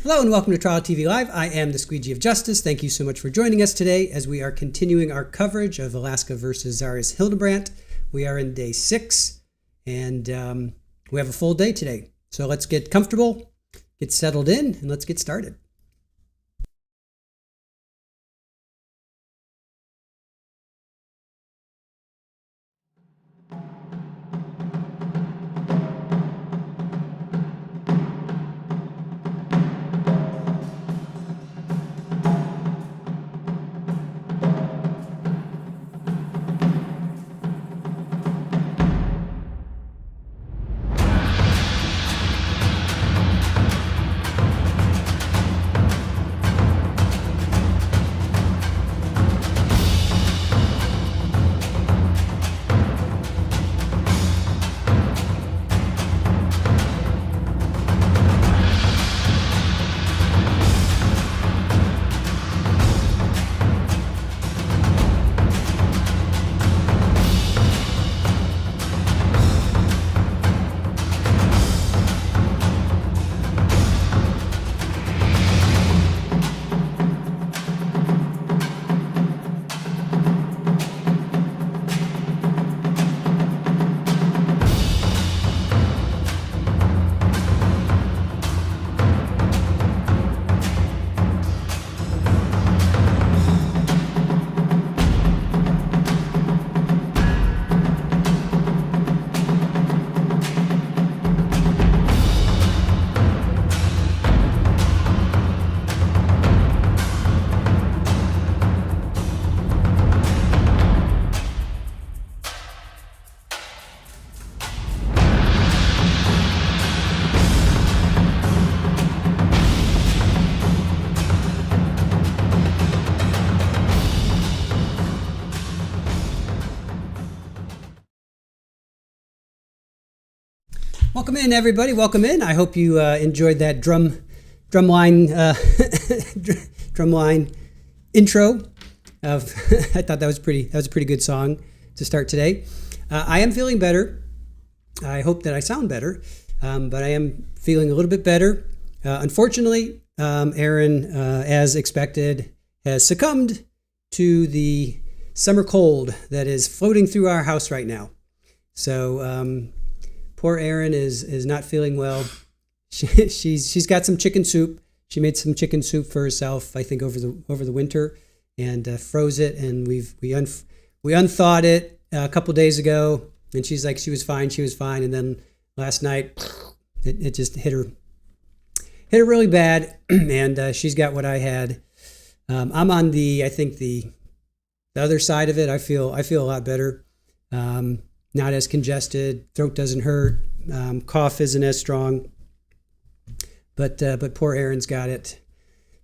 Hello and welcome to Trial TV Live. I am the Squeegee of Justice. Thank you so much for joining us today as we are continuing our coverage of Alaska versus Zarrius Hildabrand. We are in day 6 and we have a full day today. So let's get comfortable, get settled in, and let's get started. Welcome in, everybody. Welcome in. I hope you enjoyed that drumline intro. I thought that was a pretty good song to start today. I am feeling better. I hope that I sound better, but I am feeling a little bit better. Unfortunately, Aaron, as expected, has succumbed to the summer cold that is floating through our house right now. So poor Erin is not feeling well. She's got some chicken soup. She made some chicken soup for herself, I think, over the winter, and froze it. And we unthawed it a couple days ago. And she's like, she was fine. And then last night, it just hit her really bad. And she's got what I had. I'm on the other side of it. I feel a lot better. Not as congested, throat doesn't hurt, cough isn't as strong, but poor Aaron's got it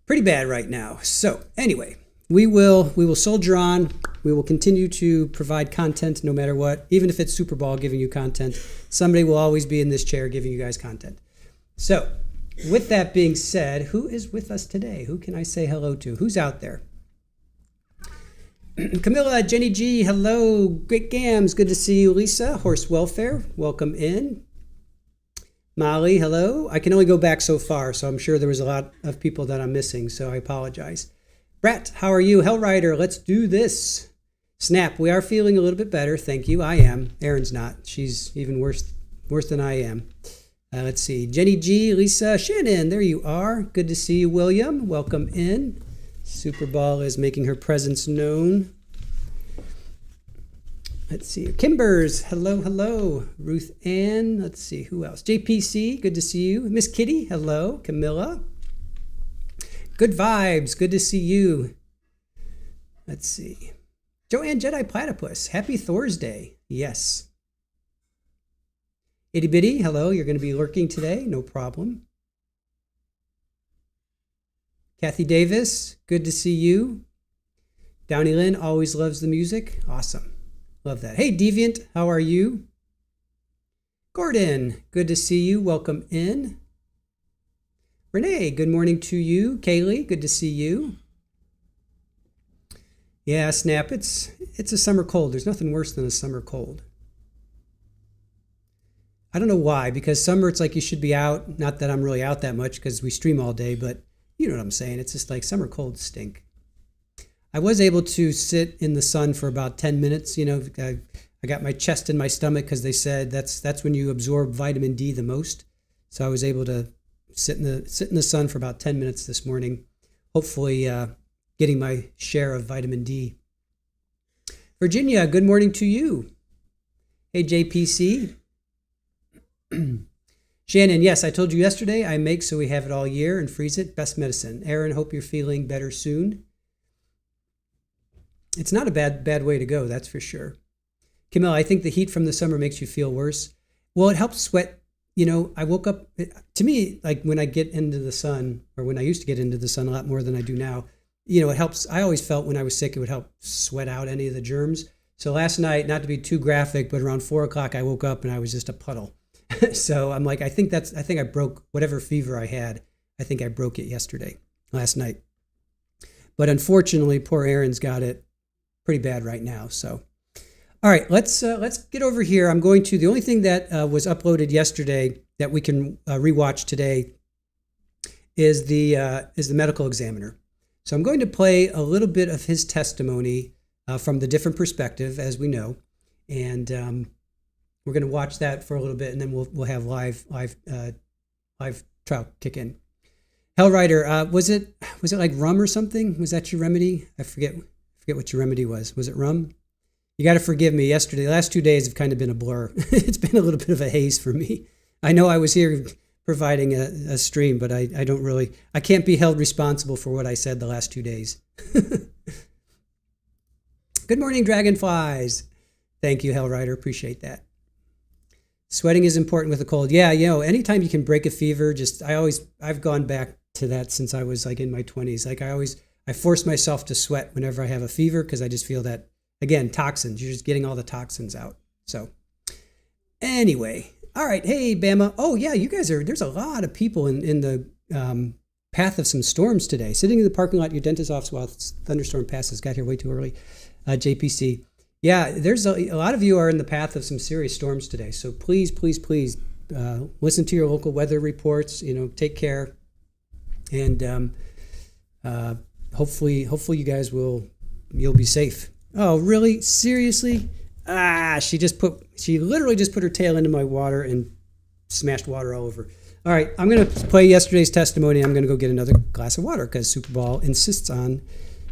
pretty bad right now. So anyway, we will soldier on. We will continue to provide content no matter what, even if it's Super Bowl giving you content. Somebody will always be in this chair giving you guys content. So with that being said, who is with us today? Who can I say hello to? Who's out there? Camilla, Jenny G, hello. Great Gams, good to see you. Lisa, Horse Welfare, welcome in. Molly, hello. I can only go back so far, so I'm sure there was a lot of people that I'm missing, so I apologize. Brett, how are you? Hellrider, let's do this. Snap, we are feeling a little bit better, thank you. I am. Erin's not. She's even worse than I am. Let's see. Jenny G, Lisa, Shannon, there you are. Good to see you, William. Welcome in. Super Ball is making her presence known. Let's see. Kimbers, hello. Ruth Ann, let's see, who else? JPC, good to see you. Miss Kitty, hello. Camilla. Good vibes, good to see you. Let's see. Joanne Jedi Platypus, happy Thursday. Yes. Itty Bitty, hello. You're going to be lurking today, no problem. Kathy Davis, good to see you. Downey Lynn always loves the music. Awesome. Love that. Hey, Deviant, how are you? Gordon, good to see you. Welcome in. Renee, good morning to you. Kaylee, good to see you. Yeah, Snap, it's a summer cold. There's nothing worse than a summer cold. I don't know why, because summer it's like you should be out. Not that I'm really out that much because we stream all day, but you know what I'm saying. It's just like summer colds stink. I was able to sit in the sun for about 10 minutes. You know, I got my chest in my stomach because they said that's when you absorb vitamin D the most. So I was able to sit in the sun for about 10 minutes this morning, hopefully getting my share of vitamin D. Virginia, good morning to you. Hey, JPC. Shannon, yes, I told you yesterday I make so we have it all year and freeze it. Best medicine. Aaron, hope you're feeling better soon. It's not a bad way to go, that's for sure. Camille, I think the heat from the summer makes you feel worse. Well, it helps sweat. You know, I woke up, to me, like when I get into the sun, or when I used to get into the sun a lot more than I do now, you know, it helps. I always felt when I was sick, it would help sweat out any of the germs. So last night, not to be too graphic, but around 4 o'clock, I woke up and I was just a puddle. So I'm like, I think I broke whatever fever I had. I think I broke it last night. But unfortunately, poor Aaron's got it pretty bad right now. So, all right, let's get over here. The only thing that was uploaded yesterday that we can rewatch today is the medical examiner. So I'm going to play a little bit of his testimony from the different perspective, as we know, and we're going to watch that for a little bit, and then we'll have live trial kick in. Hellrider, was it like rum or something? Was that your remedy? I forget what your remedy was. Was it rum? You got to forgive me. Yesterday, the last 2 days have kind of been a blur. It's been a little bit of a haze for me. I know I was here providing a stream, but I can't be held responsible for what I said the last 2 days. Good morning, dragonflies. Thank you, Hellrider. Appreciate that. Sweating is important with a cold. Yeah, you know, anytime you can break a fever, I've gone back to that since I was like in my 20s. Like I force myself to sweat whenever I have a fever because I just feel that, again, toxins. You're just getting all the toxins out. So anyway, all right. Hey, Bama. Oh, yeah, there's a lot of people in the path of some storms today. Sitting in the parking lot at your dentist's office while thunderstorm passes. Got here way too early. JPC. Yeah, there's a lot of you are in the path of some serious storms today. So please, please, please listen to your local weather reports. You know, take care. And hopefully you guys you'll be safe. Oh, really? Seriously? She literally just put her tail into my water and smashed water all over. All right, I'm going to play yesterday's testimony. I'm going to go get another glass of water because Super Ball insists on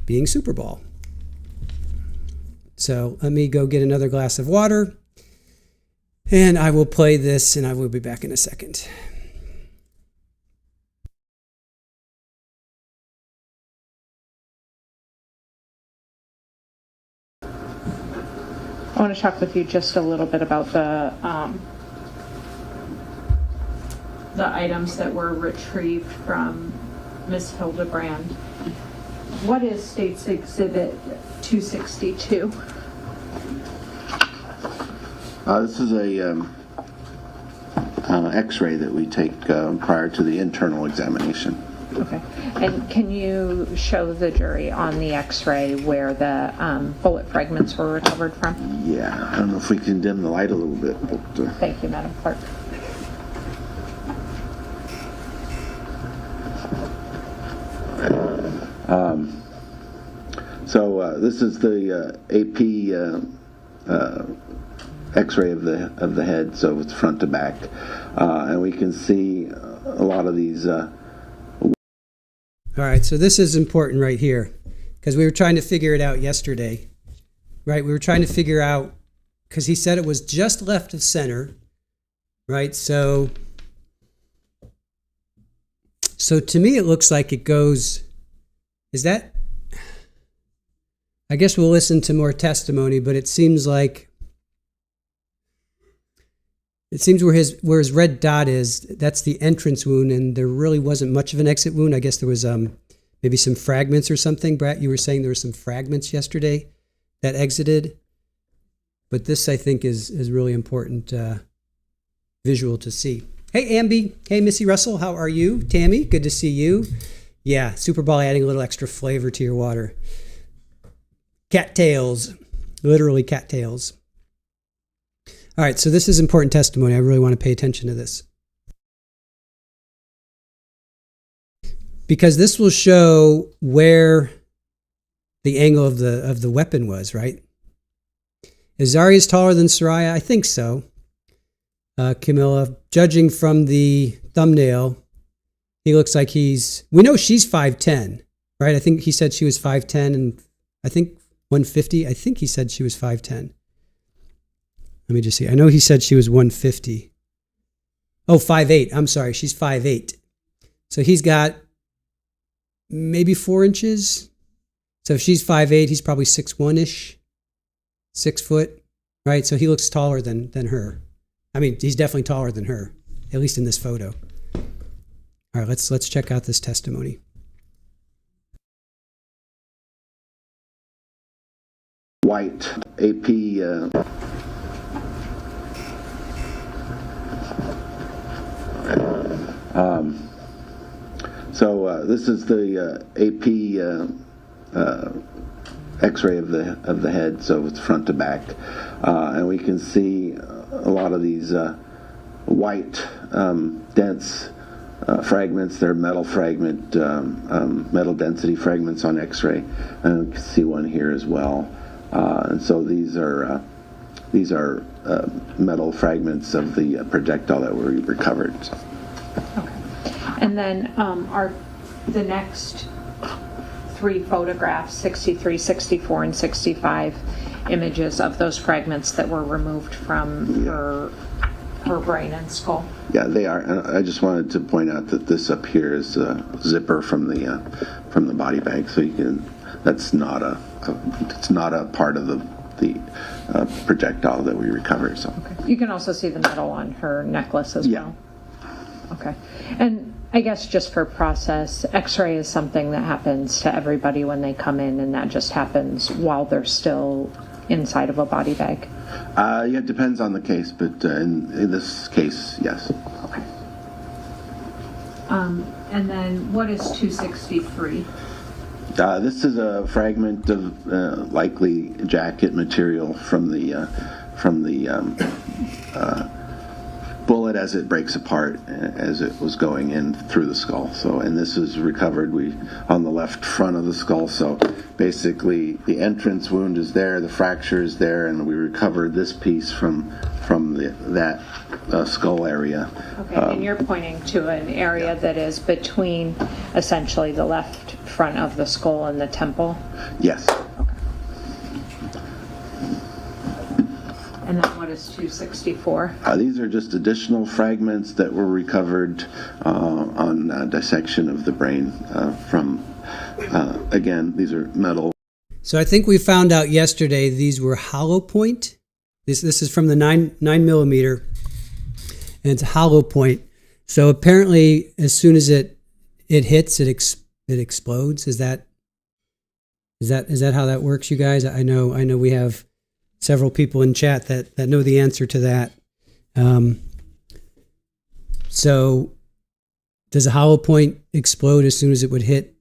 being Super Ball. So let me go get another glass of water, and I will play this, and I will be back in a second. I want to talk with you just a little bit about the items that were retrieved from Ms. Hildabrand. What is State's Exhibit 262? This is a X-ray that we take prior to the internal examination. Okay. And can you show the jury on the X-ray where the bullet fragments were recovered from? Yeah, I don't know if we can dim the light a little bit, but... Thank you, Madam Clerk. This is the AP X-ray of the head, so it's front to back, and we can see a lot of these. All right, so this is important right here because we were trying to figure it out yesterday, right? We were trying to figure out because he said it was just left of center, right? So to me, it looks like it goes. Is that? I guess we'll listen to more testimony, but it seems where his red dot is, that's the entrance wound, and there really wasn't much of an exit wound. I guess there was maybe some fragments or something. Brett, you were saying there were some fragments yesterday that exited, but this I think is really important visual to see. Hey, Amby. Hey, Missy Russell. How are you? Tammy, good to see you. Yeah, Super Ball adding a little extra flavor to your water. Cattails, literally cattails. All right, so this is important testimony. I really want to pay attention to this. Because this will show where the angle of the weapon was, right? Is Zarrius taller than Saria? I think so. Camilla, judging from the thumbnail, he looks like we know she's 5'10", right? I think he said she was 5'10", and I think 150. I think he said she was 5'10". Let me just see. I know he said she was 150. Oh, 5'8". I'm sorry. She's 5'8". So he's got maybe 4 inches. So if she's 5'8", he's probably 6'1"-ish, 6 foot, right? So he looks taller than her. I mean, he's definitely taller than her, at least in this photo. All right, let's check out this testimony. White AP. This is the AP X-ray of the head, so it's front to back, and we can see a lot of these white dense fragments. They're metal fragment, metal density fragments on X-ray, and we can see one here as well. And so these are metal fragments of the projectile that were recovered. Okay. And then are the next 3 photographs, 63, 64, and 65 images of those fragments that were removed from her brain and skull? Yeah, they are. And I just wanted to point out that this up here is a zipper from the body bag, so you can. That's not it's not a part of the projectile that we recovered. So okay. You can also see the metal on her necklace as well. Okay. And I guess just for process, X-ray is something that happens to everybody when they come in, and that just happens while they're still inside of a body bag? Yeah, it depends on the case, but in this case, yes. Okay. And then what is 263? This is a fragment of likely jacket material from the bullet as it breaks apart as it was going in through the skull. So, and this is recovered on the left front of the skull. So basically the entrance wound is there, the fracture is there, and we recovered this piece from that skull area. Okay, and you're pointing to an area that is between essentially the left front of the skull and the temple? Yes. Okay. And then what is 264? These are just additional fragments that were recovered on dissection of the brain from, again, these are metal. So I think we found out yesterday these were hollow point. This is from the 9 millimeter, and it's a hollow point. So apparently, as soon as it hits, it explodes. Is that how that works, you guys? I know we have several people in chat that know the answer to that. So does a hollow point explode as soon as it would hit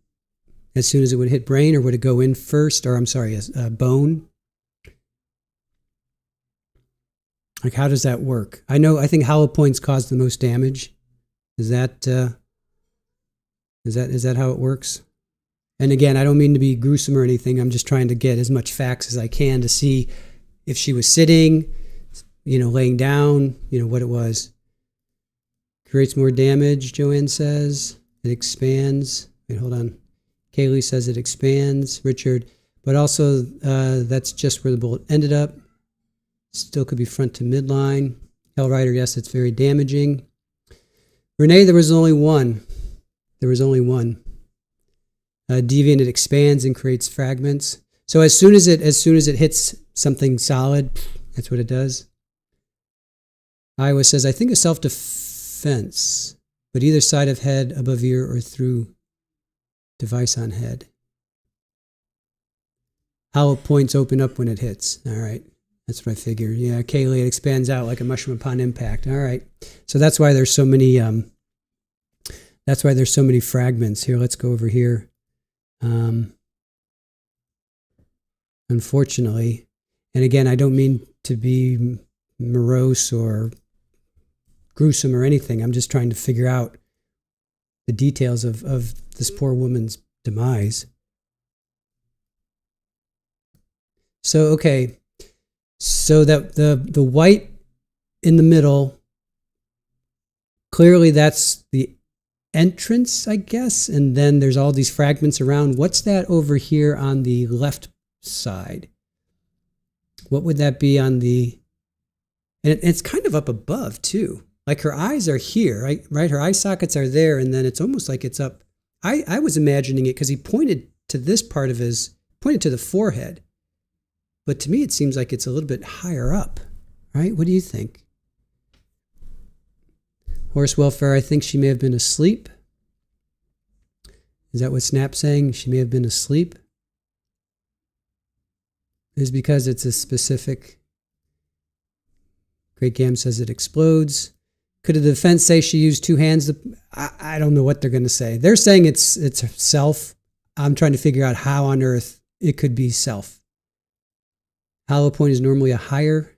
brain, or would it go in first? Or I'm sorry, bone? Like, how does that work? I think hollow points cause the most damage. Is that how it works? And again, I don't mean to be gruesome or anything. I'm just trying to get as much facts as I can to see if she was sitting, laying down, what it was. Creates more damage, Joanne says. It expands. Wait, hold on. Kaylee says it expands. Richard, but also that's just where the bullet ended up. Still could be front to midline. Hellrider, yes, it's very damaging. Renee, there was only one. Deviant, it expands and creates fragments. So as soon as it hits something solid, that's what it does. Iowa says, I think a self-defense, but either side of head, above ear, or through device on head. Hollow points open up when it hits. All right. That's what I figured. Yeah, Kaylee, it expands out like a mushroom upon impact. All right. So that's why there's so many fragments. Here, let's go over here. Unfortunately, and again, I don't mean to be morose or gruesome or anything. I'm just trying to figure out the details of this poor woman's demise. So, okay. So that the white in the middle, clearly that's the entrance, I guess. And then there's all these fragments around. What's that over here on the left side? What would that be on the... And it's kind of up above, too. Like her eyes are here, right? Her eye sockets are there, and then it's almost like it's up. I was imagining it because he pointed to this part of pointed to the forehead. But to me, it seems like it's a little bit higher up, right? What do you think? Horse welfare, I think she may have been asleep. Is that what Snap's saying? She may have been asleep? Is because it's a specific... Great Gam says it explodes. Could the defense say she used two hands? I don't know what they're going to say. They're saying it's self. I'm trying to figure out how on earth it could be self. Hollow point is normally a higher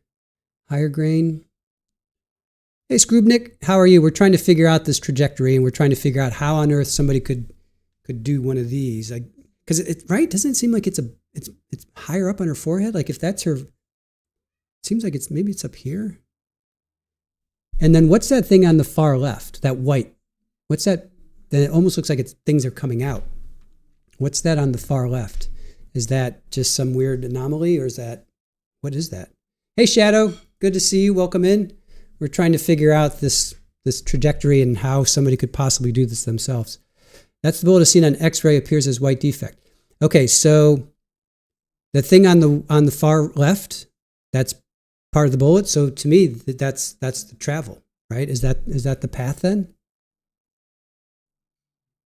grain. Hey, Skrubnik, how are you? We're trying to figure out this trajectory, and we're trying to figure out how on earth somebody could do one of these. Because right? Doesn't it seem like it's higher up on her forehead? Like if that's her, it seems like maybe it's up here. And then what's that thing on the far left? That white. What's that? Then it almost looks like things are coming out. What's that on the far left? Is that just some weird anomaly, or is that, what is that? Hey, Shadow, good to see you. Welcome in. We're trying to figure out this trajectory and how somebody could possibly do this themselves. That's the bullet seen on X-ray appears as white defect. Okay, so the thing on the far left, that's part of the bullet. So to me, that's the travel, right? Is that the path then?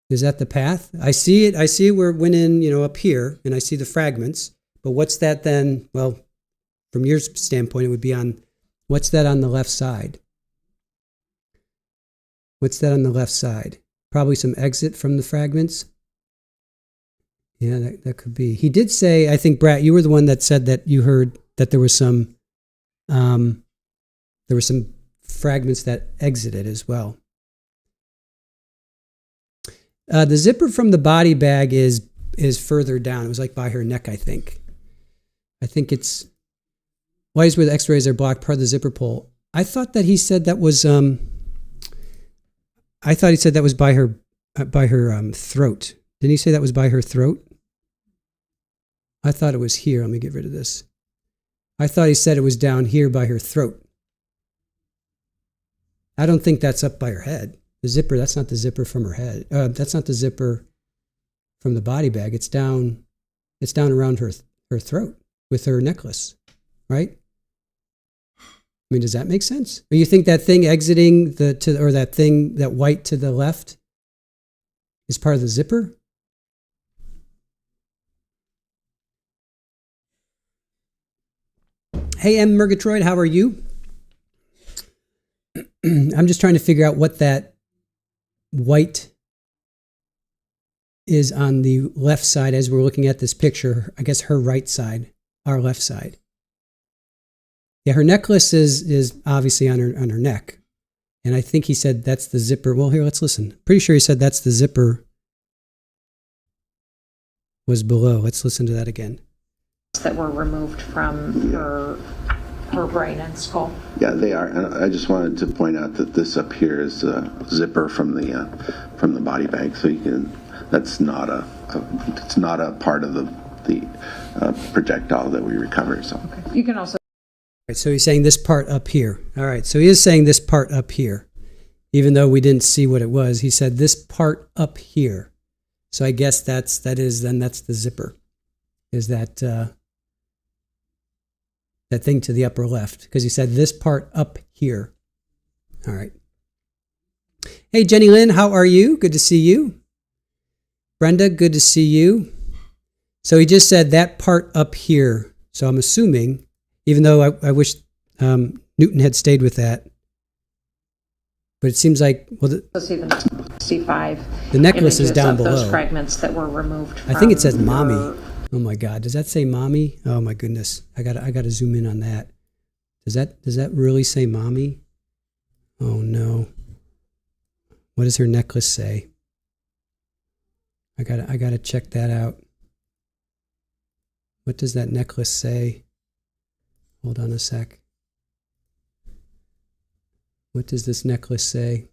Is that the path? I see it. I see where it went in, up here, and I see the fragments. But what's that then? Well, from your standpoint, it would be on, what's that on the left side? What's that on the left side? Probably some exit from the fragments. Yeah, that could be. He did say, I think, Brat, you were the one that said that you heard that there were some fragments that exited as well. The zipper from the body bag is further down. It was like by her neck, I think. I think it's white is where the X-rays are blocked, part of the zipper pull. I thought that he said that was. I thought he said that was by her throat. Didn't he say that was by her throat? I thought it was here. Let me get rid of this. I thought he said it was down here by her throat. I don't think that's up by her head. The zipper, that's not the zipper from her head. That's not the zipper from the body bag. It's down around her throat with her necklace, right? I mean, does that make sense? Or you think that thing exiting that white to the left is part of the zipper? Hey, M. Murgatroyd, how are you? I'm just trying to figure out what that white is on the left side as we're looking at this picture. I guess her right side, our left side. Yeah, her necklace is obviously on her neck. And I think he said that's the zipper. Well, here, let's listen. Pretty sure he said that's the zipper was below. Let's listen to that again. That were removed from her brain and skull. Yeah, they are. And I just wanted to point out that this up here is a zipper from the body bag. So you can. That's not it's not a part of the projectile that we recovered. So okay. You can also. All right, so he's saying this part up here. All right, so he is saying this part up here, even though we didn't see what it was. He said this part up here. So I guess that's the zipper. Is that that thing to the upper left, because he said this part up here. All right. Hey, Jenny Lynn, how are you? Good to see you. Brenda, good to see you. So he just said that part up here. So I'm assuming, even though I wish Newton had stayed with that, but it seems like, well, the necklace is down below. Those fragments that were removed from I think it says mommy. Oh my God, does that say mommy? Oh my goodness, I gotta zoom in on that. Does that really say mommy? Oh no. What does her necklace say? I gotta check that out. What does that necklace say? Hold on a sec. What does this necklace say?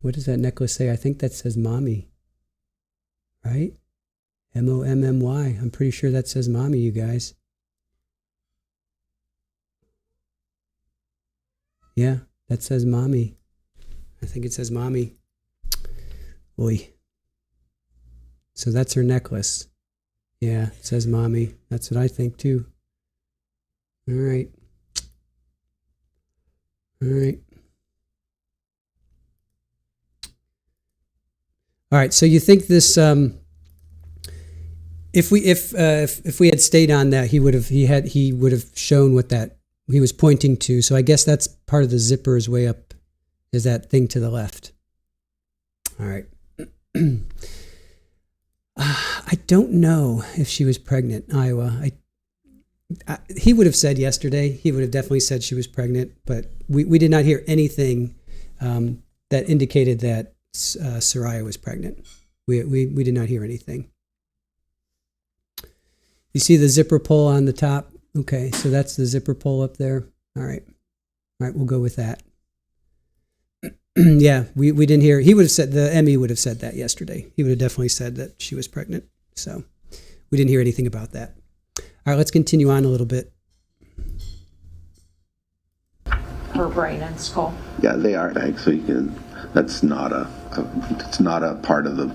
What does that necklace say? I think that says mommy. Right? M-O-M-M-Y. I'm pretty sure that says mommy, you guys. Yeah, that says mommy. I think it says mommy. Oy. So that's her necklace. Yeah, it says mommy. That's what I think too. All right. All right. All right. So you think this? If we had stayed on that, he would have shown what that he was pointing to. So I guess that's part of the zipper's way up. Is that thing to the left? All right. I don't know if she was pregnant, Iowa. He would have said yesterday. He would have definitely said she was pregnant, but we did not hear anything that indicated that Saria was pregnant. We did not hear anything. You see the zipper pull on the top? Okay, so that's the zipper pull up there. All right, we'll go with that. Yeah, we didn't hear. He would have said, the ME would have said that yesterday. He would have definitely said that she was pregnant. So we didn't hear anything about that. All right, let's continue on a little bit. Her brain and skull. Yeah, they are bag, so you can. That's not it's not a part of the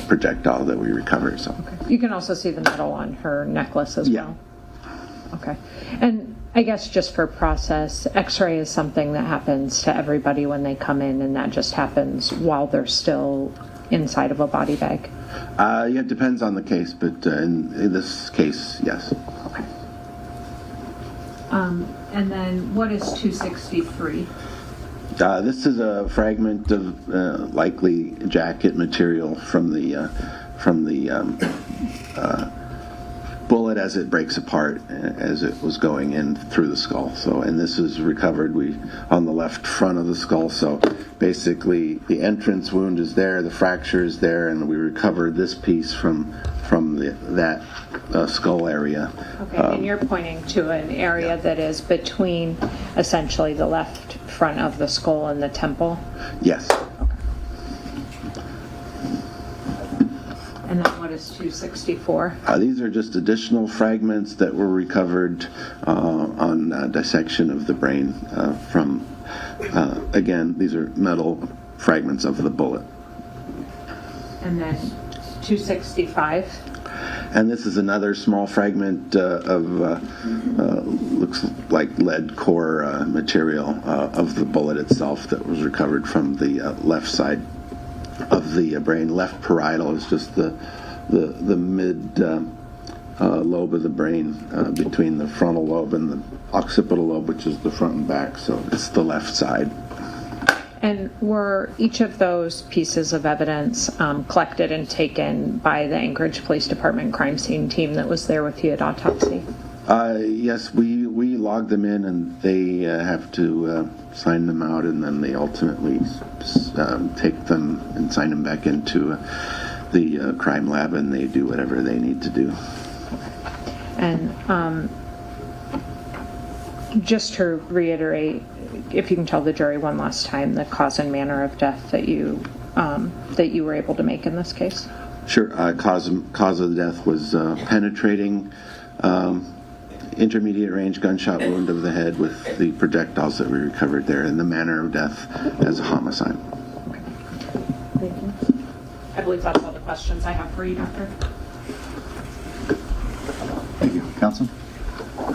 projectile that we recovered. So Okay. You can also see the metal on her necklace as yeah. well. Okay. And I guess just for process, X-ray is something that happens to everybody when they come in, and that just happens while they're still inside of a body bag. Yeah, it depends on the case, but in this case, yes. Okay. And then what is 263? This is a fragment of likely jacket material from the bullet as it breaks apart as it was going in through the skull. So, and this is recovered on the left front of the skull. So basically the entrance wound is there, the fracture is there, and we recovered this piece from that skull area. Okay, and you're pointing to an area that is between essentially the left front of the skull and the temple? Yes. Okay. And then what is 264? These are just additional fragments that were recovered on dissection of the brain from, again, these are metal fragments of the bullet. And then 265? And this is another small fragment of, looks like lead core material of the bullet itself that was recovered from the left side of the brain. Left parietal is just the mid lobe of the brain between the frontal lobe and the occipital lobe, which is the front and back. So it's the left side. And were each of those pieces of evidence collected and taken by the Anchorage Police Department crime scene team that was there with you at autopsy? Yes, we log them in, and they have to sign them out, and then they ultimately take them and sign them back into the crime lab, and they do whatever they need to do. And just to reiterate, if you can tell the jury one last time the cause and manner of death that you were able to make in this case. Sure. Cause of the death was penetrating intermediate range gunshot wound of the head with the projectiles that we recovered there, and the manner of death as a homicide. Thank you. I believe that's all the questions I have for you, Doctor. Thank you. Counsel? All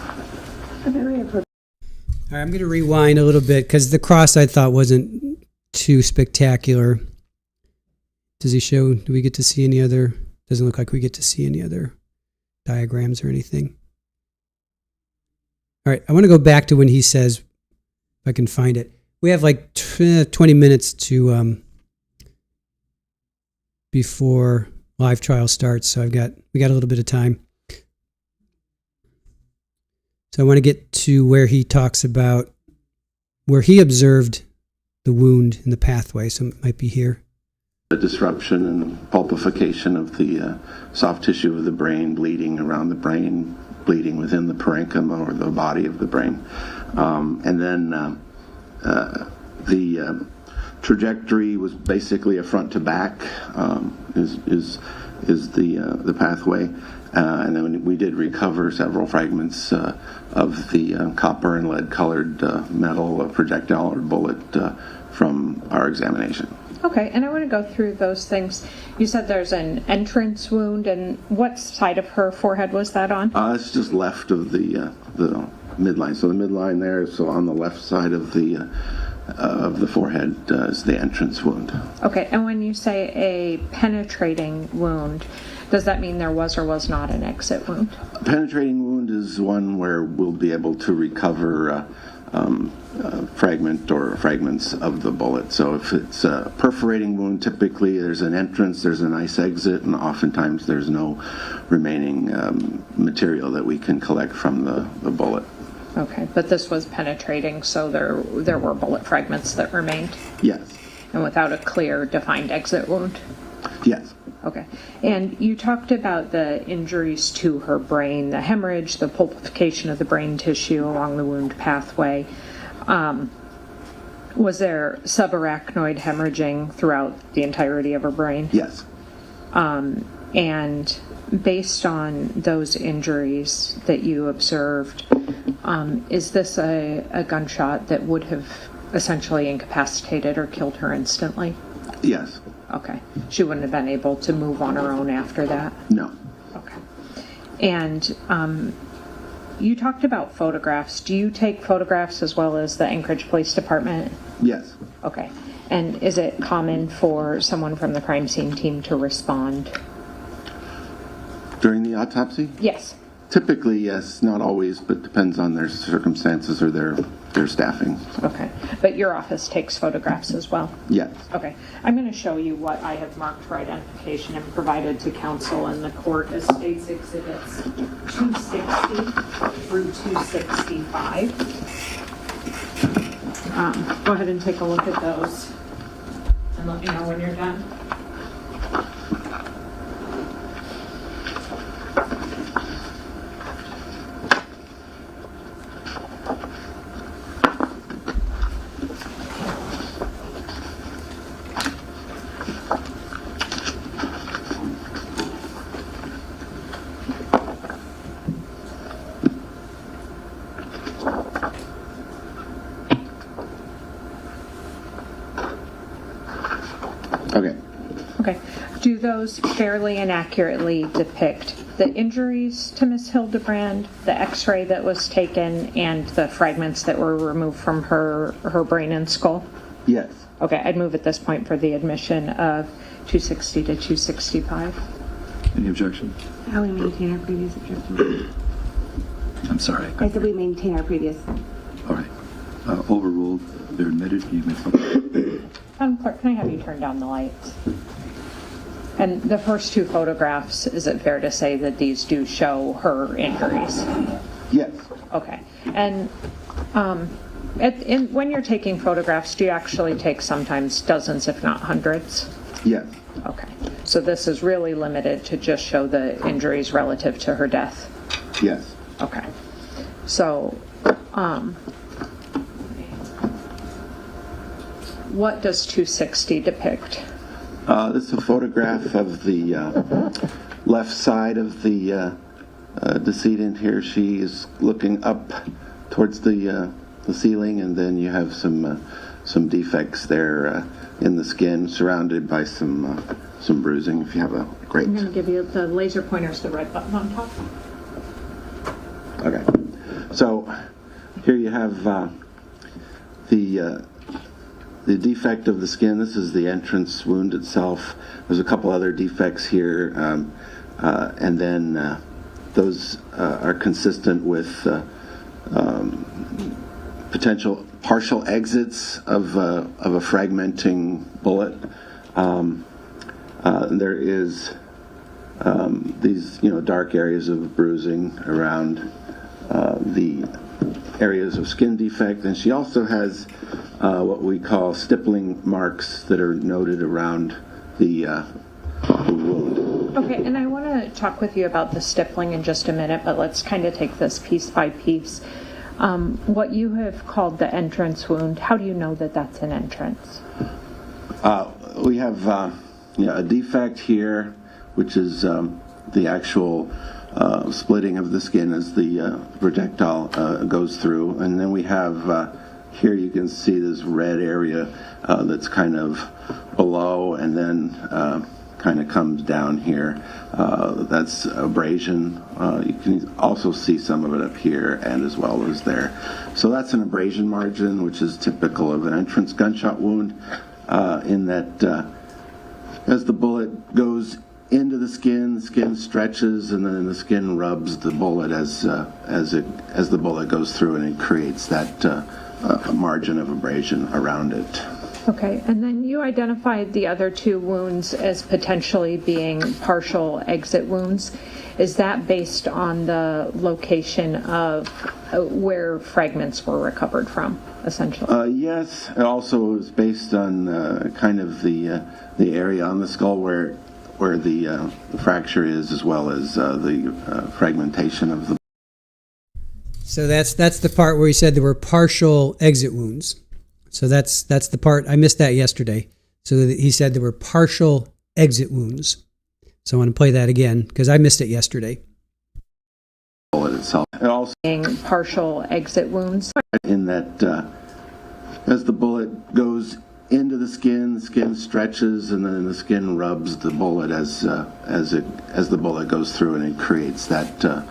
right, I'm going to rewind a little bit because the cross I thought wasn't too spectacular. Does he show? Do we get to see any other? Doesn't look like we get to see any other diagrams or anything. All right, I want to go back to when he says, if I can find it. We have like 20 minutes to before live trial starts. So we got a little bit of time. So I want to get to where he talks about where he observed the wound in the pathway. So it might be here. The disruption and pulpification of the soft tissue of the brain, bleeding around the brain, bleeding within the parenchyma or the body of the brain. And then the trajectory was basically a front to back is the pathway. And then we did recover several fragments of the copper and lead colored metal projectile or bullet from our examination. Okay, and I want to go through those things. You said there's an entrance wound, and what side of her forehead was that on? It's just left of the midline. So the midline there, so on the left side of the forehead is the entrance wound. Okay, and when you say a penetrating wound, does that mean there was or was not an exit wound? A penetrating wound is one where we'll be able to recover fragment or fragments of the bullet. So if it's a perforating wound, typically there's an entrance, there's a nice exit, and oftentimes there's no remaining material that we can collect from the bullet. Okay, but this was penetrating, so there were bullet fragments that remained? Yes. And without a clear, defined exit wound? Yes. Okay. And you talked about the injuries to her brain, the hemorrhage, the pulpification of the brain tissue along the wound pathway. Was there subarachnoid hemorrhaging throughout the entirety of her brain? Yes. And based on those injuries that you observed, is this a gunshot that would have essentially incapacitated or killed her instantly? Yes. Okay. She wouldn't have been able to move on her own after that? No. Okay. And you talked about photographs. Do you take photographs as well as the Anchorage Police Department? Yes. Okay. And is it common for someone from the crime scene team to respond? During the autopsy? Yes. Typically, yes. Not always, but depends on their circumstances or their staffing. Okay. But your office takes photographs as well? Yes. Okay. I'm going to show you what I have marked for identification and provided to counsel in the court as State's Exhibits 260 through 265. Go ahead and take a look at those and let me know when you're done. Okay. Okay. Do those fairly and accurately depict the injuries to Miss Hildabrand, the x-ray that was taken, and the fragments that were removed from her brain and skull? Yes. Okay, I'd move at this point for the admission of 260 to 265. Any objection? How we maintain our previous objection. I'm sorry. I said we maintain our previous. All right. Overruled. They're admitted. You may. Madam Clerk, can I have you turn down the lights? And the first two photographs, is it fair to say that these do show her injuries? Yes. Okay. And when you're taking photographs, do you actually take sometimes dozens, if not hundreds? Yes. Okay. So this is really limited to just show the injuries relative to her death? Yes. Okay. So, what does 260 depict? This is a photograph of the left side of the decedent here. She is looking up towards the ceiling, and then you have some defects there in the skin, surrounded by some bruising. If you have a great. I'm going to give you the laser pointer's the red button on top. Okay. So here you have the defect of the skin. This is the entrance wound itself. There's a couple other defects here, and then those are consistent with potential partial exits of a fragmenting bullet. There is these dark areas of bruising around the areas of skin defect, and she also has what we call stippling marks that are noted around the wound. Okay, and I want to talk with you about the stippling in just a minute, but let's kind of take this piece by piece. What you have called the entrance wound, how do you know that that's an entrance? We have a defect here, which is the actual splitting of the skin as the projectile goes through. And then we have here you can see this red area that's kind of below and then kind of comes down here. That's abrasion. You can also see some of it up here and as well as there. So that's an abrasion margin, which is typical of an entrance gunshot wound, in that as the bullet goes into the skin stretches, and then the skin rubs the bullet as the bullet goes through, and it creates that margin of abrasion around it. Okay, and then you identified the other two wounds as potentially being partial exit wounds. Is that based on the location of where fragments were recovered from, essentially? Yes, it also is based on kind of the area on the skull where the fracture is, as well as the fragmentation of the. So that's the part where he said there were partial exit wounds. So that's the part, I missed that yesterday. So he said there were partial exit wounds. So I want to play that again because I missed it yesterday. Bullet itself. It also Being partial exit wounds. in that as the bullet goes into the skin stretches, and then the skin rubs the bullet as the bullet goes through, and it creates that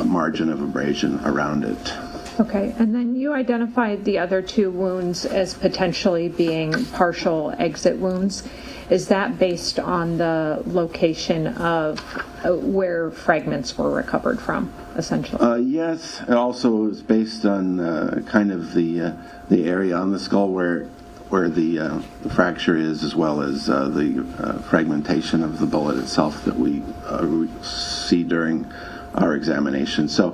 margin of abrasion around it. Okay, and then you identified the other two wounds as potentially being partial exit wounds. Is that based on the location of where fragments were recovered from, essentially? Yes, it also is based on kind of the area on the skull where the fracture is, as well as the fragmentation of the bullet itself that we see during our examination. So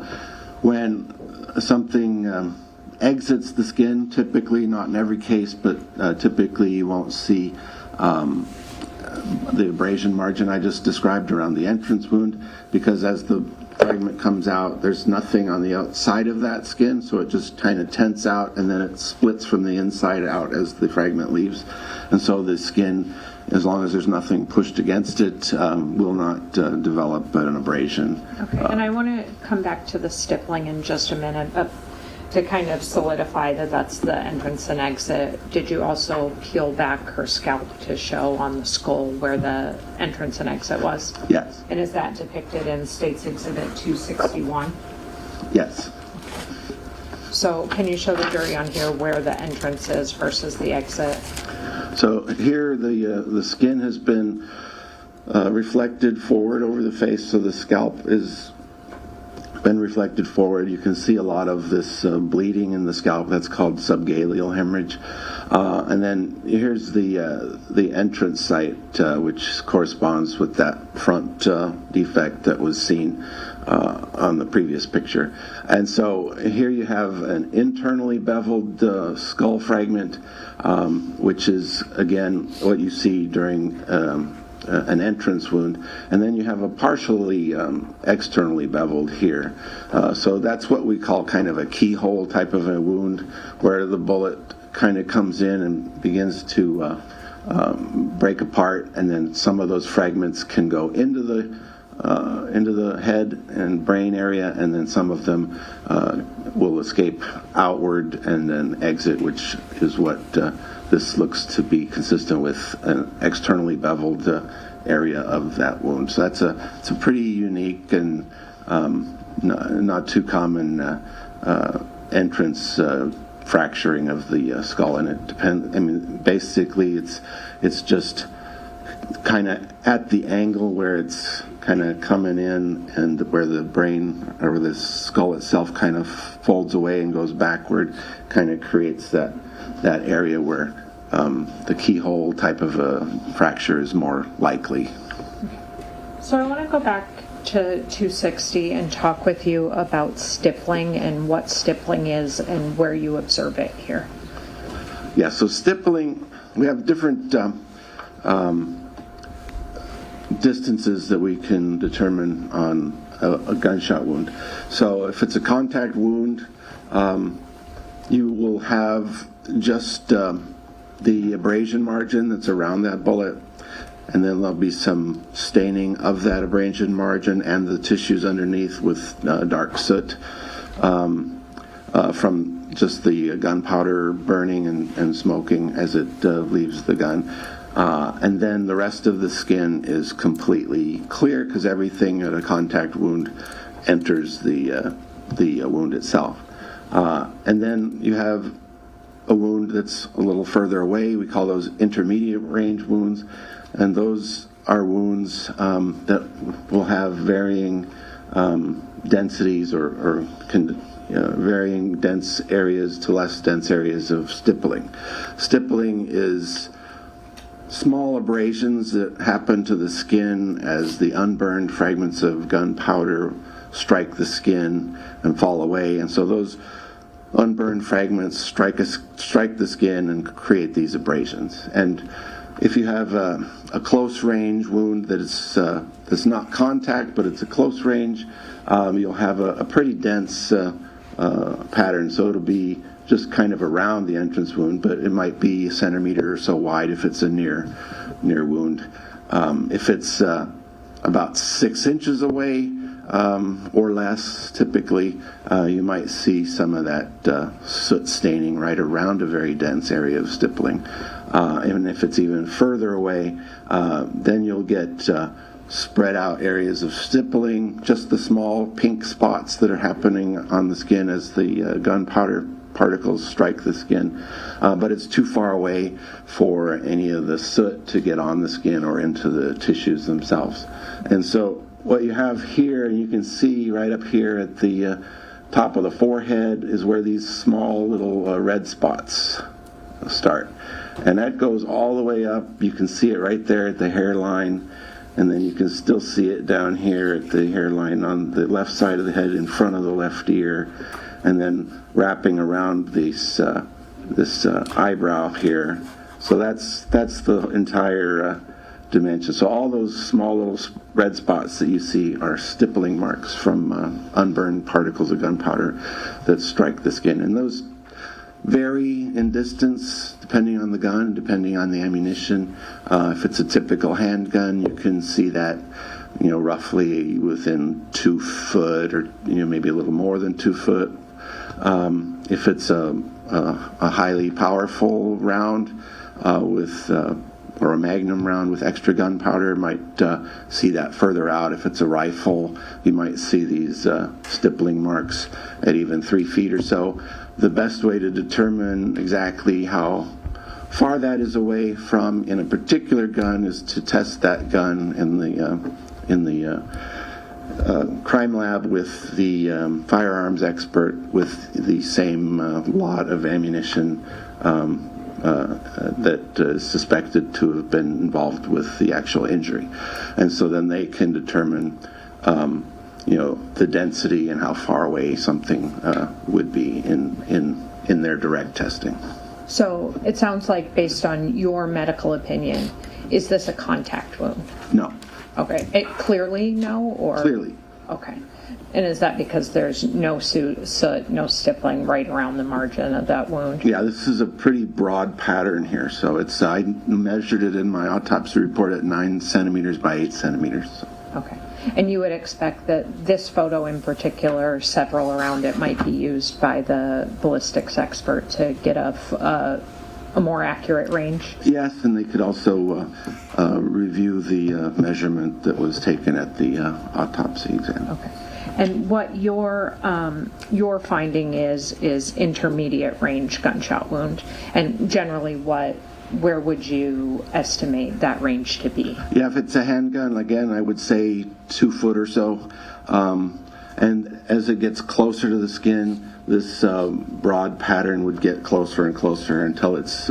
when something exits the skin, typically, not in every case, but typically you won't see the abrasion margin I just described around the entrance wound, because as the fragment comes out, there's nothing on the outside of that skin, so it just kind of tents out, and then it splits from the inside out as the fragment leaves. And so the skin, as long as there's nothing pushed against it, will not develop an abrasion. Okay, and I want to come back to the stippling in just a minute, but to kind of solidify that that's the entrance and exit, did you also peel back her scalp to show on the skull where the entrance and exit was? Yes. And is that depicted in State's Exhibit 261? Yes. So can you show the jury on here where the entrance is versus the exit? So here the skin has been reflected forward over the face, so the scalp is been reflected forward. You can see a lot of this bleeding in the scalp. That's called subgaleal hemorrhage. And then here's the entrance site, which corresponds with that front defect that was seen on the previous picture. And so here you have an internally beveled skull fragment, which is, again, what you see during an entrance wound, and then you have a partially externally beveled here. So that's what we call kind of a keyhole type of a wound, where the bullet kind of comes in and begins to break apart, and then some of those fragments can go into the head and brain area, and then some of them will escape outward and then exit, which is what this looks to be consistent with an externally beveled area of that wound. So it's a pretty unique and not too common entrance fracturing of the skull, and it depends. I mean, basically, it's just kind of at the angle where it's kind of coming in, and where the brain or the skull itself kind of folds away and goes backward, kind of creates that area where the keyhole type of a fracture is more likely. So I want to go back to 260 and talk with you about stippling and what stippling is and where you observe it here. Yeah, so stippling, we have different distances that we can determine on a gunshot wound. So if it's a contact wound, you will have just the abrasion margin that's around that bullet, and then there'll be some staining of that abrasion margin and the tissues underneath with dark soot from just the gunpowder burning and smoking as it leaves the gun. And then the rest of the skin is completely clear because everything at a contact wound enters the wound itself. And then you have a wound that's a little further away. We call those intermediate range wounds, and those are wounds that will have varying densities or varying dense areas to less dense areas of stippling. Stippling is small abrasions that happen to the skin as the unburned fragments of gunpowder strike the skin and fall away, and so those unburned fragments strike the skin and create these abrasions. And if you have a close range wound that's not contact but it's a close range, you'll have a pretty dense pattern. So it'll be just kind of around the entrance wound, but it might be a centimeter or so wide if it's a near wound. If it's about 6 inches away or less, typically, you might see some of that soot staining right around a very dense area of stippling. And if it's even further away, then you'll get spread out areas of stippling, just the small pink spots that are happening on the skin as the gunpowder particles strike the skin, but it's too far away for any of the soot to get on the skin or into the tissues themselves. And so what you have here, and you can see right up here at the top of the forehead, is where these small little red spots start. And that goes all the way up. You can see it right there at the hairline, and then you can still see it down here at the hairline on the left side of the head in front of the left ear, and then wrapping around this eyebrow here. So that's the entire dimension. So all those small little red spots that you see are stippling marks from unburned particles of gunpowder that strike the skin. And those vary in distance depending on the gun, depending on the ammunition. If it's a typical handgun, you can see that roughly within 2 foot, or maybe a little more than 2 foot. If it's a highly powerful round or a magnum round with extra gunpowder, might see that further out. If it's a rifle, you might see these stippling marks at even 3 feet or so. The best way to determine exactly how far that is away from in a particular gun is to test that gun in the crime lab with the firearms expert with the same lot of ammunition that is suspected to have been involved with the actual injury. And so then they can determine the density and how far away something would be in their direct testing. So it sounds like, based on your medical opinion, is this a contact wound? No. Okay. Clearly no, or? Clearly. Okay. And is that because there's no soot, no stippling right around the margin of that wound? Yeah, this is a pretty broad pattern here. So I measured it in my autopsy report at 9 centimeters by 8 centimeters. Okay. And you would expect that this photo in particular, several around it, might be used by the ballistics expert to get a more accurate range? Yes, and they could also review the measurement that was taken at the autopsy exam. Okay. And what your finding is intermediate range gunshot wound, and generally where would you estimate that range to be? Yeah, if it's a handgun, again, I would say 2 foot or so. And as it gets closer to the skin, this broad pattern would get closer and closer until it's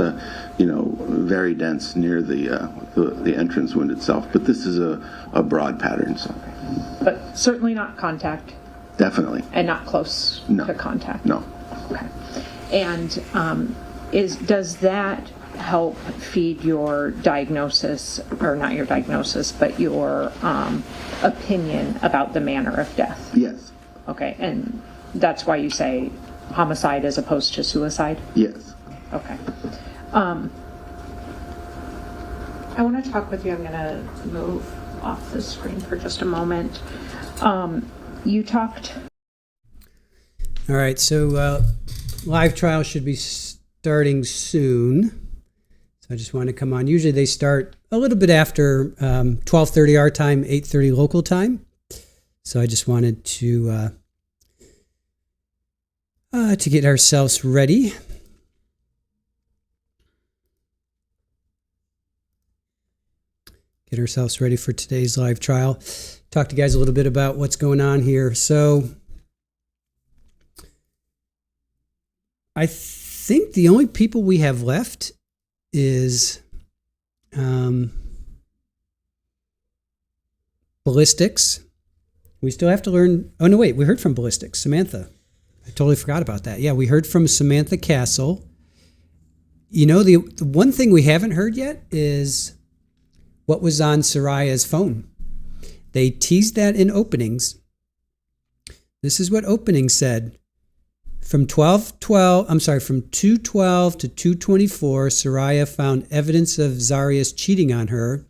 very dense near the entrance wound itself. But this is a broad pattern, so But certainly not contact definitely. and not close to contact. No. Okay. And does that help feed your diagnosis, or not your diagnosis, but your opinion about the manner of death? Yes. Okay, and that's why you say homicide as opposed to suicide? Yes. Okay. I want to talk with you. I'm going to move off the screen for just a moment. You talked. All right, so live trial should be starting soon. So I just want to come on. Usually they start a little bit after 12:30 our time, 8:30 local time. So I just wanted to get ourselves ready. Get ourselves ready for today's live trial. Talk to you guys a little bit about what's going on here. So I think the only people we have left is ballistics. We still have to learn. Oh, no, wait. We heard from ballistics. Samantha. I totally forgot about that. Yeah, we heard from Samantha Castle. You know, the one thing we haven't heard yet is what was on Saria's phone. They teased that in openings. This is what opening said. From 2:12 to 2:24, Saria found evidence of Zarrius cheating on her.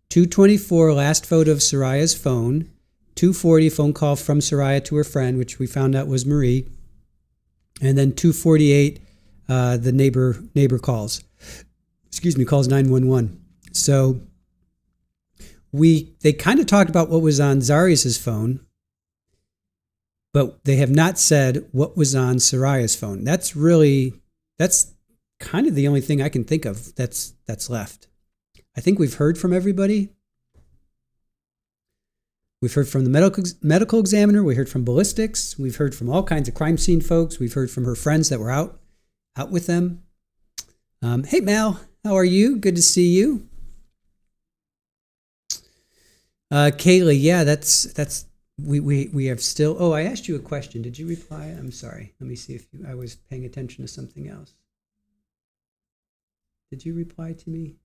2:24, last photo of Saria's phone. 2:40, phone call from Saria to her friend, which we found out was Marie. And then 2:48, the neighbor calls. Calls 911. So they kind of talked about what was on Zarrius's phone, but they have not said what was on Saria's phone. That's kind of the only thing I can think of that's left. I think we've heard from everybody. We've heard from the medical examiner. We heard from ballistics. We've heard from all kinds of crime scene folks. We've heard from her friends that were out with them. Hey, Mal, how are you? Good to see you. Kaylee, yeah, that's we have still. Oh, I asked you a question. Did you reply? I'm sorry. Let me see if I was paying attention to something else. Did you reply to me?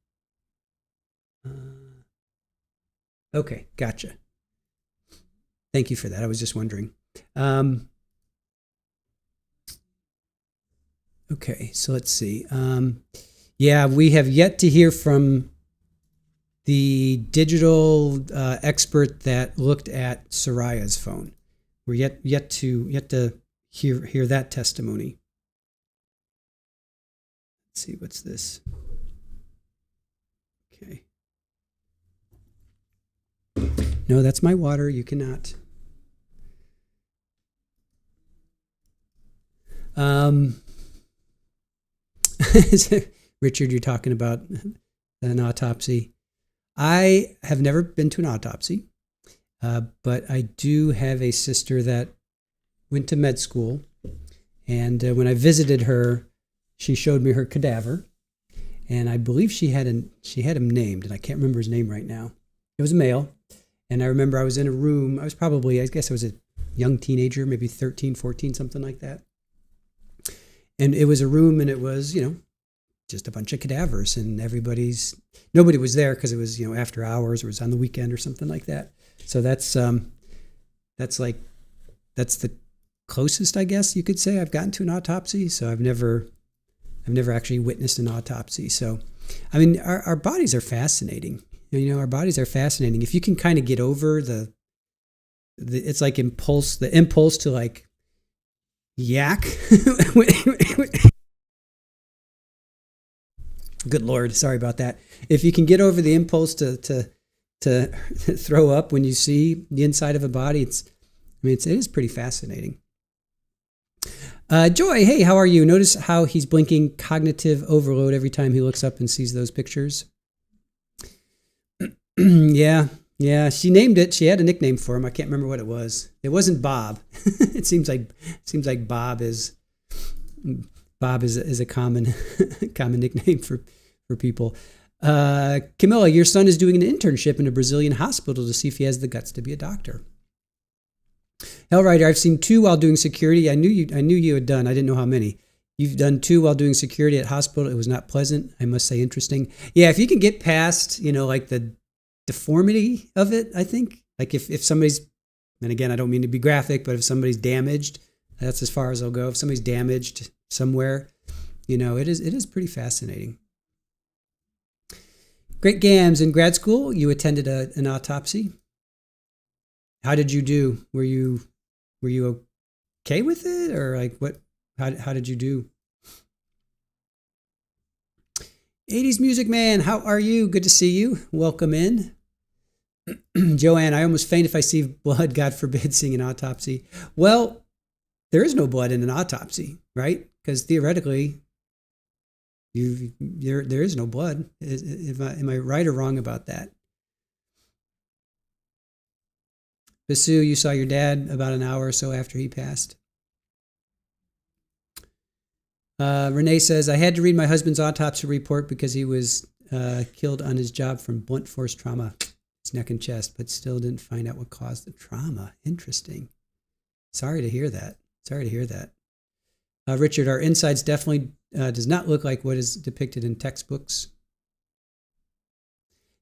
Okay, gotcha. Thank you for that. I was just wondering. Okay, so let's see. Yeah, we have yet to hear from the digital expert that looked at Saria's phone. We're yet to hear that testimony. Let's see, what's this? Okay. No, that's my water. You cannot. Richard, you're talking about an autopsy. I have never been to an autopsy, but I do have a sister that went to med school, and when I visited her, she showed me her cadaver, and I believe she had him named, and I can't remember his name right now. It was a male, and I remember I was in a room. I was a young teenager, maybe 13, 14, something like that. And it was a room, and it was, just a bunch of cadavers, and nobody was there because it was, after hours, or it was on the weekend or something like that. So that's the closest, I guess you could say, I've gotten to an autopsy. So I've never actually witnessed an autopsy. So, I mean, our bodies are fascinating. Our bodies are fascinating. If you can kind of get over it's like the impulse to like yak. Good Lord, sorry about that. If you can get over the impulse to throw up when you see the inside of a body, it is pretty fascinating. Joy, hey, how are you? Notice how he's blinking cognitive overload every time he looks up and sees those pictures. Yeah, Yeah, she named it. She had a nickname for him. I can't remember what it was. It wasn't Bob. It seems like Bob is a common common nickname for people. Camilla, your son is doing an internship in a Brazilian hospital to see if he has the guts to be a doctor. Hellrider, I've seen 2 while doing security. I knew you had done. I didn't know how many. You've done 2 while doing security at hospital. It was not pleasant. I must say, interesting. Yeah, if you can get past, like the deformity of it, I think. Like if somebody's, and again, I don't mean to be graphic, but if somebody's damaged, that's as far as I'll go. If somebody's damaged somewhere, it is pretty fascinating. Great Gams, in grad school, you attended an autopsy. How did you do? Were you okay with it, or like what? How did you do? 80s Music Man, how are you? Good to see you. Welcome in. Joanne, I almost faint if I see blood. God forbid seeing an autopsy. Well, there is no blood in an autopsy, right? Because theoretically, there is no blood. Am I right or wrong about that? Basu, you saw your dad about an hour or so after he passed. Renee says, I had to read my husband's autopsy report because he was killed on his job from blunt force trauma. His neck and chest, but still didn't find out what caused the trauma. Interesting. Sorry to hear that. Richard, our insides definitely does not look like what is depicted in textbooks.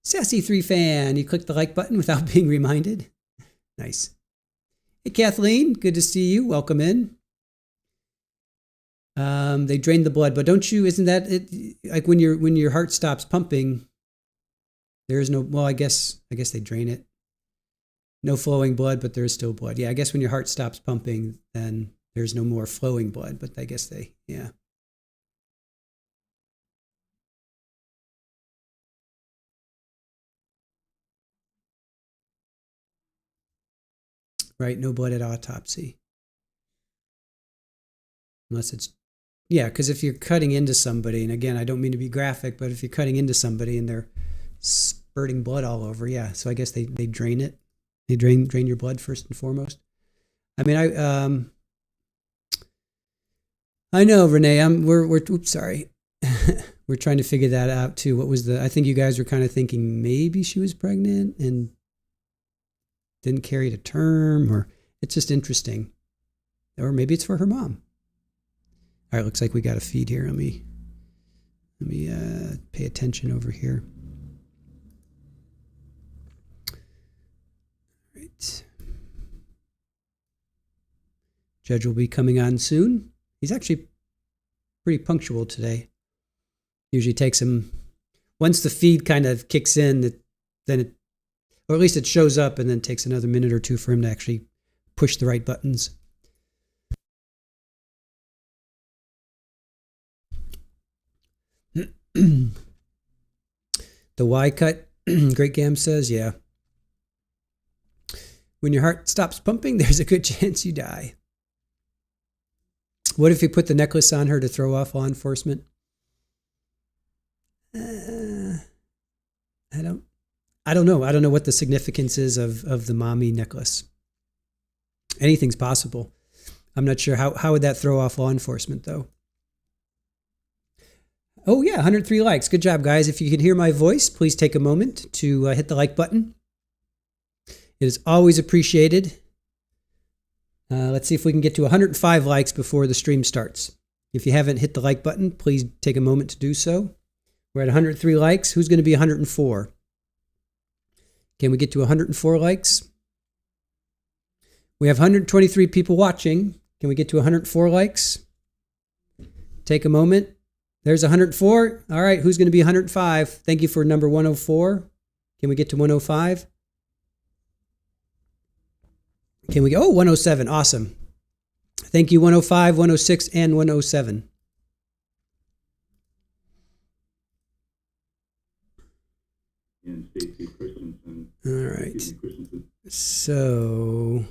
Sassy 3 fan, you clicked the like button without being reminded. Nice. Hey, Kathleen, good to see you. Welcome in. They drained the blood, but don't you? Isn't that it? Like when your heart stops pumping, there is no. Well, I guess they drain it. No flowing blood, but there is still blood. Yeah, I guess when your heart stops pumping, then there's no more flowing blood. But I guess yeah. Right, no blood at autopsy. Unless it's, yeah, because if you're cutting into somebody, and again, I don't mean to be graphic, but if you're cutting into somebody and they're spurting blood all over, yeah, so I guess they drain it. They drain your blood first and foremost. I mean, I know, Renee, oops, sorry. We're trying to figure that out too. What was I think you guys were kind of thinking maybe she was pregnant and didn't carry to term, or it's just interesting. Or maybe it's for her mom. All right, looks like we got a feed here. Let me pay attention over here. All right. Judge will be coming on soon. He's actually pretty punctual today. Usually takes him, once the feed kind of kicks in, or at least it shows up, and then takes another minute or 2 for him to actually push the right buttons. The Y cut, Great Gam says, yeah. When your heart stops pumping, there's a good chance you die. What if you put the necklace on her to throw off law enforcement? I don't know. I don't know what the significance is of the mommy necklace. Anything's possible. I'm not sure how would that throw off law enforcement though. Oh yeah, 103 likes. Good job, guys. If you can hear my voice, please take a moment to hit the like button. It is always appreciated. Let's see if we can get to 105 likes before the stream starts. If you haven't hit the like button, please take a moment to do so. We're at 103 likes. Who's going to be 104? Can we get to 104 likes? We have 123 people watching. Can we get to 104 likes? Take a moment. There's 104. All right, who's going to be 105? Thank you for number 104. Can we get to 105? Can we go? Oh, 107. Awesome. Thank you, 105, 106, and 107. And Stacy Christensen. All right. So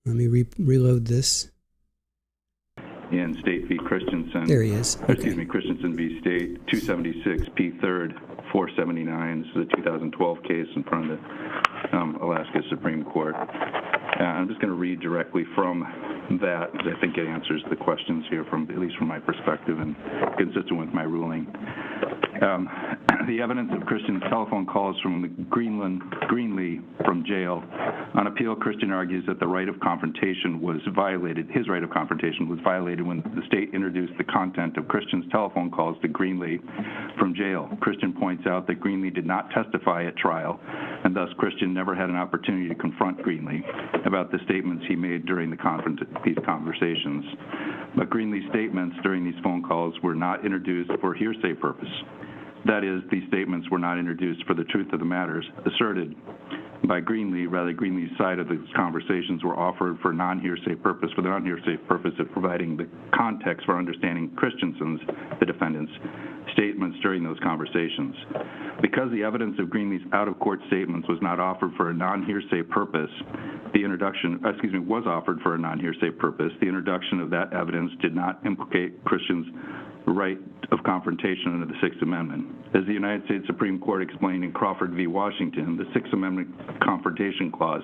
let me reload this. And State v. Christensen. There he is. Okay. Excuse me, Christensen v. State, 276 P. 3rd, 479. This is a 2012 case in front of the Alaska Supreme Court. I'm just going to read directly from that, because I think it answers the questions here, at least from my perspective, and consistent with my ruling. The evidence of Christian's telephone calls from the Greenlee from jail. On appeal, Christian argues that the right of confrontation was violated. His right of confrontation was violated when the state introduced the content of Christian's telephone calls to Greenlee from jail. Christian points out that Greenlee did not testify at trial, and thus Christian never had an opportunity to confront Greenlee about the statements he made during these conversations. But Greenlee's statements during these phone calls were not introduced for hearsay purpose. That is, these statements were not introduced for the truth of the matters asserted by Greenlee. Rather, Greenlee's side of the conversations were offered for non-hearsay purpose, for the non-hearsay purpose of providing the context for understanding Christensen's, the defendant's, statements during those conversations. Because the evidence of Greenlee's out-of-court statements was not offered for a non-hearsay purpose, was offered for a non-hearsay purpose, the introduction of that evidence did not implicate Christian's right of confrontation under the Sixth Amendment. As the United States Supreme Court explained in Crawford v. Washington, the Sixth Amendment Confrontation Clause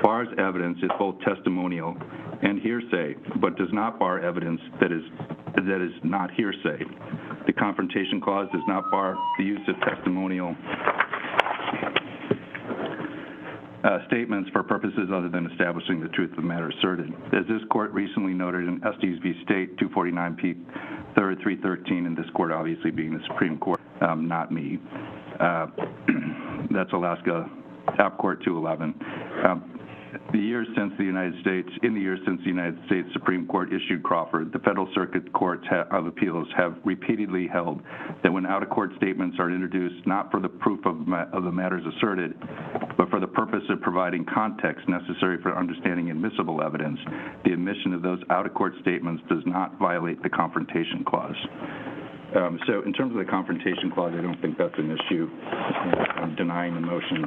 bars evidence is both testimonial and hearsay, but does not bar evidence that is not hearsay. The Confrontation Clause does not bar the use of testimonial statements for purposes other than establishing the truth of the matter asserted. As this court recently noted in Estes v. State, 249 P. 3rd, 313, and this court obviously being the Supreme Court, not me. That's Alaska App Court 211. In the years since the United States Supreme Court issued Crawford, the Federal Circuit Courts of Appeals have repeatedly held that when out-of-court statements are introduced not for the proof of the matters asserted, but for the purpose of providing context necessary for understanding admissible evidence, the admission of those out-of-court statements does not violate the Confrontation Clause. So in terms of the Confrontation Clause, I don't think that's an issue. I'm denying the motion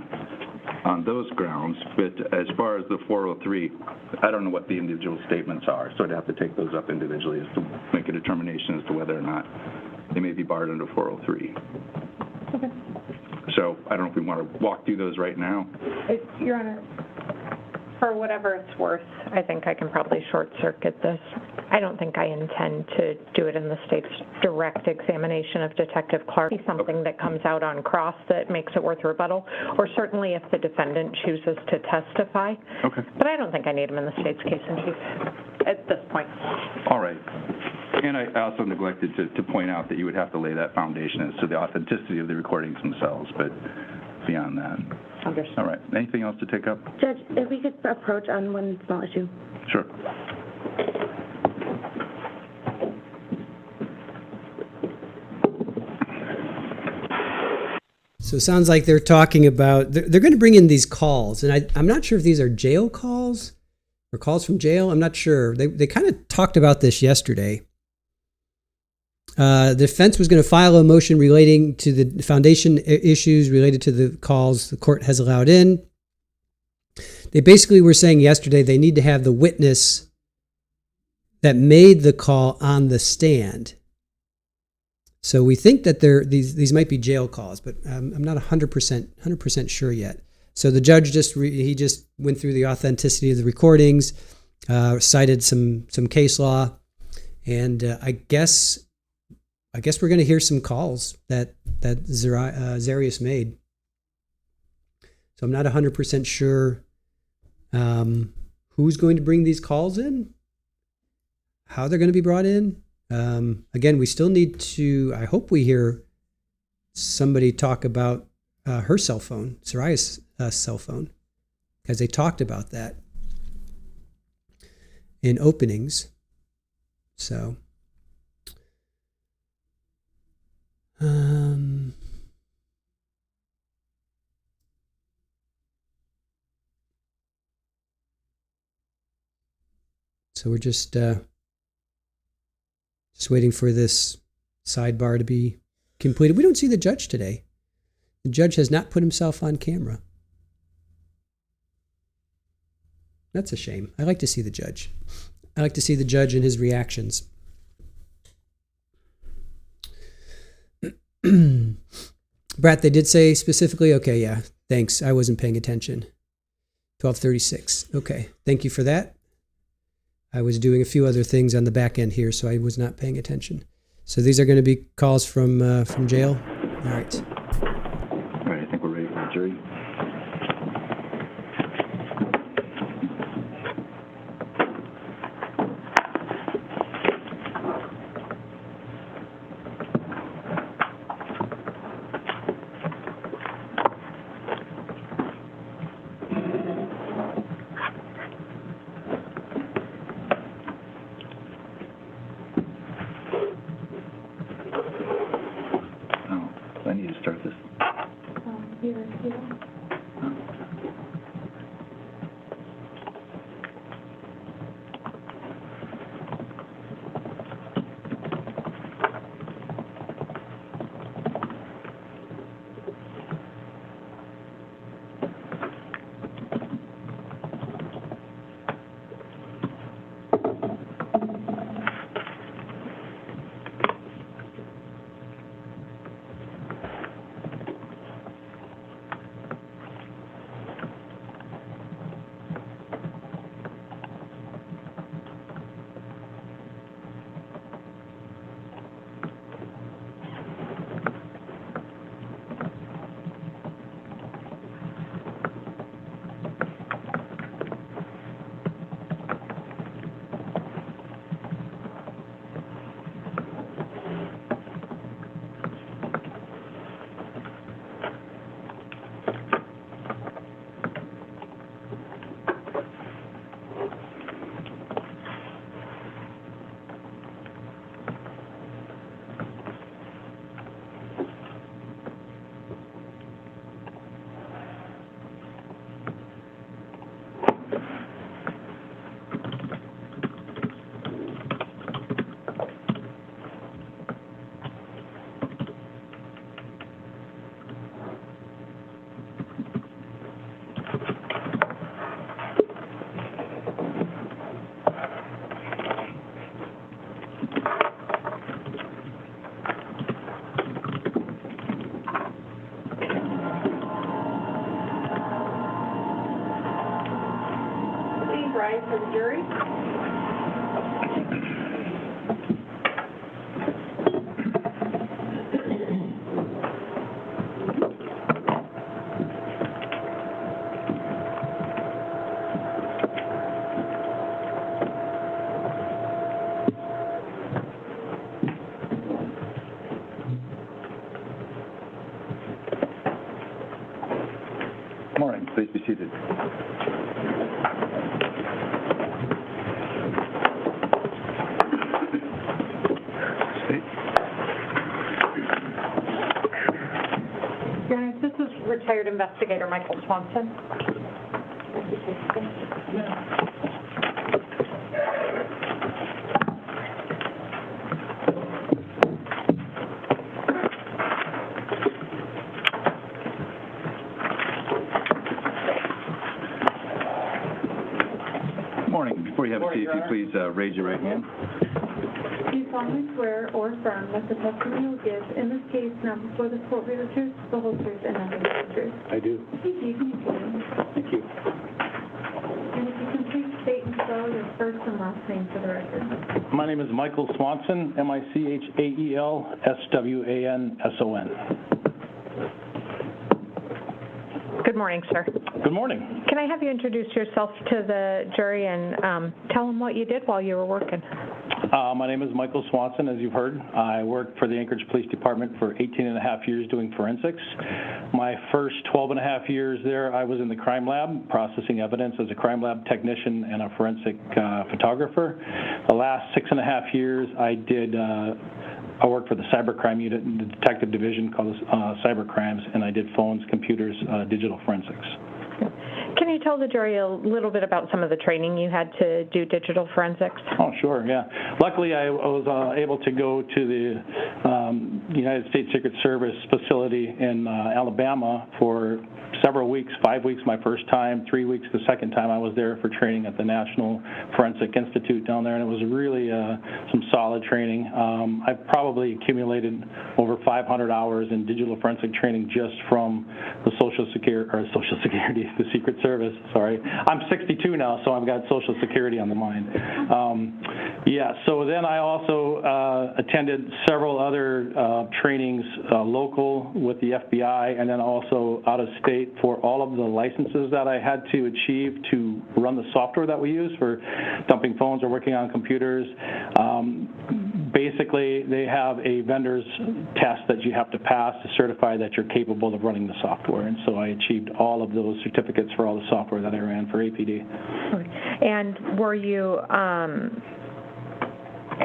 on those grounds, but as far as the 403, I don't know what the individual statements are, so I'd have to take those up individually as to make a determination as to whether or not they may be barred under 403. Okay. So I don't know if we want to walk through those right now. Your Honor, for whatever it's worth, I think I can probably short-circuit this. I don't think I intend to do it in the state's direct examination of Detective Clark. It's something that comes out on cross that makes it worth rebuttal, or certainly if the defendant chooses to testify. Okay. But I don't think I need him in the state's case in chief at this point. All right. And I also neglected to point out that you would have to lay that foundation as to the authenticity of the recordings themselves, but beyond that. Understood. All right. Anything else to take up? Judge, if we could approach on one small issue. Sure. So it sounds like they're talking about, they're going to bring in these calls. And I'm not sure if these are jail calls or calls from jail. I'm not sure. They kind of talked about this yesterday. The defense was going to file a motion relating to the foundation issues related to the calls the court has allowed in. They basically were saying yesterday they need to have the witness that made the call on the stand. So we think that these might be jail calls, but I'm not 100% sure yet. So the judge just went through the authenticity of the recordings, cited some case law, and I guess we're going to hear some calls that Zarrius made. So I'm not 100% sure who's going to bring these calls in, how they're going to be brought in. Again, we still need to, I hope we hear somebody talk about her cell phone, Saria's cell phone, because they talked about that in openings. So, we're just waiting for this sidebar to be completed. We don't see the judge today. The judge has not put himself on camera. That's a shame. I like to see the judge. I like to see the judge and his reactions. Brett, they did say specifically, okay, yeah, thanks. I wasn't paying attention. 12:36. Okay, thank you for that. I was doing a few other things on the back end here, so I was not paying attention. So these are going to be calls from jail. All right. All right, I think we're ready for the jury. I need to start this. rise for the jury. Good morning. Please be seated. Your Honor, this is retired investigator Michael Swanson. Morning. Before you have a seat, if you please raise your right hand. Do you solemnly swear or affirm that the testimony you will give in this case now before the court will be the truth, the whole truth, and nothing but the truth? I do. Thank you. Can you please? Thank you. And if you can please state and spell your first and last name for the record. My name is Michael Swanson, Michaelswanson. Good morning, sir. Good morning. Can I have you introduce yourself to the jury and tell them what you did while you were working? My name is Michael Swanson, as you've heard. I worked for the Anchorage Police Department for 18 and a half years doing forensics. My first 12 and a half years there, I was in the crime lab processing evidence as a crime lab technician and a forensic photographer. The last 6.5 years, I worked for the cybercrime unit in the detective division called cyber crimes, and I did phones, computers, digital forensics. Can you tell the jury a little bit about some of the training you had to do digital forensics? Oh, sure, yeah. Luckily, I was able to go to the United States Secret Service facility in Alabama for several weeks, 5 weeks my first time, 3 weeks the second time I was there for training at the National Forensic Institute down there, and it was really some solid training. I've probably accumulated over 500 hours in digital forensic training just from the the Secret Service, sorry. I'm 62 now, so I've got Social Security on the mind. So then I also attended several other trainings local with the FBI and then also out of state for all of the licenses that I had to achieve to run the software that we use for dumping phones or working on computers. Basically, they have a vendor's test that you have to pass to certify that you're capable of running the software. And so I achieved all of those certificates for all the software that I ran for APD. And were you,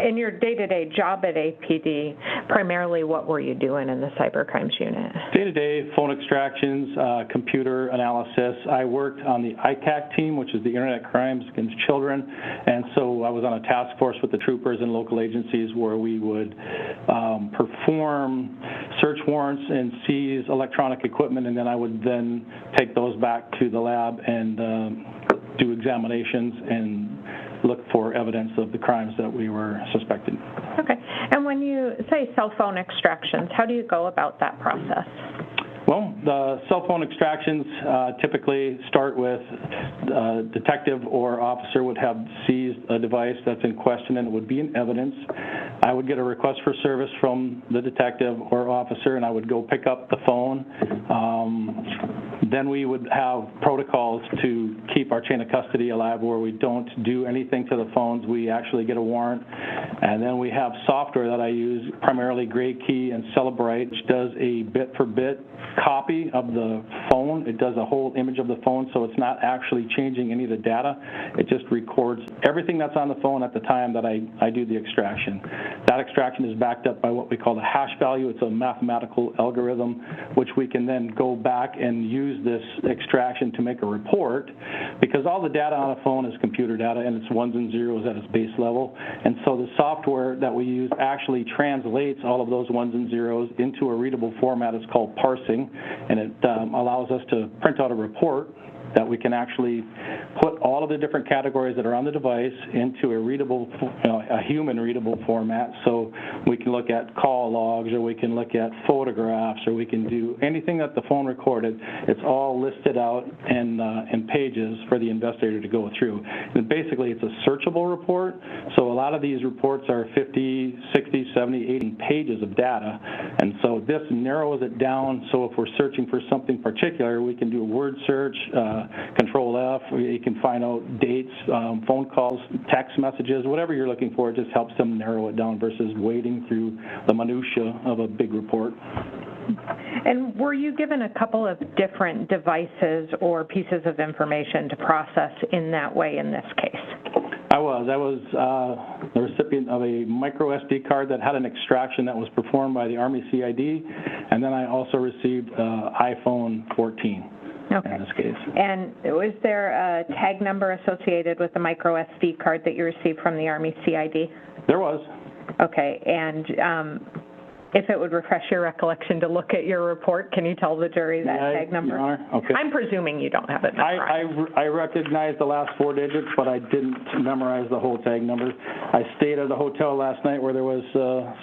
in your day-to-day job at APD, primarily what were you doing in the cyber crimes unit? Day-to-day phone extractions, computer analysis. I worked on the ICAC team, which is the Internet Crimes Against Children, and so I was on a task force with the troopers and local agencies where we would perform search warrants and seize electronic equipment, and then I would then take those back to the lab and do examinations and look for evidence of the crimes that we were suspected. Okay. And when you say cell phone extractions, how do you go about that process? Well, the cell phone extractions typically start with a detective or officer would have seized a device that's in question and it would be in evidence. I would get a request for service from the detective or officer and I would go pick up the phone. Then we would have protocols to keep our chain of custody alive where we don't do anything to the phones. We actually get a warrant. And then we have software that I use, primarily Gray Key and Celebrite, which does a bit-for-bit copy of the phone. It does a whole image of the phone, so it's not actually changing any of the data. It just records everything that's on the phone at the time that I do the extraction. That extraction is backed up by what we call the hash value. It's a mathematical algorithm, which we can then go back and use this extraction to make a report, because all the data on a phone is computer data and it's ones and zeros at its base level. And so the software that we use actually translates all of those ones and zeros into a readable format. It's called parsing, and it allows us to print out a report that we can actually put all of the different categories that are on the device into a readable, a human readable format. So we can look at call logs, or we can look at photographs, or we can do anything that the phone recorded. It's all listed out in pages for the investigator to go through. And basically, it's a searchable report. So a lot of these reports are 50, 60, 70, 80 pages of data. And so this narrows it down. So if we're searching for something particular, we can do a word search, Control F, you can find out dates, phone calls, text messages, whatever you're looking for. It just helps them narrow it down versus wading through the minutia of a big report. And were you given a couple of different devices or pieces of information to process in that way in this case? I was the recipient of a micro SD card that had an extraction that was performed by the Army CID, and then I also received iPhone 14. Okay. In this case. And was there a tag number associated with the micro SD card that you received from the Army CID? There was. Okay. And if it would refresh your recollection to look at your report, can you tell the jury that tag number? Your Honor. Okay. I'm presuming you don't have it memorized. I recognized the last 4 digits, but I didn't memorize the whole tag number. I stayed at a hotel last night where there was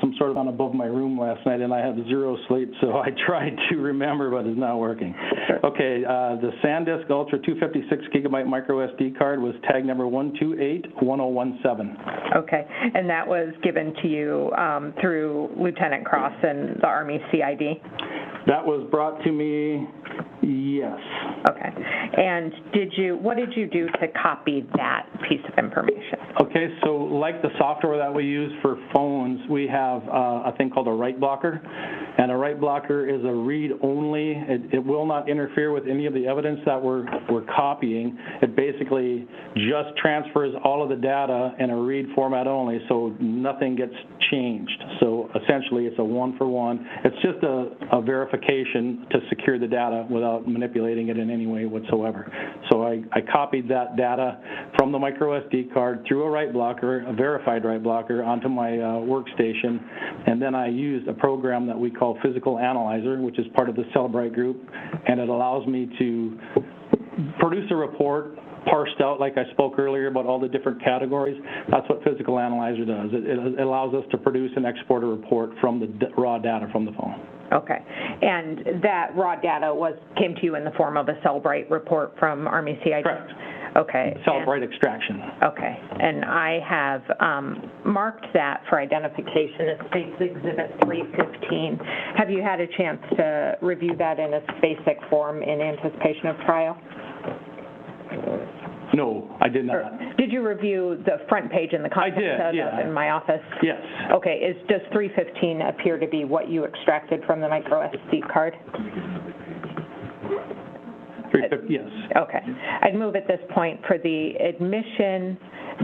some sort of on above my room last night, and I had zero sleep, so I tried to remember, but it's not working. Sure. Okay, the SanDisk Ultra 256 gigabyte micro SD card was tag number 1281017. Okay, and that was given to you through Lieutenant Cross and the Army CID? That was brought to me, yes. Okay. And what did you do to copy that piece of information? Okay, so like the software that we use for phones, we have a thing called a write blocker. And a write blocker is a read-only. It will not interfere with any of the evidence that we're copying. It basically just transfers all of the data in a read format only, so nothing gets changed. So essentially it's a one-for-one. It's just a verification to secure the data without manipulating it in any way whatsoever. So I copied that data from the micro SD card through a write blocker, a verified write blocker, onto my workstation, and then I used a program that we call Physical Analyzer, which is part of the Celebrite group, and it allows me to produce a report parsed out, like I spoke earlier about all the different categories. That's what Physical Analyzer does. It allows us to produce and export a report from the raw data from the phone. Okay, and that raw data came to you in the form of a Celebrite report from Army CID? Correct. Okay. Celebrite extraction. Okay, and I have marked that for identification as States Exhibit 315. Have you had a chance to review that in its basic form in anticipation of trial? No, I did not. Or did you review the front page in the content in my office? Yes. Okay, does 315 appear to be what you extracted from the micro SD card? 350, yes. Okay. I'd move at this point for the admission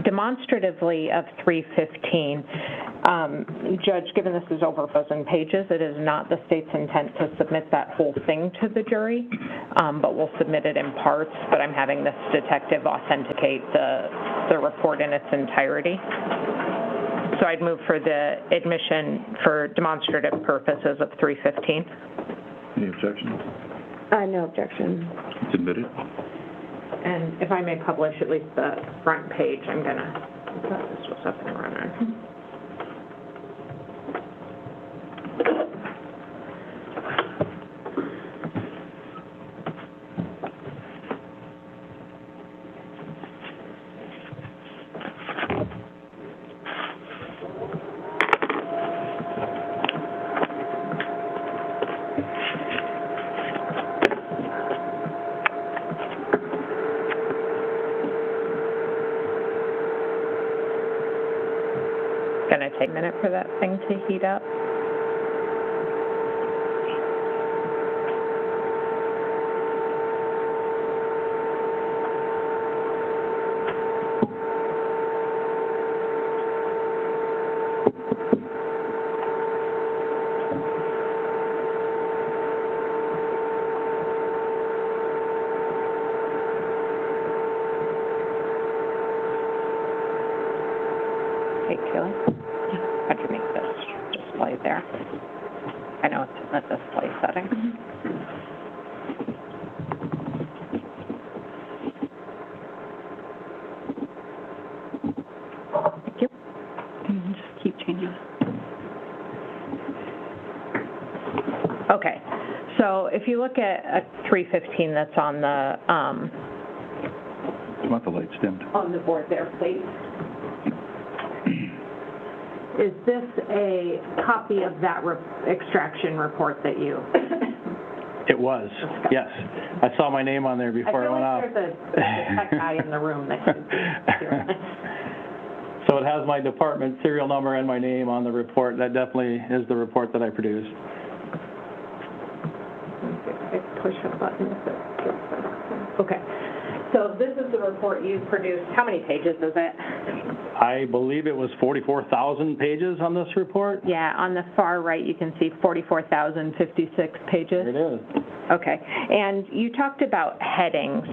demonstratively of 315. Judge, given this is over 1,000 pages, it is not the state's intent to submit that whole thing to the jury, but we'll submit it in parts, but I'm having this detective authenticate the report in its entirety. So I'd move for the admission for demonstrative purposes of 315. Any objections? No objection. It's admitted. And if I may publish at least the front page, I'm gonna, I thought this was up and running. Gonna take a minute for that thing to heat up. Hey, Kelly. How'd you make this display there? I know it's in the display setting. Thank you. Just keep changing. Okay, so if you look at a 315 that's on the You want the lights dimmed? on the board there, please. Is this a copy of that extraction report that you? It was, yes. I saw my name on there before I went off. I feel like there's a tech guy in the room that could be doing this. So it has my department serial number and my name on the report. That definitely is the report that I produced. I push a button. Okay. So this is the report you produced. How many pages is it? I believe it was 44,000 pages on this report. Yeah, on the far right you can see 44,056 pages. There it is. Okay, and you talked about headings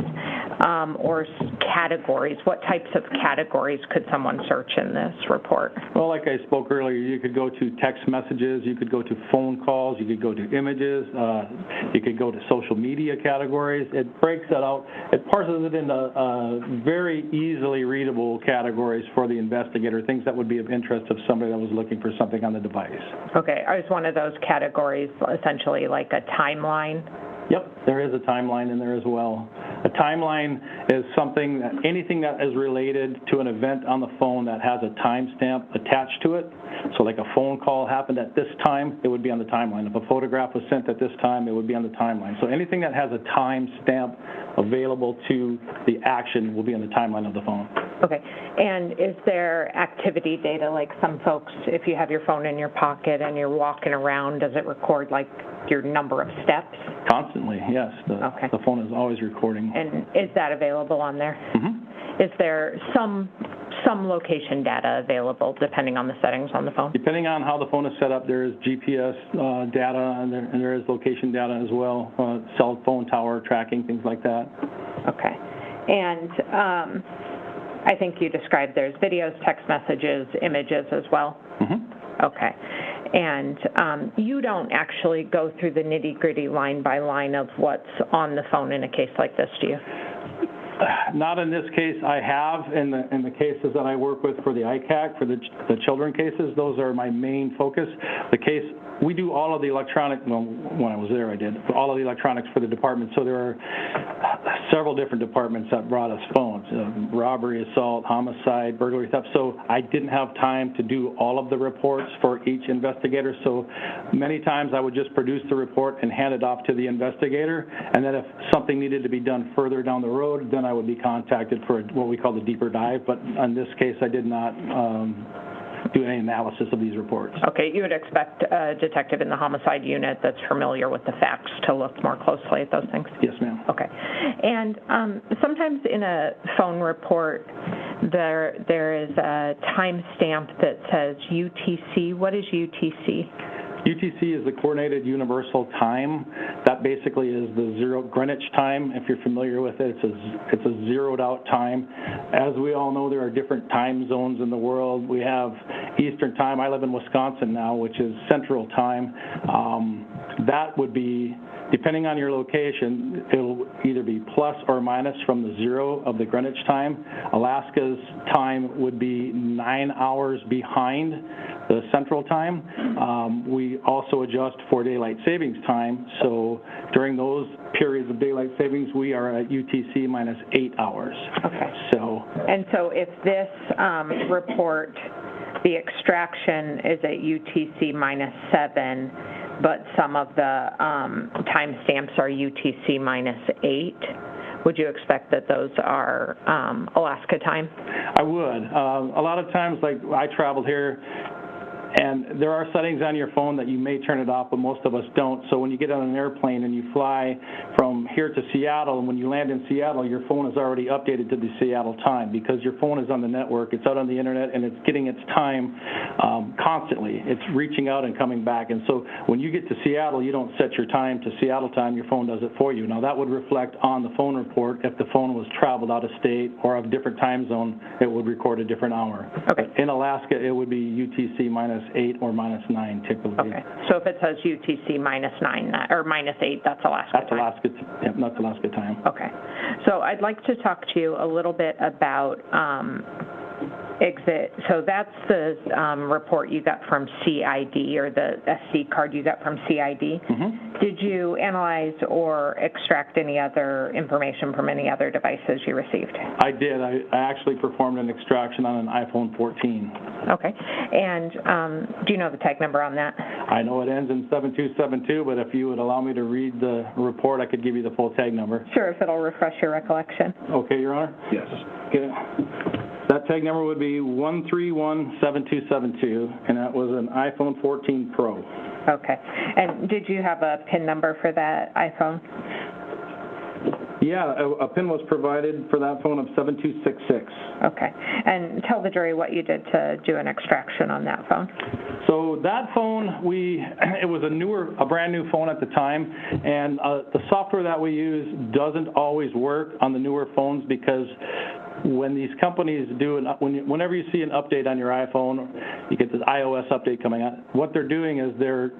or categories. What types of categories could someone search in this report? Well, like I spoke earlier, you could go to text messages, you could go to phone calls, you could go to images, you could go to social media categories. It breaks that out. It parses it into very easily readable categories for the investigator, things that would be of interest of somebody that was looking for something on the device. Okay, is one of those categories essentially like a timeline? Yep, there is a timeline in there as well. A timeline is something, anything that is related to an event on the phone that has a timestamp attached to it. So like a phone call happened at this time, it would be on the timeline. If a photograph was sent at this time, it would be on the timeline. So anything that has a timestamp available to the action will be on the timeline of the phone. Okay, and is there activity data, like some folks, if you have your phone in your pocket and you're walking around, does it record like your number of steps? Constantly, yes. The phone is always recording. And is that available on there? Mm-hmm. Is there some some location data available depending on the settings on the phone? Depending on how the phone is set up, there is GPS data and there is location data as well, cell phone tower tracking, things like that. Okay. And I think you described there's videos, text messages, images as well? Mm-hmm. Okay. And you don't actually go through the nitty-gritty line by line of what's on the phone in a case like this, do you? Not in this case. I have in the cases that I work with for the ICAC, for the children cases. Those are my main focus. The case, we do all of the electronic, well, when I was there I did, all of the electronics for the department. So there are several different departments that brought us phones, robbery, assault, homicide, burglary, theft. So I didn't have time to do all of the reports for each investigator. So many times I would just produce the report and hand it off to the investigator. And then if something needed to be done further down the road, then I would be contacted for what we call the deeper dive. But in this case, I did not do any analysis of these reports. Okay, you would expect a detective in the homicide unit that's familiar with the facts to look more closely at those things? Yes, ma'am. Okay. And sometimes in a phone report, there is a timestamp that says UTC. What is UTC? UTC is the Coordinated Universal Time. That basically is the Greenwich time. If you're familiar with it, it's a zeroed out time. As we all know, there are different time zones in the world. We have Eastern time. I live in Wisconsin now, which is Central time. That would be, depending on your location, it'll either be plus or minus from the zero of the Greenwich time. Alaska's time would be 9 hours behind the Central time. We also adjust for daylight savings time. So during those periods of daylight savings, we are at UTC minus 8 hours. Okay. And so if this report, the extraction is at UTC minus 7, but some of the timestamps are UTC minus 8, would you expect that those are Alaska time? I would. A lot of times, like I traveled here, and there are settings on your phone that you may turn it off, but most of us don't. So when you get on an airplane and you fly from here to Seattle, and when you land in Seattle, your phone is already updated to the Seattle time because your phone is on the network, it's out on the internet, and it's getting its time constantly. It's reaching out and coming back. And so when you get to Seattle, you don't set your time to Seattle time, your phone does it for you. Now that would reflect on the phone report. If the phone was traveled out of state or of a different time zone, it would record a different hour. Okay. In Alaska, it would be UTC minus 8 or minus 9 typically. Okay. So if it says UTC minus 9 or minus 8, that's Alaska time? That's Alaska time. Okay. So I'd like to talk to you a little bit about exit. So that's the report you got from CID, or the SC card you got from CID. Mm-hmm. Did you analyze or extract any other information from any other devices you received? I did. I actually performed an extraction on an iPhone 14. Okay. And do you know the tag number on that? I know it ends in 7272, but if you would allow me to read the report, I could give you the full tag number. Sure, if it'll refresh your recollection. Okay, Your Honor? Yes. Okay. That tag number would be 1317272, and that was an iPhone 14 Pro. Okay. And did you have a PIN number for that iPhone? Yeah, a PIN was provided for that phone of 7266. Okay. And tell the jury what you did to do an extraction on that phone. So that phone, it was a brand new phone at the time, and the software that we use doesn't always work on the newer phones because when these companies whenever you see an update on your iPhone, you get this iOS update coming out, what they're doing is they're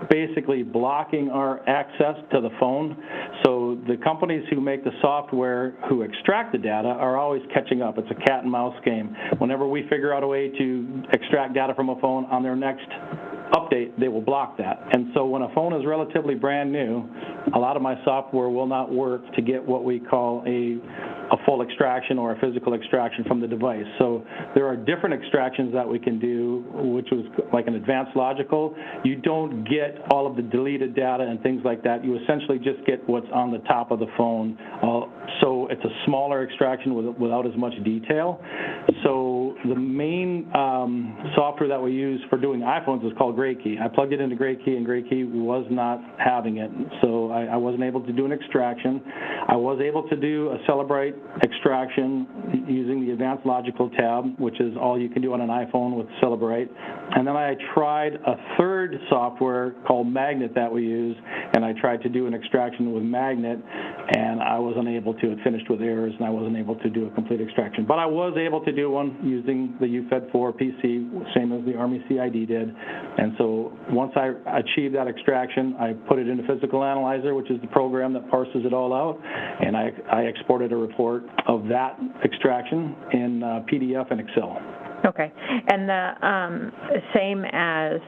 basically blocking our access to the phone. So the companies who make the software, who extract the data, are always catching up. It's a cat and mouse game. Whenever we figure out a way to extract data from a phone, on their next update, they will block that. And so when a phone is relatively brand new, a lot of my software will not work to get what we call a full extraction or a physical extraction from the device. So there are different extractions that we can do, which was like an advanced logical. You don't get all of the deleted data and things like that. You essentially just get what's on the top of the phone. So it's a smaller extraction without as much detail. So the main software that we use for doing iPhones is called GrayKey. I plugged it into GrayKey, and GrayKey was not having it. So I wasn't able to do an extraction. I was able to do a Celebrate extraction using the Advanced Logical tab, which is all you can do on an iPhone with Celebrate. And then I tried a third software called Magnet that we use, and I tried to do an extraction with Magnet, and I was unable to. It finished with errors, and I wasn't able to do a complete extraction. But I was able to do one using the UFED4 PC, same as the Army CID did. And so once I achieved that extraction, I put it into Physical Analyzer, which is the program that parses it all out, and I exported a report of that extraction in PDF and Excel. Okay. And the same as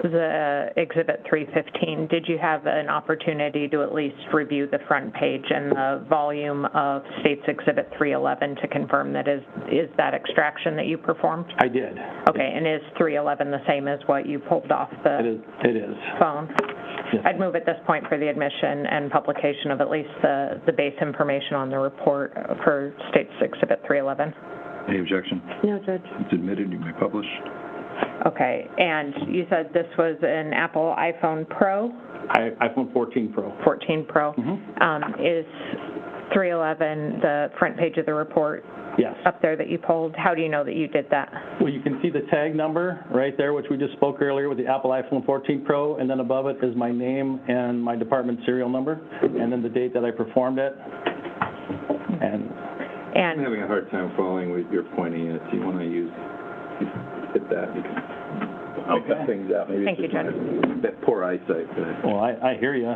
the Exhibit 315, did you have an opportunity to at least review the front page and the volume of States Exhibit 311 to confirm that is that extraction that you performed? I did. Okay. And is 311 the same as what you pulled off the It is. phone? Yes. I'd move at this point for the admission and publication of at least the base information on the report for States Exhibit 311. Any objection? No, Judge. It's admitted. You may publish. Okay, and you said this was an Apple iPhone Pro? iPhone 14 Pro. 14 Pro. Is 311 the front page of the report? Yes. Up there that you pulled? How do you know that you did that? Well, you can see the tag number right there, which we just spoke earlier with the Apple iPhone 14 Pro, and then above it is my name and my department serial number, and then the date that I performed it. I'm having a hard time following what you're pointing at. Do you want to hit that? You can make things out. Maybe Thank you, Judge. That poor eyesight. Well, I hear you.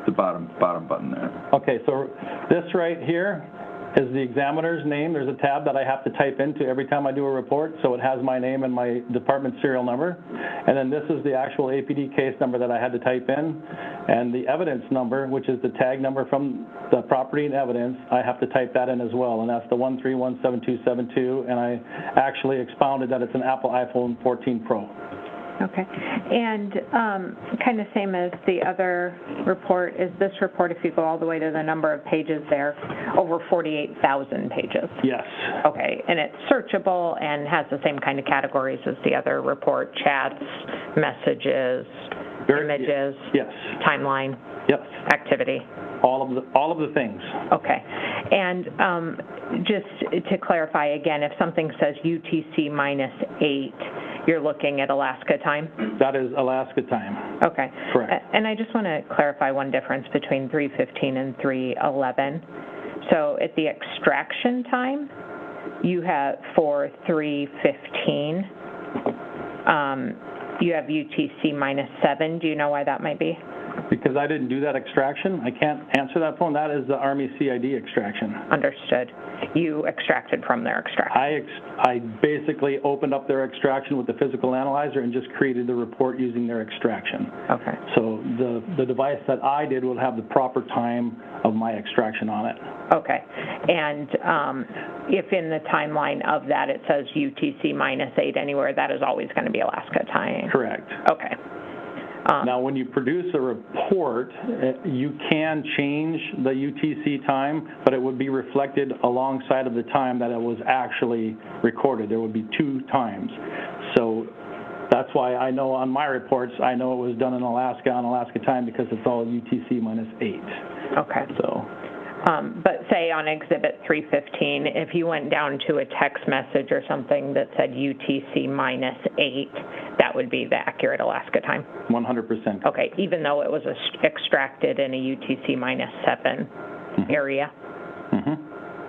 The bottom button there. Okay, so this right here is the examiner's name. There's a tab that I have to type into every time I do a report, so it has my name and my department serial number. And then this is the actual APD case number that I had to type in. And the evidence number, which is the tag number from the property and evidence, I have to type that in as well, and that's the 1317272, and I actually expounded that it's an Apple iPhone 14 Pro. Okay. And kind of same as the other report, is this report, if you go all the way to the number of pages there, over 48,000 pages? Yes. Okay. And it's searchable and has the same kind of categories as the other report, chats, messages, images, yes, timeline, yes, activity. all of the things. Okay. And just to clarify again, if something says UTC -8, you're looking at Alaska time? That is Alaska time. Okay. Correct. And I just want to clarify one difference between 315 and 311. So at the extraction time, you have for 315, you have UTC -7. Do you know why that might be? Because I didn't do that extraction, I can't answer that phone. That is the Army CID extraction. Understood. You extracted from their extraction. I basically opened up their extraction with the physical analyzer and just created the report using their extraction. Okay. So the device that I did will have the proper time of my extraction on it. Okay. And if in the timeline of that it says UTC -8 anywhere, that is always going to be Alaska time? Correct. Okay. Now, when you produce a report, you can change the UTC time, but it would be reflected alongside of the time that it was actually recorded. There would be two times. So that's why I know on my reports, I know it was done in Alaska on Alaska time because it's all UTC -8. Okay. So. But say on Exhibit 315, if you went down to a text message or something that said UTC -8, that would be the accurate Alaska time? 100%. Okay, even though it was extracted in a UTC -7 area? Mm-hmm.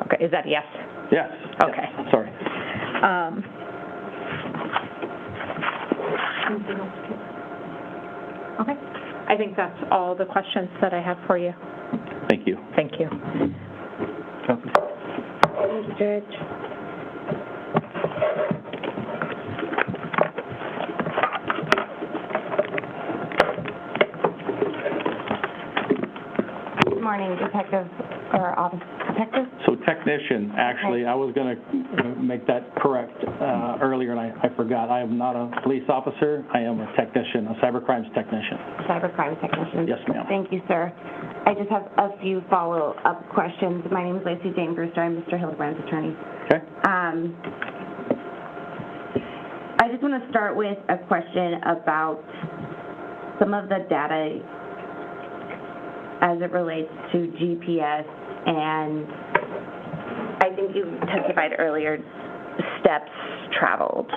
Okay, is that a yes? Yes. Okay. Yes. Sorry. Okay. I think that's all the questions that I have for you. Thank you. Thank you. Thank you, Judge. Good morning, Detective or Office Detective. So technician, actually, I was going to make that correct earlier, and I forgot. I am not a police officer. I am a technician, a cybercrimes technician. Cybercrime technician. Yes, ma'am. Thank you, sir. I just have a few follow-up questions. My name is Lacey Jane Brewster. I'm Mr. Hildabrand's attorney. Okay. I just want to start with a question about some of the data as it relates to GPS, and I think you testified earlier, steps traveled.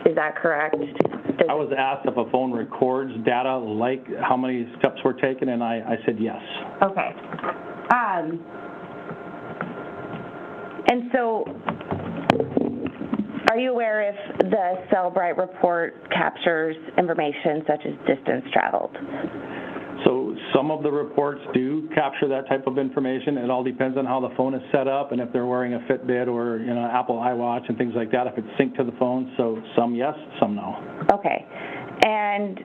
Is that correct? I was asked if a phone records data like how many steps were taken, and I said yes. Okay. And so, are you aware if the Cellbrite report captures information such as distance traveled? So some of the reports do capture that type of information. It all depends on how the phone is set up and if they're wearing a Fitbit or Apple iWatch and things like that, if it's synced to the phone. So some yes, some no. Okay. And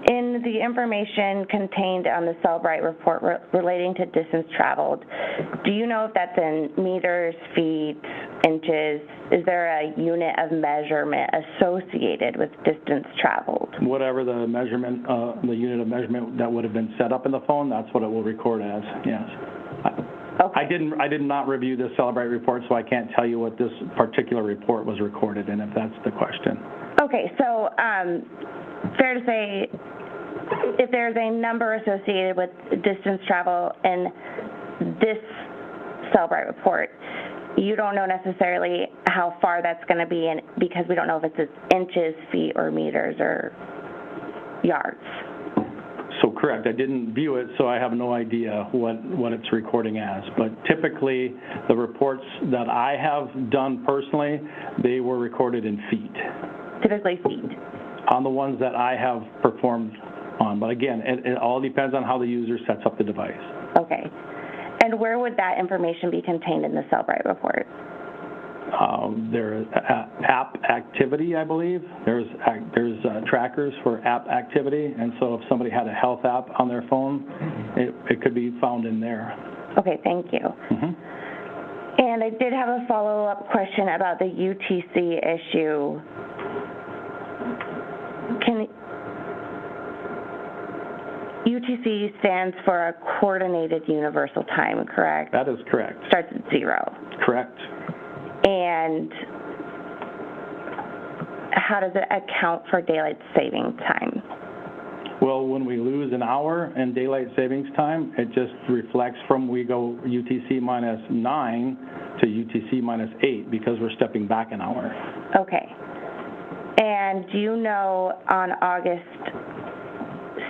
in the information contained on the Cellbrite report relating to distance traveled, do you know if that's in meters, feet, inches? Is there a unit of measurement associated with distance traveled? Whatever the measurement, the unit of measurement that would have been set up in the phone, that's what it will record as, yes. Okay. I did not review the Cellbrite report, so I can't tell you what this particular report was recorded in, if that's the question. Okay, so fair to say, if there's a number associated with distance travel in this Cellbrite report, you don't know necessarily how far that's going to be in, because we don't know if it's inches, feet, or meters, or yards. So correct, I didn't view it, so I have no idea what it's recording as. But typically, the reports that I have done personally, they were recorded in feet. Typically feet. On the ones that I have performed on. But again, it all depends on how the user sets up the device. Okay. And where would that information be contained in the Cellbrite report? There is app activity, I believe. There's trackers for app activity, and so if somebody had a health app on their phone, it could be found in there. Okay, thank you. Mm-hmm. And I did have a follow-up question about the UTC issue. UTC stands for a Coordinated Universal Time, correct? That is correct. Starts at 0. Correct. And how does it account for daylight saving time? Well, when we lose an hour in daylight savings time, it just reflects from we go UTC minus 9 to UTC minus 8 because we're stepping back an hour. Okay. And do you know on August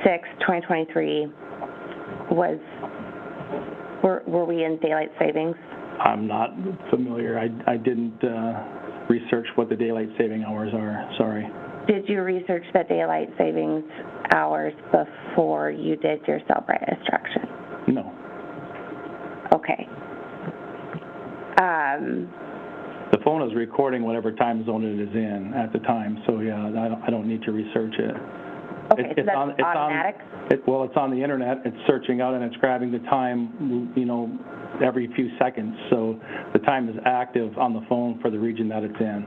6, 2023, were we in daylight savings? I'm not familiar. I didn't research what the daylight saving hours are. Sorry. Did you research the daylight savings hours before you did your Cellbrite instruction? No. Okay. The phone is recording whatever time zone it is in at the time, so yeah, I don't need to research it. Okay, so that's automatic? Well, it's on the internet. It's searching out and it's grabbing the time, every few seconds. So the time is active on the phone for the region that it's in.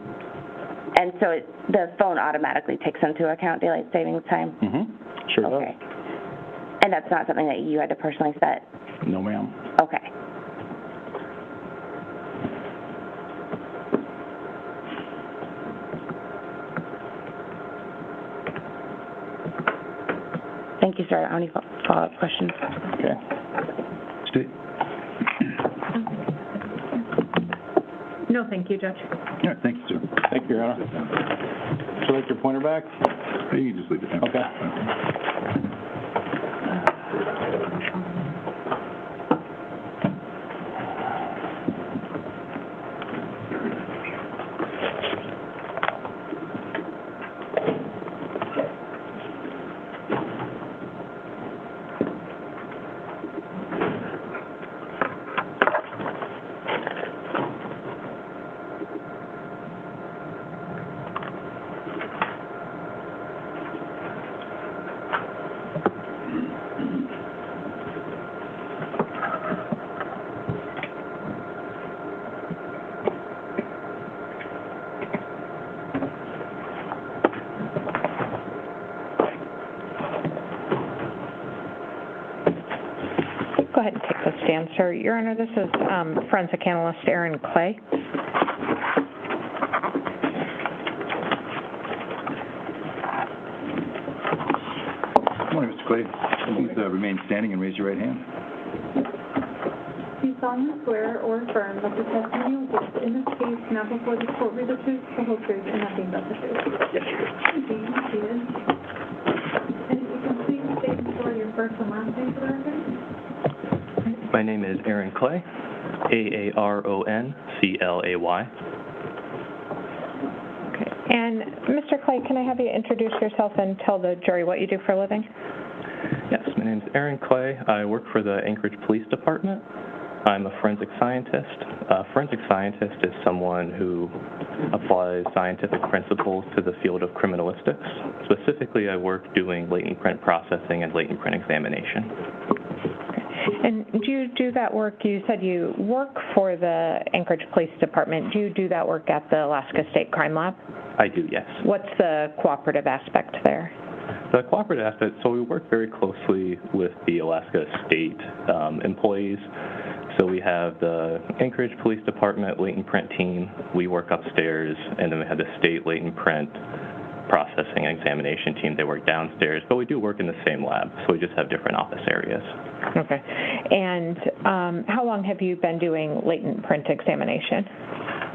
And so the phone automatically takes into account daylight savings time? Mm-hmm. Sure okay. does. And that's not something that you had to personally set? No, ma'am. Okay. Thank you, sir. I don't have any follow-up questions. Okay. Steve? No, thank you, Judge. Yeah, thank you, sir. Thank you, Your Honor. Would you like your pointer back? You can just leave it there. Okay. Go ahead and take the stand, sir. Your Honor, this is forensic analyst Aaron Clay. Good morning, Mr. Clay. Please remain standing and raise your right hand. Do you solemnly swear or affirm that the testimony you will give in this case, now before the court, read the truth, the whole truth, and nothing but the truth? Yes, you do. Thank you. Seated. And if you can please state for your first and last name for the record? My name is Aaron Clay, AARONCLAY. Okay. And Mr. Clay, can I have you introduce yourself and tell the jury what you do for a living? Yes, my name is Aaron Clay. I work for the Anchorage Police Department. I'm a forensic scientist. A forensic scientist is someone who applies scientific principles to the field of criminalistics. Specifically, I work doing latent print processing and latent print examination. And do you do that work? You said you work for the Anchorage Police Department. Do you do that work at the Alaska State Crime Lab? I do, yes. What's the cooperative aspect there? The cooperative aspect, so we work very closely with the Alaska State employees. So we have the Anchorage Police Department latent print team. We work upstairs, and then we have the state latent print processing and examination team. They work downstairs, but we do work in the same lab, so we just have different office areas. Okay. And how long have you been doing latent print examination?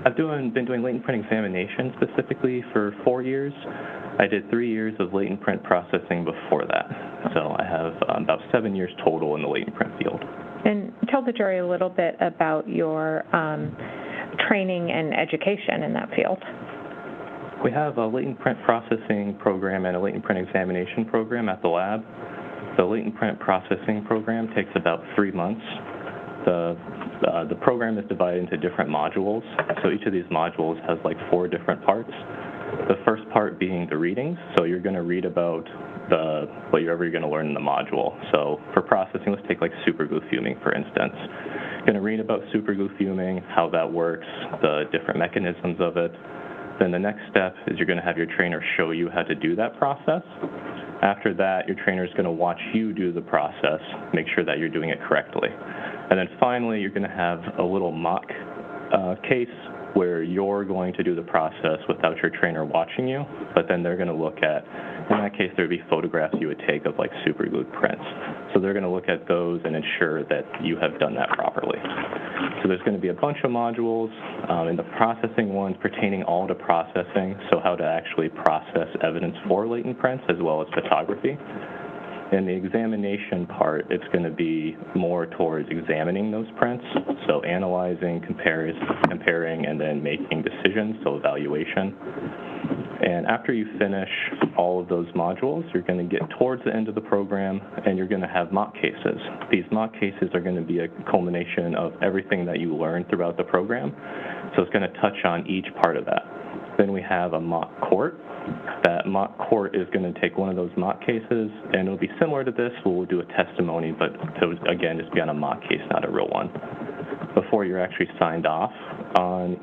I've been doing latent print examination specifically for 4 years. I did 3 years of latent print processing before that. So I have about 7 years total in the latent print field. And tell the jury a little bit about your training and education in that field. We have a latent print processing program and a latent print examination program at the lab. The latent print processing program takes about 3 months. The program is divided into different modules. So each of these modules has like 4 different parts. The first part being the readings. So you're going to read about whatever you're going to learn in the module. So for processing, let's take like superglue fuming, for instance. You're going to read about superglue fuming, how that works, the different mechanisms of it. Then the next step is you're going to have your trainer show you how to do that process. After that, your trainer is going to watch you do the process, make sure that you're doing it correctly. And then finally, you're going to have a little mock case where you're going to do the process without your trainer watching you, but then they're going to look at, in that case, there would be photographs you would take of like superglued prints. So they're going to look at those and ensure that you have done that properly. So there's going to be a bunch of modules in the processing ones pertaining all to processing, so how to actually process evidence for latent prints as well as photography. In the examination part, it's going to be more towards examining those prints, so analyzing, comparing, and then making decisions, so evaluation. And after you finish all of those modules, you're going to get towards the end of the program, and you're going to have mock cases. These mock cases are going to be a culmination of everything that you learned throughout the program, so it's going to touch on each part of that. Then we have a mock court. That mock court is going to take one of those mock cases, and it'll be similar to this. We'll do a testimony, but it would, again, just be on a mock case, not a real one. Before you're actually signed off on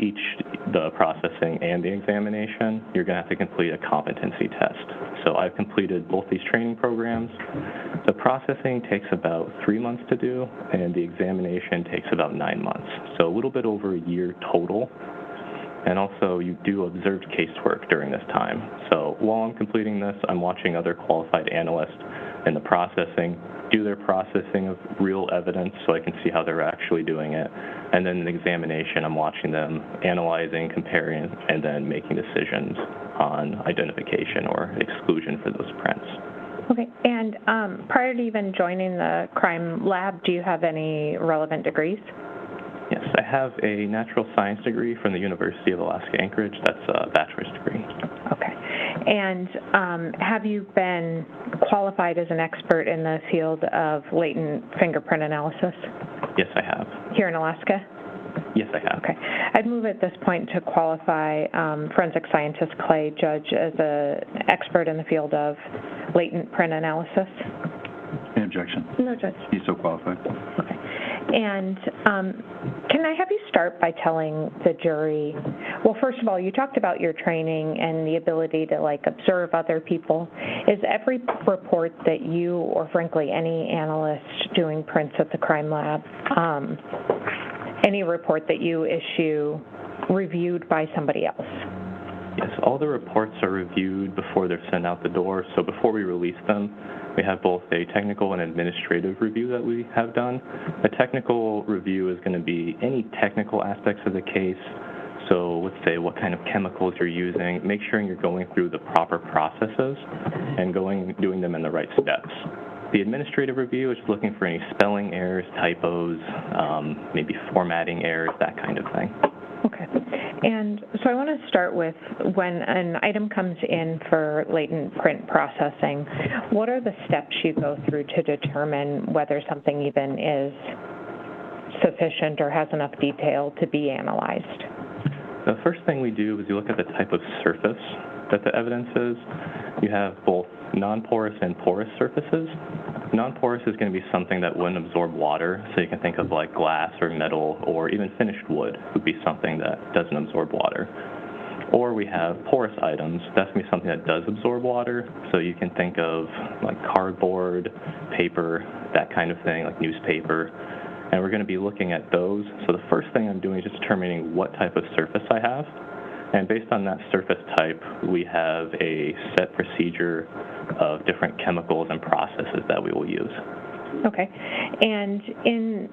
the processing and the examination, you're going to have to complete a competency test. So I've completed both these training programs. The processing takes about 3 months to do, and the examination takes about 9 months. So a little bit over a year total. And also, you do observed casework during this time. So while I'm completing this, I'm watching other qualified analysts in the processing do their processing of real evidence so I can see how they're actually doing it. And then in the examination, I'm watching them analyzing, comparing, and then making decisions on identification or exclusion for those prints. Okay. And prior to even joining the crime lab, do you have any relevant degrees? Yes, I have a natural science degree from the University of Alaska Anchorage. That's a bachelor's degree. Okay. And have you been qualified as an expert in the field of latent fingerprint analysis? Yes, I have. Here in Alaska? Yes, I have. Okay. I'd move at this point to qualify forensic scientist Clay Judge as an expert in the field of latent print analysis. Any objection? No, Judge. He's so qualified. Okay. And can I have you start by telling the jury, well, first of all, you talked about your training and the ability to, like, observe other people. Is every report that you, or frankly any analyst doing prints at the crime lab, any report that you issue reviewed by somebody else? Yes, all the reports are reviewed before they're sent out the door. So before we release them, we have both a technical and administrative review that we have done. A technical review is going to be any technical aspects of the case. So let's say what kind of chemicals you're using, make sure you're going through the proper processes and doing them in the right steps. The administrative review is looking for any spelling errors, typos, maybe formatting errors, that kind of thing. Okay. And so I want to start with when an item comes in for latent print processing, what are the steps you go through to determine whether something even is sufficient or has enough detail to be analyzed? The first thing we do is you look at the type of surface that the evidence is. You have both non-porous and porous surfaces. Non-porous is going to be something that wouldn't absorb water, so you can think of like glass or metal or even finished wood would be something that doesn't absorb water. Or we have porous items. That's going to be something that does absorb water, so you can think of like cardboard, paper, that kind of thing, like newspaper. And we're going to be looking at those. So the first thing I'm doing is just determining what type of surface I have. And based on that surface type, we have a set procedure of different chemicals and processes that we will use. Okay. And in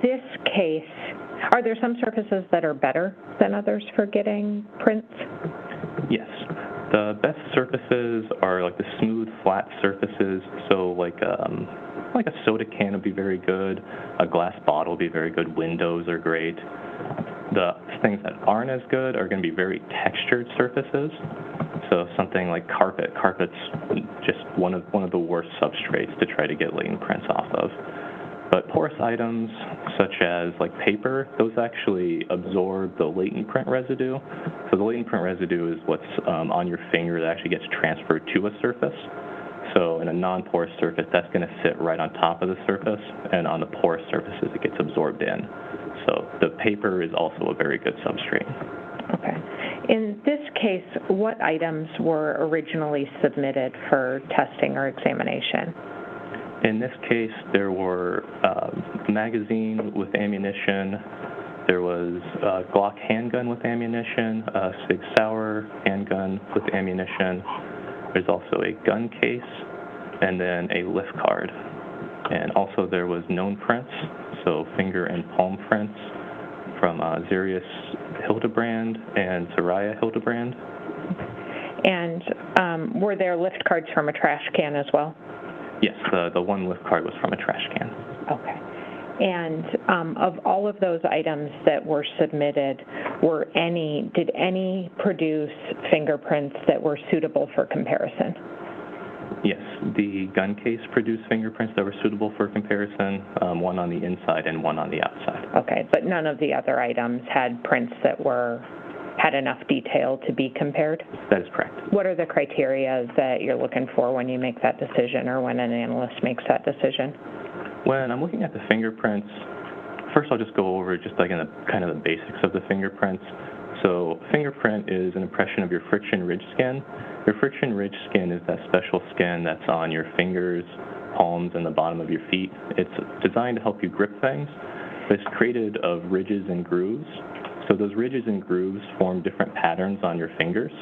this case, are there some surfaces that are better than others for getting prints? Yes. The best surfaces are like the smooth, flat surfaces. So like a soda can would be very good. A glass bottle would be very good. Windows are great. The things that aren't as good are going to be very textured surfaces. So something like carpet. Carpet's just one of the worst substrates to try to get latent prints off of. But porous items such as like paper, those actually absorb the latent print residue. So the latent print residue is what's on your finger that actually gets transferred to a surface. So in a non-porous surface, that's going to sit right on top of the surface, and on the porous surfaces, it gets absorbed in. So the paper is also a very good substrate. Okay. In this case, what items were originally submitted for testing or examination? In this case, there were a magazine with ammunition, there was a Glock handgun with ammunition, a Sig Sauer handgun with ammunition. There's also a gun case, and then a lift card. And also there was known prints, so finger and palm prints from Zarrius Hildabrand and Saria Hildabrand. And were there lift cards from a trash can as well? Yes, the one lift card was from a trash can. Okay. And of all of those items that were submitted, did any produce fingerprints that were suitable for comparison? Yes, the gun case produced fingerprints that were suitable for comparison, one on the inside and one on the outside. Okay, but none of the other items had prints that had enough detail to be compared? That is correct. What are the criteria that you're looking for when you make that decision or when an analyst makes that decision? When I'm looking at the fingerprints, first I'll just go over just like in the kind of the basics of the fingerprints. So fingerprint is an impression of your friction ridge skin. Your friction ridge skin is that special skin that's on your fingers, palms, and the bottom of your feet. It's designed to help you grip things, but it's created of ridges and grooves. So those ridges and grooves form different patterns on your fingers.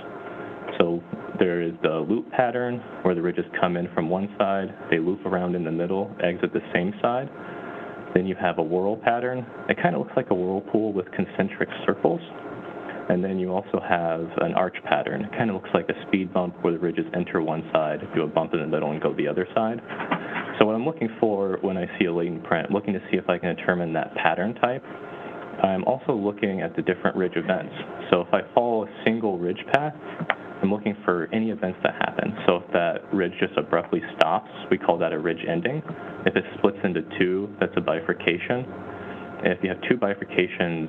So there is the loop pattern where the ridges come in from one side, they loop around in the middle, exit the same side. Then you have a whirl pattern. It kind of looks like a whirlpool with concentric circles. And then you also have an arch pattern. It kind of looks like a speed bump where the ridges enter one side, do a bump in the middle, and go the other side. So what I'm looking for when I see a latent print, looking to see if I can determine that pattern type. I'm also looking at the different ridge events. So if I follow a single ridge path, I'm looking for any events that happen. So if that ridge just abruptly stops, we call that a ridge ending. If it splits into two, that's a bifurcation. If you have two bifurcations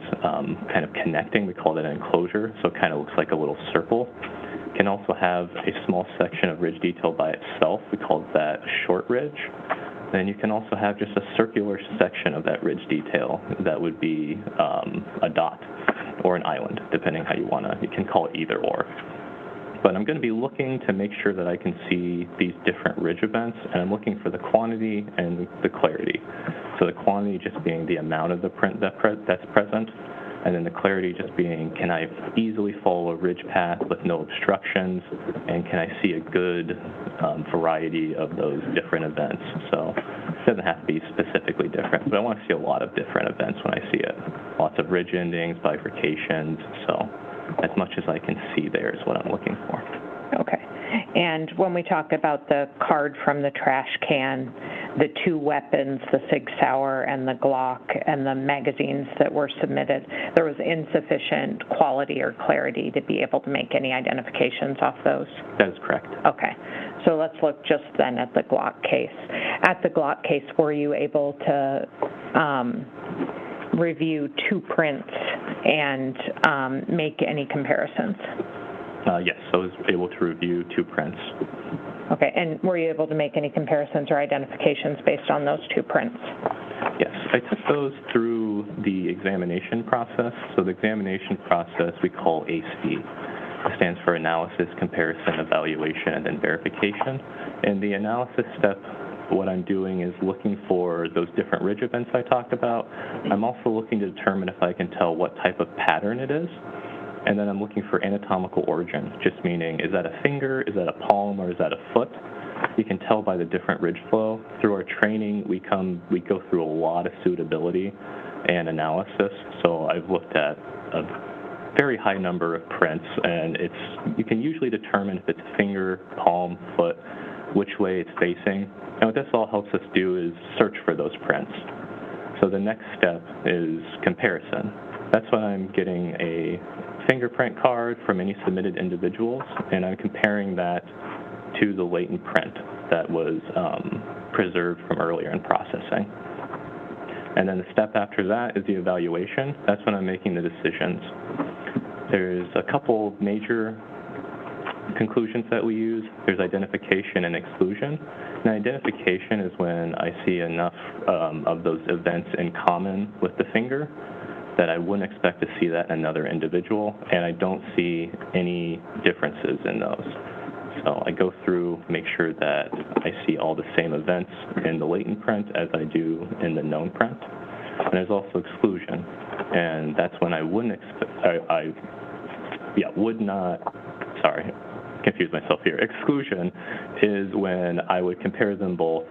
kind of connecting, we call that an enclosure, so it kind of looks like a little circle. It can also have a small section of ridge detail by itself. We call that a short ridge. Then you can also have just a circular section of that ridge detail that would be a dot or an island, depending how you want to. You can call it either or. But I'm going to be looking to make sure that I can see these different ridge events, and I'm looking for the quantity and the clarity. So the quantity just being the amount of the print that's present, And then the clarity just being, can I easily follow a ridge path with no obstructions, and can I see a good variety of those different events? So it doesn't have to be specifically different, but I want to see a lot of different events when I see it. Lots of ridge endings, bifurcations, so as much as I can see there is what I'm looking for. Okay. And when we talk about the card from the trash can, the two weapons, the Sig Sauer and the Glock, and the magazines that were submitted, there was insufficient quality or clarity to be able to make any identifications off those? That is correct. Okay. So let's look just then at the Glock case. At the Glock case, were you able to review two prints and make any comparisons? Yes, I was able to review two prints. Okay, and were you able to make any comparisons or identifications based on those two prints? Yes, I took those through the examination process. So the examination process we call ACE-V. It stands for Analysis, Comparison, Evaluation, and then Verification. And the analysis step, what I'm doing is looking for those different ridge events I talked about. I'm also looking to determine if I can tell what type of pattern it is. And then I'm looking for anatomical origin, just meaning, is that a finger, is that a palm, or is that a foot? You can tell by the different ridge flow. Through our training, we go through a lot of suitability and analysis. So I've looked at a very high number of prints, and you can usually determine if it's finger, palm, foot, which way it's facing. And what this all helps us do is search for those prints. So the next step is comparison. That's when I'm getting a fingerprint card from any submitted individuals, and I'm comparing that to the latent print that was preserved from earlier in processing. And then the step after that is the evaluation. That's when I'm making the decisions. There's a couple major conclusions that we use. There's identification and exclusion. And identification is when I see enough of those events in common with the finger that I wouldn't expect to see that in another individual, and I don't see any differences in those. So I go through, make sure that I see all the same events in the latent print as I do in the known print. And there's also exclusion, and that's when I wouldn't confuse myself here. Exclusion is when I would compare them both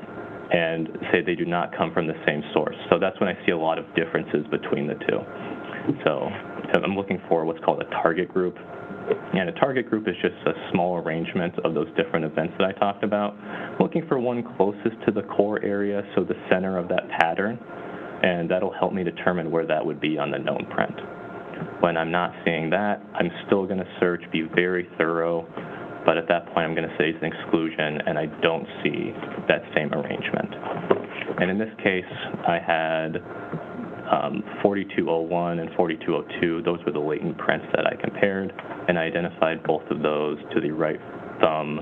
and say they do not come from the same source. So that's when I see a lot of differences between the two. So I'm looking for what's called a target group. And a target group is just a small arrangement of those different events that I talked about. Looking for one closest to the core area, so the center of that pattern, and that'll help me determine where that would be on the known print. When I'm not seeing that, I'm still going to search, be very thorough, but at that point I'm going to say it's an exclusion, and I don't see that same arrangement. And in this case, I had 4201 and 4202. Those were the latent prints that I compared, and I identified both of those to the right thumb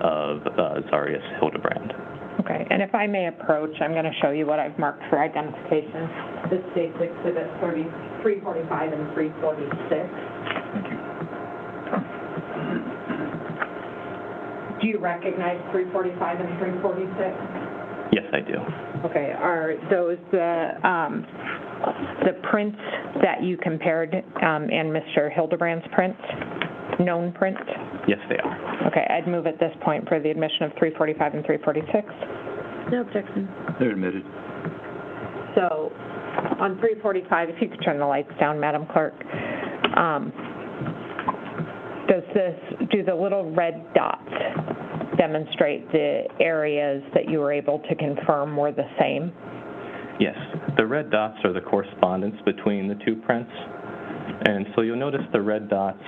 of Zarrius Hildabrand. Okay, and if I may approach, I'm going to show you what I've marked for identification. This states exhibit 345 and 346. Thank you. Do you recognize 345 and 346? Yes, I do. Okay, are those the prints that you compared and Mr. Hildebrand's prints, known prints? Yes, they are. Okay, I'd move at this point for the admission of 345 and 346. No objection. They're admitted. So on 345, if you could turn the lights down, Madam Clerk, do the little red dots demonstrate the areas that you were able to confirm were the same? Yes, the red dots are the correspondence between the two prints. And so you'll notice the red dots,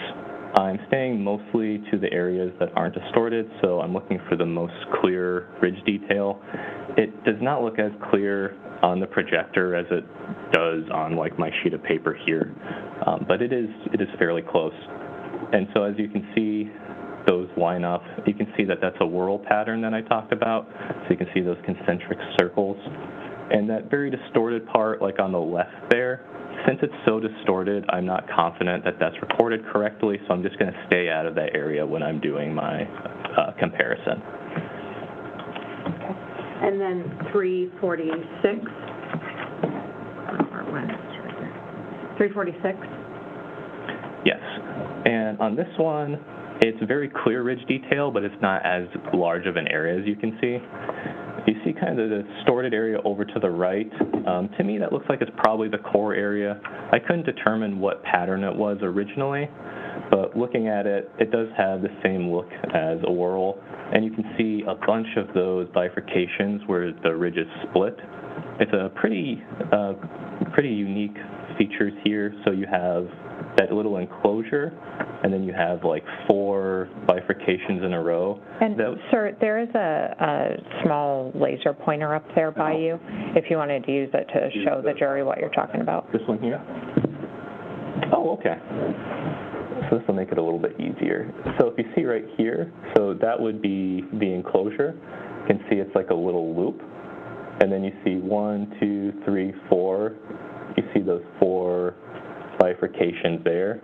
I'm staying mostly to the areas that aren't distorted, so I'm looking for the most clear ridge detail. It does not look as clear on the projector as it does on like my sheet of paper here, but it is fairly close. And so as you can see, those line up. You can see that that's a whorl pattern that I talked about, so you can see those concentric circles. And that very distorted part, like on the left there, since it's so distorted, I'm not confident that that's recorded correctly, so I'm just going to stay out of that area when I'm doing my comparison. Okay. And then 346. 346? Yes. And on this one, it's very clear ridge detail, but it's not as large of an area as you can see. You see kind of the distorted area over to the right. To me, that looks like it's probably the core area. I couldn't determine what pattern it was originally, but looking at it, it does have the same look as a whorl, and you can see a bunch of those bifurcations where the ridge is split. It's a pretty unique features here. So you have that little enclosure, and then you have like 4 bifurcations in a row. And sir, there is a small laser pointer up there by you, if you wanted to use it to show the jury what you're talking about. This one here? Oh, okay. So this will make it a little bit easier. So if you see right here, so that would be the enclosure. You can see it's like a little loop. And then you see 1, 2, 3, 4. You see those 4 bifurcations there.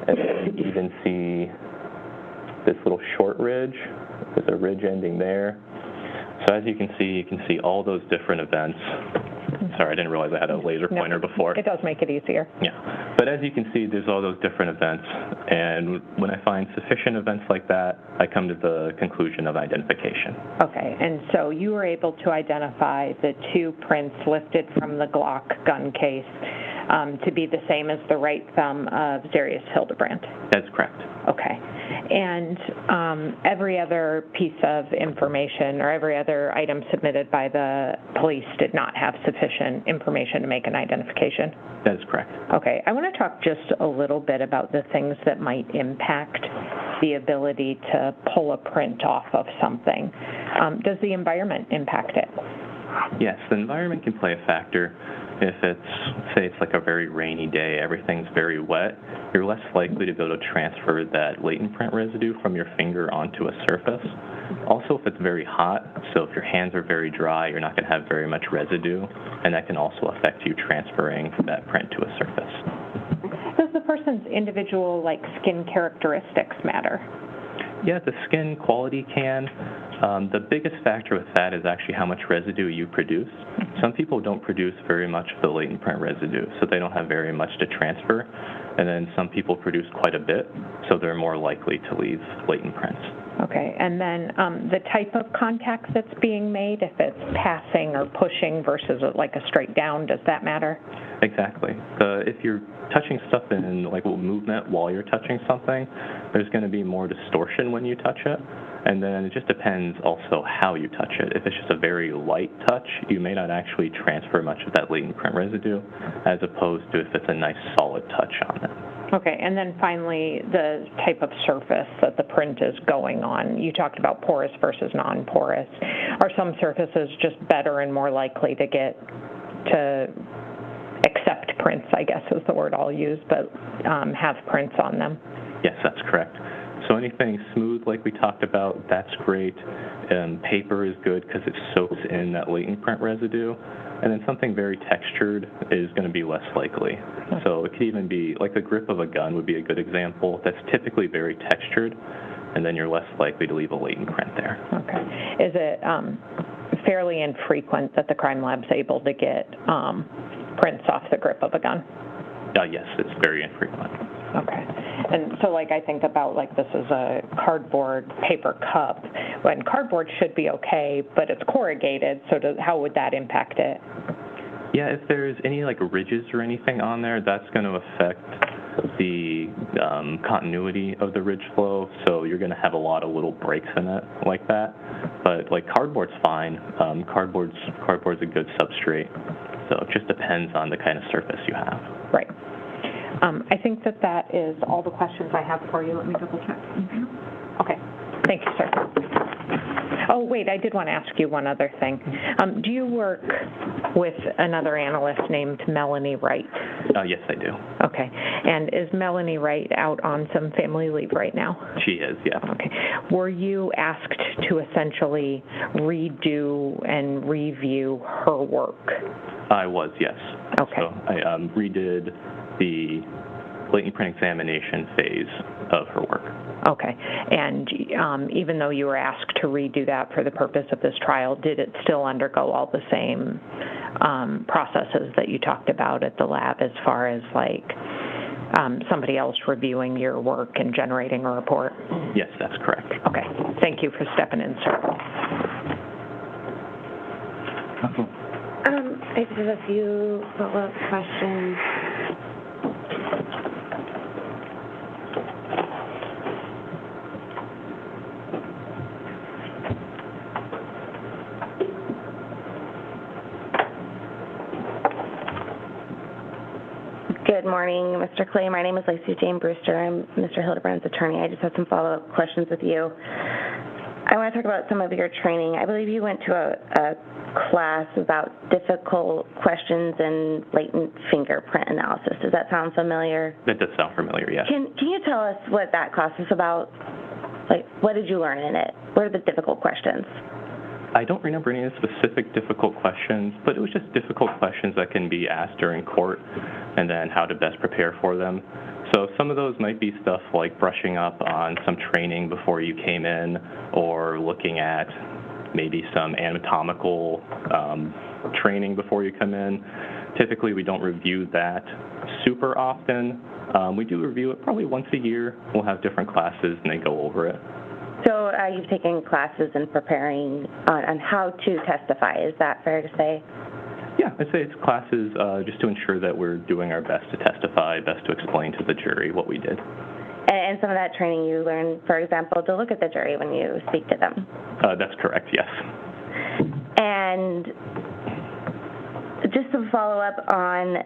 And then you even see this little short ridge. There's a ridge ending there. So as you can see all those different events. Sorry, I didn't realize I had a laser pointer before. It does make it easier. Yeah. But as you can see, there's all those different events. And when I find sufficient events like that, I come to the conclusion of identification. Okay, and so you were able to identify the 2 prints lifted from the Glock gun case to be the same as the right thumb of Zarrius Hildabrand. That's correct. Okay. And every other piece of information or every other item submitted by the police did not have sufficient information to make an identification? That is correct. Okay. I want to talk just a little bit about the things that might impact the ability to pull a print off of something. Does the environment impact it? Yes, the environment can play a factor. If it's, say it's like a very rainy day, everything's very wet, you're less likely to be able to transfer that latent print residue from your finger onto a surface. Also, if it's very hot, so if your hands are very dry, you're not going to have very much residue, and that can also affect you transferring that print to a surface. Does the person's individual, skin characteristics matter? Yeah, the skin quality can. The biggest factor with that is actually how much residue you produce. Some people don't produce very much of the latent print residue, so they don't have very much to transfer. And then some people produce quite a bit, so they're more likely to leave latent prints. Okay, and then the type of contact that's being made, if it's passing or pushing versus like a straight down, does that matter? Exactly. If you're touching stuff in movement while you're touching something, there's going to be more distortion when you touch it. And then it just depends also how you touch it. If it's just a very light touch, you may not actually transfer much of that latent print residue, as opposed to if it's a nice solid touch on it. Okay, and then finally, the type of surface that the print is going on. You talked about porous versus non-porous. Are some surfaces just better and more likely to accept prints, I guess is the word I'll use, but have prints on them? Yes, that's correct. So anything smooth like we talked about, that's great. Paper is good because it soaks in that latent print residue. And then something very textured is going to be less likely. So it could even be, like the grip of a gun would be a good example. That's typically very textured, and then you're less likely to leave a latent print there. Okay. Is it fairly infrequent that the crime lab's able to get prints off the grip of a gun? Yes, it's very infrequent. Okay. And so I think about this is a cardboard paper cup, when cardboard should be okay, but it's corrugated, so how would that impact it? Yeah, if there's any ridges or anything on there, that's going to affect the continuity of the ridge flow, so you're going to have a lot of little breaks in it like that. But cardboard's fine. Cardboard's a good substrate, so it just depends on the kind of surface you have. Right. I think that is all the questions I have for you. Let me double check. Okay. Thank you, sir. Oh, wait, I did want to ask you one other thing. Do you work with another analyst named Melanie Wright? Yes, I do. Okay. And is Melanie Wright out on some family leave right now? She is, yeah. Okay. Were you asked to essentially redo and review her work? I was, yes. Okay. So I redid the latent print examination phase of her work. Okay. And even though you were asked to redo that for the purpose of this trial, did it still undergo all the same processes that you talked about at the lab as far as like somebody else reviewing your work and generating a report? Yes, that's correct. Okay. Thank you for stepping in, sir. I just have a few follow-up questions. Good morning, Mr. Clay. My name is Lacey Jane Brewster. I'm Mr. Hildabrand's attorney. I just have some follow-up questions with you. I want to talk about some of your training. I believe you went to a class about difficult questions and latent fingerprint analysis. Does that sound familiar? That does sound familiar, yes. Can you tell us what that class is about? Like, what did you learn in it? What are the difficult questions? I don't remember any of the specific difficult questions, but it was just difficult questions that can be asked during court and then how to best prepare for them. So some of those might be stuff like brushing up on some training before you came in, or looking at maybe some anatomical training before you come in. Typically, we don't review that super often. We do review it probably once a year. We'll have different classes and they go over it. So you've taken classes in preparing on how to testify. Is that fair to say? Yeah, I'd say it's classes just to ensure that we're doing our best to testify, best to explain to the jury what we did. And some of that training you learned, for example, to look at the jury when you speak to them. That's correct, yes. And just to follow up on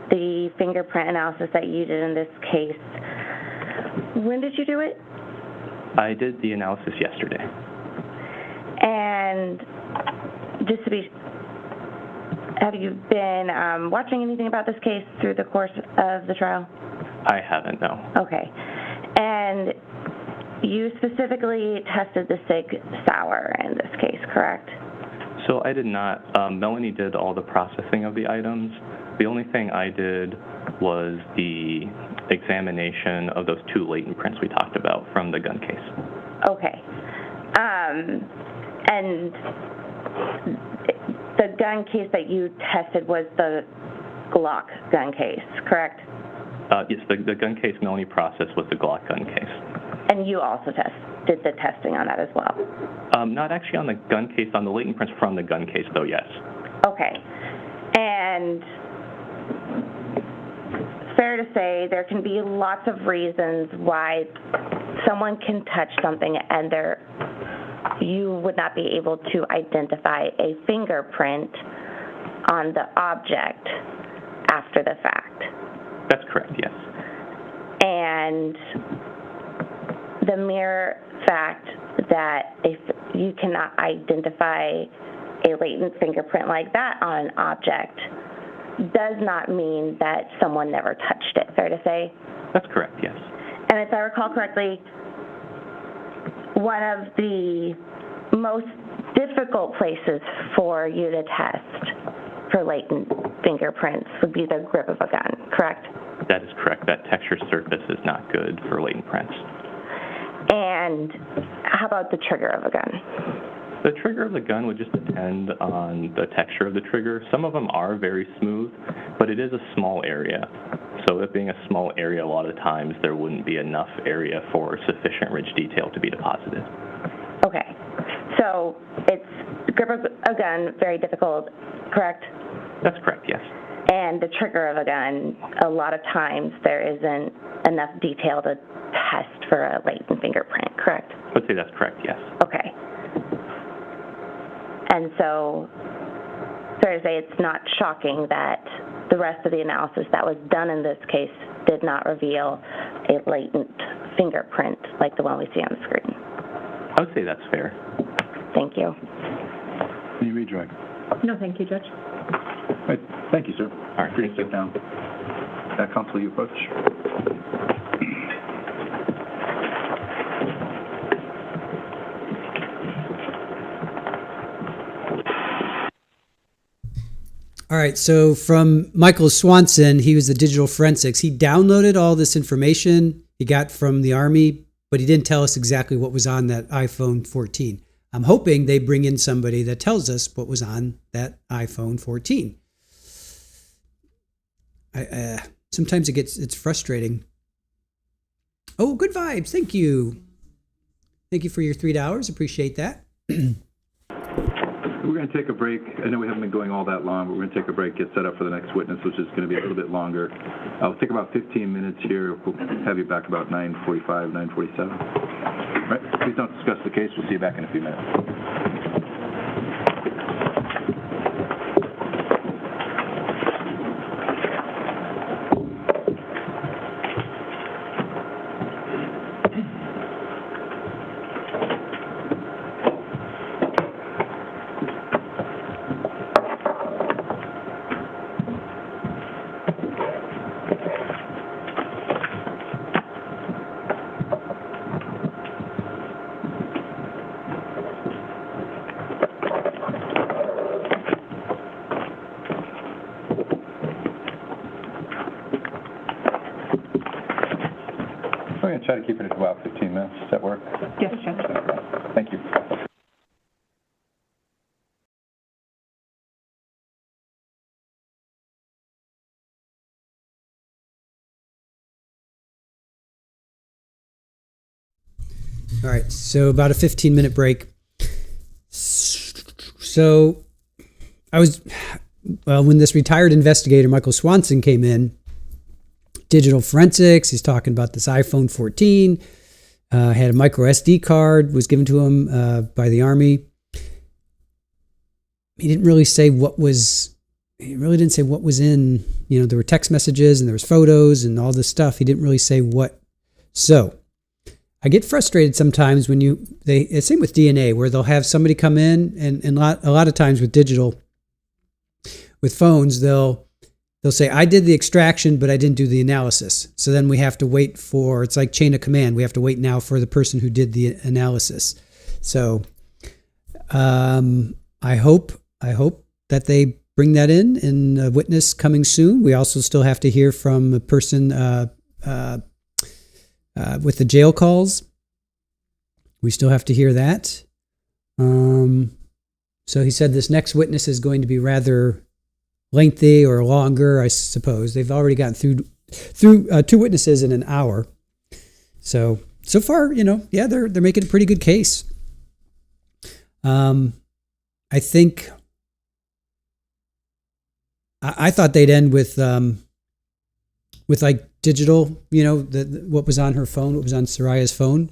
the fingerprint analysis that you did in this case, when did you do it? I did the analysis yesterday. And just to be, have you been watching anything about this case through the course of the trial? I haven't, no. Okay. And you specifically tested the Sig Sauer in this case, correct? So I did not. Melanie did all the processing of the items. The only thing I did was the examination of those two latent prints we talked about from the gun case. Okay. And the gun case that you tested was the Glock gun case, correct? Yes, the gun case Melanie processed was the Glock gun case. And you also did the testing on that as well? Not actually on the gun case, on the latent prints from the gun case, though, yes. Okay. And fair to say there can be lots of reasons why someone can touch something and you would not be able to identify a fingerprint on the object after the fact. That's correct, yes. And the mere fact that if you cannot identify a latent fingerprint like that on an object does not mean that someone never touched it, fair to say? That's correct, yes. And if I recall correctly, one of the most difficult places for you to test for latent fingerprints would be the grip of a gun, correct? That is correct. That texture surface is not good for latent prints. And how about the trigger of a gun? The trigger of the gun would just depend on the texture of the trigger. Some of them are very smooth, but it is a small area. So it being a small area, a lot of times there wouldn't be enough area for sufficient rich detail to be deposited. Okay. So it's grip of a gun, very difficult, correct? That's correct, yes. And the trigger of a gun, a lot of times there isn't enough detail to test for a latent fingerprint, correct? I would say that's correct, yes. Okay. And so, fair to say it's not shocking that the rest of the analysis that was done in this case did not reveal a latent fingerprint like the one we see on the screen. I would say that's fair. Thank you. Any redirect? No, thank you, Judge. All right, thank you, sir. All right, Please sit down. Counsel, you approach. All right, so from Michael Swanson, he was the digital forensics. He downloaded all this information he got from the Army, but he didn't tell us exactly what was on that iPhone 14. I'm hoping they bring in somebody that tells us what was on that iPhone 14. Sometimes it's frustrating. Oh, good vibes. Thank you. Thank you for your $3. Appreciate that. We're going to take a break. I know we haven't been going all that long, but we're going to take a break, get set up for the next witness, which is going to be a little bit longer. I'll take about 15 minutes here. We'll have you back about 9:45, 9:47. All right, please don't discuss the case. We'll see you back in a few minutes. We're going to try to keep it at about 15 minutes. Does that work? Yes, Judge. Thank you. All right, so about a 15-minute break. So when this retired investigator, Michael Swanson, came in, digital forensics, he's talking about this iPhone 14, had a micro SD card, was given to him by the Army. He didn't really say what was in, there were text messages and there was photos and all this stuff. He didn't really say what. So I get frustrated sometimes when same with DNA, where they'll have somebody come in and a lot of times with digital, with phones, they'll say, I did the extraction, but I didn't do the analysis. So then we have to wait it's like chain of command. We have to wait now for the person who did the analysis. So I hope that they bring that in a witness coming soon. We also still have to hear from a person with the jail calls. We still have to hear that. So he said this next witness is going to be rather lengthy or longer, I suppose. They've already gotten through two witnesses in an hour. So far, they're making a pretty good case. I think I thought they'd end with like digital, what was on her phone, what was on Saria's phone.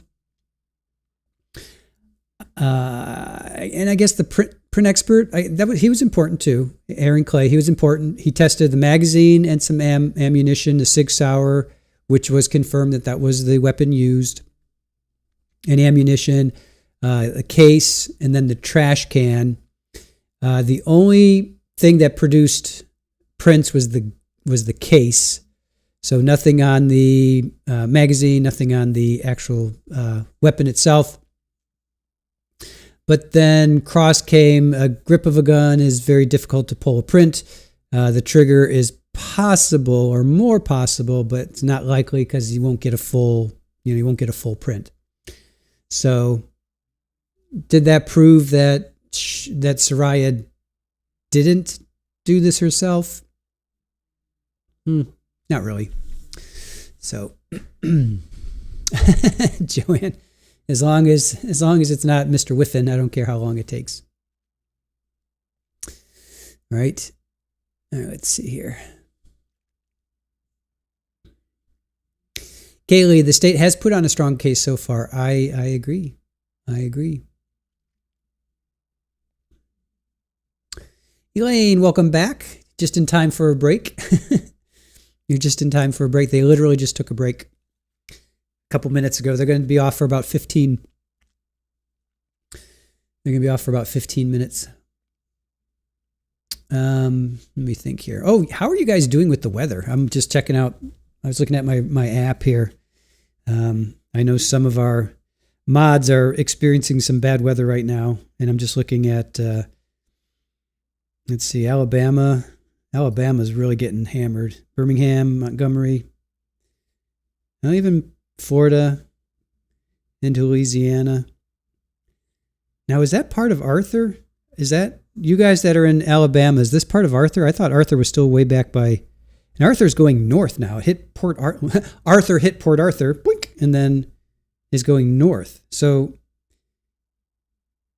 And I guess the print expert, he was important too. Aaron Clay, he was important. He tested the magazine and some ammunition, the Sig Sauer, which was confirmed that was the weapon used, and ammunition, a case, and then the trash can. The only thing that produced prints was the case. So nothing on the magazine, nothing on the actual weapon itself. But then cross came, a grip of a gun is very difficult to pull a print. The trigger is possible or more possible, but it's not likely because you won't get a full print. So did that prove that Saria didn't do this herself? Not really. So Joanne, as long as it's not Mr. Whiffen, I don't care how long it takes. All right. Let's see here. Kaylee, the state has put on a strong case so far. I agree. Elaine, welcome back. Just in time for a break. You're just in time for a break. They literally just took a break a couple minutes ago. They're going to be off for about 15. They're going to be off for about 15 minutes. Let me think here. Oh, how are you guys doing with the weather? I'm just checking out. I was looking at my app here. I know some of our mods are experiencing some bad weather right now, and I'm just looking at, let's see, Alabama. Alabama's really getting hammered. Birmingham, Montgomery, not even Florida, into Louisiana. Now, is that part of Arthur? Is that, you guys that are in Alabama, is this part of Arthur? I thought Arthur was still way back by, and Arthur's going north now. Arthur hit Port Arthur, blink, and then is going north. So,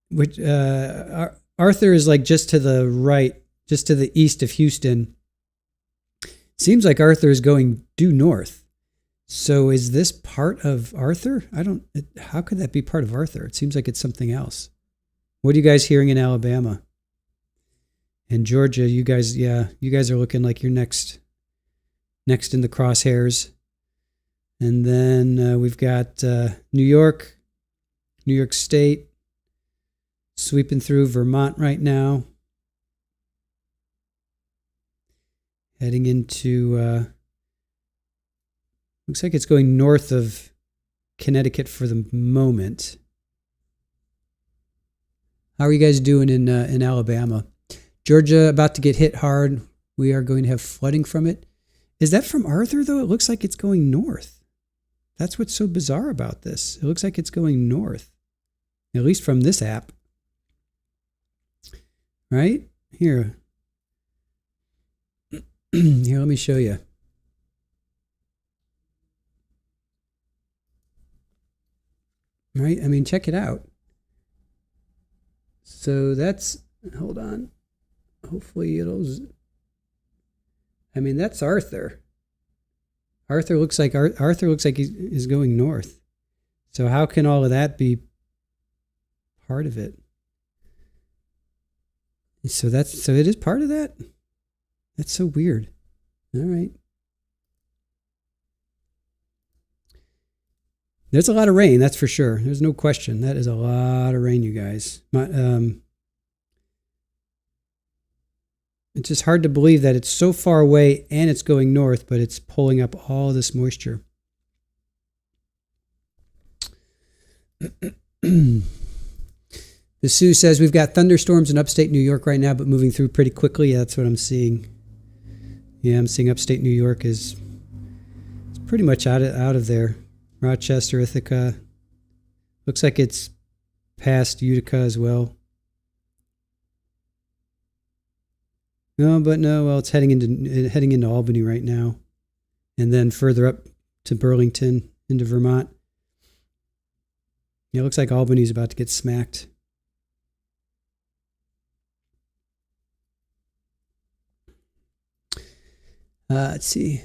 which Arthur is like just to the right, just to the east of Houston. Seems like Arthur is going due north. So is this part of Arthur? How could that be part of Arthur? It seems like it's something else. What are you guys hearing in Alabama? And Georgia, you guys are looking like you're next in the crosshairs. And then we've got New York State, sweeping through Vermont right now. Heading into, looks like it's going north of Connecticut for the moment. How are you guys doing in Alabama? Georgia about to get hit hard. We are going to have flooding from it. Is that from Arthur, though? It looks like it's going north. That's what's so bizarre about this. It looks like it's going north, at least from this app. Right? Here, let me show you. Right? I mean, check it out. So that's, hold on. Hopefully that's Arthur. Arthur looks like he's going north. So how can all of that be part of it? So it is part of that? That's so weird. All right. There's a lot of rain, that's for sure. There's no question. That is a lot of rain, you guys. It's just hard to believe that it's so far away and it's going north, but it's pulling up all this moisture. The Sioux says, we've got thunderstorms in upstate New York right now, but moving through pretty quickly. Yeah, that's what I'm seeing. Yeah, I'm seeing upstate New York it's pretty much out of there. Rochester, Ithaca. Looks like it's past Utica as well. Well, it's heading into Albany right now. And then further up to Burlington, into Vermont. Yeah, it looks like Albany's about to get smacked. Let's see.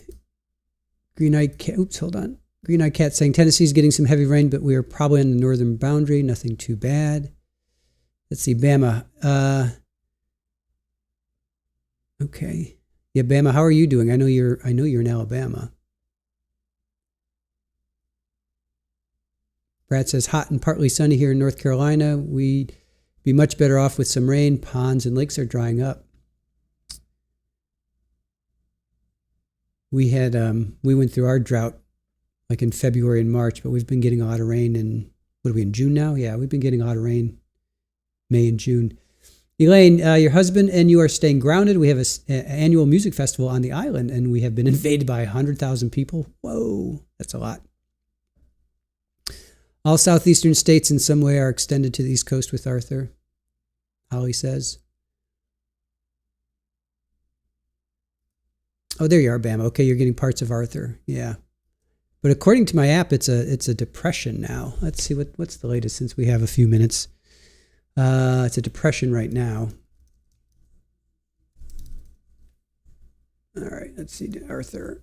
Green-eyed cat. Oops, hold on. Green-eyed cat saying Tennessee's getting some heavy rain, but we are probably on the northern boundary. Nothing too bad. Let's see. Bama. Okay. Yeah, Bama. How are you doing? I know you're in Alabama. Brad says hot and partly sunny here in North Carolina. We'd be much better off with some rain. Ponds and lakes are drying up. We went through our drought like in February and March, but we've been getting a lot of rain in, what are we, in June now? Yeah, we've been getting a lot of rain May and June. Elaine, your husband and you are staying grounded. We have an annual music festival on the island, and we have been invaded by 100,000 people. Whoa, that's a lot. All southeastern states in some way are extended to the East Coast with Arthur, Holly says. Oh, there you are, Bama. Okay, you're getting parts of Arthur. Yeah. But according to my app, it's a depression now. Let's see what's the latest since we have a few minutes. It's a depression right now. All right, let's see, Arthur.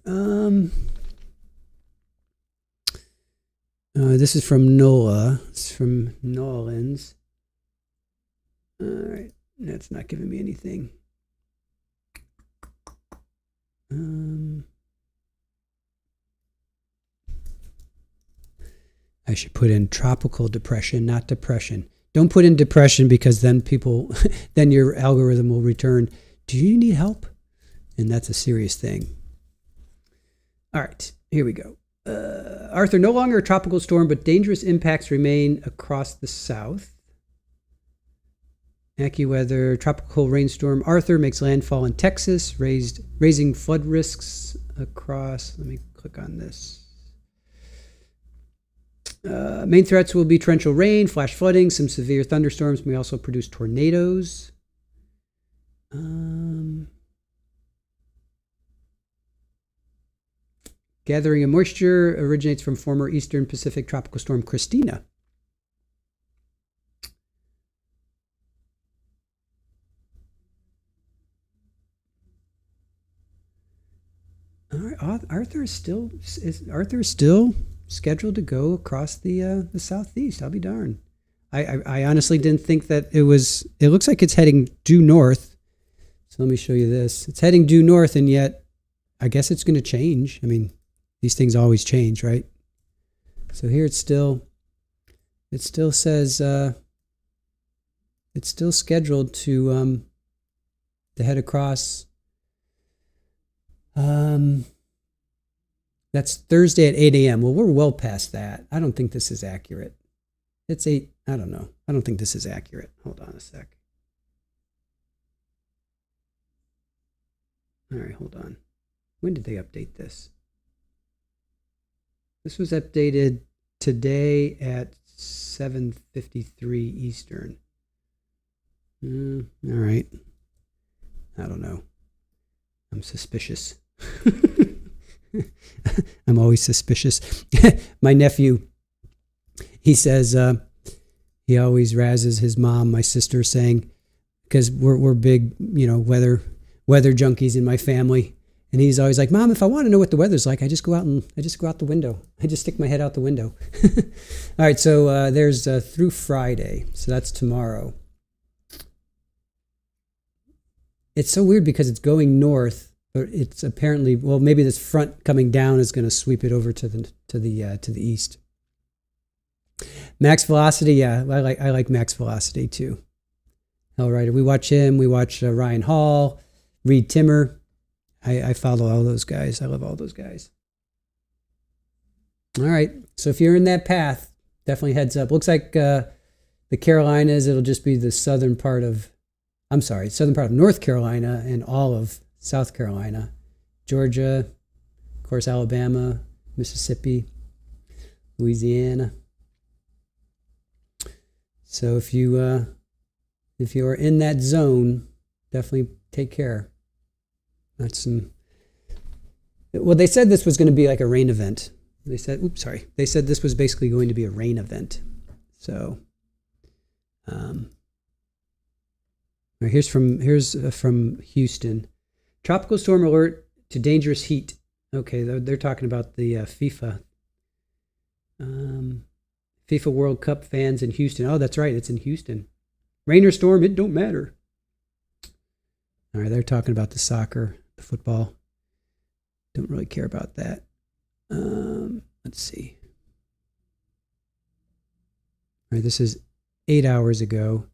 This is from NOLA. It's from Nolans. All right, that's not giving me anything. I should put in tropical depression, not depression. Don't put in depression because then then your algorithm will return, do you need help? And that's a serious thing. All right, here we go. Arthur, no longer a tropical storm, but dangerous impacts remain across the south. AccuWeather, tropical rainstorm Arthur makes landfall in Texas, raising flood risks across. Let me click on this. Main threats will be torrential rain, flash flooding, some severe thunderstorms may also produce tornadoes. Gathering of moisture originates from former Eastern Pacific tropical storm Christina. All right, Arthur is still scheduled to go across the southeast. I'll be darned. I honestly didn't think that it was. It looks like it's heading due north. So let me show you this. It's heading due north, and yet I guess it's going to change. I mean, these things always change, right? So here it still says it's still scheduled to head across. That's Thursday at 8 a.m. Well, we're well past that. I don't think this is accurate. It's 8. I don't know. I don't think this is accurate. Hold on a sec. All right, hold on. When did they update this? This was updated today at 7:53 Eastern. All right. I don't know. I'm suspicious. I'm always suspicious. My nephew, he says he always razzes his mom, my sister, saying, because we're big, weather junkies in my family, and he's always like, "Mom, if I want to know what the weather's like, I just go out the window. I just stick my head out the window." All right, so there's through Friday, so that's tomorrow. It's so weird because it's going north. But it's apparently, well, maybe this front coming down is going to sweep it over to the east. Max Velocity, yeah, I like Max Velocity too. All right, we watch him. We watch Ryan Hall, Reed Timmer. I follow all those guys. I love all those guys. All right, so if you're in that path, definitely heads up. Looks like the Carolinas. It'll just be the southern part of North Carolina and all of South Carolina, Georgia, of course, Alabama, Mississippi, Louisiana. So if you are in that zone, definitely take care. They said this was going to be like a rain event. They said this was basically going to be a rain event. So, here's from Houston. Tropical storm alert to dangerous heat. Okay, they're talking about the FIFA World Cup fans in Houston. Oh, that's right, it's in Houston. Rain or storm, it don't matter. All right, they're talking about the soccer, the football. Don't really care about that. Let's see. All right, this is 8 hours ago.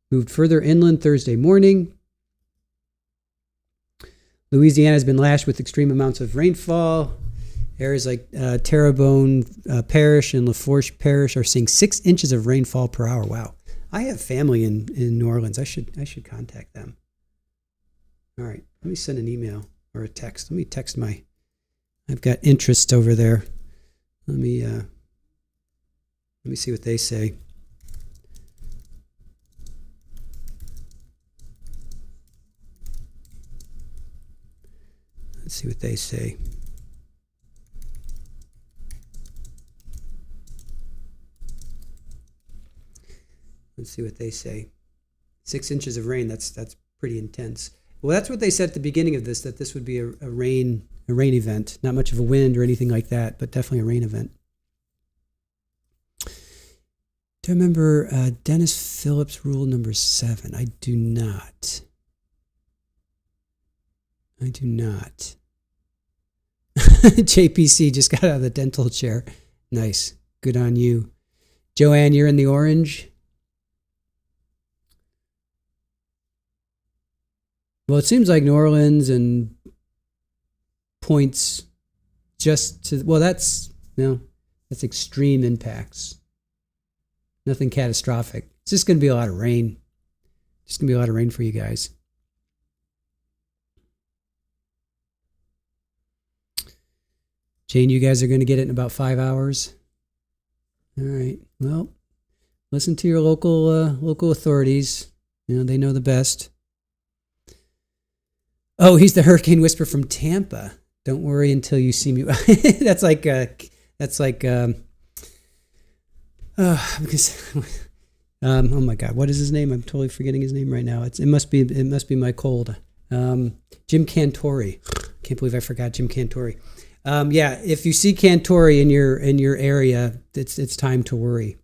Moved further inland Thursday morning. Louisiana has been lashed with extreme amounts of rainfall. Areas like Terrebonne Parish and Lafourche Parish are seeing 6 inches of rainfall per hour. Wow. I have family in New Orleans. I should contact them. All right. Let me send an email or a text. Let me text I've got interest over there. Let me see what they say. Let's see what they say. Let's see what they say. 6 inches of rain, that's pretty intense. Well, that's what they said at the beginning of this, that this would be a rain event. Not much of a wind or anything like that, but definitely a rain event. Do I remember Dennis Phillips rule number 7? I do not. JPC just got out of the dental chair. Nice. Good on you. Joanne, you're in the orange. Well, it seems like New Orleans and points just to, well, that's extreme impacts. Nothing catastrophic. It's just going to be a lot of rain. Just going to be a lot of rain for you guys. Jane, you guys are going to get it in about 5 hours. All right. Well, listen to your local authorities. You know, they know the best. Oh, he's the hurricane whisperer from Tampa. Don't worry until you see me. That's like oh my God, what is his name? I'm totally forgetting his name right now. It must be my cold. Jim Cantori. Can't believe I forgot Jim Cantori. Yeah, if you see Cantori in your area, it's time to worry.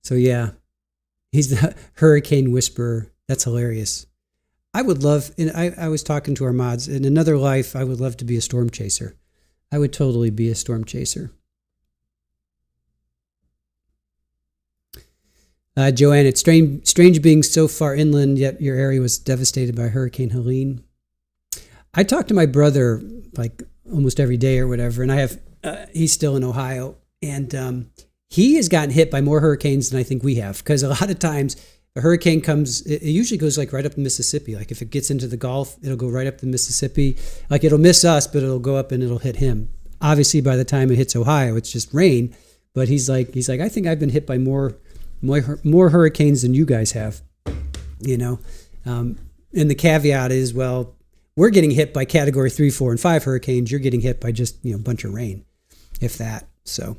So yeah, he's the hurricane whisperer. That's hilarious. I would love, and I was talking to our mods, in another life, I would love to be a storm chaser. I would totally be a storm chaser. Joanne, it's strange being so far inland, yet your area was devastated by Hurricane Helene. I talk to my brother like almost every day or whatever, and I have he's still in Ohio, and he has gotten hit by more hurricanes than I think we have, because a lot of times a hurricane comes, it usually goes like right up the Mississippi. Like if it gets into the Gulf, it'll go right up the Mississippi. Like it'll miss us, but it'll go up and it'll hit him. Obviously, by the time it hits Ohio, it's just rain. But he's like, I think I've been hit by more hurricanes than you guys have. You know, and the caveat is, well, we're getting hit by Category 3, 4, and 5 hurricanes. You're getting hit by just a bunch of rain, if that. So,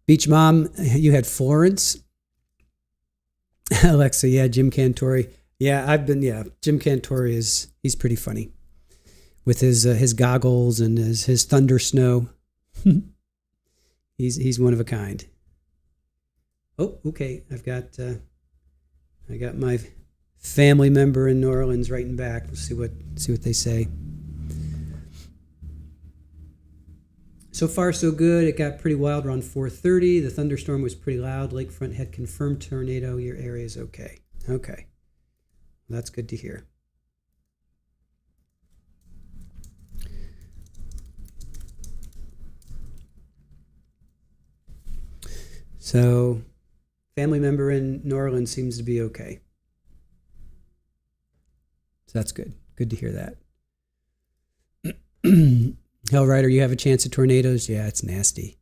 Beach Mom, you had Florence. Alexa, yeah, Jim Cantori. Yeah, Jim Cantori he's pretty funny with his goggles and his thunder snow. He's one of a kind. Oh, okay. I got my family member in New Orleans writing back. We'll see what they say. So far, so good. It got pretty wild around 4:30. The thunderstorm was pretty loud. Lakefront had confirmed tornado. Your area is okay. Okay. That's good to hear. So, family member in New Orleans seems to be okay. So that's good. Good to hear that. Hellrider, you have a chance at tornadoes? Yeah, it's nasty.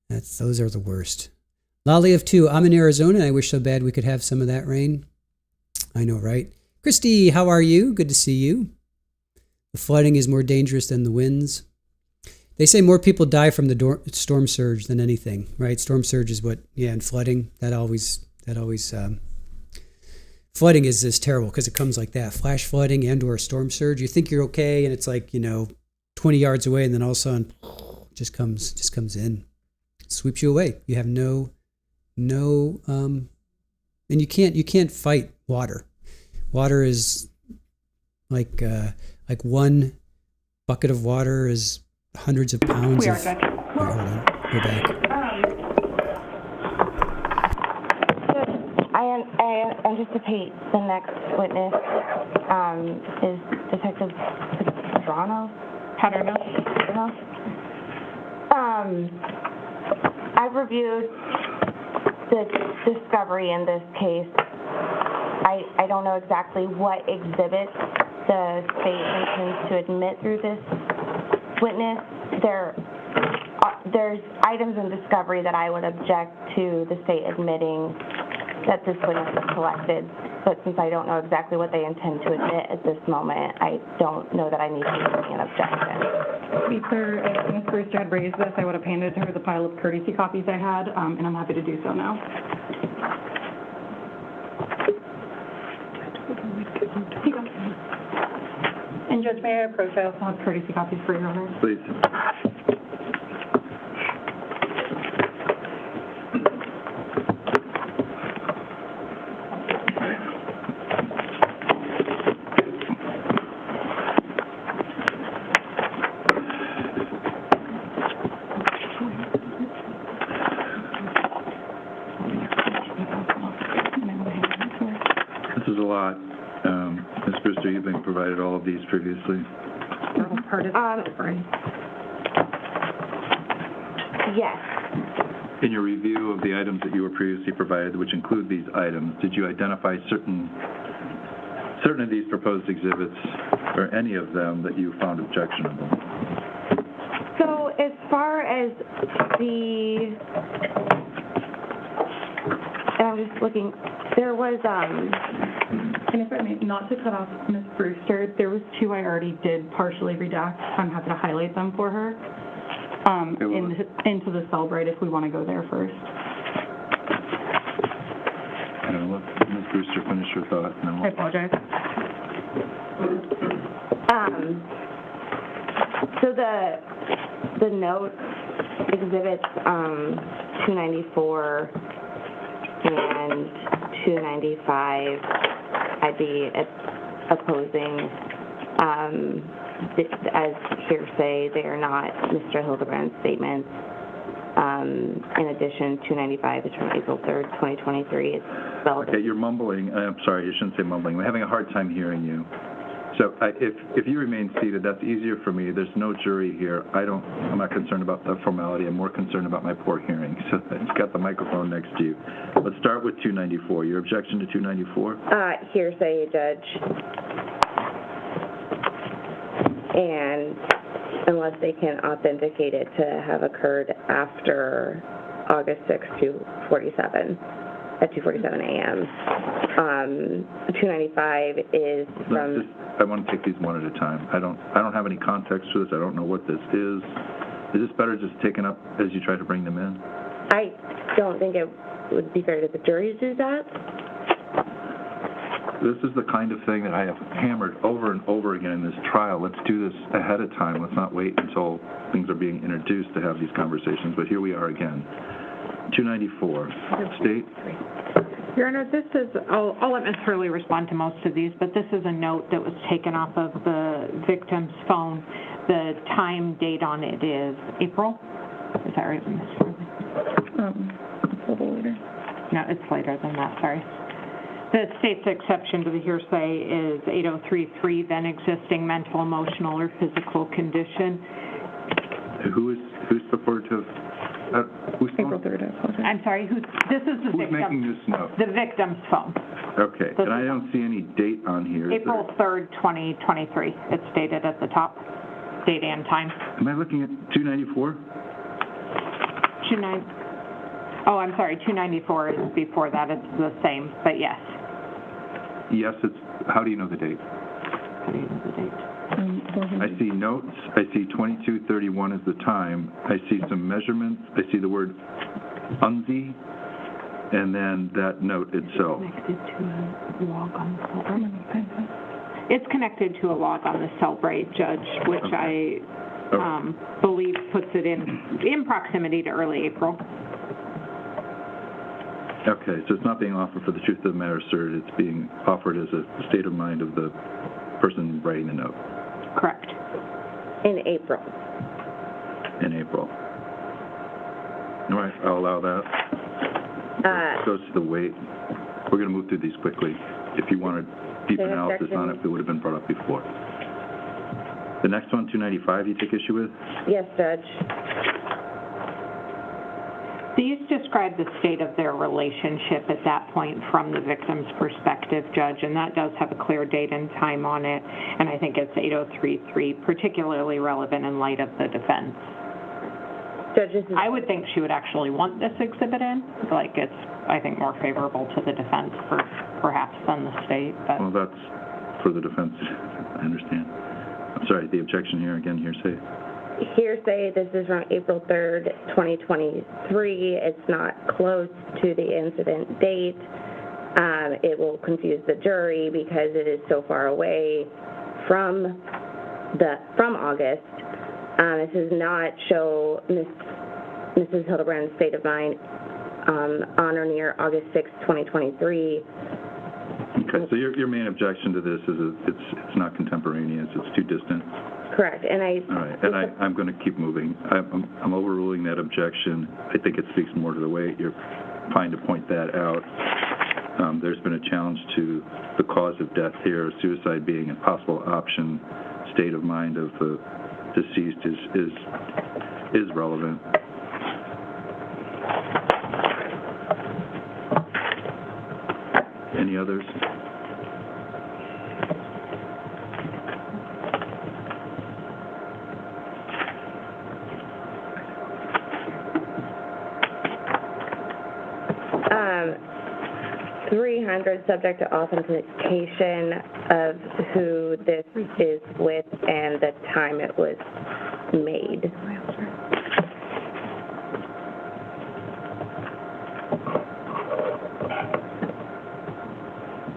Those are the worst. Lolly of 2, I'm in Arizona, and I wish so bad we could have some of that rain. I know, right? Christy, how are you? Good to see you. The flooding is more dangerous than the winds. They say more people die from the storm surge than anything, right? Storm surge is and flooding, that always flooding is terrible because it comes like that. Flash flooding and or a storm surge. You think you're okay, and it's like, 20 yards away, and then all of a sudden just comes in, sweeps you away. You have no and you can't fight water. Water is like one bucket of water is hundreds of pounds. We are back. Hold on, go back. I anticipate the next witness is Detective Paterno. I've reviewed the discovery in this case. I don't know exactly what exhibits the state intends to admit through this witness. There's items in discovery that I would object to the state admitting that this witness was collected, but since I don't know exactly what they intend to admit at this moment, I don't know that I need to make an objection. To be clear, if Ms. Brewster had raised this, I would have handed her the pile of courtesy copies I had, and I'm happy to do so now. And Judge, may I approach? I also have courtesy copies for your honor. Please. Ms. Brewster, you've been provided all of these previously. Part of Yes. In your review of the items that you were previously provided, which include these items, did you identify certain of these proposed exhibits, or any of them, that you found objectionable? So as far as I'm just looking, there was, And if I may, not to cut off Ms. Brewster, there was two I already did partially redact. I'm happy to highlight them for her into the Cellbrite if we want to go there first. I don't know, let Ms. Brewster finish her thought. And then I apologize. So the note exhibits 294 and 295, I'd be opposing as hearsay. They are not Mr. Hildebrand's statements. In addition, 295 is from April 3rd, 2023. It's spelled. Okay, you're mumbling. I'm sorry, you shouldn't say mumbling. We're having a hard time hearing you. So if you remain seated, that's easier for me. There's no jury here. I'm not concerned about the formality. I'm more concerned about my poor hearing. So you've got the microphone next to you. Let's start with 294. Your objection to 294? Hearsay, Judge. And unless they can authenticate it to have occurred after August 6th, 247, at 2:47 a.m. 295 is from... I want to take these one at a time. I don't have any context for this. I don't know what this is. Is this better just taken up as you try to bring them in? I don't think it would be fair to the jury to do that. This is the kind of thing that I have hammered over and over again in this trial. Let's do this ahead of time. Let's not wait until things are being introduced to have these conversations. But here we are again. 294. State. Your Honor, this is, I'll let Ms. Hurley respond to most of these, but this is a note that was taken off of the victim's phone. The time date on it is April. Is that right, Ms. Hurley? It's a little later. No, it's later than that, sorry. The state's exception to the hearsay is 8033, then existing mental, emotional, or physical condition. Who's purported to have, who's April 3rd, I apologize. I'm sorry, this is the who's victim. making this note? The victim's phone. Okay, and I don't see any date on here. April 3rd, 2023. It's stated at the top, date and time. Am I looking at 294? Oh, I'm sorry, 294 is before that. It's the same, but yes. Yes, how do you know the date? How do you know the date? I see notes. I see 2231 is the time. I see some measurements. I see the word UNZI, and then that note itself. Connected to a log on the Cellbrite. It's connected to a log on the Cellbrite, Judge, which I believe puts it in proximity to early April. Okay, so it's not being offered for the truth of the matter asserted. It's being offered as a state of mind of the person writing the note. Correct. In April. In April. All right, I'll allow that. It goes to the weight. We're going to move through these quickly. If you wanted deep analysis on it, it would have been brought up before. The next one, 295, you take issue with? Yes, Judge. These describe the state of their relationship at that point from the victim's perspective, Judge, and that does have a clear date and time on it, and I think it's 8033, particularly relevant in light of the defense. Judge, I would think she would actually want this exhibit in. Like, it's, I think, more favorable to the defense perhaps than the state. But. Well, that's for the defense. I understand. I'm sorry, the objection here, again, hearsay. Hearsay, this is from April 3rd, 2023. It's not close to the incident date. It will confuse the jury because it is so far away from August. This does not show Mrs. Hildabrand's state of mind on or near August 6th, 2023. Okay, so your main objection to this is it's not contemporaneous, it's too distant. Correct, and all right, and I'm going to keep moving. I'm overruling that objection. I think it speaks more to the weight. You're fine to point that out. There's been a challenge to the cause of death here, suicide being a possible option. State of mind of the deceased is relevant. Any others? Um, 300 subject to authentication of who this is with and the time it was made.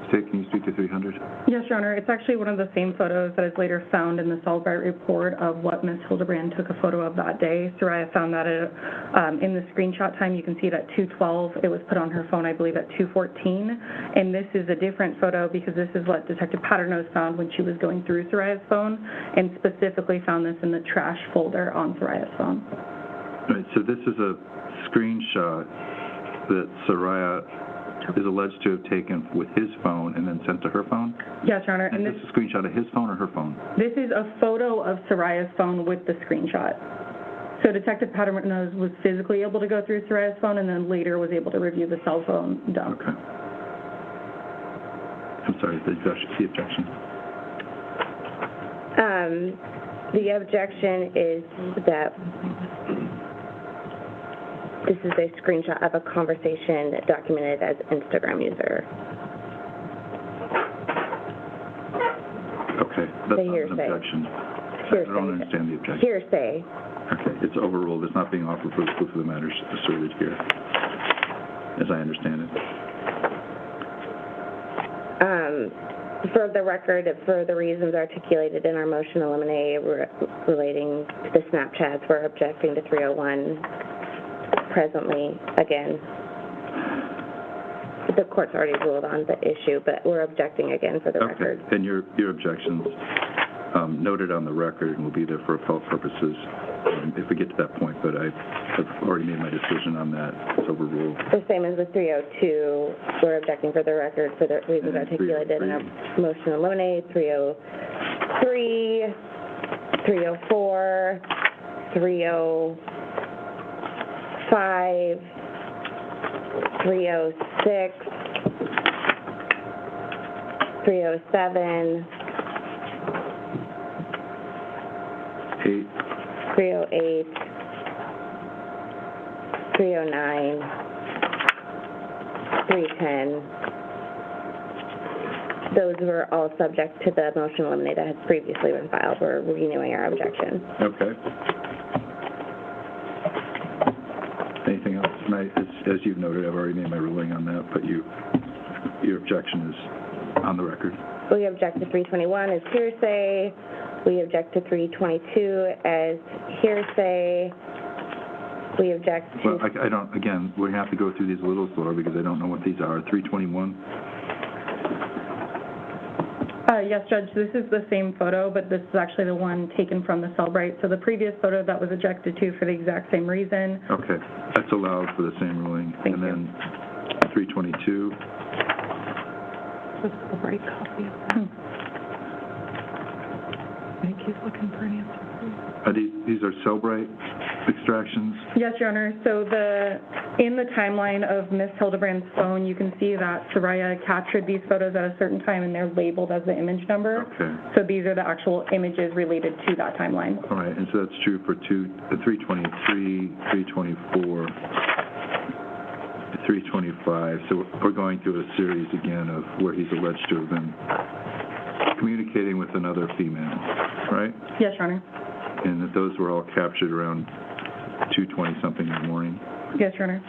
Can you speak to 300? Yes, Your Honor. It's actually one of the same photos that is later found in the Cellbrite report of what Ms. Hildabrand took a photo of that day. Saria found that in the screenshot time. You can see it at 2:12. It was put on her phone, I believe, at 2:14. And this is a different photo because this is what Detective Paternos found when she was going through Saria's phone, and specifically found this in the trash folder on Saria's phone. All right, so this is a screenshot that Saria is alleged to have taken with his phone and then sent to her phone? Yes, Your Honor. And this is a screenshot of his phone or her phone? This is a photo of Saria's phone with the screenshot. So Detective Paternos was physically able to go through Saria's phone and then later was able to review the cell phone dump. Okay. I'm sorry, the objection. The objection is that this is a screenshot of a conversation documented as Instagram user. Okay, that's not an hearsay. Objection. Hearsay. I don't understand the objection. Hearsay. Okay, it's overruled. It's not being offered for the proof of the matters asserted here, as I understand it. For the record, for the reasons articulated in our motion eliminate relating to the Snapchats, we're objecting to 301 presently. Again, the court's already ruled on the issue, but we're objecting again for the record. And your objections noted on the record and will be there for appellate purposes if we get to that point, but I've already made my decision on that. It's overruled. The same as with 302, we're objecting for the record for the reasons articulated in our motion eliminate, 303, 304, 305, 306, 307, 308, 309, 310. Those were all subject to the motion eliminate that has previously been filed. We're renewing our objection. Okay. Anything else? As you've noted, I've already made my ruling on that, but your objection is on the record. We object to 321 as hearsay. We object to 322 as hearsay. We object to... Well, I don't, again, we have to go through these a little slower because I don't know what these are. 321? Yes, Judge, this is the same photo, but this is actually the one taken from the Cellbrite. So the previous photo that was objected to for the exact same reason. Okay, that's allowed for the same ruling. Thank and you. Then 322. This is the right copy of that. I think he's looking for an answer. These are Cellbrite extractions? Yes, Your Honor. So in the timeline of Ms. Hildabrand's phone, you can see that Saria captured these photos at a certain time, and they're labeled as the image number. Okay. So these are the actual images related to that timeline. All right, and so that's true for 323, 324, 325. So we're going through a series again of where he's alleged to have been communicating with another female, right? Yes, Your Honor. And that those were all captured around 2:20-something in the morning? Yes, Your Honor.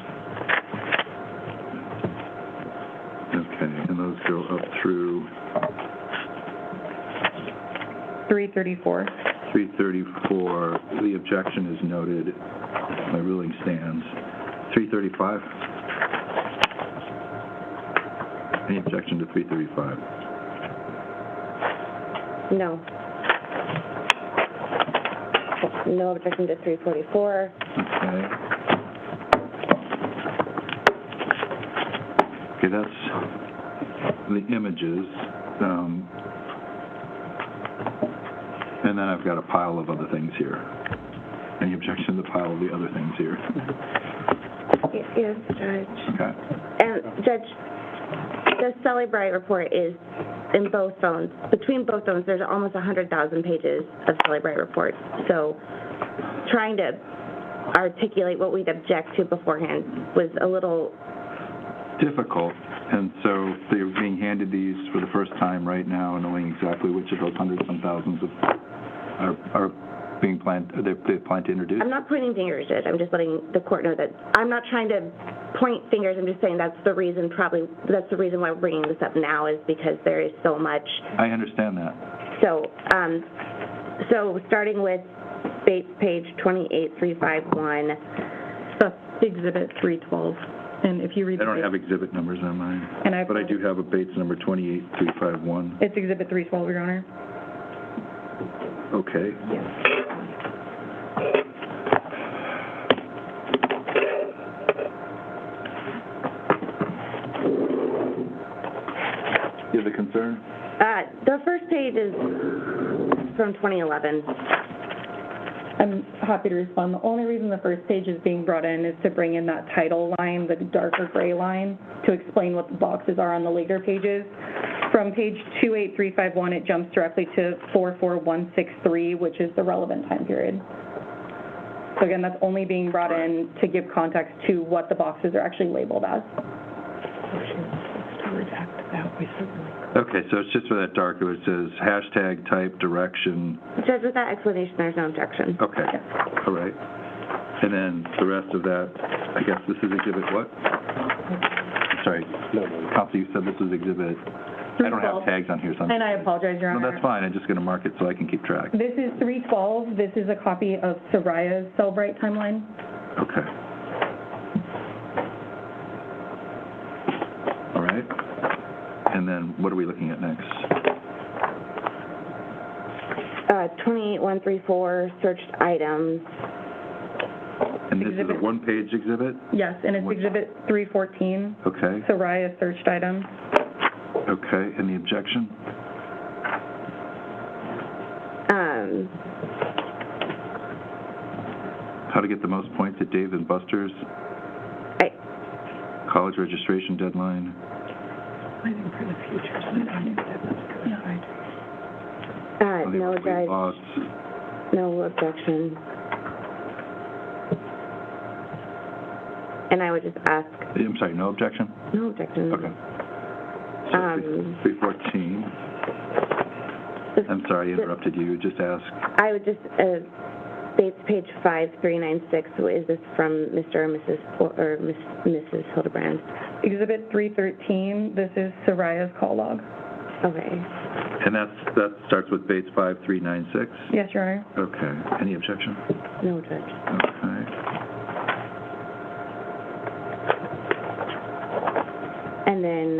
Okay, and those go up through? 334. 334, the objection is noted. My ruling stands. 335? Any objection to 335? No. No objection to 344. Okay. Okay, that's the images. And then I've got a pile of other things here. Any objection to the pile of the other things here? Yes, Judge. Okay. And Judge, the Cellebrite report is in both phones. Between both phones, there's almost 100,000 pages of Cellebrite reports. So trying to articulate what we'd object to beforehand was a little difficult. And so they're being handed these for the first time right now, and knowing exactly which of those hundreds and thousands of are being planned, they plan to introduce? I'm not pointing fingers, Judge. I'm just letting the court know that I'm not trying to point fingers. I'm just saying that's the reason why we're bringing this up now, is because there is so much. I understand that. So, so starting with Bates page 28351. That's Exhibit 312. And if you read I don't have exhibit numbers on mine, and but I do have a Bates number 28351. It's Exhibit 312, Your Honor. Okay. Yes. You have a concern? The first page is from 2011. I'm happy to respond. The only reason the first page is being brought in is to bring in that title line, the darker gray line, to explain what the boxes are on the later pages. From page 28351, it jumps directly to 44163, which is the relevant time period. So again, that's only being brought in to give context to what the boxes are actually labeled as. Okay, so it's just for that darker, it says hashtag type direction. Judge, with that explanation, there's no objection. Okay, all right. And then the rest of that, I guess this is exhibit what? Sorry, Counsel, you said this was exhibit. I don't have tags on here, so And I apologize, Your Honor. No, that's fine. I'm just going to mark it so I can keep track. This is 312. This is a copy of Saria's Cellbrite timeline. Okay. All right. And then what are we looking at next? 28134, searched items. And this is a one-page exhibit? Yes, and it's Exhibit 314. Okay. Saria's searched items. Okay, and the objection? How to get the most points at Dave & Buster's? College registration deadline? Planning for the future. No, Judge. No objection. And I would just ask. I'm sorry, no objection? No objection. Okay. 314. I'm sorry I interrupted you. Just ask. I would just, Bates page 5396, is this from Mr. or Mrs. Hildabrand? Exhibit 313, this is Saria's call log. Okay. And that starts with Bates 5396? Yes, Your Honor. Okay. Any objection? No, Judge. Okay. And then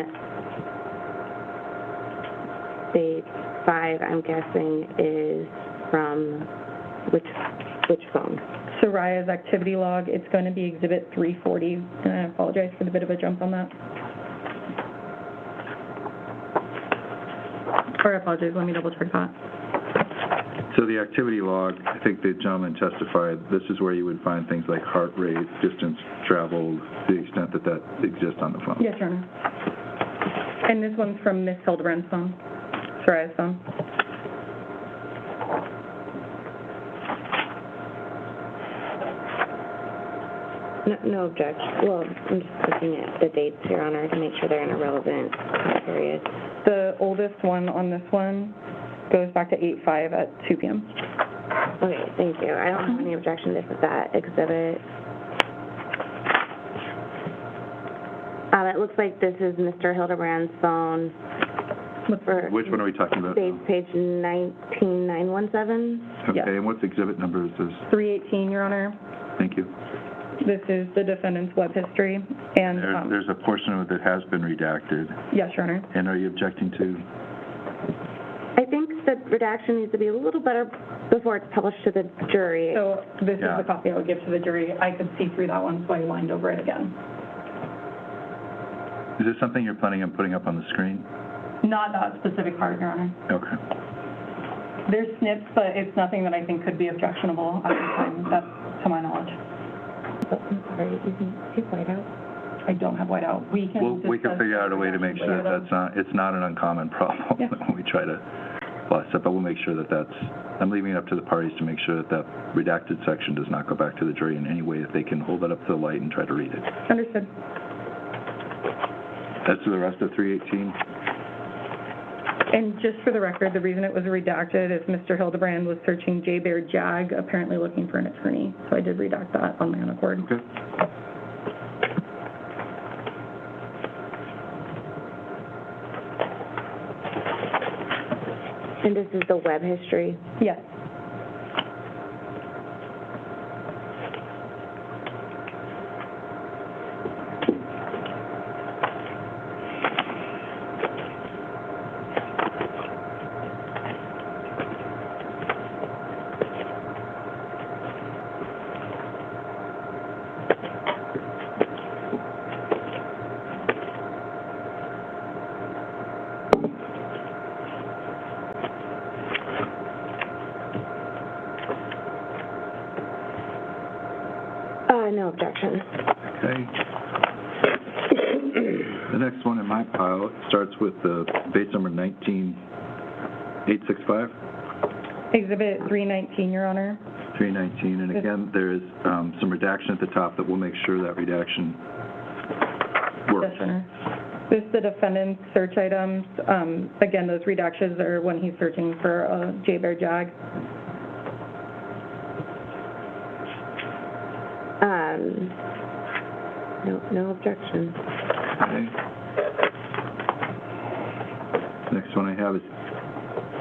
Bates 5, I'm guessing, is from which phone? Saria's activity log. It's going to be Exhibit 340, and I apologize for the bit of a jump on that. Or I apologize, let me double check that. So the activity log, I think the gentleman testified, this is where you would find things like heart rate, distance traveled, to the extent that that exists on the phone. Yes, Your Honor. And this one's from Ms. Hildabrand's phone, Saria's phone. No objection. Well, I'm just looking at the dates, Your Honor, to make sure they're in a relevant time period. The oldest one on this one goes back to 8/5 at 2 p.m. Okay, thank you. I don't have any objection to that exhibit. It looks like this is Mr. Hildabrand's phone. Which one are we talking about? Bates page 19917. Okay, Yes. and what's exhibit number is this? 318, Your Honor. Thank you. This is the defendant's web history, and There's a portion of it that has been redacted. yes, Your Honor. And are you objecting to? I think the redaction needs to be a little better before it's published to the jury. So this Yeah. is the copy I would give to the jury. I could see through that one, so I lined over it again. Is this something you're planning on putting up on the screen? Not that specific part, Your Honor. Okay. There's snips, but it's nothing that I think could be objectionable at this time, that's to my knowledge. I'm sorry, you can take white out. I don't have whiteout. We can We can figure out a way to make sure that it's not an uncommon problem when we try to plus it, but we'll make sure that I'm leaving it up to the parties to make sure that redacted section does not go back to the jury in any way that they can hold it up to the light and try to read it. Understood. As to the rest of 318? And just for the record, the reason it was redacted is Mr. Hildabrand was searching J. Bear JAG, apparently looking for an attorney. So I did redact that on my own accord. Okay. And this is the web history? Yes. No objection. Okay. The next one in my pile starts with base number 19865. Exhibit 319, Your Honor. 319, and again, there is some redaction at the top that will make sure that redaction works. Yes, Your Honor. This is the defendant's search items. Again, those redactions are when he's searching for a J. Bear JAG. No objection. Okay. Next one I have is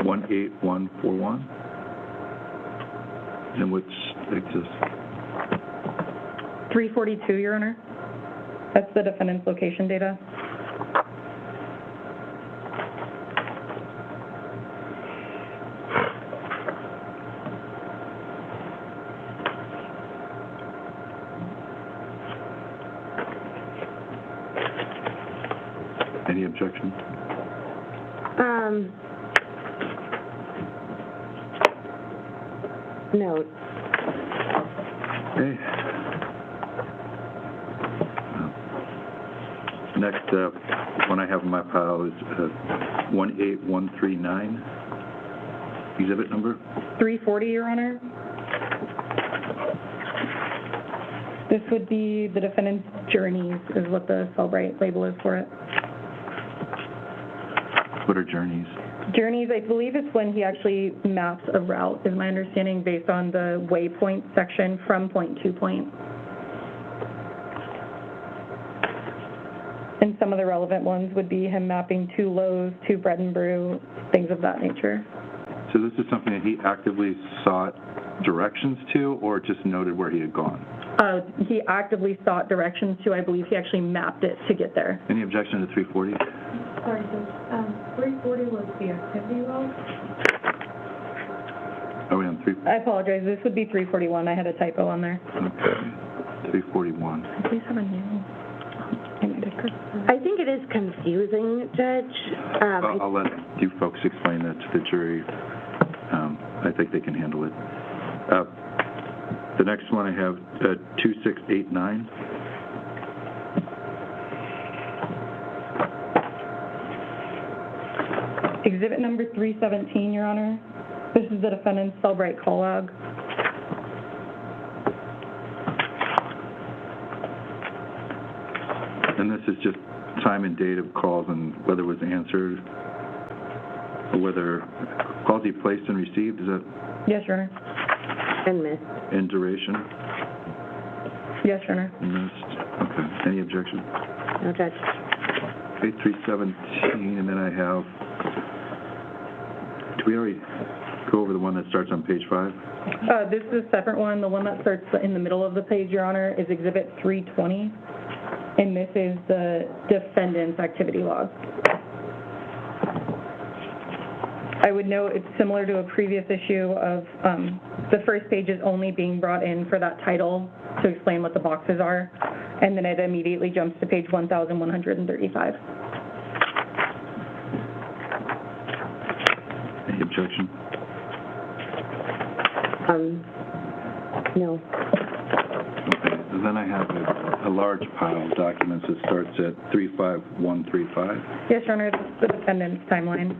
18141. And which exists? 342, Your Honor. That's the defendant's location data. Any objection? No. Okay. Next one I have in my pile is 18139. Exhibit number? 340, Your Honor. This would be the defendant's journeys, is what the Cellbrite label is for it. What are journeys? Journeys, I believe it's when he actually maps a route, is my understanding, based on the waypoint section from point to point. And some of the relevant ones would be him mapping to Lowe's, to Bread and Brew, things of that nature. So this is something that he actively sought directions to, or just noted where he had gone? He actively sought directions to. I believe he actually mapped it to get there. Any objection to 340? Sorry, Judge. 340 was the activity log. Are we on 340? I apologize. This would be 341. I had a typo on there. Okay. 341. Please have a name. I think it is confusing, Judge. I'll let you folks explain that to the jury. I think they can handle it. The next one I have 2689. Exhibit number 317, Your Honor. This is the defendant's Cellbrite call log. And this is just time and date of calls and whether it was answered, or whether calls he placed and received, is that? Yes, Your Honor. And missed. And duration? Yes, Your Honor. Missed. Okay. Any objection? No, Judge. Okay, 317, and then I have, do we already go over the one that starts on page 5? This is a separate one. The one that starts in the middle of the page, Your Honor, is Exhibit 320, and this is the defendant's activity log. I would note it's similar to a previous issue of the first page is only being brought in for that title to explain what the boxes are, and then it immediately jumps to page 1135. Any objection? No. Okay. then I have a large pile of documents that starts at 35135. Yes, Your Honor, this is the defendant's timeline.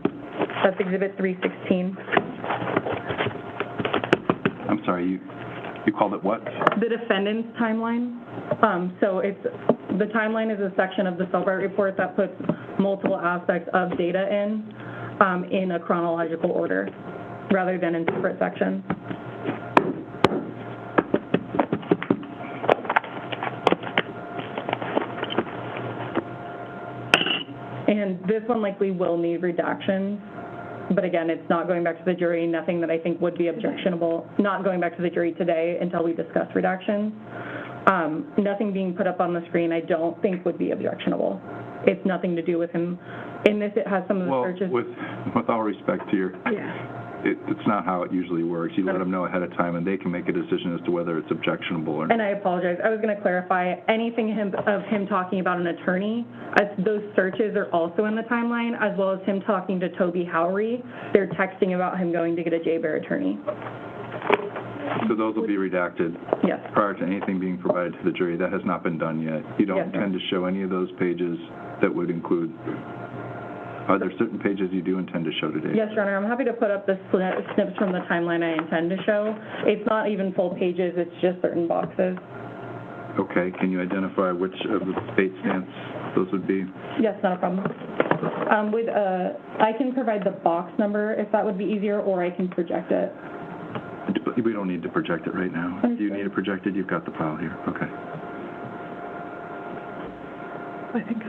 That's Exhibit 316. I'm sorry, you called it what? The defendant's timeline. So the timeline is a section of the Cellbrite report that puts multiple aspects of data in a chronological order, rather than in separate sections. And this one likely will need redactions, but again, it's not going back to the jury, nothing that I think would be objectionable, not going back to the jury today until we discuss redactions. Nothing being put up on the screen I don't think would be objectionable. It's nothing to do with him. In this, it has some of the searches. With all respect to your, it's not how it usually works. You let them know ahead of time, and they can make a decision as to whether it's objectionable or not. And I apologize. I was going to clarify, anything of him talking about an attorney, those searches are also in the timeline, as well as him talking to Toby Howery. They're texting about him going to get a J-Bear attorney. So those will be redacted prior to anything being provided to the jury. That has not been done yet. You don't intend to show any of those pages that would include. Are there certain pages you do intend to show today? Yes, Your Honor. I'm happy to put up the snips from the timeline I intend to show. It's not even full pages. It's just certain boxes. Okay. Can you identify which of the bait stamps those would be? Yes, not a problem. I can provide the box number if that would be easier, or I can project it. We don't need to project it right now. Do you need it projected? You've got the file here. Okay. I think.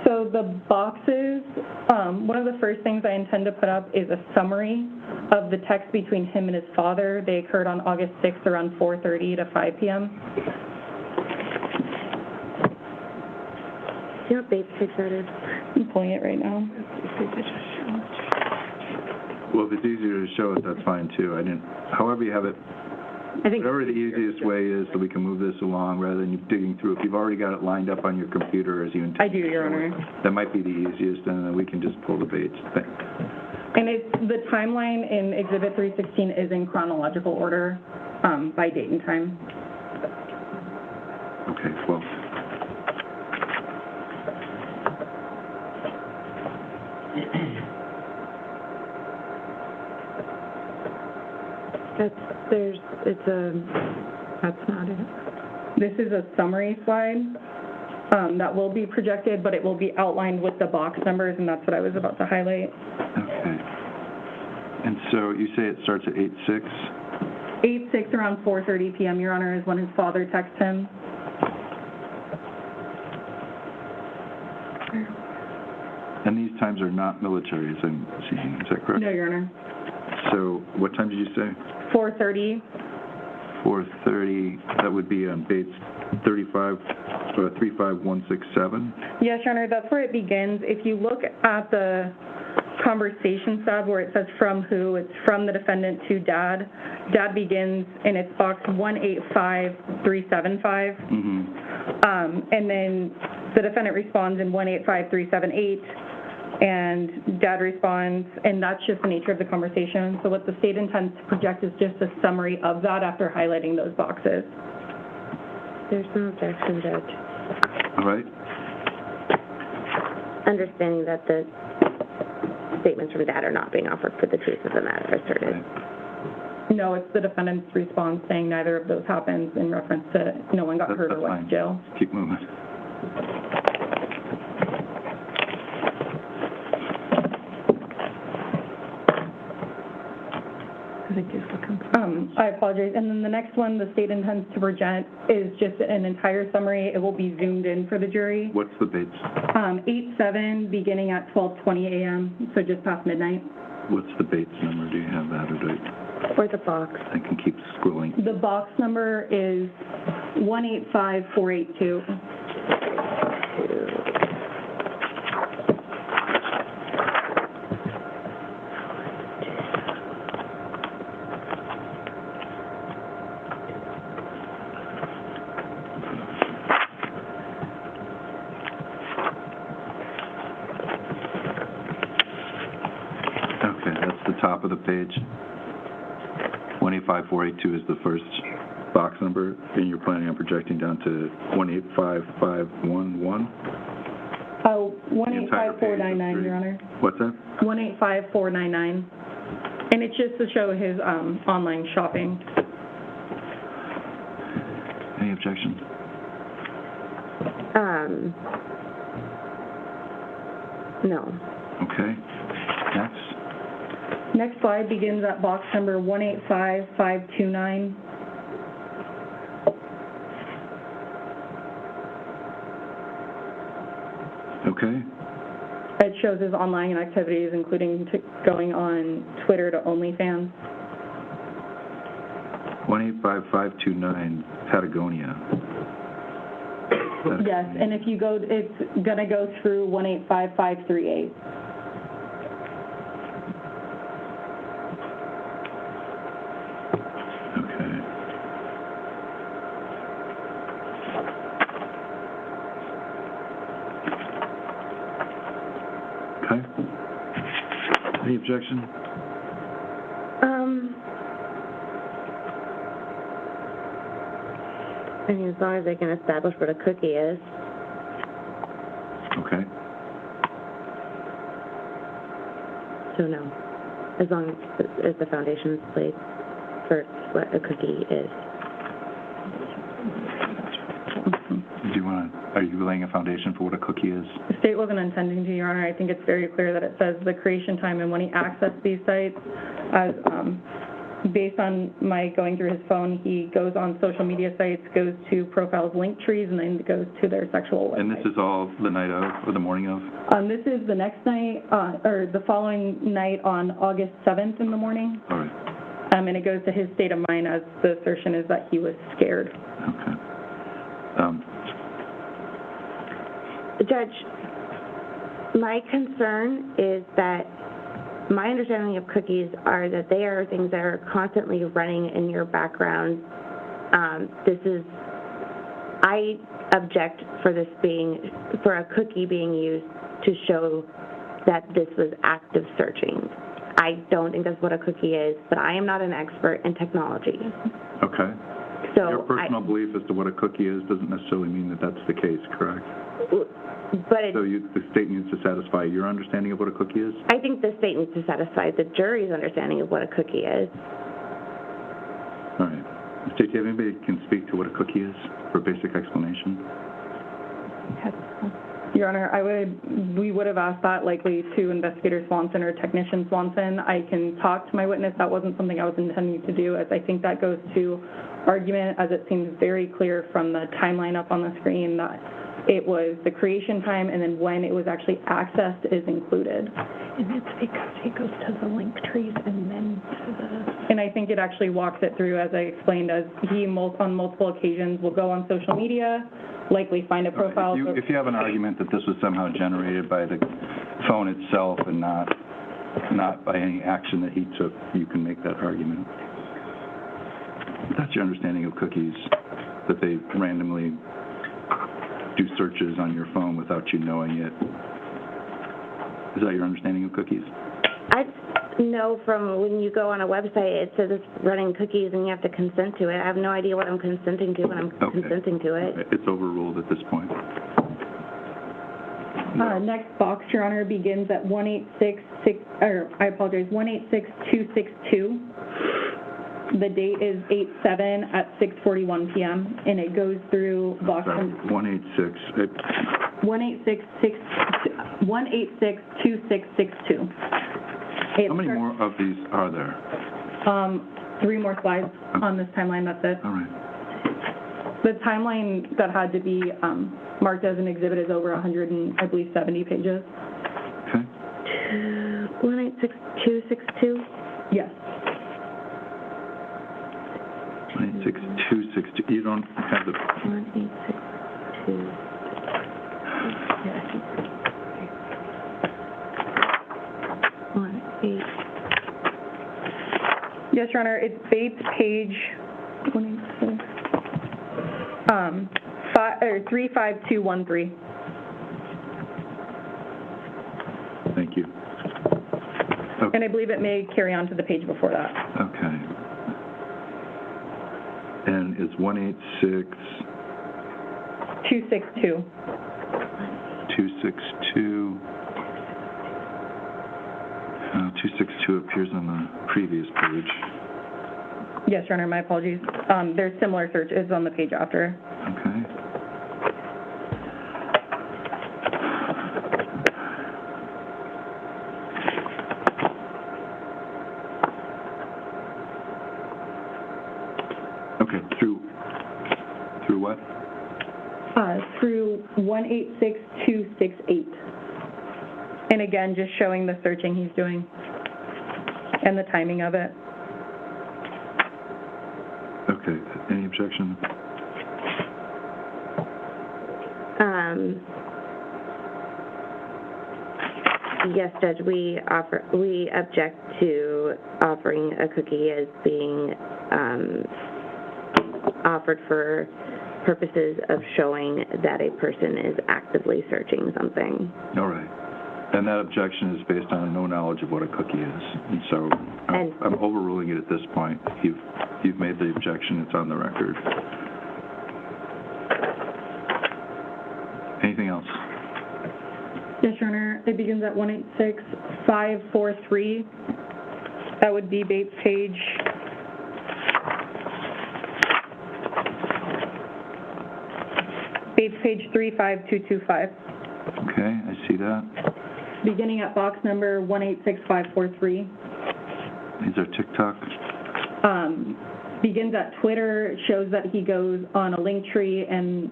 So the boxes, one of the first things I intend to put up is a summary of the text between him and his father. They occurred on August 6th around 4:30 to 5 p.m. Do you know what bait stick that is? I'm pulling it right now. Well, if it's easier to show it, that's fine too. However you have it, whatever the easiest way is so we can move this along rather than you digging through. If you've already got it lined up on your computer as you intend. I do, Your Honor. That might be the easiest, and then we can just pull the baits. And the timeline in Exhibit 316 is in chronological order by date and time. Okay, well. That's not it. This is a summary slide that will be projected, but it will be outlined with the box numbers, and that's what I was about to highlight. Okay. And so you say it starts at 8/6? 8/6 around 4:30 p.m., Your Honor, is when his father texts him. And these times are not military, as I'm seeing. Is that correct? No, Your Honor. So what time did you say? 4:30. 4:30. That would be on baits 35167. Yes, Your Honor, that's where it begins. If you look at the conversation stub where it says from who, it's from the defendant to dad. Dad begins in its box 185375. And then the defendant responds in 185378. And dad responds, and that's just the nature of the conversation. So what the state intends to project is just a summary of that after highlighting those boxes. There's no objection, Judge. All right. Understanding that the statements from dad are not being offered for the truth of the matter asserted. Right. No, it's the defendant's response saying neither of those happens in reference to no one got hurt or went to jail. Keep moving. I apologize. And then the next one the state intends to present is just an entire summary. It will be zoomed in for the jury. What's the baits? 8/7 beginning at 12:20 a.m., so just past midnight. What's the baits number? Do you have that, or do or the box? I can keep scrolling. The box number is 185482. Okay, that's the top of the page. 185,482 is the first box number, and you're planning on projecting down to 185,511? 185,499, Your Honor. What's that? 185,499. And it's just to show his online shopping. Any objection? No. Okay. Next. Next slide begins at box number 185,529. Okay. It shows his online activities, including going on Twitter to OnlyFans. 185,529, Patagonia. Yes, and if you go, it's going to go through 185,538. Okay. Okay. Any objection? I mean, as long as they can establish what a cookie is. Okay. So no, as long as the foundation's laid for what a cookie is. Are you laying a foundation for what a cookie is? The state wasn't intending to, Your Honor. I think it's very clear that it says the creation time and when he accessed these sites, as based on my going through his phone, he goes on social media sites, goes to profiles, link trees, and then goes to their sexual website. And this is all the night of or the morning of? This is the next night, or the following night on August 7th in the morning. All right. And it goes to his state of mind as the assertion is that he was scared. Okay. Judge, my concern is that my understanding of cookies are that they are things that are constantly running in your background. I object for a cookie being used to show that this was active searching. I don't think that's what a cookie is, but I am not an expert in technology. Okay. So your personal belief as to what a cookie is doesn't necessarily mean that that's the case, correct? But so the state needs to satisfy your understanding of what a cookie is? I think the state needs to satisfy the jury's understanding of what a cookie is. All right. State, do you have anybody that can speak to what a cookie is for a basic explanation? Your Honor, we would have asked that likely to Investigator Swanson or Technician Swanson. I can talk to my witness. That wasn't something I was intending to do, as I think that goes to argument, as it seems very clear from the timeline up on the screen that it was the creation time and then when it was actually accessed is included. And it's because he goes to the link trees and then to the... And I think it actually walks it through, as I explained, as he on multiple occasions will go on social media, likely find a profile. If you have an argument that this was somehow generated by the phone itself and not by any action that he took, you can make that argument. That's your understanding of cookies, that they randomly do searches on your phone without you knowing it. Is that your understanding of cookies? I know from when you go on a website, it says it's running cookies and you have to consent to it. I have no idea what I'm consenting to when I'm consenting to it. It's overruled at this point. Next box, Your Honor, begins at 186,262. The date is 8/7 at 6:41 p.m. and it goes through box 1862662. How many more of these are there? 3 more slides on this timeline. That's it. All right. The timeline that had to be marked as an exhibit is over 170 pages. Okay. 186,262? Yes. 186,262. You don't have the... 186,262. Yes, Your Honor, it's Bates page 35213. Thank you. Okay. And I believe it may carry on to the page before that. Okay. And is 186... 262. 262. 262 appears on the previous page. Yes, Your Honor, my apologies. There's similar search. It's on the page after. Okay. Okay, through what? Through 186268. And again, just showing the searching he's doing and the timing of it. Okay, any objection? Yes, Judge, we object to offering a cookie as being offered for purposes of showing that a person is actively searching something. All right. And that objection is based on no knowledge of what a cookie is. And so I'm overruling it at this point. You've made the objection. It's on the record. Anything else? Yes, Your Honor. It begins at 186543. That would be Bates page. Bates page 35225. Okay, I see that. Beginning at box number 186543. These are TikTok. Begins at Twitter, shows that he goes on a link tree, and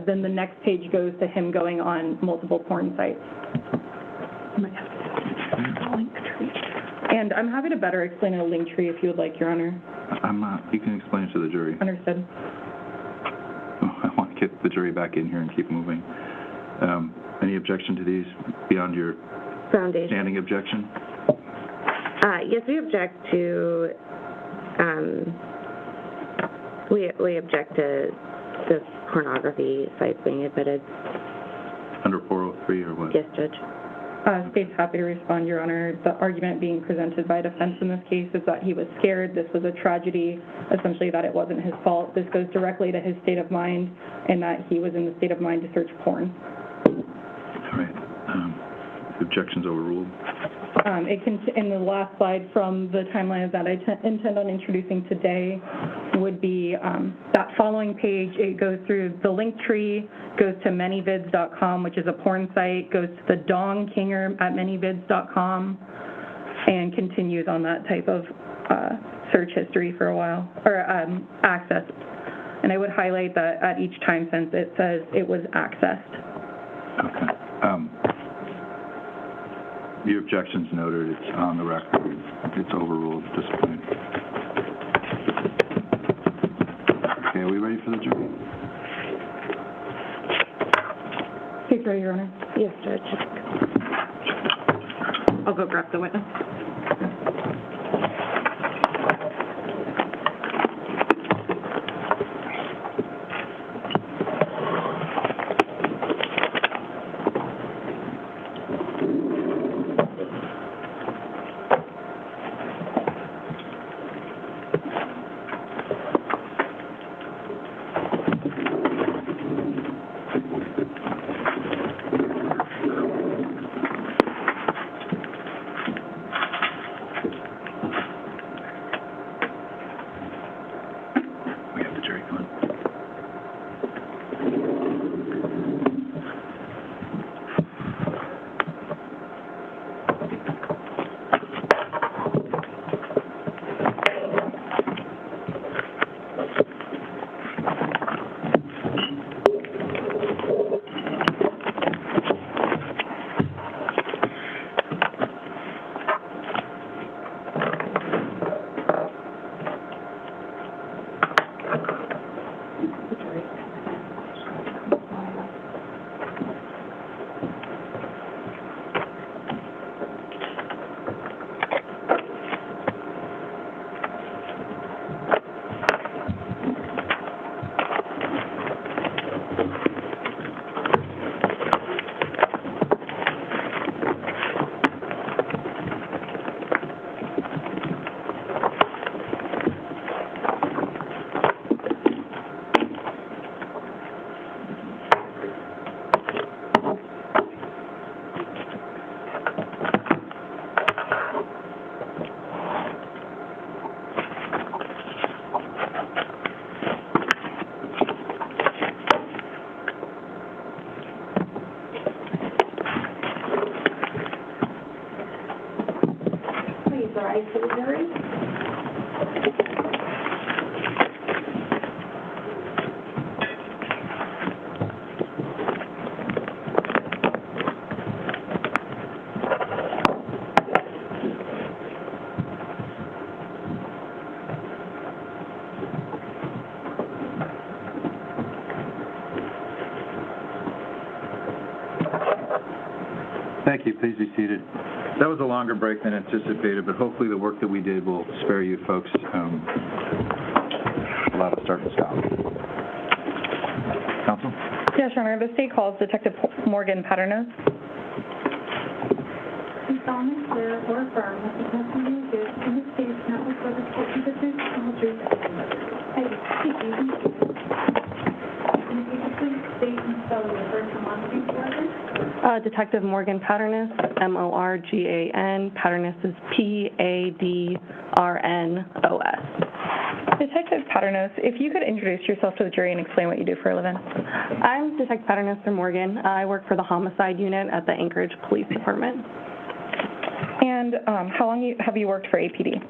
then the next page goes to him going on multiple porn sites. And I'm happy to better explain a link tree if you would like, Your Honor. I'm not. You can explain it to the jury. Understood. I want to get the jury back in here and keep moving. Any objection to these beyond your Foundation. standing objection? Yes, we object to, we object to the pornography sites being admitted. Under 403 or what? Yes, Judge. State's happy to respond, Your Honor. The argument being presented by defense in this case is that he was scared. This was a tragedy, essentially that it wasn't his fault. This goes directly to his state of mind and that he was in the state of mind to search porn. All right. The objection's overruled. In the last slide from the timeline that I intend on introducing today would be that following page. It goes through the link tree, goes to manyvids.com, which is a porn site, goes to the Dong Kinger at manyvids.com, and continues on that type of search history for a while, or access. And I would highlight that at each time since it says it was accessed. Okay. Your objection's noted. It's on the record. It's overruled at this point. Okay, are we ready for the jury? Case ready, Your Honor. Yes, Judge. I'll go grab the witness. rise to the jury. Thank you. Please be seated. That was a longer break than anticipated, but hopefully the work that we did will spare you folks a lot of start and stop. Counsel? Yes, Your Honor. The state calls Detective Morgan Paternos. You solemnly swear or affirm that the testimony you give in this case not before the court witnesses and the truth and can you please state and spell your first and last name for record? Detective Morgan Paternos, M-O-R-G-A-N. Paternos is P-A-D-R-N-O-S. Detective Paternos, if you could introduce yourself to the jury and explain what you do for a living. I'm Detective Paternos for Morgan. I work for the homicide unit at the Anchorage Police Department. And how long have you worked for APD?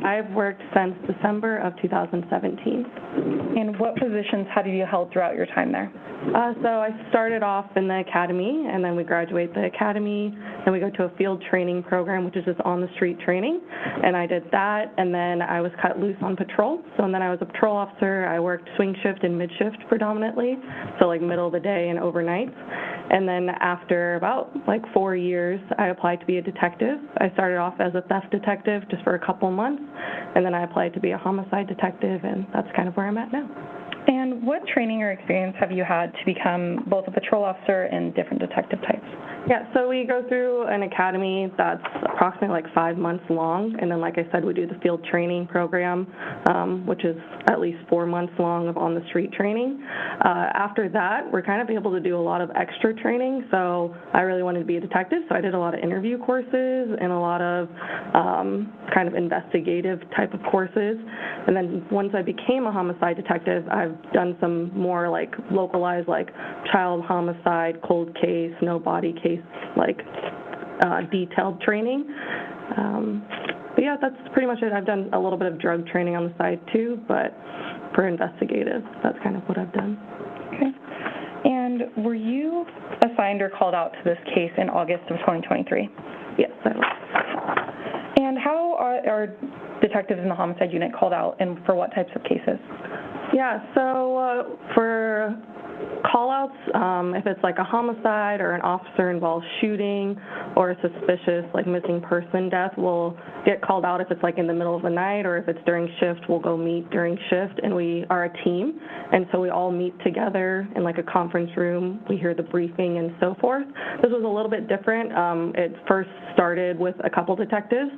I've worked since December of 2017. And what positions have you held throughout your time there? So I started off in the academy, and then we graduate the academy, then we go to a field training program, which is just on-the-street training, and I did that, and then I was cut loose on patrol. So and then I was a patrol officer. I worked swing shift and mid-shift predominantly, so like middle of the day and overnight. And then after about 4 years, I applied to be a detective. I started off as a theft detective just for a couple months, and then I applied to be a homicide detective, and that's kind of where I'm at now. And what training or experience have you had to become both a patrol officer and different detective types? Yeah, so we go through an academy that's approximately 5 months long, and then like I said, we do the field training program, which is at least 4 months long of on-the-street training. After that, we're kind of able to do a lot of extra training, so I really wanted to be a detective, so I did a lot of interview courses and a lot of kind of investigative type of courses. And then once I became a homicide detective, I've done some more localized child homicide, cold case, no body case, detailed training. But yeah, that's pretty much it. I've done a little bit of drug training on the side too, but for investigative, that's kind of what I've done. Okay. And were you assigned or called out to this case in August of 2023? Yes, I was. And how are detectives in the homicide unit called out, and for what types of cases? Yeah, so for call-outs, if it's a homicide or an officer-involved shooting or a suspicious missing person death, we'll get called out if it's in the middle of the night, or if it's during shift, we'll go meet during shift, and we are a team, and so we all meet together in a conference room. We hear the briefing and so forth. This was a little bit different. It first started with a couple detectives.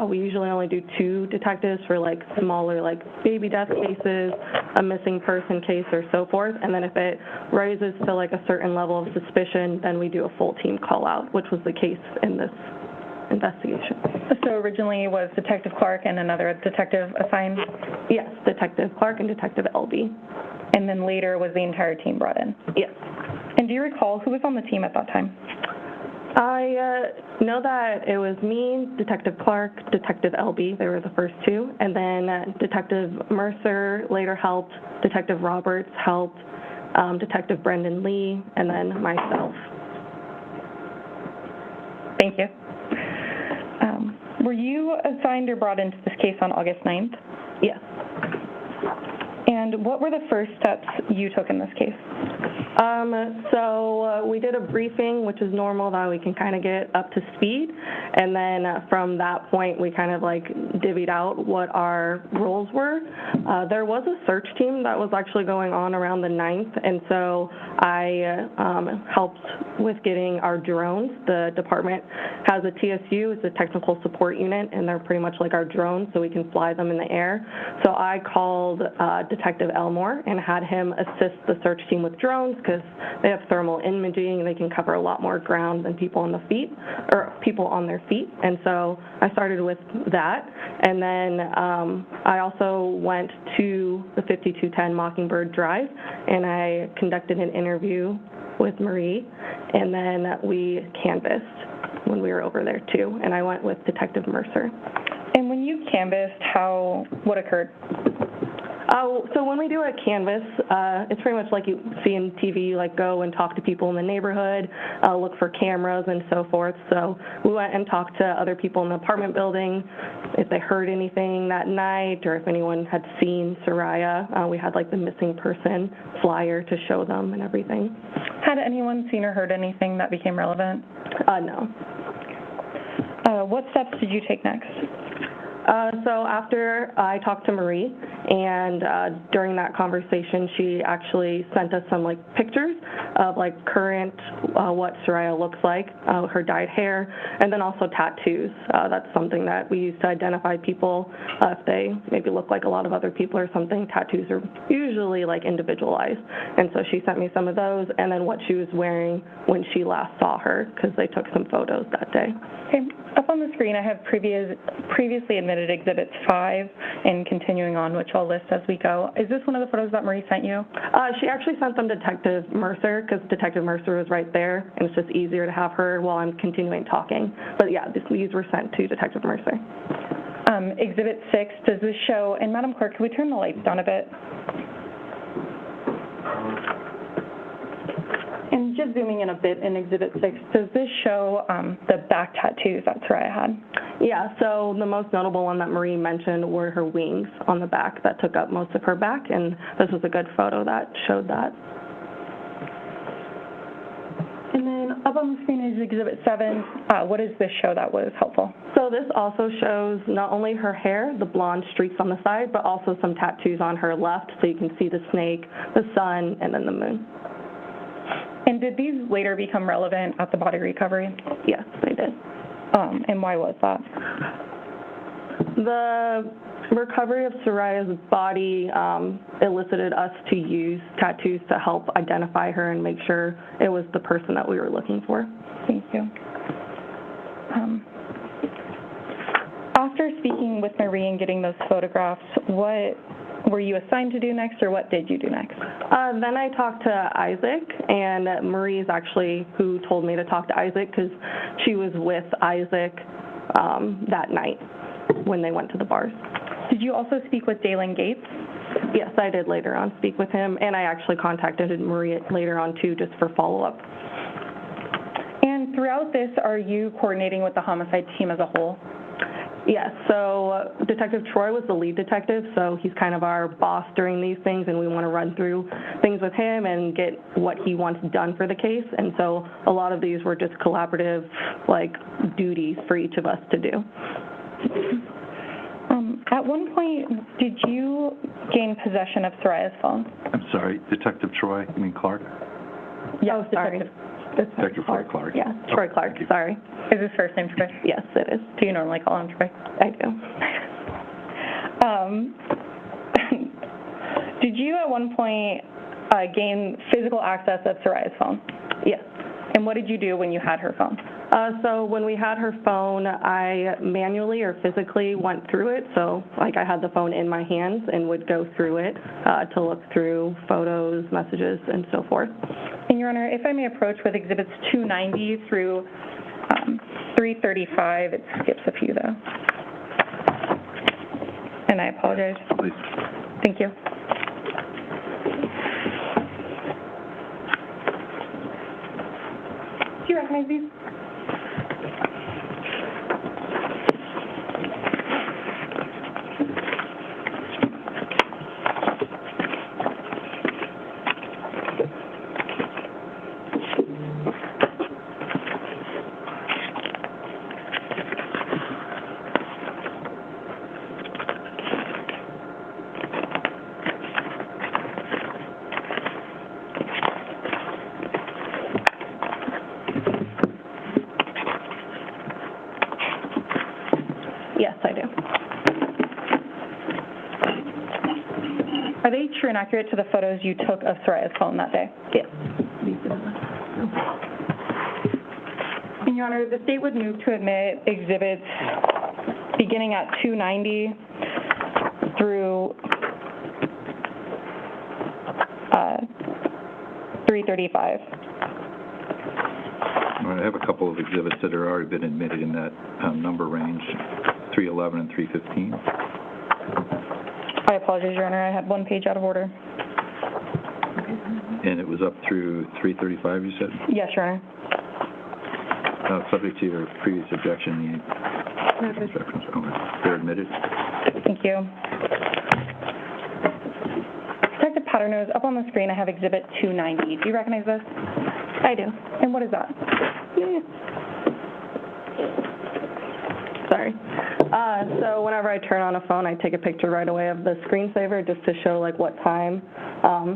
We usually only do 2 detectives for smaller baby death cases, a missing person case, or so forth, and then if it rises to a certain level of suspicion, then we do a full team call out, which was the case in this investigation. So originally was Detective Clark and another detective assigned? Yes, Detective Clark and Detective Elby. And then later was the entire team brought in? Yes. And do you recall who was on the team at that time? I know that it was me, Detective Clark, Detective Elby, they were the first 2, and then Detective Mercer later helped, Detective Roberts helped, Detective Brendan Lee, and then myself. Thank you. Were you assigned or brought into this case on August 9th? Yes. And what were the first steps you took in this case? So we did a briefing, which is normal, that we can kind of get up to speed, and then from that point we kind of divvied out what our roles were. There was a search team that was actually going on around the 9th, and so I helped with getting our drones. The department has a TSU, it's a technical support unit, and they're pretty much like our drones, so we can fly them in the air. So I called Detective Elmore and had him assist the search team with drones, because they have thermal imaging and they can cover a lot more ground than people on their feet. And so I started with that, and then I also went to the 5210 Mockingbird Drive, and I conducted an interview with Marie, and then we canvassed when we were over there too, and I went with Detective Mercer. And when when you canvassed, what occurred? So when we do a canvas, it's pretty much like you see in TV, you like go and talk to people in the neighborhood, look for cameras and so forth. So we went and talked to other people in the apartment building, if they heard anything that night or if anyone had seen Saria. We had like the missing person flyer to show them and everything. Had anyone seen or heard anything that became relevant? No. What steps did you take next? So after I talked to Marie, and during that conversation, she actually sent us some like pictures of like current what Saria looks like, her dyed hair, and then also tattoos. That's something that we use to identify people if they maybe look like a lot of other people or something. Tattoos are usually like individualized, and so she sent me some of those, and then what she was wearing when she last saw her, because they took some photos that day. Okay. Up on the screen, I have previously admitted Exhibits 5 and continuing on, which I'll list as we go. Is this one of the photos that Marie sent you? She actually sent them to Detective Mercer, because Detective Mercer was right there, and it's just easier to have her while I'm continuing talking. But yeah, these were sent to Detective Mercer. Exhibit 6, does this show, and Madam Clerk, can we turn the lights down a bit? And just zooming in a bit in Exhibit 6, does this show the back tattoos that Saria had? Yeah, so the most notable one that Marie mentioned were her wings on the back that took up most of her back, and this was a good photo that showed that. And then up on the screen is Exhibit 7. What does this show that was helpful? So this also shows not only her hair, the blonde streaks on the side, but also some tattoos on her left, so you can see the snake, the sun, and then the moon. And did these later become relevant at the body recovery? Yes, they did. And why was that? The recovery of Saria's body elicited us to use tattoos to help identify her and make sure it was the person that we were looking for. Thank you. After speaking with Marie and getting those photographs, what were you assigned to do next, or what did you do next? Then I talked to Isaac, and Marie is actually who told me to talk to Isaac, because she was with Isaac that night when they went to the bars. Did you also speak with Dalen Gates? Yes, I did later on speak with him, and I actually contacted Marie later on too, just for follow-up. And throughout this, are you coordinating with the homicide team as a whole? Yes, so Detective Troy was the lead detective, so he's kind of our boss during these things, and we want to run through things with him and get what he wants done for the case. And so a lot of these were just collaborative, like, duties for each of us to do. At one point, did you gain possession of Saria's phone? I'm sorry, Detective Troy, you mean Clark? Yes, sorry. Detective Troy Clark. Yeah, Troy Clark, sorry. Is his first name Troy? Yes, it is. Do you normally call him Troy? I do. Did you at one point gain physical access of Saria's phone? Yes. And what did you do when you had her phone? So when we had her phone, I manually or physically went through it. So like I had the phone in my hands and would go through it to look through photos, messages, and so forth. And Your Honor, if I may approach with Exhibits 290 through 335, it skips a few though. And I apologize. Please. Thank you. Do you recognize these? Yes, I do. Are they true and accurate to the photos you took of Saria's phone that day? Yes. And Your Honor, the state would move to admit exhibits beginning at 290 through 335. All right, I have a couple of exhibits that have already been admitted in that number range. 311 and 315. I apologize, Your Honor. I had one page out of order. And it was up through 335, you said? Yes, Your Honor. Subject to your previous objection, the instructions. They're admitted. Thank you. Detective Patternose, up on the screen I have Exhibit 290. Do you recognize this? I do. And what is that? Sorry. So whenever I turn on a phone, I take a picture right away of the screensaver just to show like what time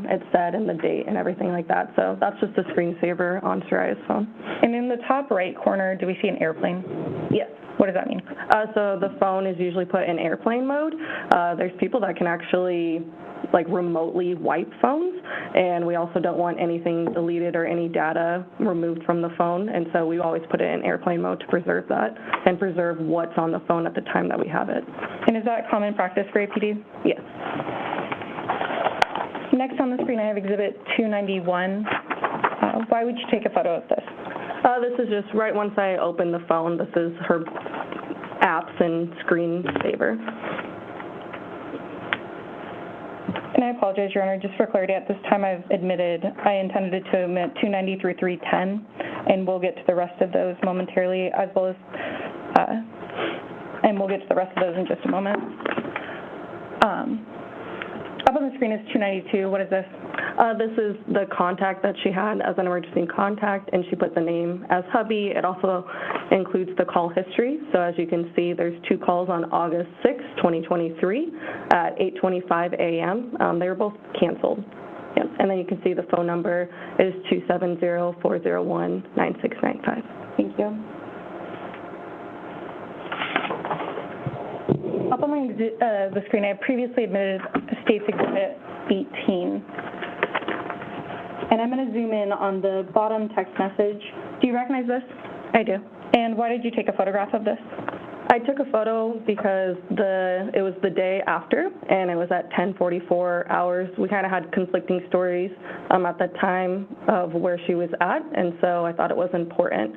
it said and the date and everything like that. So that's just a screensaver on Saria's phone. And in the top right corner, do we see an airplane? Yes. What does that mean? So the phone is usually put in airplane mode. There's people that can actually like remotely wipe phones, and we also don't want anything deleted or any data removed from the phone, and so we always put it in airplane mode to preserve that and preserve what's on the phone at the time that we have it. And is that common practice for APD? Yes. Next on the screen I have Exhibit 291. Why would you take a photo of this? This is just right once I open the phone. This is her apps and screensaver. And I apologize, Your Honor, just for clarity, at this time I intended to omit 290 through 310, and we'll get to the rest of those momentarily, as well as, and we'll get to the rest of those in just a moment. Up on the screen is 292. What is this? This is the contact that she had as an emergency contact, and she put the name as hubby. It also includes the call history. So as you can see, there's 2 calls on August 6, 2023 at 8:25 a.m. They were both canceled. Yep. And then you can see the phone number is 270-401-9695. Thank you. Up on the screen, I have previously admitted State's Exhibit 18. And I'm going to zoom in on the bottom text message. Do you recognize this? I do. And why did you take a photograph of this? I took a photo because it was the day after, and it was at 10:44 hours. We kind of had conflicting stories at the time of where she was at, and so I thought it was important.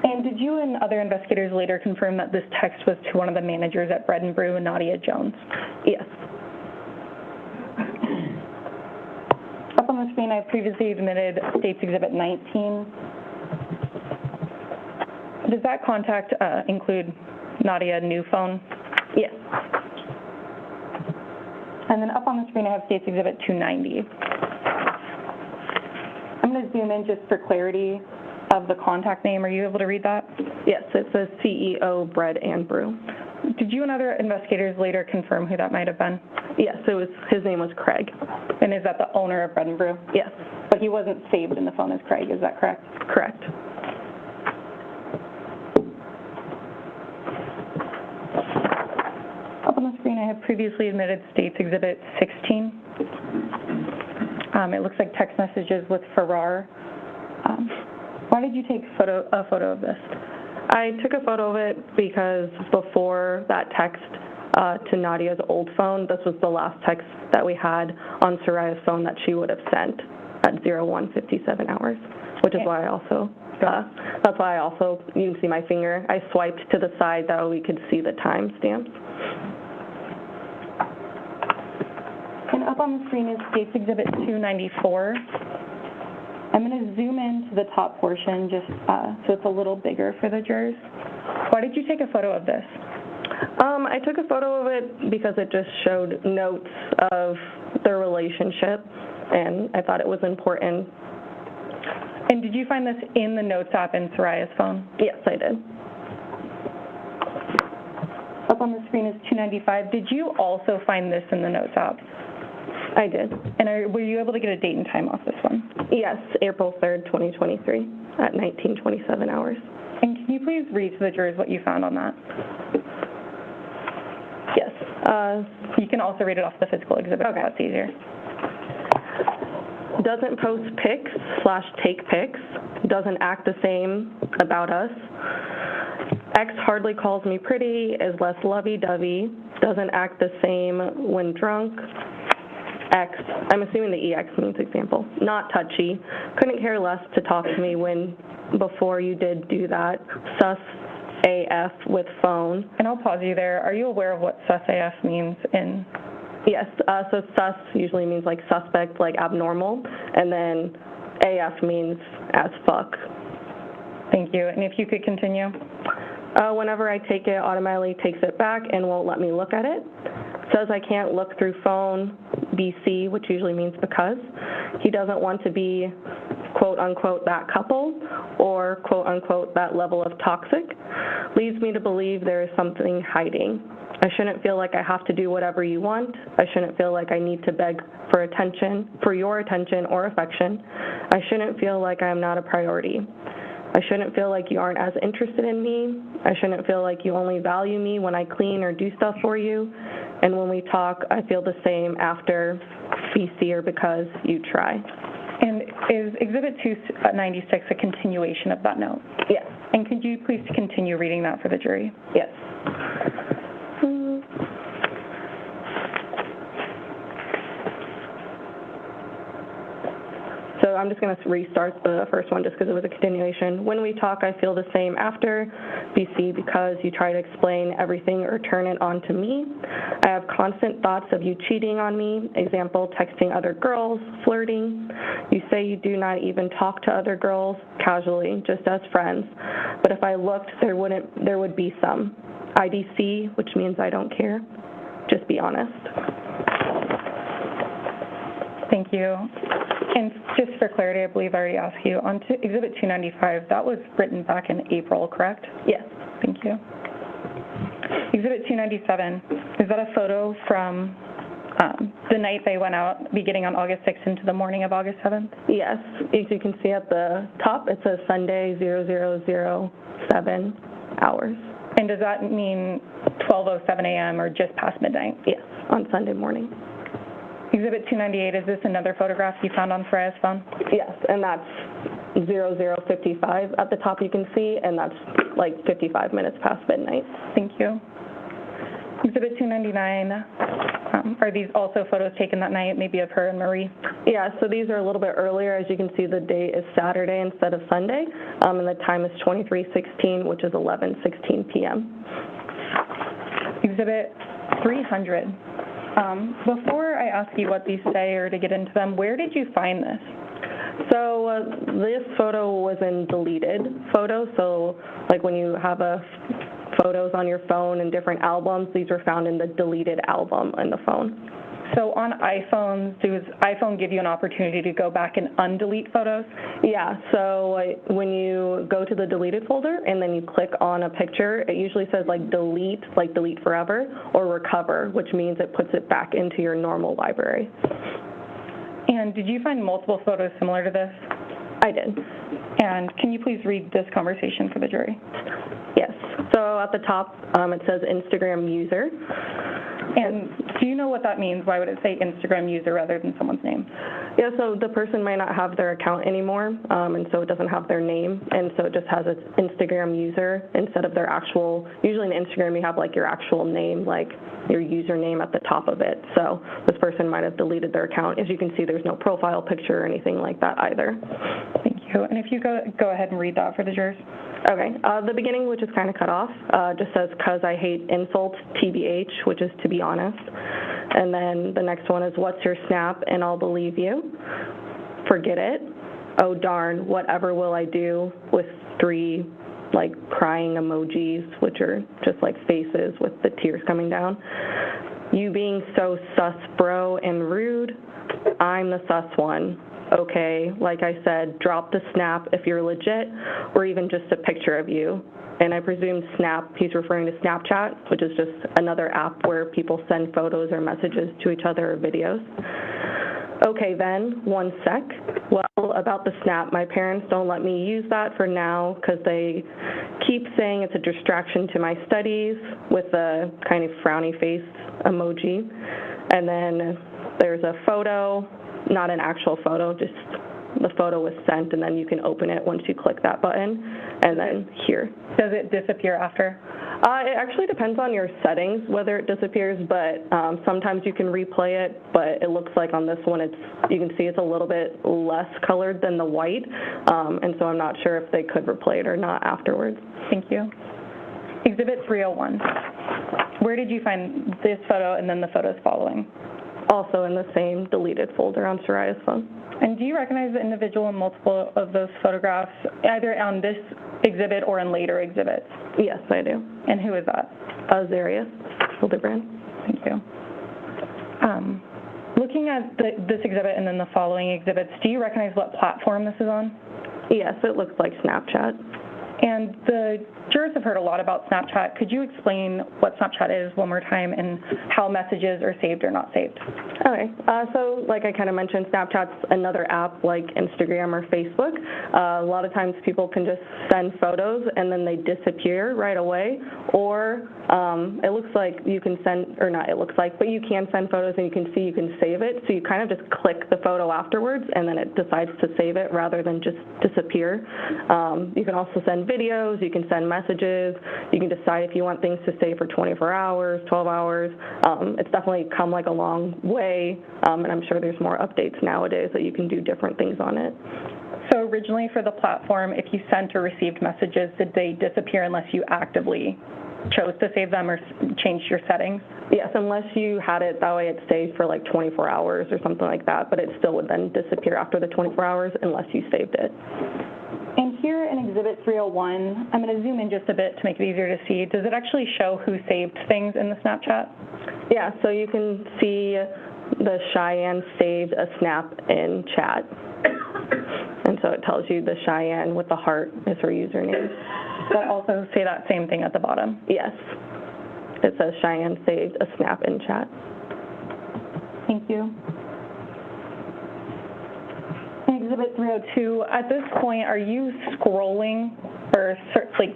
And did you and other investigators later confirm that this text was to one of the managers at Bread and Brew, Nadia Jones? Yes. Up on the screen, I previously admitted State's Exhibit 19. Does that contact include Nadia new phone? Yes. And then up on the screen, I have State's Exhibit 290. I'm going to zoom in just for clarity of the contact name. Are you able to read that? Yes, it says CEO Bread and Brew. Did you and other investigators later confirm who that might have been? Yes, his name was Craig. And is that the owner of Bread and Brew? Yes. But he wasn't saved in the phone as Craig, is that correct? Correct. Up on the screen, I have previously admitted State's Exhibit 16. It looks like text messages with Farrar. Why did you take a photo of this? I took a photo of it because before that text to Nadia's old phone, this was the last text that we had on Saria's phone that she would have sent at 01:57 hours, which is why I also, that's why I also, you can see my finger, I swiped to the side that we could see the timestamps. And up on the screen is State's Exhibit 294. I'm going to zoom in to the top portion just so it's a little bigger for the jurors. Why did you take a photo of this? I took a photo of it because it just showed notes of their relationship, and I thought it was important. And did you find this in the Notes app in Saria's phone? Yes, I did. Up on the screen is 295. Did you also find this in the Notes app? I did. And were you able to get a date and time off this one? Yes, April 3rd, 2023 at 19:27 hours. And can you please read to the jurors what you found on that? Yes. You can also read it off the physical exhibit if that's easier. Doesn't post pics / take pics. Doesn't act the same about us. X hardly calls me pretty, is less lovey-dovey. Doesn't act the same when drunk. X, I'm assuming the EX means example. Not touchy. Couldn't care less to talk to me before you did do that. Sus AF with phone. And I'll pause you there. Are you aware of what sus AF means in? Yes, so sus usually means like suspect, like abnormal, and then AF means as fuck. Thank you. And if you could continue. Whenever I take it, automatically takes it back and won't let me look at it. Says I can't look through phone, BC, which usually means because. He doesn't want to be, quote unquote, that couple, or quote unquote, that level of toxic. Leads me to believe there is something hiding. I shouldn't feel like I have to do whatever you want. I shouldn't feel like I need to beg for attention, for your attention or affection. I shouldn't feel like I am not a priority. I shouldn't feel like you aren't as interested in me. I shouldn't feel like you only value me when I clean or do stuff for you. And when we talk, I feel the same after, BC, or because you try. And is Exhibit 296 a continuation of that note? Yes. And could you please continue reading that for the jury? Yes. So I'm just going to restart the first one just because it was a continuation. When we talk, I feel the same after, BC, because you try to explain everything or turn it on to me. I have constant thoughts of you cheating on me, example, texting other girls, flirting. You say you do not even talk to other girls casually, just as friends. But if I looked, there would be some. IDC, which means I don't care. Just be honest. Thank you. And just for clarity, I believe I already asked you, on Exhibit 295, that was written back in April, correct? Yes. Thank you. Exhibit 297, is that a photo from the night they went out, beginning on August 6th into the morning of August 7th? Yes. As you can see at the top, it says Sunday, 0007 hours. And does that mean 12:07 a.m. or just past midnight? Yes, on Sunday morning. Exhibit 298, is this another photograph you found on Saraya's phone? Yes, and that's 0055 at the top you can see, and that's like 55 minutes past midnight. Thank you. Exhibit 299, are these also photos taken that night, maybe of her and Marie? Yeah, so these are a little bit earlier. As you can see, the date is Saturday instead of Sunday, and the time is 23:16, which is 11:16 p.m. Exhibit 300. Before I ask you what these say or to get into them, where did you find this? So this photo was in deleted photos. So like when you have photos on your phone in different albums, these were found in the deleted album in the phone. So on iPhones, does iPhone give you an opportunity to go back and undelete photos? Yeah, so when you go to the deleted folder and then you click on a picture, it usually says like delete forever, or recover, which means it puts it back into your normal library. And did you find multiple photos similar to this? I did. And can you please read this conversation for the jury? Yes. So at the top, it says Instagram user. And do you know what that means? Why would it say Instagram user rather than someone's name? Yeah, so the person might not have their account anymore, and so it doesn't have their name, and so it just has an Instagram user instead of their actual, usually in Instagram you have like your actual name, like your username at the top of it. So this person might have deleted their account. As you can see, there's no profile picture or anything like that either. Thank you. And if you go ahead and read that for the jurors. Okay. The beginning, which is kind of cut off, just says, "'Cause I hate insults, TBH," which is to be honest. And then the next one is, "What's your snap, and I'll believe you. Forget it. Oh, darn, whatever will I do," with 3, like, crying emojis, which are just like faces with the tears coming down. "You being so sus, bro, and rude. I'm the sus one. Okay, like I said, drop the snap if you're legit, or even just a picture of you." And I presume snap, he's referring to Snapchat, which is just another app where people send photos or messages to each other or videos. "Okay then, one sec. Well, about the snap, my parents don't let me use that for now because they keep saying it's a distraction to my studies," with a kind of frowny face emoji. And then there's a photo, not an actual photo, just the photo was sent, and then you can open it once you click that button, and then here. Does it disappear after? It actually depends on your settings whether it disappears, but sometimes you can replay it, but it looks like on this one you can see it's a little bit less colored than the white, and so I'm not sure if they could replay it or not afterwards. Thank you. Exhibit 301. Where did you find this photo and then the photos following? Also in the same deleted folder on Saria's phone. And do you recognize the individual in multiple of those photographs, either on this exhibit or in later exhibits? Yes, I do. And who is that? Zarrius Hildabrand. Thank you. Looking at this exhibit and then the following exhibits, do you recognize what platform this is on? Yes, it looks like Snapchat. And the jurors have heard a lot about Snapchat. Could you explain what Snapchat is one more time and how messages are saved or not saved? Okay, so like I kind of mentioned, Snapchat's another app like Instagram or Facebook. A lot of times people can just send photos and then they disappear right away, or it looks like you can send, or not it looks like, but you can send photos and you can see you can save it, so you kind of just click the photo afterwards and then it decides to save it rather than just disappear. You can also send videos, you can send messages, you can decide if you want things to stay for 24 hours, 12 hours. It's definitely come like a long way, and I'm sure there's more updates nowadays that you can do different things on it. So originally for the platform, if you sent or received messages, did they disappear unless you actively chose to save them or changed your settings? Yes, unless you had it that way, it stayed for like 24 hours or something like that, but it still would then disappear after the 24 hours unless you saved it. And here in Exhibit 301, I'm going to zoom in just a bit to make it easier to see. Does it actually show who saved things in the Snapchat? Yeah, so you can see the Cheyenne saved a snap in chat. And so it tells you the Cheyenne with the heart is her username. Does that also say that same thing at the bottom? Yes. It says Cheyenne saved a snap in chat. Thank you. Exhibit 302, at this point, are you scrolling or like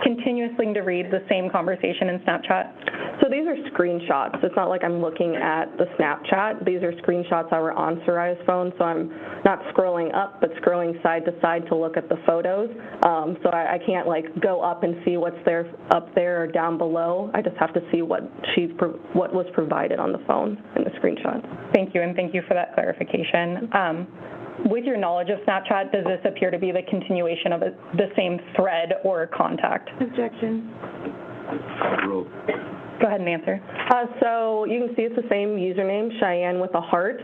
continuously to read the same conversation in Snapchat? So these are screenshots. It's not like I'm looking at the Snapchat. These are screenshots that were on Saria's phone, so I'm not scrolling up, but scrolling side to side to look at the photos. So I can't like go up and see what's there up there or down below. I just have to see what was provided on the phone in the screenshots. Thank you, and thank you for that clarification. With your knowledge of Snapchat, does this appear to be the continuation of the same thread or contact? Objection. Go ahead and answer. So you can see it's the same username, Cheyenne with a heart,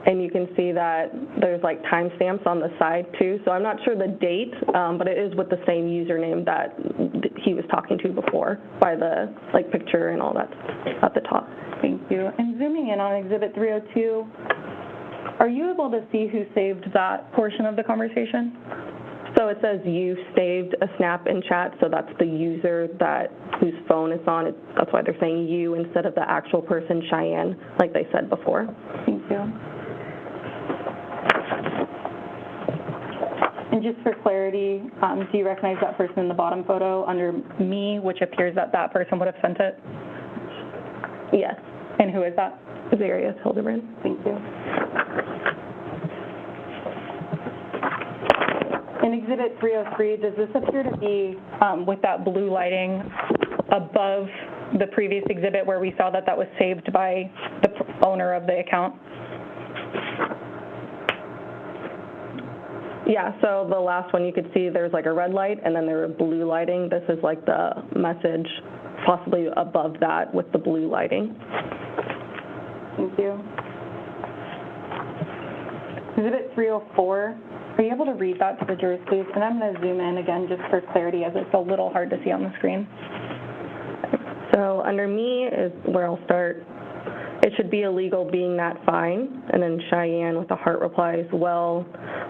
and you can see that there's like timestamps on the side too. So I'm not sure the date, but it is with the same username that he was talking to before by the like picture and all that at the top. Thank you. And zooming in on Exhibit 302, are you able to see who saved that portion of the conversation? So it says you saved a snap in chat, so that's the user whose phone it's on. That's why they're saying you instead of the actual person, Cheyenne, like they said before. Thank you. And just for clarity, do you recognize that person in the bottom photo under me, which appears that that person would have sent it? Yes. And who is that? Zarrius Hildabrand. Thank you. In Exhibit 303, does this appear to be with that blue lighting above the previous exhibit where we saw that that was saved by the owner of the account? Yeah, so the last one you could see there's like a red light and then there was blue lighting. This is like the message possibly above that with the blue lighting. Thank you. Exhibit 304, are you able to read that to the jurors, please? And I'm going to zoom in again just for clarity as it's a little hard to see on the screen. So under me is where I'll start. It should be illegal being that fine. And then Cheyenne with a heart replies, well,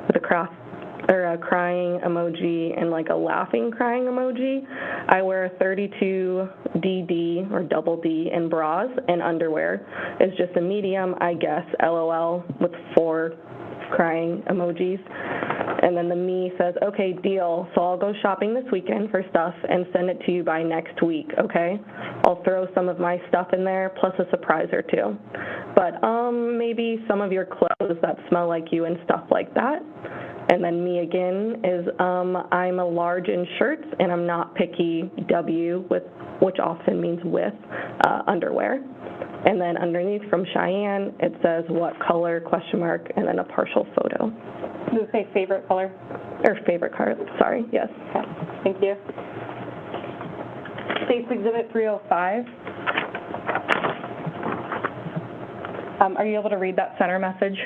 with a crying emoji and like a laughing crying emoji. I wear 32 DD or double D in bras, and underwear is just a medium, I guess, LOL with 4 crying emojis. And then the me says, okay, deal. So I'll go shopping this weekend for stuff and send it to you by next week, okay? I'll throw some of my stuff in there, plus a surprise or two. But maybe some of your clothes that smell like you and stuff like that. And then me again is I'm a large in shirts and I'm not picky, W, which often means with underwear. And then underneath from Cheyenne, it says what color, question mark, and then a partial photo. Does it say favorite color? Or favorite color, sorry, yes. Okay, thank you. State's Exhibit 305. Are you able to read that center message?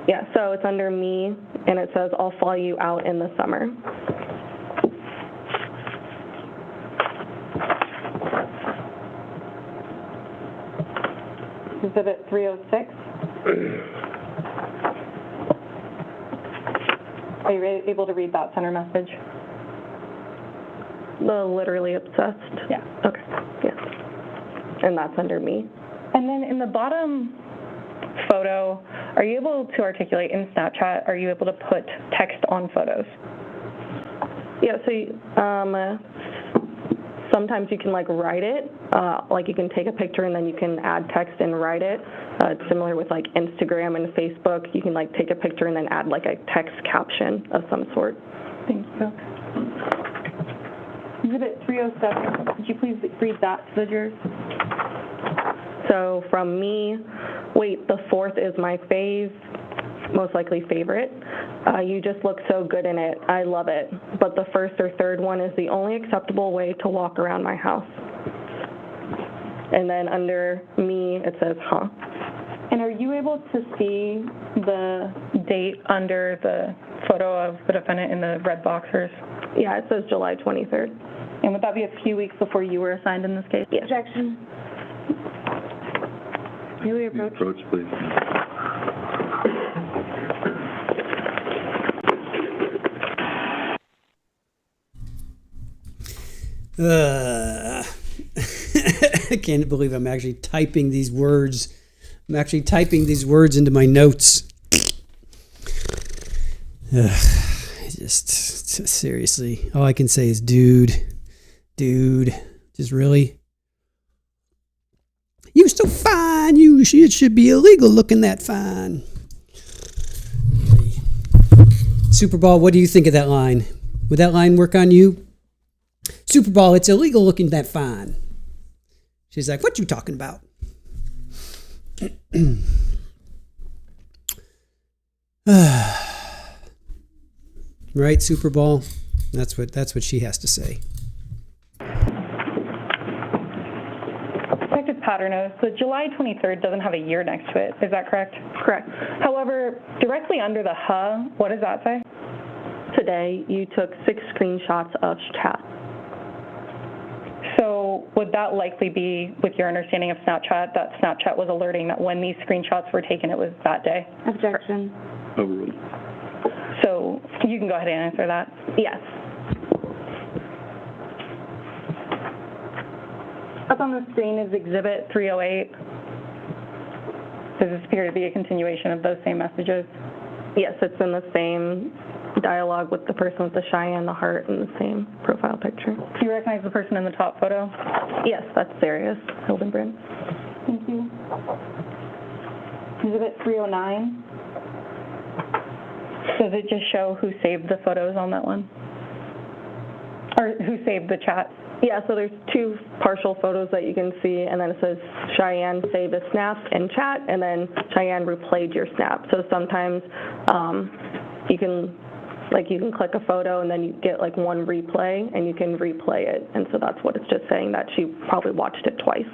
Yeah, so it's under me, and it says, "I'll fly you out in the summer." Exhibit 306. Are you able to read that center message? The literally obsessed? Yeah. Okay, yeah. And that's under me. And then in the bottom photo, are you able to articulate in Snapchat, are you able to put text on photos? Yeah, so sometimes you can like write it, like you can take a picture and then you can add text and write it. It's similar with like Instagram and Facebook. You can like take a picture and then add like a text caption of some sort. Thank you. Exhibit 307, could you please read that to the jurors? So from me, wait, the fourth is my fave, most likely favorite. You just look so good in it. I love it. But the first or third one is the only acceptable way to walk around my house. And then under me, it says, huh. And are you able to see the date under the photo of the defendant in the red boxers? Yeah, it says July 23rd. And would that be a few weeks before you were assigned in this case? Yes. Objection. May we approach? Approach, please. I can't believe I'm actually typing these words. I'm actually typing these words into my notes. Just seriously, all I can say is, dude, just really. You so fine. It should be illegal looking that fine. Super Ball, what do you think of that line? Would that line work on you? Super Ball, it's illegal looking that fine. She's like, what you talking about? Right, Super Ball? That's what she has to say. Detective Paternos, the July 23rd doesn't have a year next to it. Is that correct? Correct. However, directly under the HA, what does that say? Today, you took 6 screenshots of chat. So would that likely be, with your understanding of Snapchat, that Snapchat was alerting that when these screenshots were taken, it was that day? Objection. Overruled. So you can go ahead and answer that. Yes. Up on the screen is Exhibit 308. Does this appear to be a continuation of those same messages? Yes, it's in the same dialogue with the person with the Cheyenne, the heart, and the same profile picture. Do you recognize the person in the top photo? Yes, that's Zarrius Hildabrand. Thank you. Exhibit 309. Does it just show who saved the photos on that one? Or who saved the chat? Yeah, so there's 2 partial photos that you can see, and then it says Cheyenne save a snap in chat, and then Cheyenne replayed your snap. So sometimes you can click a photo and then you get like one replay, and you can replay it, and so that's what it's just saying, that she probably watched it twice.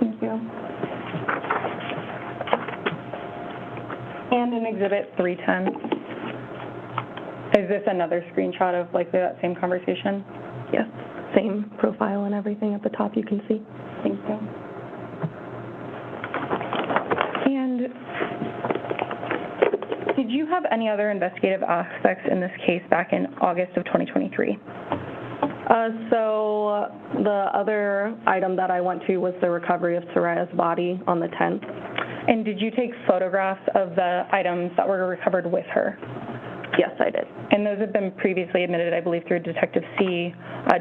Thank you. And in Exhibit 310, is this another screenshot of likely that same conversation? Yes, same profile and everything at the top you can see. Thank you. And did you have any other investigative aspects in this case back in August of 2023? So the other item that I went to was the recovery of Saria's body on the 10th. And did you take photographs of the items that were recovered with her? Yes, I did. And those have been previously admitted, I believe, through Detective C.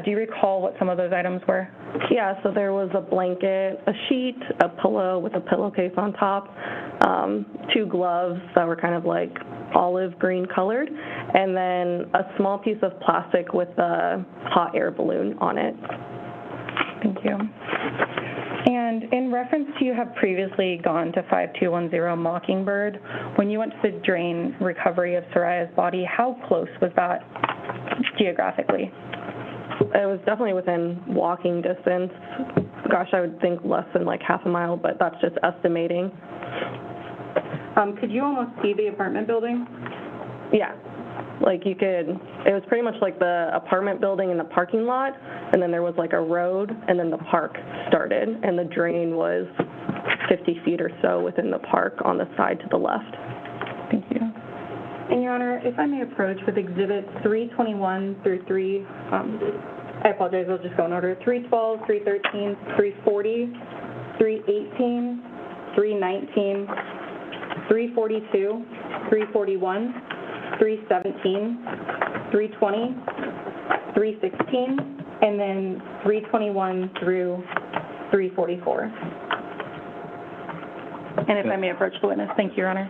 Do you recall what some of those items were? Yeah, so there was a blanket, a sheet, a pillow with a pillowcase on top, 2 gloves that were kind of like olive green colored, and then a small piece of plastic with a hot air balloon on it. Thank you. And in reference to you have previously gone to 5210 Mockingbird, when you went to the drain recovery of Saria's body, how close was that geographically? It was definitely within walking distance. Gosh, I would think less than like half a mile, but that's just estimating. Could you almost see the apartment building? Yeah. Like you could, it was pretty much like the apartment building in the parking lot, and then there was like a road, and then the park started, and the drain was 50 feet or so within the park on the side to the left. Thank you. And Your Honor, if I may approach with Exhibits 321 through 3, I apologize, I'll just go in order. 312, 313, 340, 318, 319, 342, 341, 317, 320, 316, and then 321 through 344. And if I may approach the witness. Thank you, Your Honor.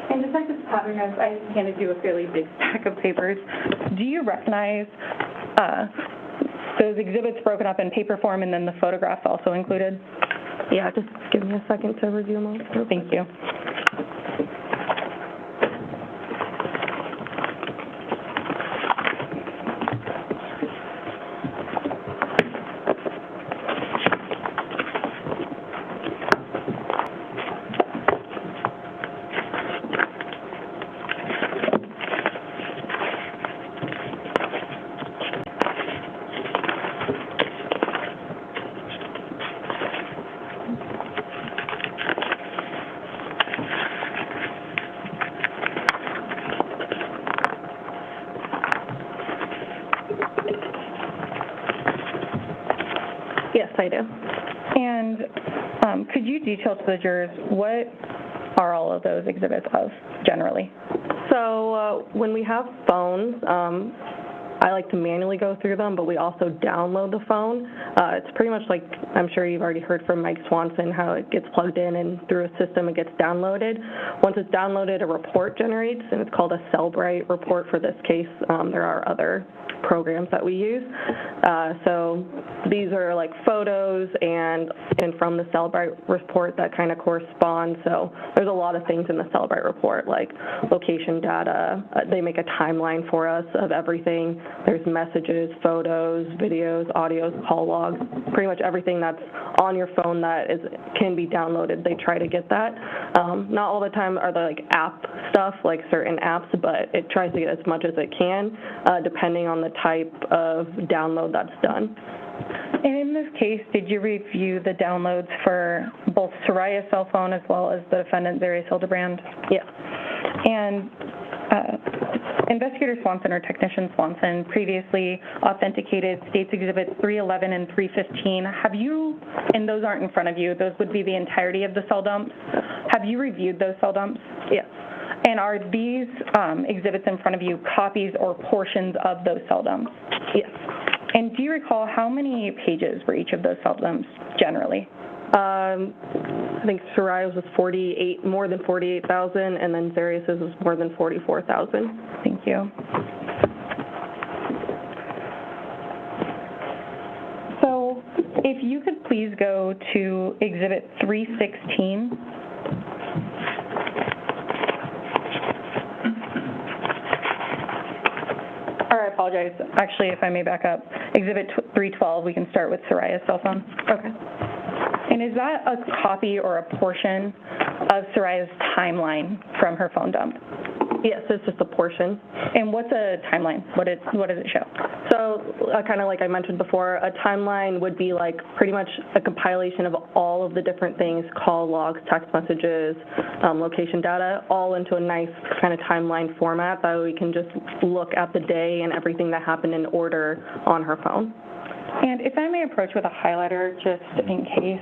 And Detective Pattern, I handed you a fairly big stack of papers. Do you recognize those exhibits broken up in paper form and then the photographs also included? Yeah, just give me a second to review them all. Thank you. Yes, I do. And could you detail to the jurors what are all of those exhibits of, generally? So when we have phones, I like to manually go through them, but we also download the phone. It's pretty much like, I'm sure you've already heard from Mike Swanson, how it gets plugged in and through a system it gets downloaded. Once it's downloaded, a report generates, and it's called a Cellbrite report for this case. There are other programs that we use. So these are like photos and from the Cellbrite report that kind of correspond. So there's a lot of things in the Cellbrite report, like location data. They make a timeline for us of everything. There's messages, photos, videos, audios, call logs, pretty much everything that's on your phone that can be downloaded. They try to get that. Not all the time are there like app stuff, like certain apps, but it tries to get as much as it can, depending on the type of download that's done. And in this case, did you review the downloads for both Saria's cell phone as well as the defendant, Zarrius Hildabrand? Yes. And Investigator Swanson or Technician Swanson previously authenticated States Exhibits 311 and 315. Have you, and those aren't in front of you, those would be the entirety of the cell dumps. Have you reviewed those cell dumps? Yes. And are these exhibits in front of you copies or portions of those cell dumps? Yes. And do you recall how many pages were each of those cell dumps generally? I think Saria's was more than 48,000, and then Zarrius's was more than 44,000. Thank you. So if you could please go to Exhibit 316. Or I apologize. Actually, if I may back up, Exhibit 312, we can start with Saria's cell phone. Okay. And is that a copy or a portion of Saria's timeline from her phone dump? Yes, it's just a portion. And what's a timeline? What does it show? So kind of like I mentioned before, a timeline would be like pretty much a compilation of all of the different things, call logs, text messages, location data, all into a nice kind of timeline format that we can just look at the day and everything that happened in order on her phone. And if I may approach with a highlighter just in case.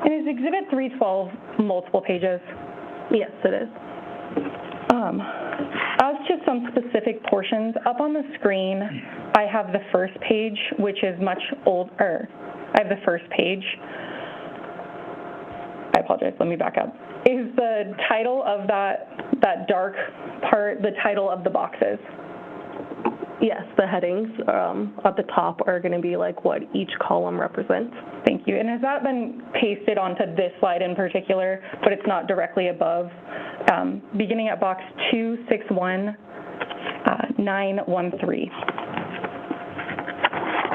And is Exhibit 312 multiple pages? Yes, it is. As to some specific portions, up on the screen, I have the first page, which is much older. I have the first page. I apologize, let me back up. Is the title of that dark part the title of the boxes? Yes, the headings at the top are going to be like what each column represents. Thank you. And has that been pasted onto this slide in particular, but it's not directly above? Beginning at box 261913.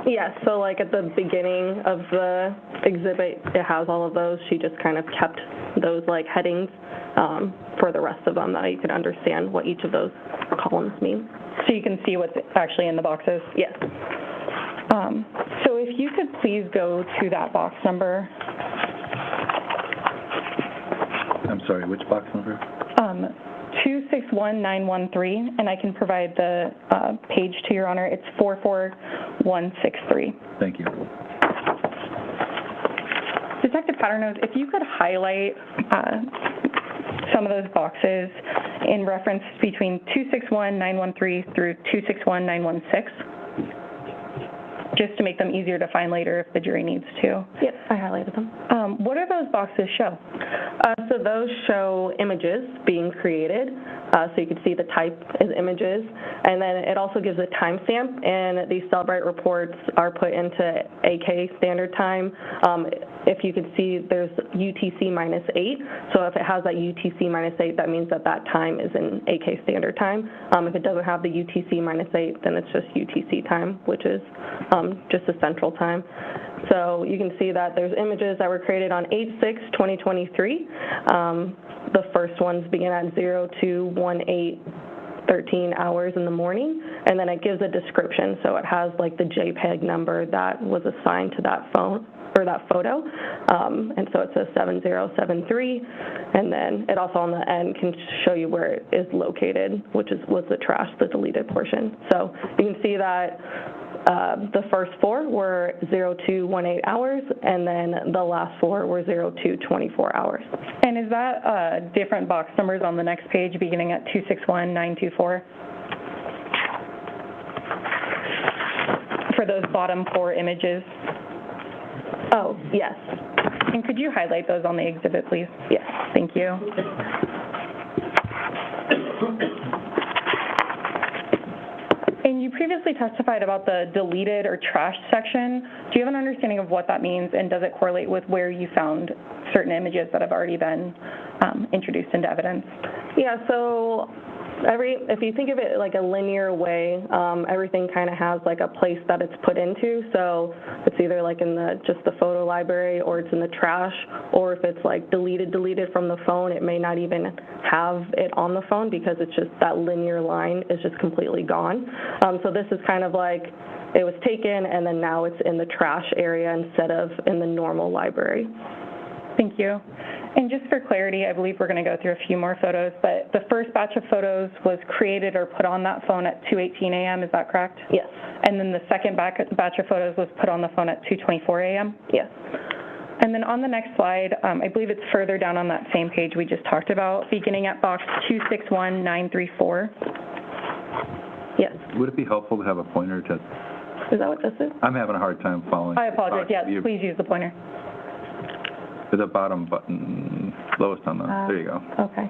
Yes, so like at the beginning of the exhibit, it has all of those. She just kind of kept those like headings for the rest of them, that you could understand what each of those columns mean. So you can see what's actually in the boxes? Yes. So if you could please go to that box number. I'm sorry, which box number? 261913, and I can provide the page to Your Honor. It's 44163. Thank you. Detective Paternos, if you could highlight some of those boxes in reference between 261913 through 261916, just to make them easier to find later if the jury needs to. Yep, I highlighted them. What do those boxes show? So those show images being created. So you can see the type is images. And then it also gives a timestamp, and these Cellbrite reports are put into AK standard time. If you can see, there's UTC -8. So if it has that UTC -8, that means that that time is in AK standard time. If it doesn't have the UTC -8, then it's just UTC time, which is just a central time. So you can see that there's images that were created on 8/6/2023. The first ones begin at 021813 hours in the morning, and then it gives a description. So it has like the JPEG number that was assigned to that phone or that photo, and so it says 7073, and then it also on the end can show you where it is located, which was the trash, the deleted portion. So you can see that the first four were 0218 hours, and then the last four were 0224 hours. And is that different box numbers on the next page beginning at 261924? For those bottom four images? Oh, yes. And could you highlight those on the exhibit, please? Yes. Thank you. And you previously testified about the deleted or trashed section. Do you have an understanding of what that means, and does it correlate with where you found certain images that have already been introduced into evidence? Yeah, so if you think of it like a linear way, everything kind of has like a place that it's put into. So it's either like in just the photo library, or it's in the trash, or if it's like deleted from the phone, it may not even have it on the phone because it's just that linear line is just completely gone. So this is kind of like it was taken and then now it's in the trash area instead of in the normal library. Thank you. And just for clarity, I believe we're going to go through a few more photos, but the first batch of photos was created or put on that phone at 2:18 a.m., is that correct? Yes. And then the second batch of photos was put on the phone at 2:24 a.m.? Yes. And then on the next slide, I believe it's further down on that same page we just talked about, beginning at box 261934. Yes. Would it be helpful to have a pointer to... Is that what this is? I'm having a hard time following. I apologize. Yes, please use the pointer. The bottom button, lowest on the, there you go. Okay.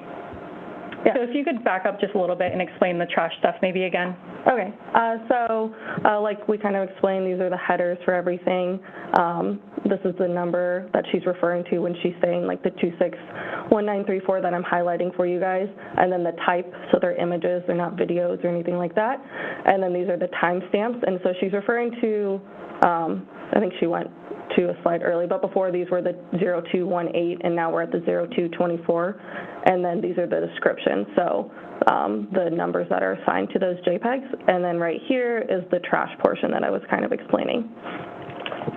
Yeah. So if you could back up just a little bit and explain the trash stuff maybe again. Okay. So like we kind of explained, these are the headers for everything. This is the number that she's referring to when she's saying like the 261934 that I'm highlighting for you guys. And then the type, so they're images, they're not videos or anything like that. And then these are the timestamps. And so she's referring to, I think she went to a slide early, but before these were the 0218, and now we're at the 0224, and then these are the descriptions, so the numbers that are assigned to those JPEGs, and then right here is the trash portion that I was kind of explaining.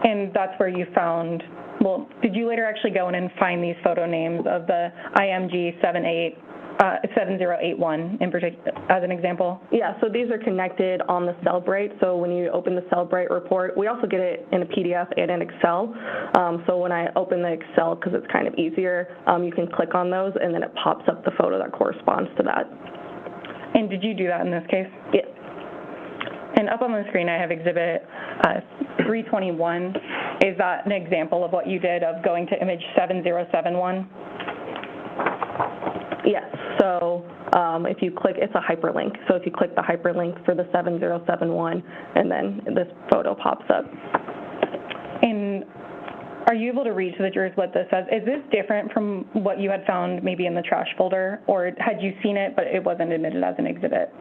And that's where you found, well, did you later actually go in and find these photo names of the IMG 7081 in particular, as an example? Yeah, so these are connected on the Cellbrite. So when you open the Cellbrite report, we also get it in a PDF and in Excel. So when I open the Excel, because it's kind of easier, you can click on those and then it pops up the photo that corresponds to that. And did you do that in this case? Yes. And up on the screen I have exhibit 321. Is that an example of what you did of going to image 7071? Yes, so if you click, it's a hyperlink. So if you click the hyperlink for the 7071, and then this photo pops up. And are you able to read to the jurors what this says? Is this different from what you had found maybe in the trash folder, or had you seen it but it wasn't admitted as an exhibit?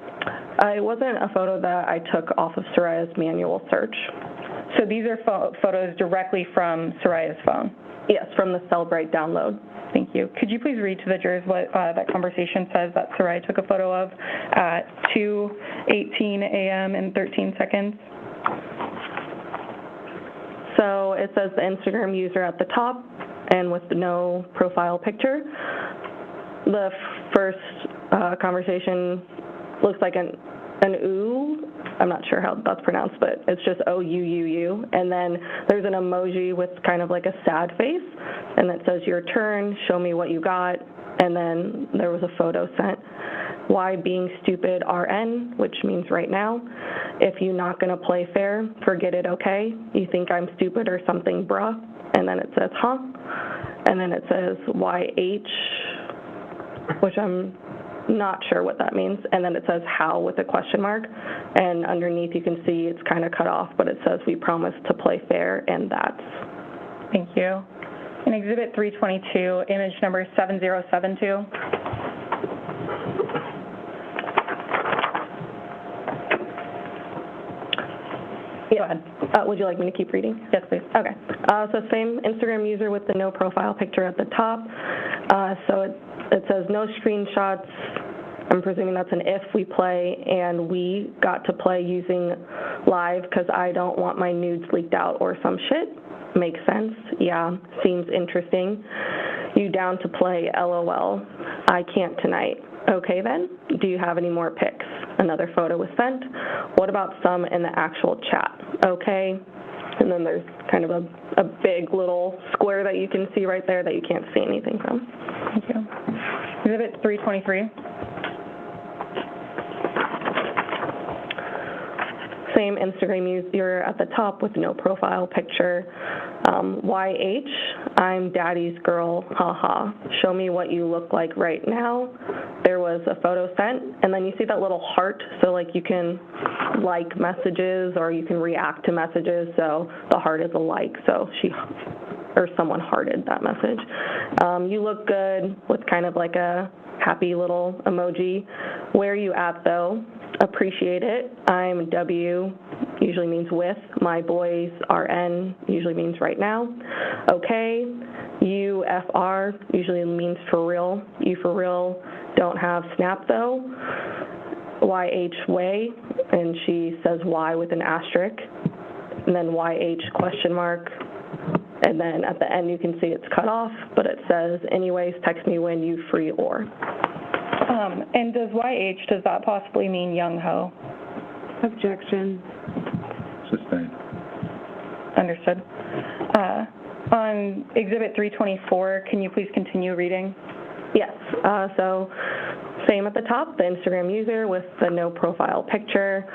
It wasn't a photo that I took off of Saraya's manual search. So these are photos directly from Saraya's phone? Yes, from the Cellbrite download. Thank you. Could you please read to the jurors what that conversation says that Saraya took a photo of at 2:18 a.m. and 13 seconds? So it says the Instagram user at the top and with no profile picture. The first conversation looks like an ooh. I'm not sure how that's pronounced, but it's just O-U-U-U. And then there's an emoji with kind of like a sad face, and it says, your turn, show me what you got. And then there was a photo sent. Why being stupid RN, which means right now. If you not gonna play fair, forget it, okay? You think I'm stupid or something, bruh? And then it says, huh? And then it says YH, which I'm not sure what that means. And then it says how with a question mark. And underneath you can see it's kind of cut off, but it says we promise to play fair, and that's. Thank you. In Exhibit 322, image number 7072. Go ahead. Would you like me to keep reading? Yes, please. Okay. So same Instagram user with the no profile picture at the top. So it says no screenshots. I'm presuming that's an if we play, and we got to play using live because I don't want my nudes leaked out or some shit. Makes sense. Yeah, seems interesting. You down to play, LOL. I can't tonight. Okay then, do you have any more pics? Another photo was sent. What about some in the actual chat? Okay. And then there's kind of a big little square that you can see right there that you can't see anything from. Thank you. Exhibit 323. Same Instagram user at the top with no profile picture. YH, I'm daddy's girl, haha. Show me what you look like right now. There was a photo sent, and then you see that little heart, so like you can like messages or you can react to messages, so the heart is a like, so someone hearted that message. You look good with kind of like a happy little emoji. Where are you at though? Appreciate it. I'm W, usually means with. My boys RN, usually means right now. Okay. UFR, usually means for real. You for real. Don't have Snap though. YH way, and she says Y with an asterisk. And then YH question mark. And then at the end you can see it's cut off, but it says, anyways, text me when you free or. And does that possibly mean young ho? Objection. Sustained. Understood. On Exhibit 324, can you please continue reading? Yes. So same at the top, the Instagram user with the no profile picture.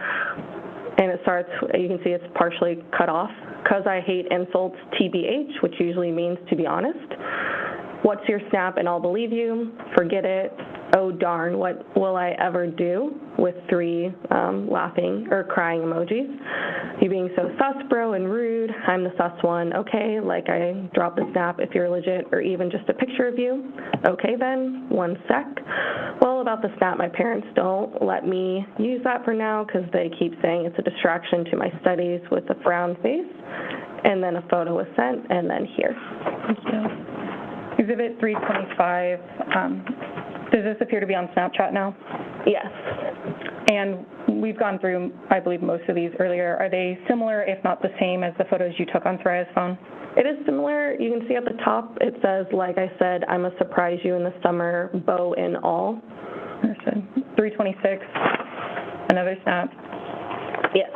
And it starts, you can see it's partially cut off. Because I hate insults, TBH, which usually means to be honest. What's your snap and I'll believe you. Forget it. Oh darn, what will I ever do? With 3 laughing or crying emojis. You being so sus, bro, and rude. I'm the sus one. Okay, like I dropped the snap if you're legit, or even just a picture of you. Okay then, 1 sec. Well, about the snap, my parents don't let me use that for now because they keep saying it's a distraction to my studies with a frown face. And then a photo was sent, and then here. Thank you. Exhibit 325. Does this appear to be on Snapchat now? Yes. And we've gone through, I believe, most of these earlier. Are they similar, if not the same, as the photos you took on Saraya's phone? It is similar. You can see at the top, it says, like I said, I'm a surprise you in the summer, bow and all. Understood. 326, another snap. Yes.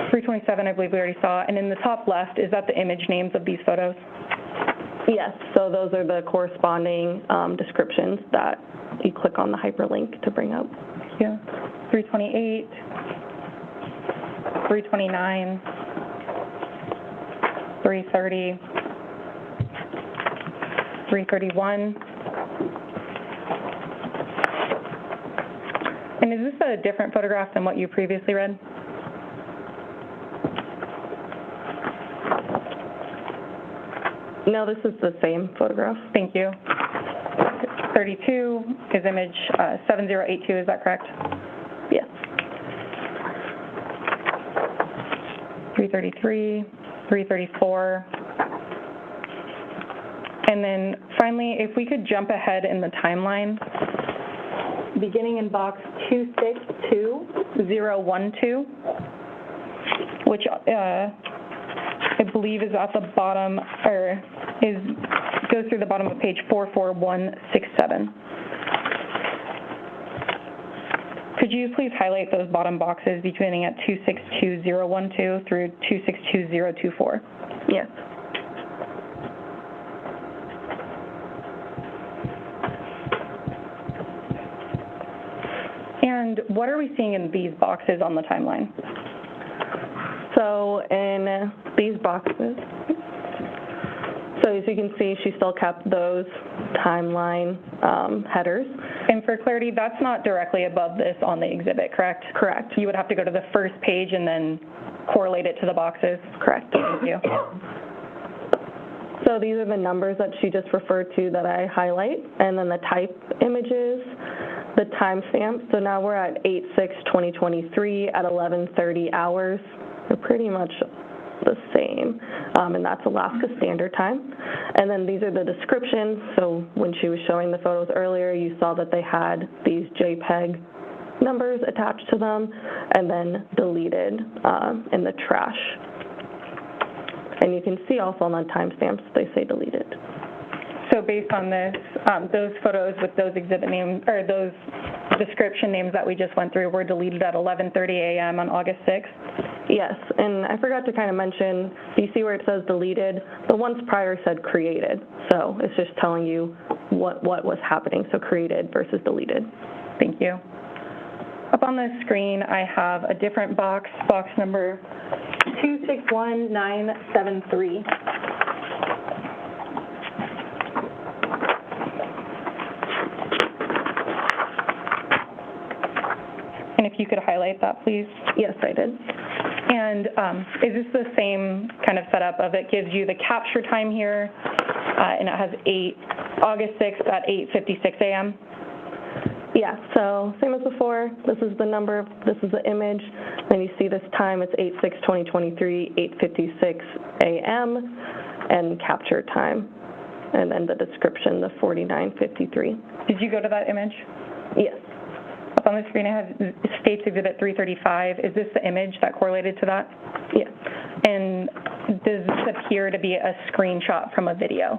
327, I believe we already saw. And in the top left, is that the image names of these photos? Yes, so those are the corresponding descriptions that you click on the hyperlink to bring up. Yeah. 328, 329, 3:30, 3:31. And is this a different photograph than what you previously read? No, this is the same photograph. Thank you. 32 is image 7082, is that correct? Yes. 333, 334. And then finally, if we could jump ahead in the timeline, beginning in box 262012, which I believe is at the bottom, or goes through the bottom of page 44167. Could you please highlight those bottom boxes beginning at 262012 through 262024? Yes. And what are we seeing in these boxes on the timeline? So in these boxes, so as you can see, she still kept those timeline headers. And for clarity, that's not directly above this on the exhibit, correct? Correct. You would have to go to the first page and then correlate it to the boxes? Correct. Thank you. So these are the numbers that she just referred to that I highlight, and then the type images, the timestamp. So now we're at 8/6/2023 at 11:30 hours. They're pretty much the same, and that's Alaska Standard Time. And then these are the descriptions. So when she was showing the photos earlier, you saw that they had these JPEG numbers attached to them and then deleted in the trash. And you can see also on the timestamps they say deleted. So based on this, those photos with those exhibit names, or those description names that we just went through were deleted at 11:30 a.m. on August 6th? Yes, and I forgot to kind of mention, you see where it says deleted? The ones prior said created, so it's just telling you what was happening, so created versus deleted. Thank you. Up on the screen, I have a different box number 261973. And if you could highlight that, please. Yes, I did. And is this the same kind of setup of it gives you the capture time here, and it has August 6th at 8:56 a.m.? Yeah, so same as before. This is the number, this is the image, and you see this time, it's 8/6/2023, 8:56 a.m., and capture time. And then the description, the 49:53. Did you go to that image? Yes. Up on the screen, it has States Exhibit 335. Is this the image that correlated to that? Yes. And does this appear to be a screenshot from a video?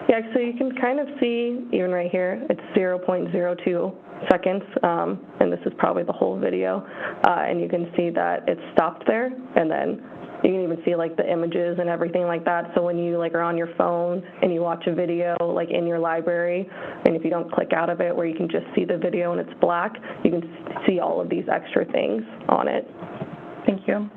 Yeah, so you can kind of see, even right here, it's 0.02 seconds, and this is probably the whole video, and you can see that it stopped there, and then you can even see like the images and everything like that. So when you like are on your phone and you watch a video like in your library, and if you don't click out of it where you can just see the video and it's black, you can see all of these extra things on it. Thank you.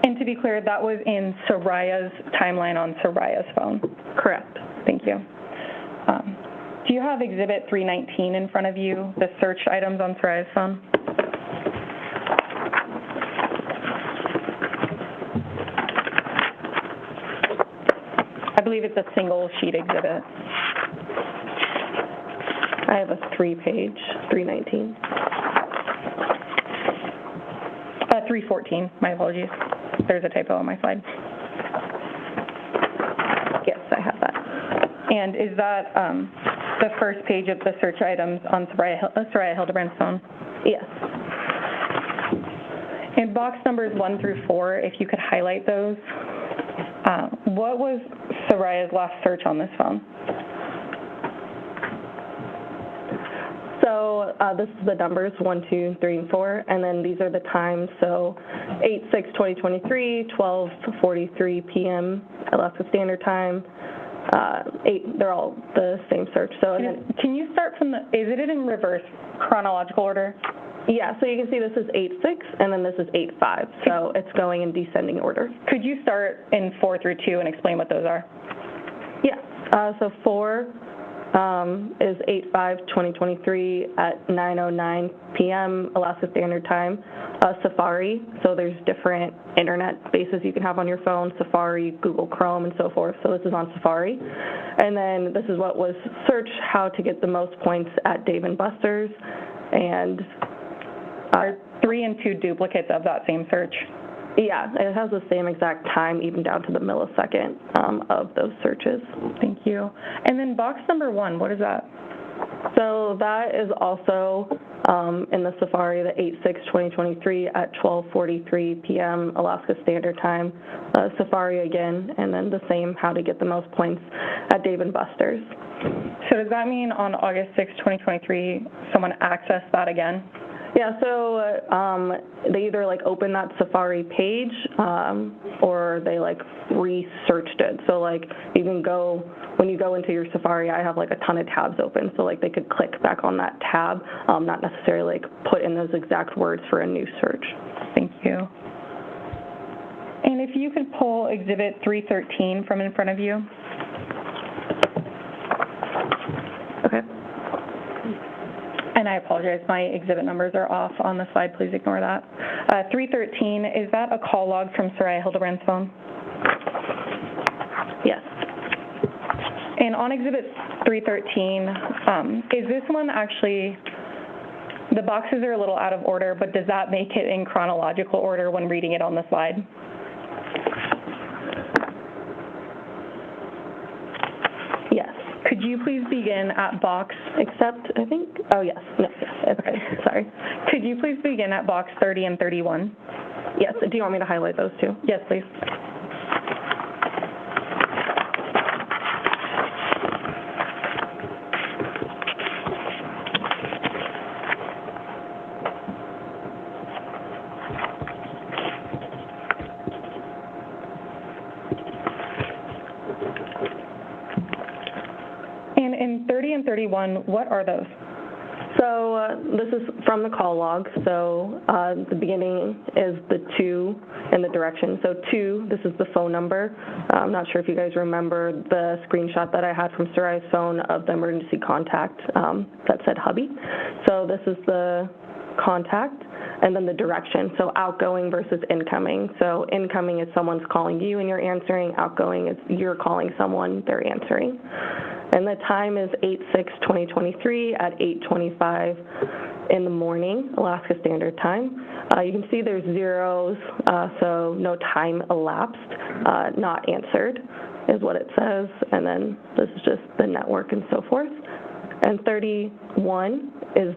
And to be clear, that was in Saria's timeline on Saria's phone? Correct. Thank you. Do you have Exhibit 319 in front of you, the search items on Saria's phone? I believe it's a single sheet exhibit. I have a 3-page, 319. 314, my apologies. There's a typo on my slide. Yes, I have that. And is that the first page of the search items on Saria Hildabrand's phone? Yes. In box numbers 1 through 4, if you could highlight those, what was Saria's last search on this phone? So this is the numbers, 1, 2, 3, and 4, and then these are the times. So 8/6/2023, 12:43 p.m. Alaska Standard Time. They're all the same search. So Can you start from is it in reverse chronological order? Yeah, so you can see this is 8-6, and then this is 8-5, so it's going in descending order. Could you start in 4 through 2 and explain what those are? Yeah, so 4 is 8/5/2023 at 9:09 p.m. Alaska Standard Time. Safari, so there's different internet bases you can have on your phone, Safari, Google Chrome, and so forth. So this is on Safari. And then this is what was search how to get the most points at Dave & Buster's. And are 3 and 2 duplicates of that same search? Yeah, it has the same exact time, even down to the millisecond of those searches. Thank you. And then box number 1, what is that? So that is also in the Safari, the 8/6/2023 at 12:43 p.m. Alaska Standard Time. Safari again, and then the same how to get the most points at Dave & Buster's. So does that mean on August 6, 2023, someone accessed that again? Yeah, so they either like open that Safari page or they like researched it. So like you can go, when you go into your Safari, I have like a ton of tabs open. So like they could click back on that tab, not necessarily like put in those exact words for a new search. Thank you. And if you could pull Exhibit 313 from in front of you. Okay. And I apologize, my exhibit numbers are off on the slide. Please ignore that. 313, is that a call log from Saria Hildabrand's phone? Yes. And on Exhibit 313, is this one actually, the boxes are a little out of order, but does that make it in chronological order when reading it on the slide? Yes. Could you please begin at box, except, I think, oh yes, no, yes, okay, sorry. Could you please begin at box 30 and 31? Yes, do you want me to highlight those two? Yes, please. And in 30 and 31, what are those? So this is from the call log. So the beginning is the 2 and the direction. So 2, this is the phone number. I'm not sure if you guys remember the screenshot that I had from Saria's phone of the emergency contact that said hubby. So this is the contact, and then the direction. So outgoing versus incoming. So incoming is someone's calling you and you're answering. Outgoing is you're calling someone, they're answering. And the time is 8/6/2023 at 8:25 in the morning, Alaska Standard Time. You can see there's zeros, so no time elapsed, not answered is what it says. And then this is just the network and so forth. And 31 is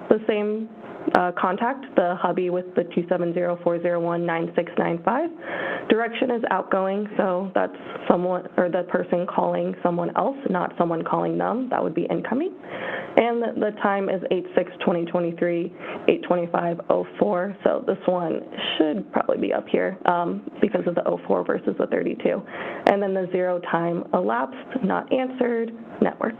the same contact, the hubby with the 270-401-9695. Direction is outgoing, so that's someone or the person calling someone else, not someone calling them. That would be incoming. And the time is 8/6/2023, 8:25:04. So this one should probably be up here because of the 04 versus the 32. And then the 0 time elapsed, not answered, network.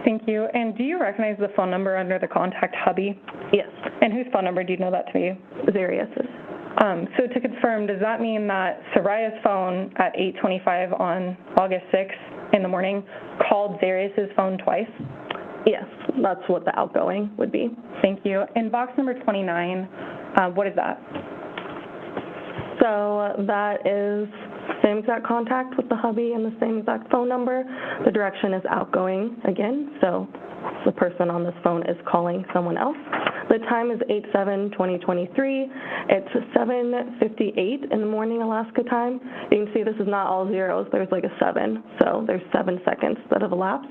Thank you. And do you recognize the phone number under the contact hubby? Yes. And whose phone number do you know that to be? Zarrius's. So to confirm, does that mean that Saria's phone at 8:25 on August 6th in the morning called Zarrius's phone twice? Yes, that's what the outgoing would be. Thank you. And box number 29, what is that? So that is same exact contact with the hubby and the same exact phone number. The direction is outgoing again, so the person on this phone is calling someone else. The time is 8/7/2023. It's 7:58 in the morning Alaska time. You can see this is not all zeros. There's like a 7, so there's 7 seconds that have elapsed,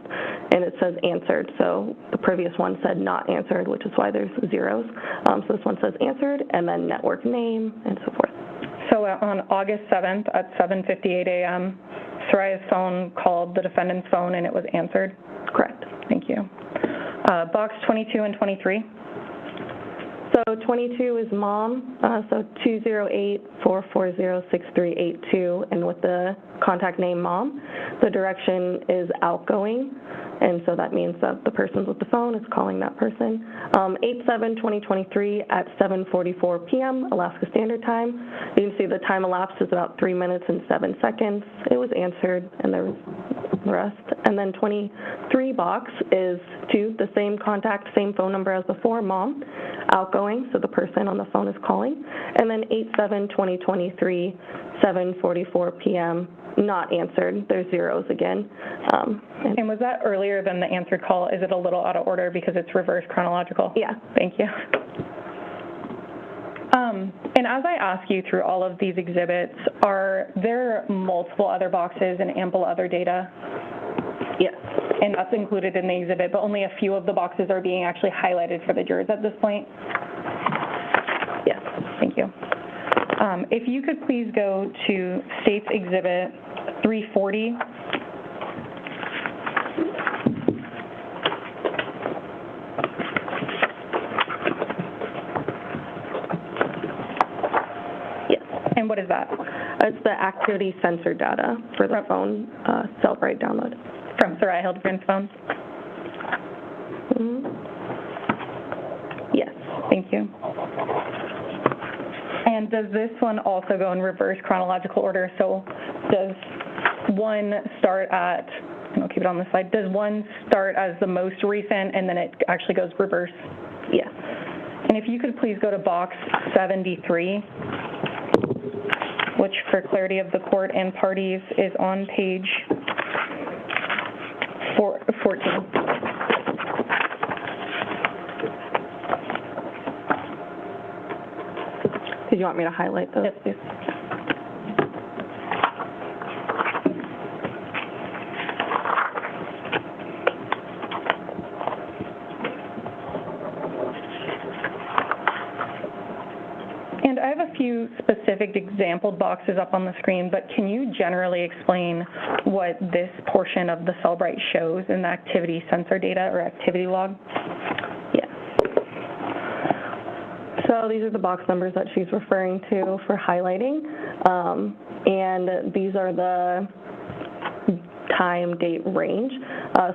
and it says answered. So the previous one said not answered, which is why there's zeros. So this one says answered, and then network name, and so forth. So on August 7th at 7:58 a.m., Saria's phone called the defendant's phone, and it was answered? Correct. Thank you. Box 22 and 23. So So 22 is mom, so 208-440-6382, and with the contact name mom, the direction is outgoing, and so that means that the person with the phone is calling that person. 8/7/2023 at 7:44 p.m. Alaska Standard Time. You can see the time elapsed is about 3 minutes and 7 seconds. It was answered, and there was the rest. And then 23 box is to the same contact, same phone number as before, mom, outgoing, so the person on the phone is calling. And then 8/7/2023, 7:44 p.m., not answered. There's zeros again. And was that earlier than the answered call? Is it a little out of order because it's reverse chronological? Yeah. Thank you. And as I ask you through all of these exhibits, are there multiple other boxes and ample other data? Yes. And that's included in the exhibit, but only a few of the boxes are being actually highlighted for the jurors at this point? Yes. Thank you. If you could please go to State's Exhibit 340. Yes. And what is that? It's the activity sensor data for the phone Cellbrite download. From Saria Hildabrand's phone? Mm-hmm. Yes. Thank you. And does this one also go in reverse chronological order? So does one start at, and I'll keep it on the slide, does one start as the most recent and then it actually goes reverse? Yes. And if you could please go to box 73, which for clarity of the court and parties is on page 14. Did you want me to highlight those? Yes, please. And I have a few specific example boxes up on the screen, but can you generally explain what this portion of the Cellbrite shows in the activity sensor data or activity log? So these are the box numbers that she's referring to for highlighting, and these are the time, date, range.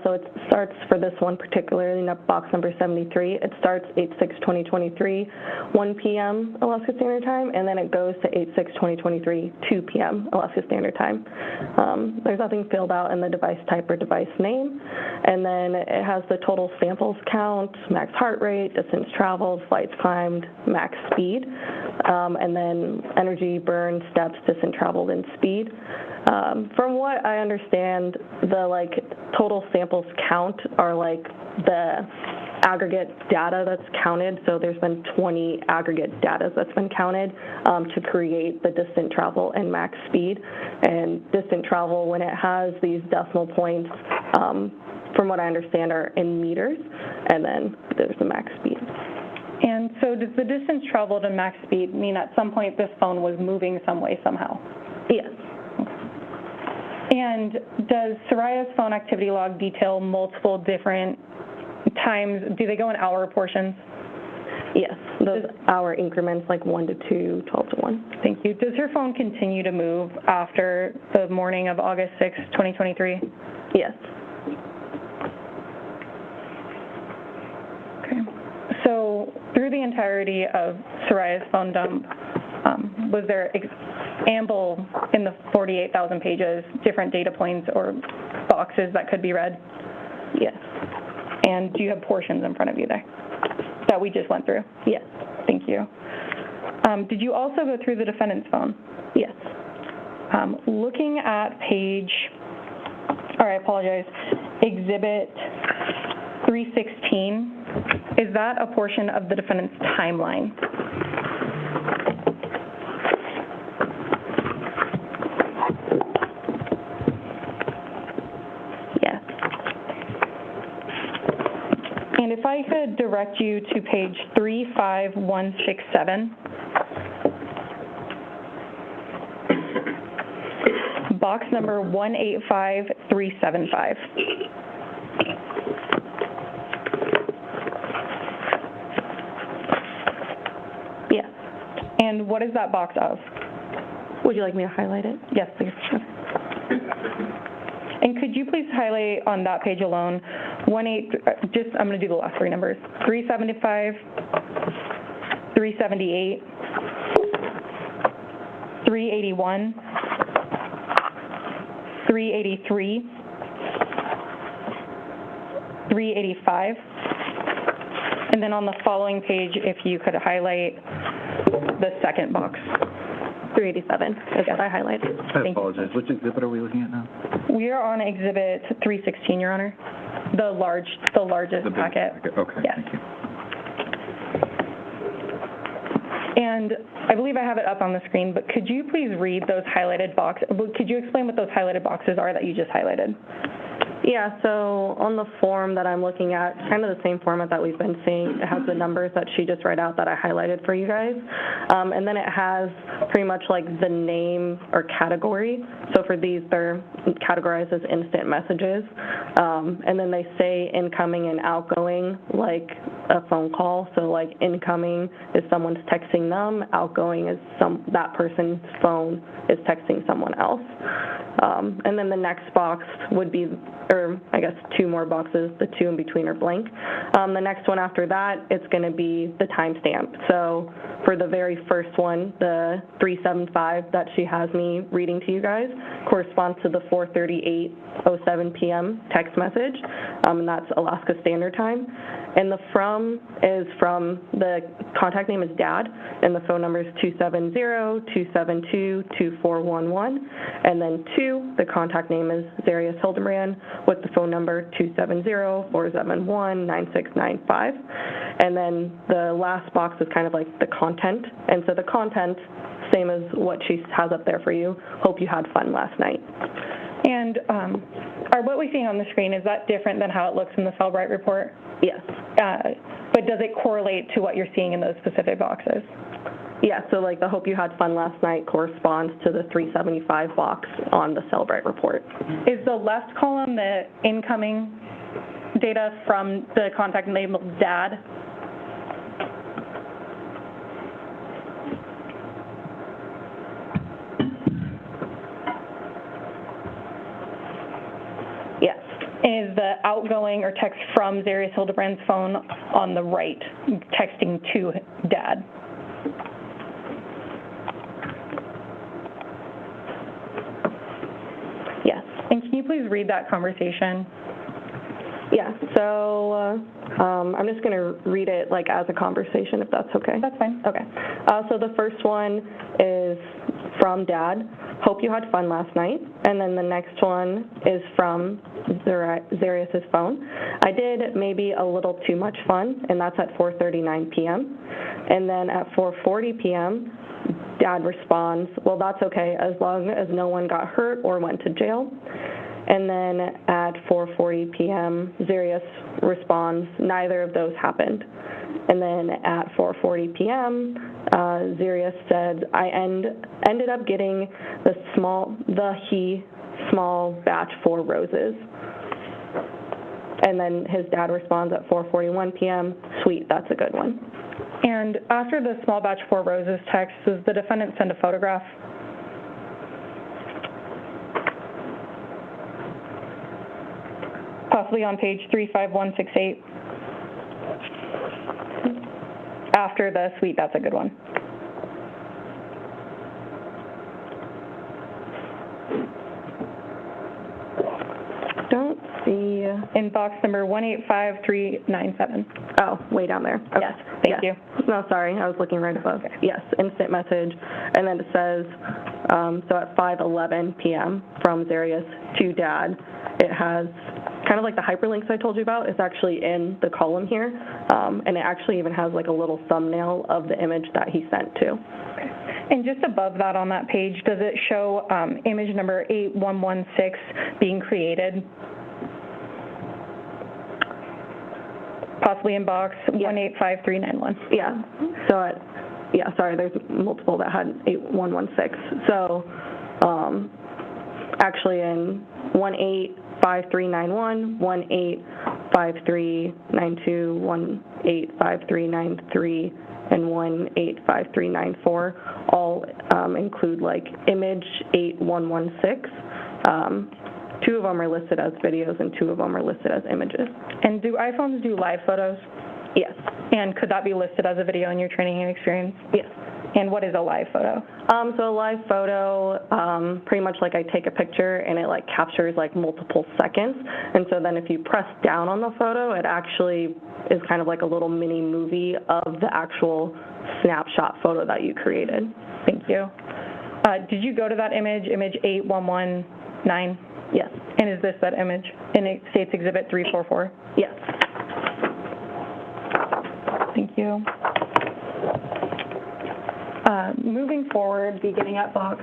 So it starts for this one particularly, box number 73. It starts 8/6/2023, 1 p.m. Alaska Standard Time, and then it goes to 8/6/2023, 2 p.m. Alaska Standard Time. There's nothing filled out in the device type or device name, and then it has the total samples count, max heart rate, distance traveled, flights climbed, max speed, and then energy burn, steps, distance traveled, and speed. From what I understand, the total samples count are the aggregate data that's counted. So there's been 20 aggregate data that's been counted to create the distant travel and max speed. And distant travel, when it has these decimal points, from what I understand, are in meters, and then there's the max speed. And so does the distance traveled and max speed mean at some point this phone was moving some way somehow? Yes. And does Saria's phone activity log detail multiple different times? Do they go in hour portions? Yes, those hour increments, 1 to 2, 12 to 1. Thank you. Does her phone continue to move after the morning of August 6, 2023? Yes. Okay. So through the entirety of Saria's phone dump, was there ample in the 48,000 pages, different data points or boxes that could be read? Yes. And do you have portions in front of you there that we just went through? Yes. Thank you. Did you also go through the defendant's phone? Yes. Looking at page, I apologize, Exhibit 316, is that a portion of the defendant's timeline? And if I could direct you to page 35167, box number 185375. And what is that box of? Would you like me to highlight it? Yes, please. And could you please highlight on that page alone, I'm going to do the last three numbers, 375, 378, 381, 383, 385, and then on the following page, if you could highlight the second box. 387 is what I highlighted. I apologize. Which exhibit are we looking at now? We are on exhibit 316, Your Honor. The largest packet. Okay, yes. thank you. And I believe I have it up on the screen, but could you please read those highlighted boxes? Could you explain what those highlighted boxes are that you just highlighted? Yeah, so on the form that I'm looking at, kind of the same format that we've been seeing, it has the numbers that she just read out that I highlighted for you guys. And then it has pretty much like the name or category. So for these, they're categorized as instant messages. And then they say incoming and outgoing, like a phone call. So like incoming is someone's texting them, outgoing is that person's phone is texting someone else. And then the next box would be, or I guess two more boxes, the two in between are blank. The next one after that, it's going to be the timestamp. So for the very first one, the 375 that she has me reading to you guys corresponds to the 4:38:07 p.m. text message, and that's Alaska Standard Time. And the from is from, the contact name is Dad, and the phone number is 270-272-2411. And then two, the contact name is Zarrius Hildabrand with the phone number 270-471-9695. And then the last box is kind of like the content. And so the content, same as what she has up there for you. Hope you had fun last night. And what we're seeing on the screen, is that different than how it looks in the Cellbrite report? Yes. But does it correlate to what you're seeing in those specific boxes? Yeah, so like the hope you had fun last night corresponds to the 375 box on the Cellbrite report. Is the left column the incoming data from the contact name Dad? Yes. Is the outgoing or text from Zarrius Hildabrand's phone on the right, texting to Dad? Yes. And can you please read that conversation? Yeah, so I'm just going to read it like as a conversation, if that's okay. That's fine. Okay. So the first one is from Dad. Hope you had fun last night. And then the next one is from Zarrius's phone. I did maybe a little too much fun, and that's at 4:39 p.m. And then at 4:40 p.m., Dad responds, well, that's okay, as long as no one got hurt or went to jail. And then at 4:40 p.m., Zarrius responds, neither of those happened. And then at 4:40 p.m., Zarrius said, I ended up getting the small batch 4 roses. And then his dad responds at 4:41 p.m., sweet, that's a good one. And after the small batch 4 roses text, does the defendant send a photograph? Possibly on page 35168. After the sweet, that's a good one. Don't see. In box number 185397. Oh, way down there. Okay. Yes, thank you. No, sorry, I was looking right above. Okay. Yes, instant message. And then it says, so at 5:11 p.m. from Zarrius to Dad, it has kind of like the hyperlinks I told you about. It's actually in the column here, and it actually even has like a little thumbnail of the image that he sent to. Okay. And just above that on that page, does it show image number 8116 being created? Possibly in box 185391. Yeah. So sorry, there's multiple that had 8116. So actually in 185391, 185392, 185393 and 185394 all include like image 8116. 2 of them are listed as videos and 2 of them are listed as images. And do iPhones do live photos? Yes. And could that be listed as a video in your training and experience? Yes. And what is a live photo? So a live photo, pretty much like I take a picture and it like captures like multiple seconds. And so then if you press down on the photo, it actually is kind of like a little mini movie of the actual snapshot photo that you created. Thank you. Did you go to that image 8119? Yes. And is this that image? And it states Exhibit 344? Yes. Thank you. Moving forward, beginning at box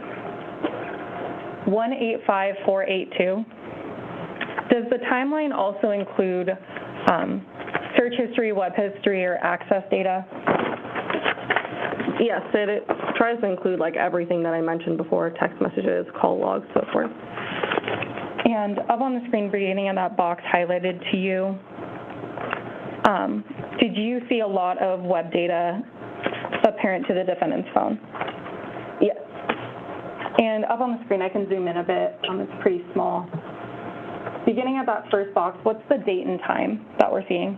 185482, does the timeline also include search history, web history, or access data? Yes, it tries to include like everything that I mentioned before, text messages, call logs, so forth. And up on the screen, beginning in that box highlighted to you, did you see a lot of web data apparent to the defendant's phone? Yes. And up on the screen, I can zoom in a bit. It's pretty small. Beginning at that first box, what's the date and time that we're seeing?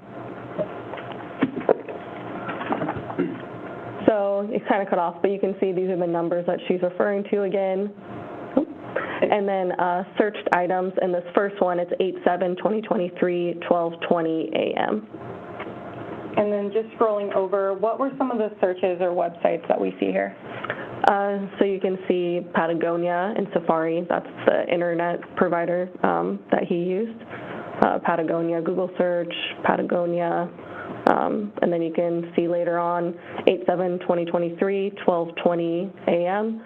So it's kind of cut off, but you can see these are the numbers that she's referring to again. And then searched items, and this first one, it's 8/7/2023, 12:20 a.m. And then just scrolling over, what were some of the searches or websites that we see here? So you can see Patagonia and Safari. That's the internet provider that he used. Patagonia, Google search, Patagonia. And then you can see later on 8/7/2023, 12:20 a.m.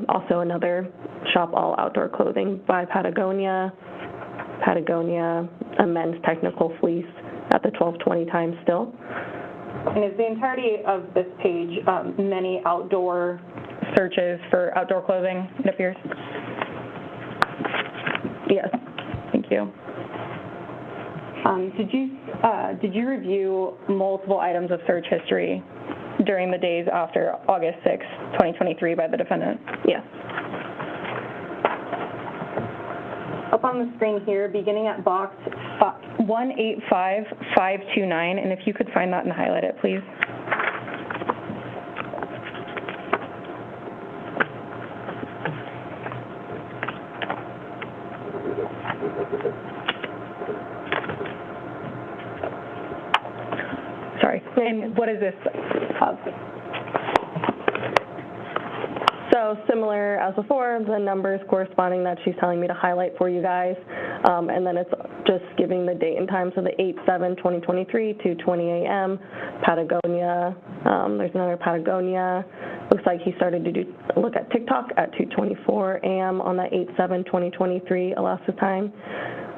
Also another shop all outdoor clothing by Patagonia, a men's technical fleece at the 12:20 time still. And is the entirety of this page many outdoor searches for outdoor clothing, it appears? Yes. Thank you. Did you review multiple items of search history during the days after August 6, 2023 by the defendant? Yes. Up on the screen here, beginning at box 185529, and if you could find that and highlight it, please. Sorry, and what is this of? So similar as before, the numbers corresponding that she's telling me to highlight for you guys, and then it's just giving the date and time, so the 8/7/2023, 2:20 a.m., Patagonia, there's another Patagonia. Looks like he started to look at TikTok at 2:24 a.m. on that 8/7/2023 Alaska time.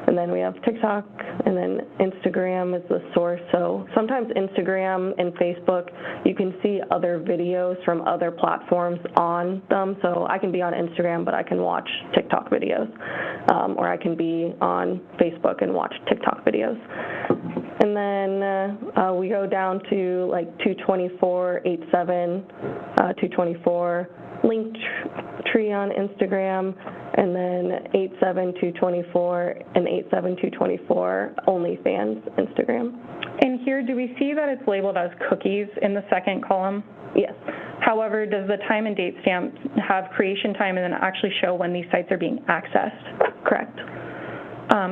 And then we have TikTok, and then Instagram is the source. So sometimes Instagram and Facebook, you can see other videos from other platforms on them. So I can be on Instagram, but I can watch TikTok videos. Or I can be on Facebook and watch TikTok videos. And then we go down to like 224, 87, 224, link tree on Instagram, and then 87224 and 87224 OnlyFans Instagram. And here, do we see that it's labeled as cookies in the second column? Yes. However, does the time and date stamp have creation time and then actually show when these sites are being accessed? Correct.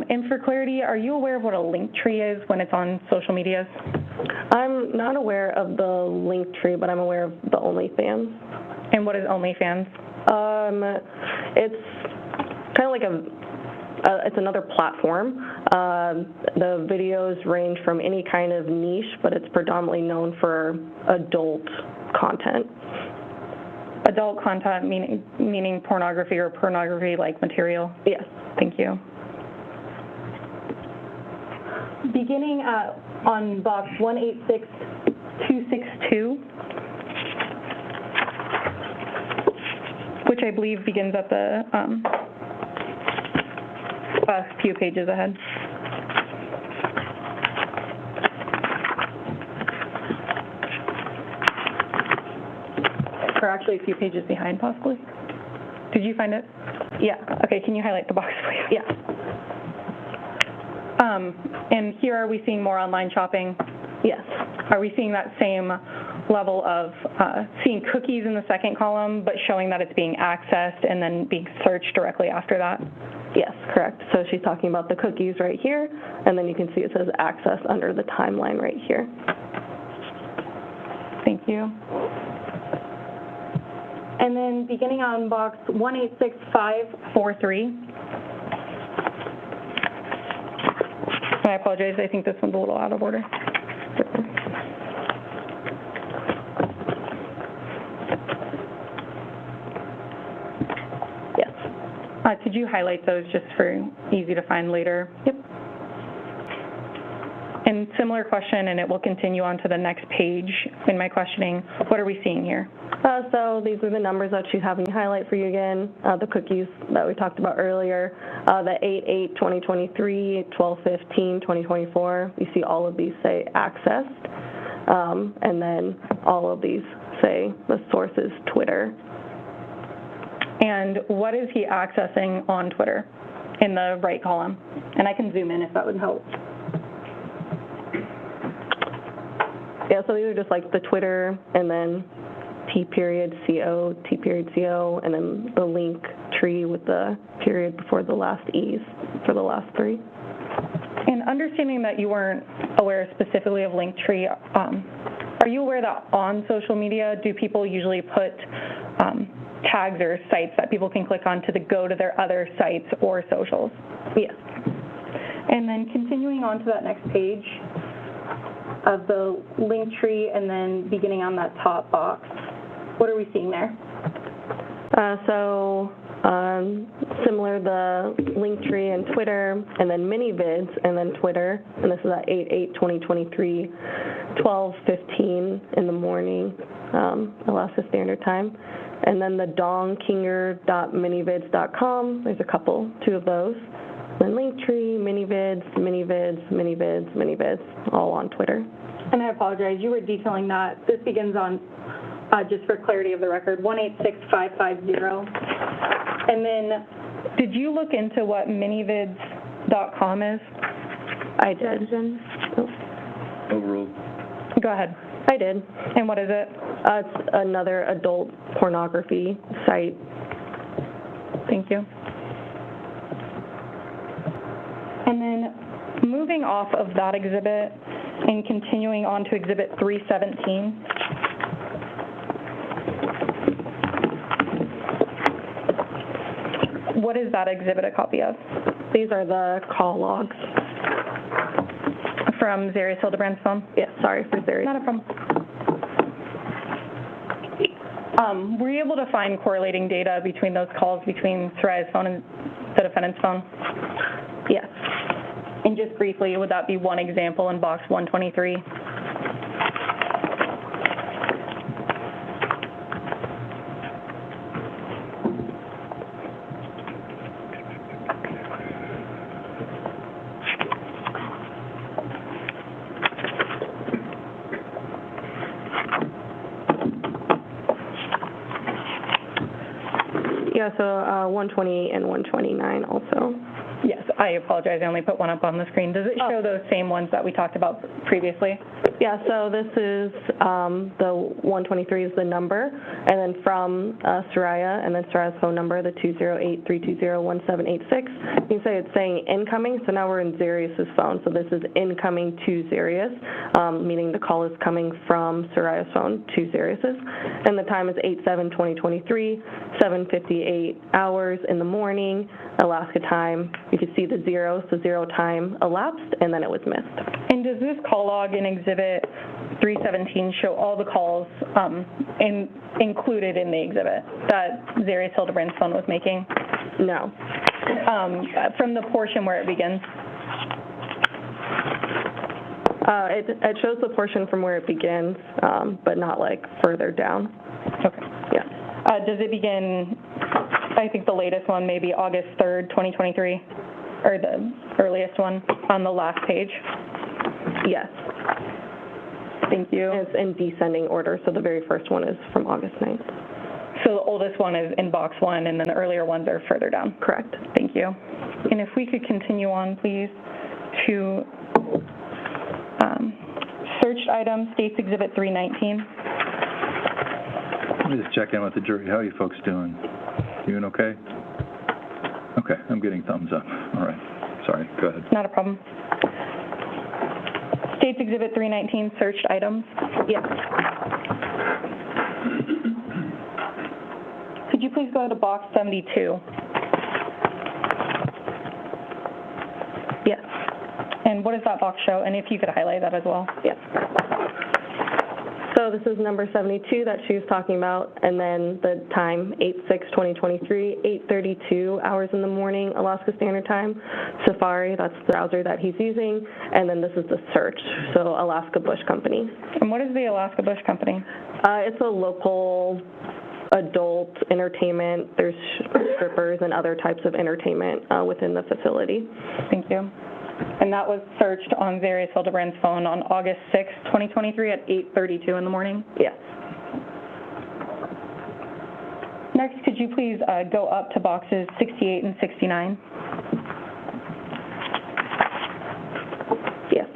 And for clarity, are you aware of what a link tree is when it's on social medias? I'm not aware of the link tree, but I'm aware of the OnlyFans. And what is OnlyFans? It's kind of like it's another platform. The videos range from any kind of niche, but it's predominantly known for adult content. Adult content meaning pornography or pornography-like material? Yes. Thank you. Beginning on box 186262, which I believe begins at the few pages ahead. or actually a few pages behind, possibly. Did you find it? Yeah. Okay, can you highlight the box, please? Yeah. And here, are we seeing more online shopping? Yes. Are we seeing that same level of seeing cookies in the second column, but showing that it's being accessed and then being searched directly after that? Yes, correct. So she's talking about the cookies right here, and then you can see it says access under the timeline right here. Thank you. And then beginning on box 186543. I apologize, I think this one's a little out of order. Yes. Could you highlight those just for easy to find later? Yep. And similar question, and it will continue on to the next page in my questioning. What are we seeing here? So these are the numbers that she's having me highlight for you again, the cookies that we talked about earlier, the 8/8/2023, 12/15/2024. You see all of these say accessed, and then all of these say the source is Twitter. And what is he accessing on Twitter in the right column? And I can zoom in if that would help. Yeah, so these are just like the Twitter and then T.CO, T.CO, and then the link tree with the period before the last E's for the last three. And understanding that you weren't aware specifically of Linktree, are you aware that on social media, do people usually put tags or sites that people can click on to go to their other sites or socials? Yes. And then continuing on to that next page of the Linktree and then beginning on that top box, what are we seeing there? Similar, the Linktree and Twitter, and then mini vids, and then Twitter, and this is at 8/8/2023, 12:15 in the morning, Alaska Standard Time, and then the dongkinger.minivids.com. There's a couple, two of those. Then Linktree, mini vids, mini vids, mini vids, mini vids, all on Twitter. And I apologize, you were detailing that. This begins on, just for clarity of the record, 186550. And then, did you look into what minivids.com is? I did. Overruled. Go ahead. I did. And what is it? It's another adult pornography site. Thank you. And then moving off of that exhibit and continuing on to exhibit 317. What is that exhibit a copy of? These are the call logs. From Zarrius Hildabrand's phone? Yes, sorry for Zarrius. Not a problem. Were you able to find correlating data between those calls between Saria's phone and the defendant's phone? Yes. And just briefly, would that be one example in box 123? Yeah, so 120 and 129 also. Yes, I apologize. I only put one up on the screen. Does it show those same ones that we talked about previously? Yeah, so this is the 123 is the number, and then from Saria, and then Saria's phone number, the 208-320-1786. You can say it's saying incoming, so now we're in Zarrius's phone, so this is incoming to Zarrius, meaning the call is coming from Saria's phone to Zarrius's, and the time is 8/7/2023, 7:58 hours in the morning, Alaska time. You can see the zero, so zero time elapsed, and then it was missed. And does this call log in Exhibit 317 show all the calls included in the exhibit that Zarrius Hildabrand's phone was making? No. From the portion where it begins? It shows the portion from where it begins, but not like further down. Okay. Yeah. Does it begin, I think the latest one, maybe August 3rd, 2023, or the earliest one on the last page? Yes. Thank you. And it's in descending order, so the very first one is from August 9th. So the oldest one is in box 1, and then the earlier ones are further down. Correct. Thank you. And if we could continue on, please, to searched item, States Exhibit 319. Let me just check in with the jury. How are you folks doing? Doing okay? Okay, I'm getting thumbs up. All right. Sorry, go ahead. Not a problem. States Exhibit 319, searched items. Yes. Could you please go to box 72? Yes. And what does that box show? And if you could highlight that as well. Yes. So this is number 72 that she was talking about, and then the time, 8/6/2023, 8:32 hours in the morning, Alaska Standard Time. Safari, that's the browser that he's using, and then this is the search, so Alaska Bush Company. And what is the Alaska Bush Company? It's a local adult entertainment. There's strippers and other types of entertainment within the facility. Thank you. And that was searched on Zarrius Hildabrand's phone on August 6, 2023 at 8:32 in the morning? Yes. Next, could you please go up to boxes 68 and 69? Yes.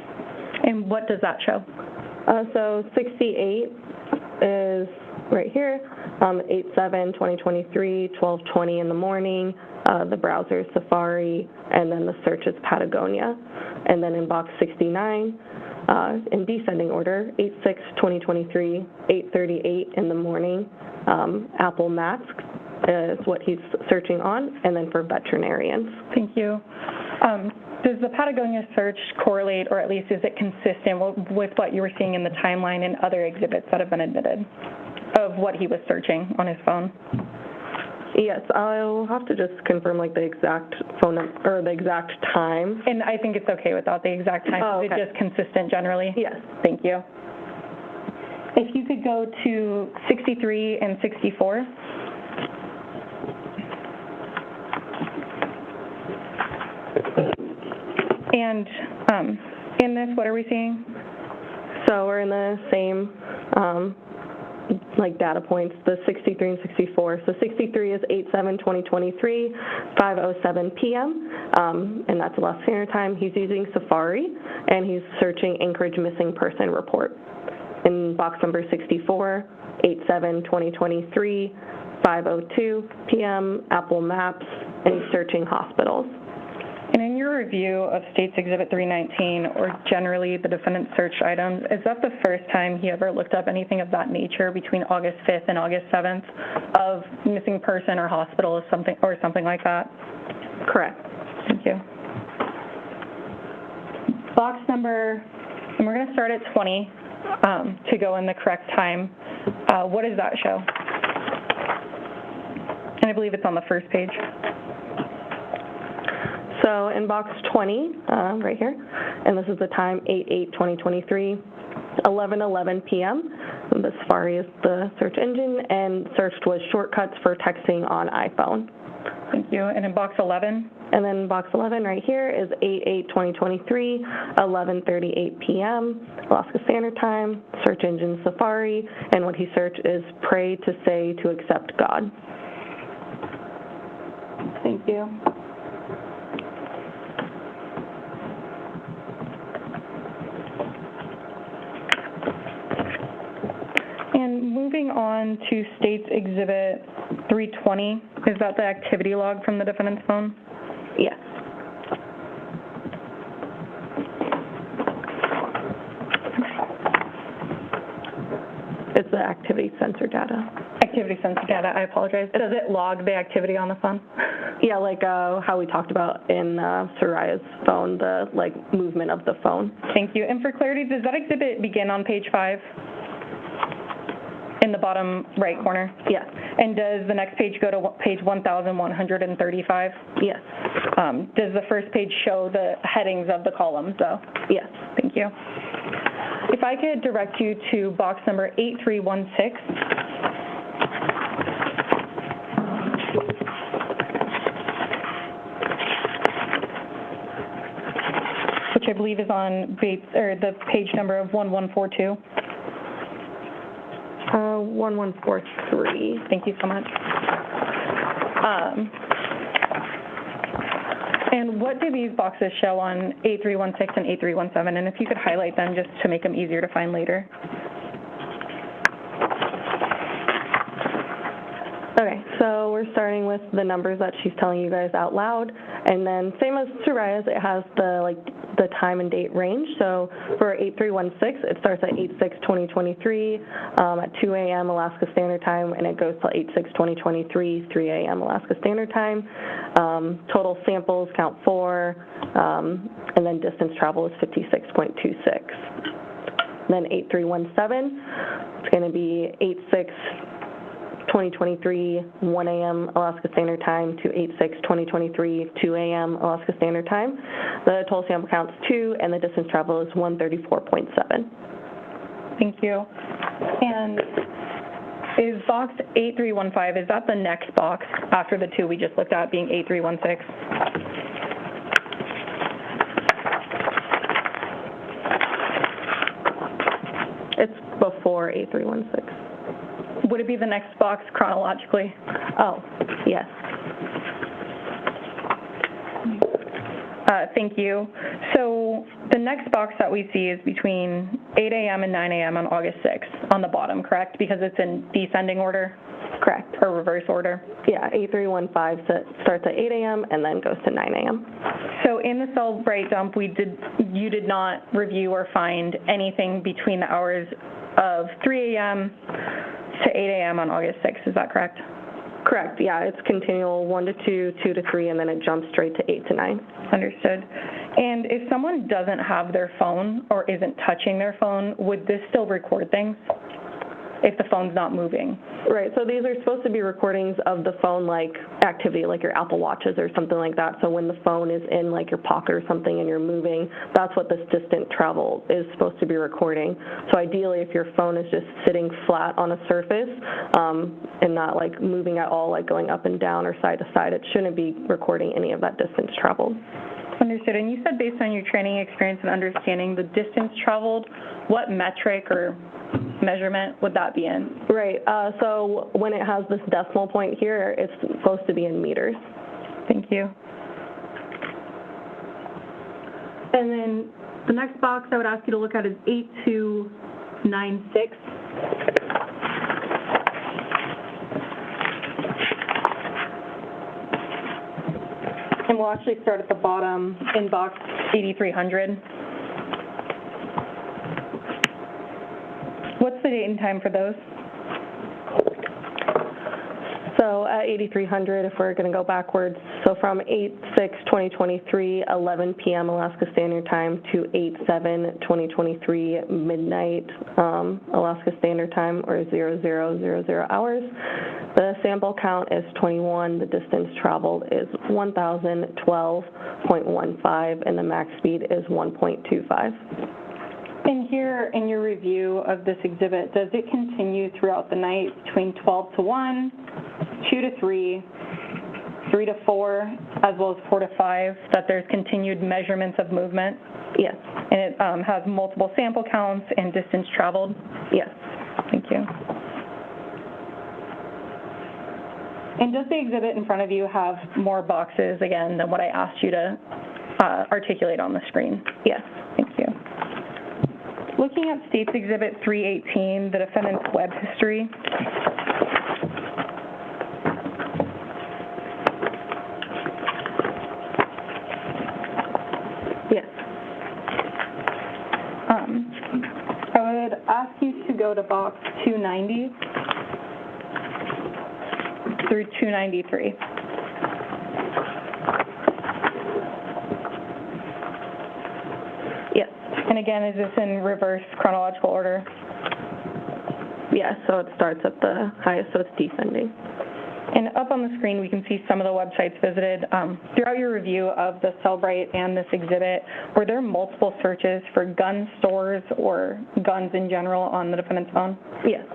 And what does that show? So 68 is right here, 8/7/2023, 12:20 in the morning. The browser is Safari, and then the search is Patagonia. And then in box 69, in descending order, 8/6/2023, 8:38 in the morning, Apple Maps is what he's searching on, and then for veterinarians. Thank you. Does the Patagonia search correlate, or at least is it consistent with what you were seeing in the timeline and other exhibits that have been admitted of what he was searching on his phone? Yes, I'll have to just confirm like the exact phone number or the exact time. And I think it's okay without the exact time. Oh, okay. Is it just consistent generally? Yes. Thank you. If you could go to 63 and 64. And in this, what are we seeing? So we're in the same like data points, the 63 and 64. So 63 is 8/7/2023, 5:07 p.m., and that's Alaska Standard Time. He's using Safari, and he's searching Anchorage missing person report. In box number 64, 8/7/2023, 5:02 p.m., Apple Maps, and he's searching hospitals. And in your review of States Exhibit 319, or generally the defendant's search items, is that the first time he ever looked up anything of that nature between August 5th and August 7th of missing person or hospital or something like that? Correct. Thank you. Box number, and we're going to start at 20 to go in the correct time. What does that show? And I believe it's on the first page. So in box 20, right here, and this is the time, 8/8/2023, 11:11 p.m. The Safari is the search engine, and searched was shortcuts for texting on iPhone. Thank you. And in box 11? And then box 11 right here is 8/8/2023, 11:38 p.m., Alaska Standard Time, search engine Safari, and what he searched is pray to say to accept God. Thank you. And moving on to States Exhibit 320, is that the activity log from the defendant's phone? Yes. It's the activity sensor data. Activity sensor data, I apologize. Does it log the activity on the phone? Yeah, like how we talked about in Saria's phone, the movement of the phone. Thank you. And for clarity, does that exhibit begin on page 5? In the bottom right corner? Yes. And does the next page go to page 1135? Yes. Does the first page show the headings of the columns, though? Yes. Thank you. If I could direct you to box number 8316. Which I believe is on the page number of 1142. 1143. Thank you so much. And what do these boxes show on 8316 and 8317? And if you could highlight them just to make them easier to find later. Okay, so we're starting with the numbers that she's telling you guys out loud, and then same as Saraya's, it has the time and date range. So for 8316, it starts at 8/6/2023 at 2 a.m. Alaska Standard Time, and it goes till 8/6/2023, 3 a.m. Alaska Standard Time. Total samples count 4, and then distance travel is 56.26. Then 8317, it's going to be 8/6/2023, 1 a.m. Alaska Standard Time to 8/6/2023, 2 a.m. Alaska Standard Time. The total sample count is 2, and the distance travel is 134.7. Thank you. And is box 8315, is that the next box after the 2 we just looked at being 8316? It's before 8316. Would it be the next box chronologically? Oh, yes. Thank you. So the next box that we see is between 8 a.m. and 9 a.m. on August 6th on the bottom, correct? Because it's in descending order? Correct. Or reverse order? Yeah, 8315 starts at 8 a.m. and then goes to 9 a.m. So in the Cellbrite dump, you did not review or find anything between the hours of 3 a.m. to 8 a.m. on August 6th, is that correct? Correct, yeah, it's continual 1 to 2, 2 to 3, and then it jumps straight to 8 to 9. Understood. And if someone doesn't have their phone or isn't touching their phone, would this still record things if the phone's not moving? Right, so these are supposed to be recordings of the phone-like activity, like your Apple Watches or something like that. So when the phone is in like your pocket or something and you're moving, that's what this distant travel is supposed to be recording. So ideally, if your phone is just sitting flat on a surface and not like moving at all, like going up and down or side to side, it shouldn't be recording any of that distance traveled. Understood. And you said based on your training experience and understanding the distance traveled, what metric or measurement would that be in? Right. So when it has this decimal point here, it's supposed to be in meters. Thank you. And then the next box I would ask you to look at is 8296. And we'll actually start at the bottom in box 8300. What's the date and time for those? So at 8300, if we're going to go backwards, so from 8/6/2023, 11 p.m. Alaska Standard Time to 8/7/2023, midnight Alaska Standard Time, or 0000 hours. The sample count is 21, the distance traveled is 1,012.15, and the max speed is 1.25. And here in your review of this exhibit, does it continue throughout the night between 12 to 1, 2 to 3, 3 to 4, as well as 4 to 5, that there's continued measurements of movement? Yes. And it has multiple sample counts and distance traveled? Yes. Thank you. And does the exhibit in front of you have more boxes, again, than what I asked you to articulate on the screen? Yes. Thank you. Looking at States Exhibit 318, the defendant's web history. Yes. I would ask you to go to box 290 through 293. Yes. And again, is this in reverse chronological order? Yes, so it starts at the highest, so it's descending. And up on the screen, we can see some of the websites visited. Throughout your review of the Cellbrite and this exhibit, were there multiple searches for gun stores or guns in general on the defendant's phone? Yes.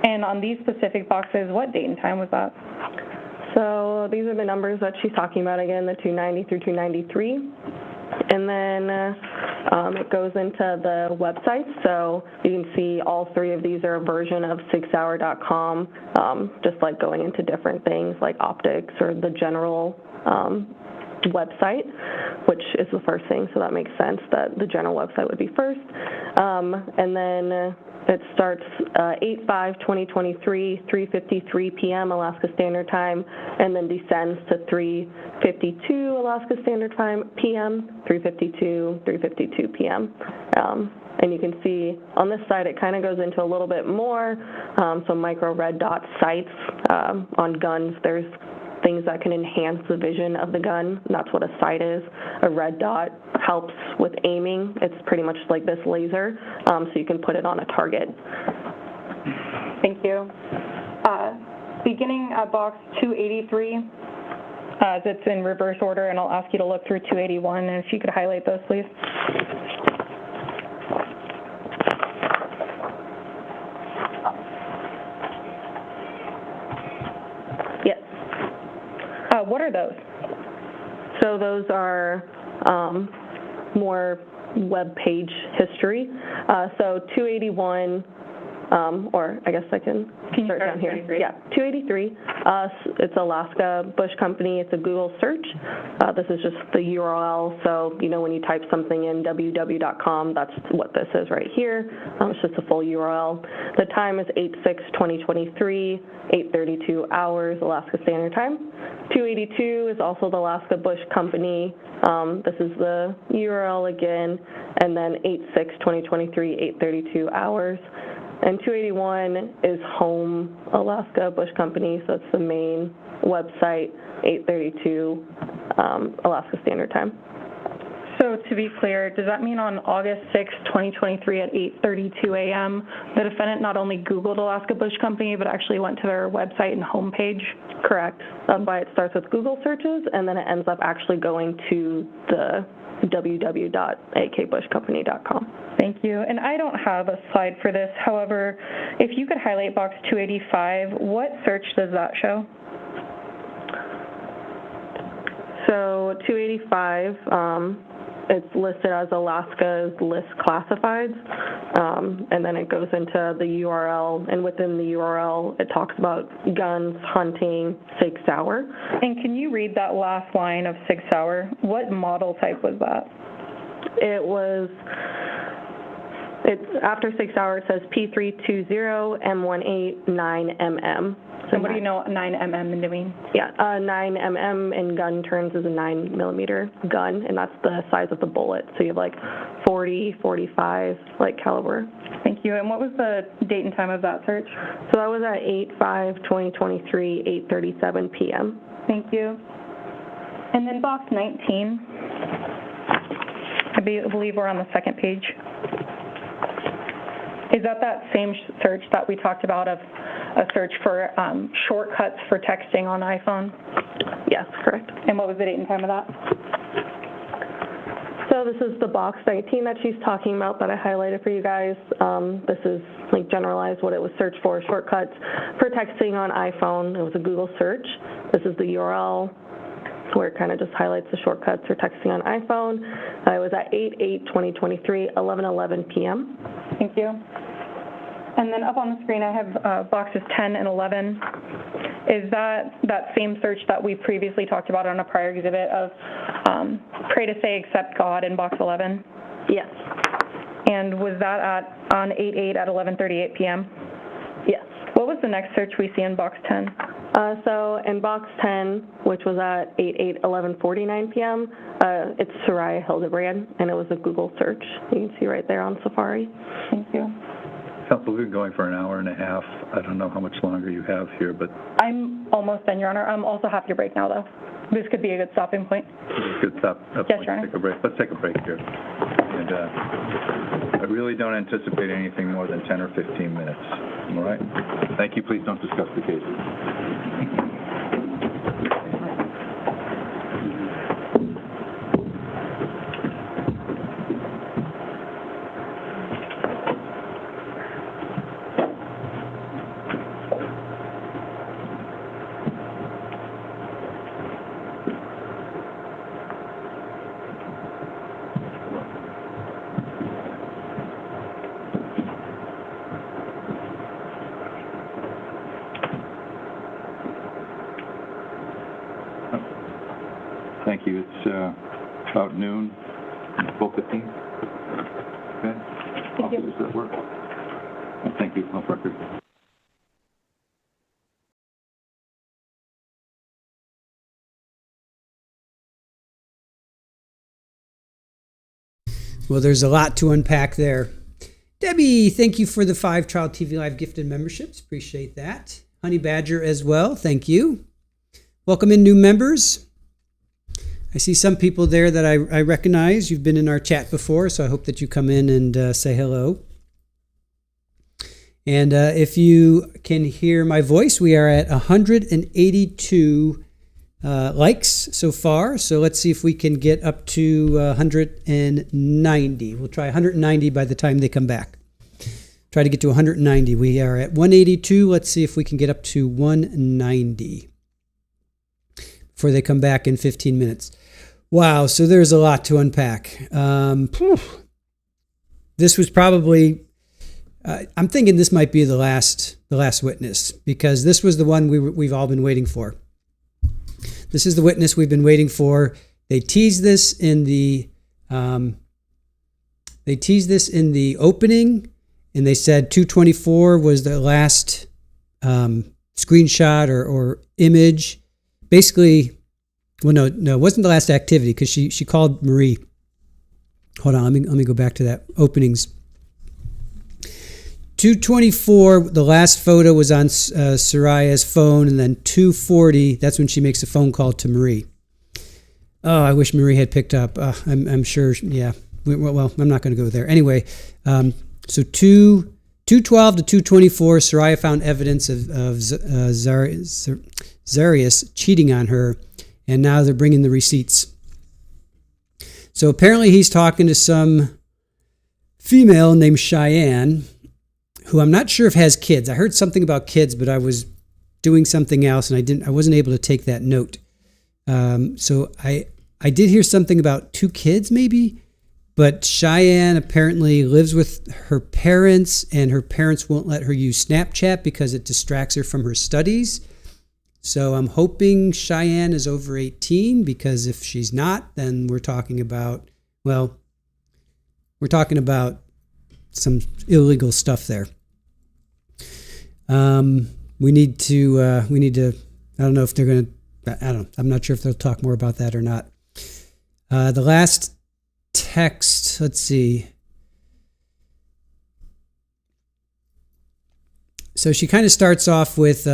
And on these specific boxes, what date and time was that? So these are the numbers that she's talking about again, the 290 through 293. And then it goes into the website, so you can see all three of these are a version of sighour.com, just like going into different things like optics or the general website, which is the first thing, so that makes sense that the general website would be first. And then it starts 8/5/2023, 3:53 p.m. Alaska Standard Time, and then descends to 3:52 Alaska Standard Time p.m., 3:52 p.m. And you can see on this side it kind of goes into a little bit more, some micro red dot sights on guns. There's things that can enhance the vision of the gun. That's what a sight is. A red dot helps with aiming. It's pretty much like this laser, so you can put it on a target. Thank you. Beginning at box 283, that's in reverse order, and I'll ask you to look through 281, and if you could highlight those, please. Yes. What are those? So those are more web page history. So 281, or I guess I can start down here. Yeah, 283. It's Alaska Bush Company. It's a Google search. This is just the URL. So, you know, when you type something in www.com, that's what this is right here. It's just a full URL. The time is 8/6/2023, 8:32 hours, Alaska Standard Time. 282 is also the Alaska Bush Company. This is the URL again. And then 8/6/2023, 8:32 hours. And 281 is Home Alaska Bush Company, so it's the main website, 8:32 Alaska Standard Time. So to be clear, does that mean on August 6, 2023 at 8:32 a.m., the defendant not only Googled Alaska Bush Company, but actually went to their website and homepage? Correct. That's why it starts with Google searches, and then it ends up actually going to the www.akbushcompany.com. Thank you. And I don't have a slide for this. However, if you could highlight box 285, what search does that show? So 285, it's listed as Alaska's list classifieds, and then it goes into the URL, and within the URL it talks about guns, hunting, Sig Sauer. And can you read that last line of Sig Sauer? What model type was that? It's after Sig Sauer, it says P320 M18 9mm. So what do you know 9mm to mean? Yeah, 9mm in gun terms is a 9mm gun, and that's the size of the bullet. So you have like 40, 45 like caliber. Thank you. And what was the date and time of that search? So that was at 8/5/2023, 8:37 p.m. Thank you. And then box 19, I believe we're on the second page. Is that same search that we talked about of a search for shortcuts for texting on iPhone? Yes, correct. And what was the date and time of that? So this is the box 19 that she's talking about that I highlighted for you guys. This is like generalized what it was searched for, shortcuts for texting on iPhone. It was a Google search. This is the URL where it kind of just highlights the shortcuts for texting on iPhone. It was at 8/8/2023, 11:11 p.m. Thank you. And then up on the screen I have boxes 10 and 11. Is that same search that we previously talked about on a prior exhibit of pray to say except God in box 11? Yes. And was that on 8/8 at 11:38 p.m.? Yes. What was the next search we see in box 10? So in box 10, which was at 8/8/11:49 p.m., it's Saria Hildabrand, and it was a Google search. You can see right there on Safari. Thank you. Counsel, we've been going for an hour and a half. I don't know how much longer you have here, but... I'm almost done, Your Honor. I'm also happy to break now, though. This could be a good stopping point. Good stop. Yes, Your Honor. Take a break. Let's take a break here. And I really don't anticipate anything more than 10 or 15 minutes. All right? Thank you. Please don't discuss the cases. Thank you. It's about noon, 12:15. Okay. Does that work? Thank you. Off record. Well, there's a lot to unpack there. Debbie, thank you for the 5 Child TV Live gifted memberships. Appreciate that. Honey Badger as well. Thank you. Welcome in new members. I see some people there that I recognize. You've been in our chat before, so I hope that you come in and say hello. And if you can hear my voice, we are at 182 likes so far. So let's see if we can get up to 190. We'll try 190 by the time they come back. Try to get to 190. We are at 182. Let's see if we can get up to 190 before they come back in 15 minutes. Wow, so there's a lot to unpack. This was probably, I'm thinking this might be the last witness, because this was the one we've all been waiting for. This is the witness we've been waiting for. They teased this in the opening, and they said 224 was the last screenshot or image. Basically, well, no, it wasn't the last activity, because she called Marie. Hold on, let me go back to that openings. 224, the last photo was on Saria's phone, and then 240, that's when she makes a phone call to Marie. Oh, I wish Marie had picked up. I'm sure, yeah. Well, I'm not going to go there. Anyway, so 212 to 224, Saria found evidence of Zarrius cheating on her, and now they're bringing the receipts. So apparently he's talking to some female named Cheyenne, who I'm not sure if has kids. I heard something about kids, but I was doing something else, and I wasn't able to take that note. So I did hear something about 2 kids maybe, but Cheyenne apparently lives with her parents, and her parents won't let her use Snapchat because it distracts her from her studies. So I'm hoping Cheyenne is over 18, because if she's not, then we're talking about some illegal stuff there. We need to, I don't know if they're going to, I'm not sure if they'll talk more about that or not. The last text, let's see. So she kind of starts off with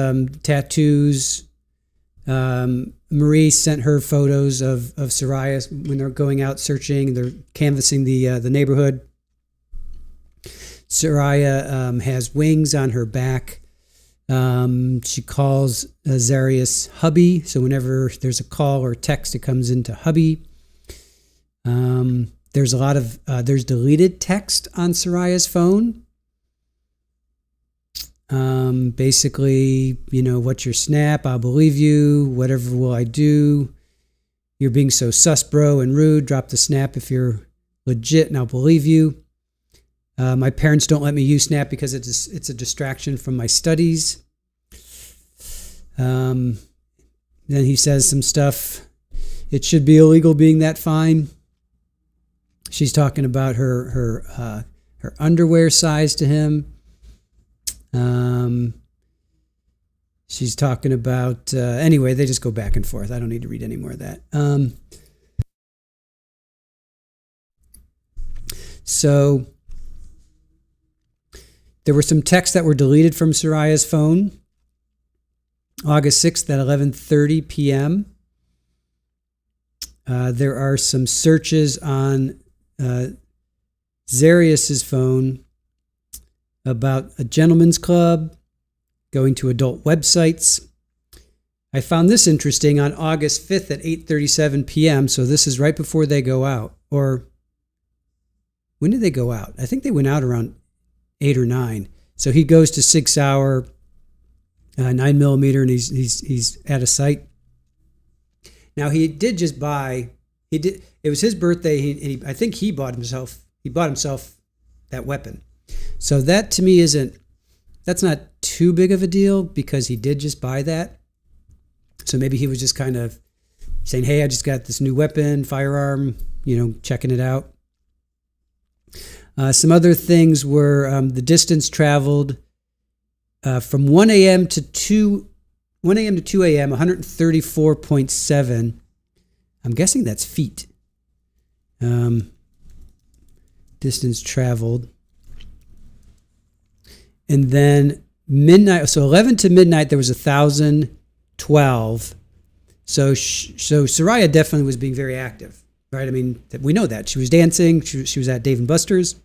tattoos. Marie sent her photos of Saria when they're going out searching. They're canvassing the neighborhood. Saria has wings on her back. She calls Zarrius hubby. So whenever there's a call or text, it comes into hubby. There's a lot of there's deleted text on Saria's phone. Basically, what's your snap? I'll believe you. Whatever will I do? You're being so sus, bro, and rude. Drop the snap if you're legit, and I'll believe you. My parents don't let me use Snap because it's a distraction from my studies. Then he says some stuff. It should be illegal being that fine. She's talking about her underwear size to him. She's talking about, anyway, they just go back and forth. I don't need to read any more of that. So there were some texts that were deleted from Saria's phone. August 6th at 11:30 p.m. There are some searches on Zarrius's phone about a gentleman's club, going to adult websites. I found this interesting on August 5th at 8:37 p.m. So this is right before they go out. Or when did they go out? I think they went out around 8 or 9. So he goes to 6 Hour, 9mm, and he's at a site. Now he did just buy. It was his birthday. I think he bought himself that weapon. So that to me that's not too big of a deal, because he did just buy that. So maybe he was just kind of saying, hey, I just got this new weapon, firearm, checking it out. Some other things were the distance traveled from 1 a.m. to 2 a.m. 134.7. I'm guessing that's feet. Distance traveled. And then midnight, so 11 to midnight, there was 1,012. So Saria definitely was being very active, right? I mean, we know that. She was dancing. She was at Dave & Buster's.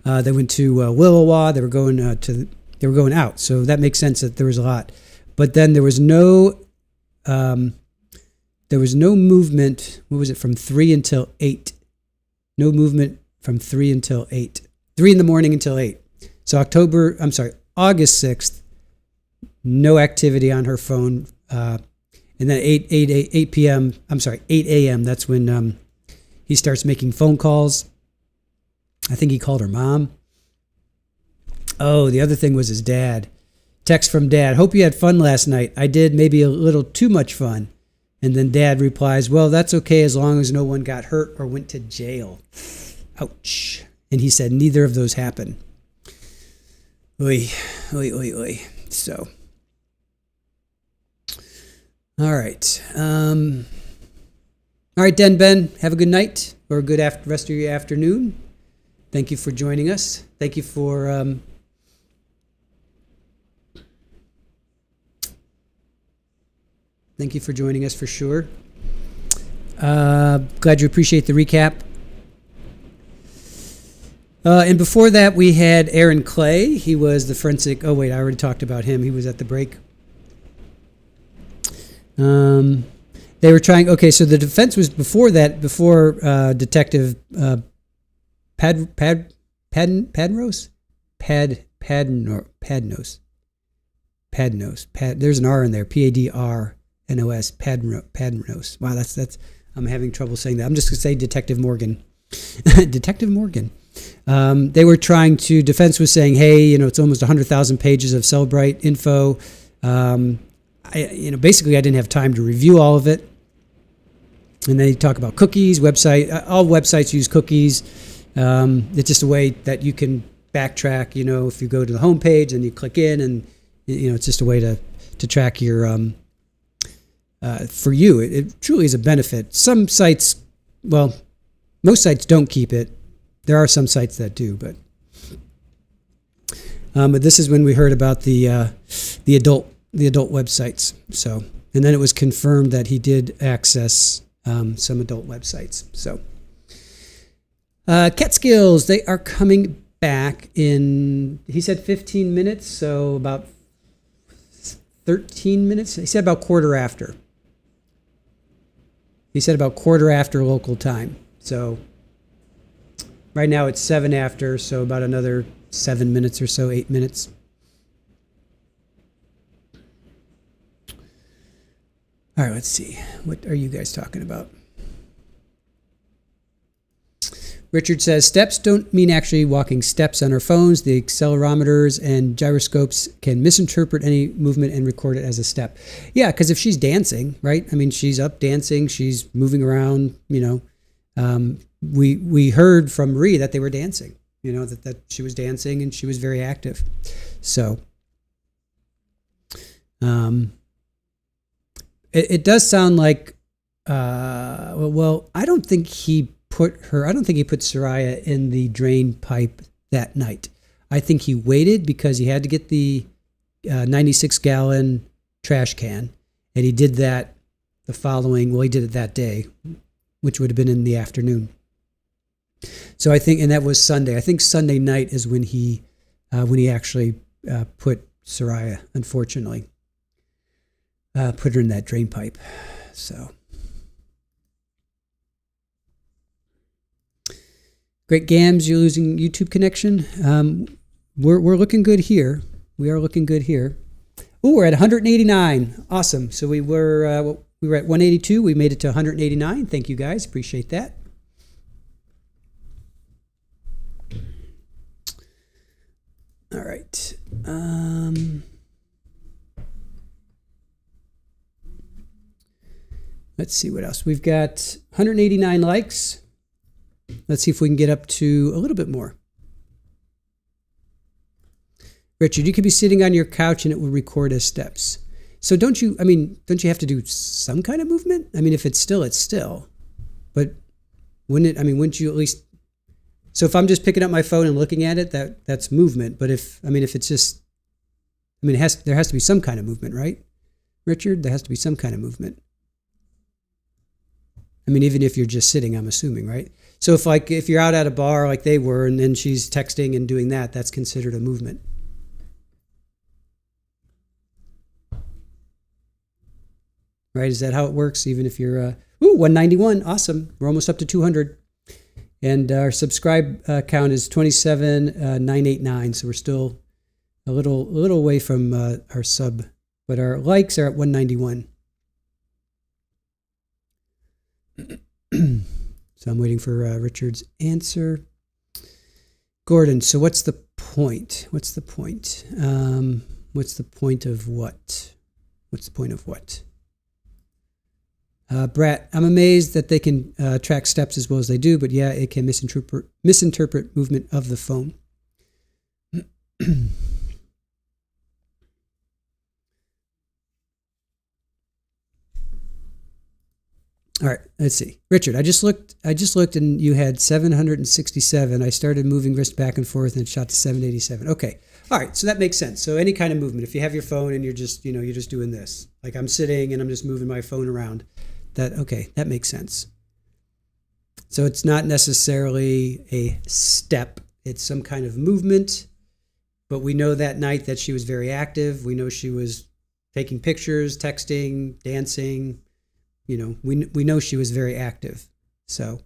They went to Willowa. They were going out. So that makes sense that there was a lot. But then there was no movement. What was it? From 3 until 8. No movement from 3 until 8. 3 in the morning until 8. So August 6th, no activity on her phone. And then 8 a.m., that's when he starts making phone calls. I think he called her mom. Oh, the other thing was his dad. Text from dad, hope you had fun last night. I did, maybe a little too much fun. And then dad replies, well, that's okay as long as no one got hurt or went to jail. Ouch. And he said neither of those happened. Oy, oy, oy, oy. So, all right. All right, Ben, have a good night or a good rest of your afternoon. Thank you for joining us. Thank you for joining us for sure. Glad you appreciate the recap. And before that, we had Aaron Clay. He was the forensic. Oh, wait, I already talked about him. He was at the break. They were trying. Okay, so the defense was before that, before Detective Padnos. There's an R in there. Padrnos. Padnos. Wow, that's. I'm having trouble saying that. I'm just gonna say Detective Morgan. Detective Morgan. They were trying to. Defense was saying, hey, it's almost 100,000 pages of Cellbrite info. Basically, I didn't have time to review all of it. And then you talk about cookies, website. All websites use cookies. It's just a way that you can backtrack. If you go to the homepage and you click in, and it's just a way to track your. For you, it truly is a benefit. Some sites, well, most sites don't keep it. There are some sites that do, but this is when we heard about the adult websites. So, and then it was confirmed that he did access some adult websites. So, Catskills, they are coming back in. He said 15 minutes, so about 13 minutes. He said about quarter after. He said about quarter after local time. So right now it's 7 after, so about another 7 minutes or so, 8 minutes. All right, let's see. What are you guys talking about? Richard says, steps don't mean actually walking steps on our phones. The accelerometers and gyroscopes can misinterpret any movement and record it as a step. Yeah, because if she's dancing, right? I mean, she's up dancing, she's moving around, we heard from Marie that they were dancing, that she was dancing and she was very active. So it does sound like, I don't think he put Saria in the drain pipe that night. I think he waited because he had to get the 96-gallon trash can, and he did that he did it that day, which would have been in the afternoon. So I think, and that was Sunday. I think Sunday night is when he actually put Saria, unfortunately, put her in that drain pipe. So. Great Gams, you're losing YouTube connection. We're looking good here. We are looking good here. Oh, we're at 189. Awesome. So we were at 182. We made it to 189. Thank you guys. Appreciate that. All right. Let's see what else. We've got 189 likes. Let's see if we can get up to a little bit more. Richard, you could be sitting on your couch and it will record as steps. So don't you have to do some kind of movement? I mean, if it's still, it's still. But wouldn't you at least... So if I'm just picking up my phone and looking at it, that's movement. But if it's just... there has to be some kind of movement, right? Richard, there has to be some kind of movement. Even if you're just sitting, I'm assuming, right? So if you're out at a bar like they were, and then she's texting and doing that, that's considered a movement. Right? Is that how it works? Even if you're 191, awesome. We're almost up to 200, and our subscribe count is 27,989. So we're still a little away from our sub, but our likes are at 191. So I'm waiting for Richard's answer. Gordon, so what's the point? What's the point? What's the point of what? What's the point of what? Brat, I'm amazed that they can track steps as well as they do, but yeah, it can misinterpret movement of the phone. All right, let's see. Richard, I just looked and you had 767. I started moving wrist back and forth and it shot to 787. Okay. All right, so that makes sense. So any kind of movement, if you have your phone and you're just doing this, like I'm sitting and I'm just moving my phone around, that makes sense. So it's not necessarily a step, it's some kind of movement, but we know that night that she was very active. We know she was taking pictures, texting, dancing. We know she was very active. So,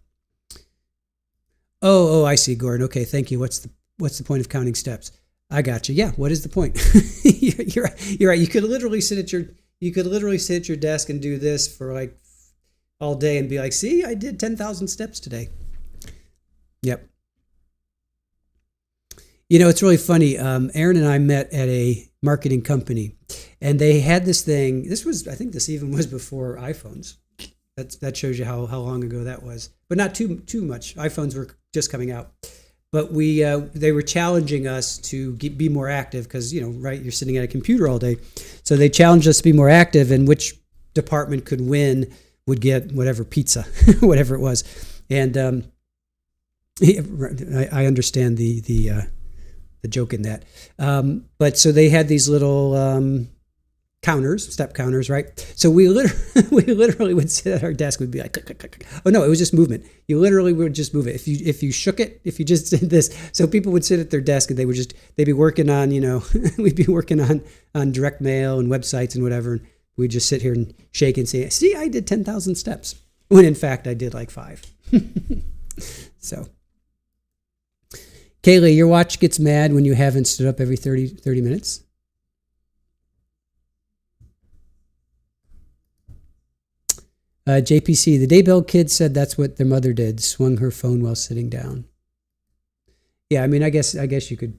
oh, I see, Gordon. Okay, thank you. What's the point of counting steps? I got you. Yeah. What is the point? You're right. You could literally sit at your desk and do this for like all day and be like, see, I did 10,000 steps today. Yep. It's really funny. Aaron and I met at a marketing company, and they had this thing. I think this even was before iPhones. That shows you how long ago that was, but not too much. iPhones were just coming out, but they were challenging us to be more active because right, you're sitting at a computer all day, so they challenged us to be more active, and which department could win would get whatever pizza, whatever it was, and I understand the joke in that. But so they had these little step counters, right? So we literally would sit at our desk. We'd be like, click, click, click, click. Oh no, it was just movement. You literally would just move it. If you shook it, if you just did this, so people would sit at their desk and they'd be working on, we'd be working on direct mail and websites and whatever. And we'd just sit here and shake and say, see, I did 10,000 steps. When in fact I did like 5. So. Kaylee, your watch gets mad when you haven't stood up every 30 minutes? JPC, the Daybell kid said that's what their mother did, swung her phone while sitting down. Yeah, I guess you could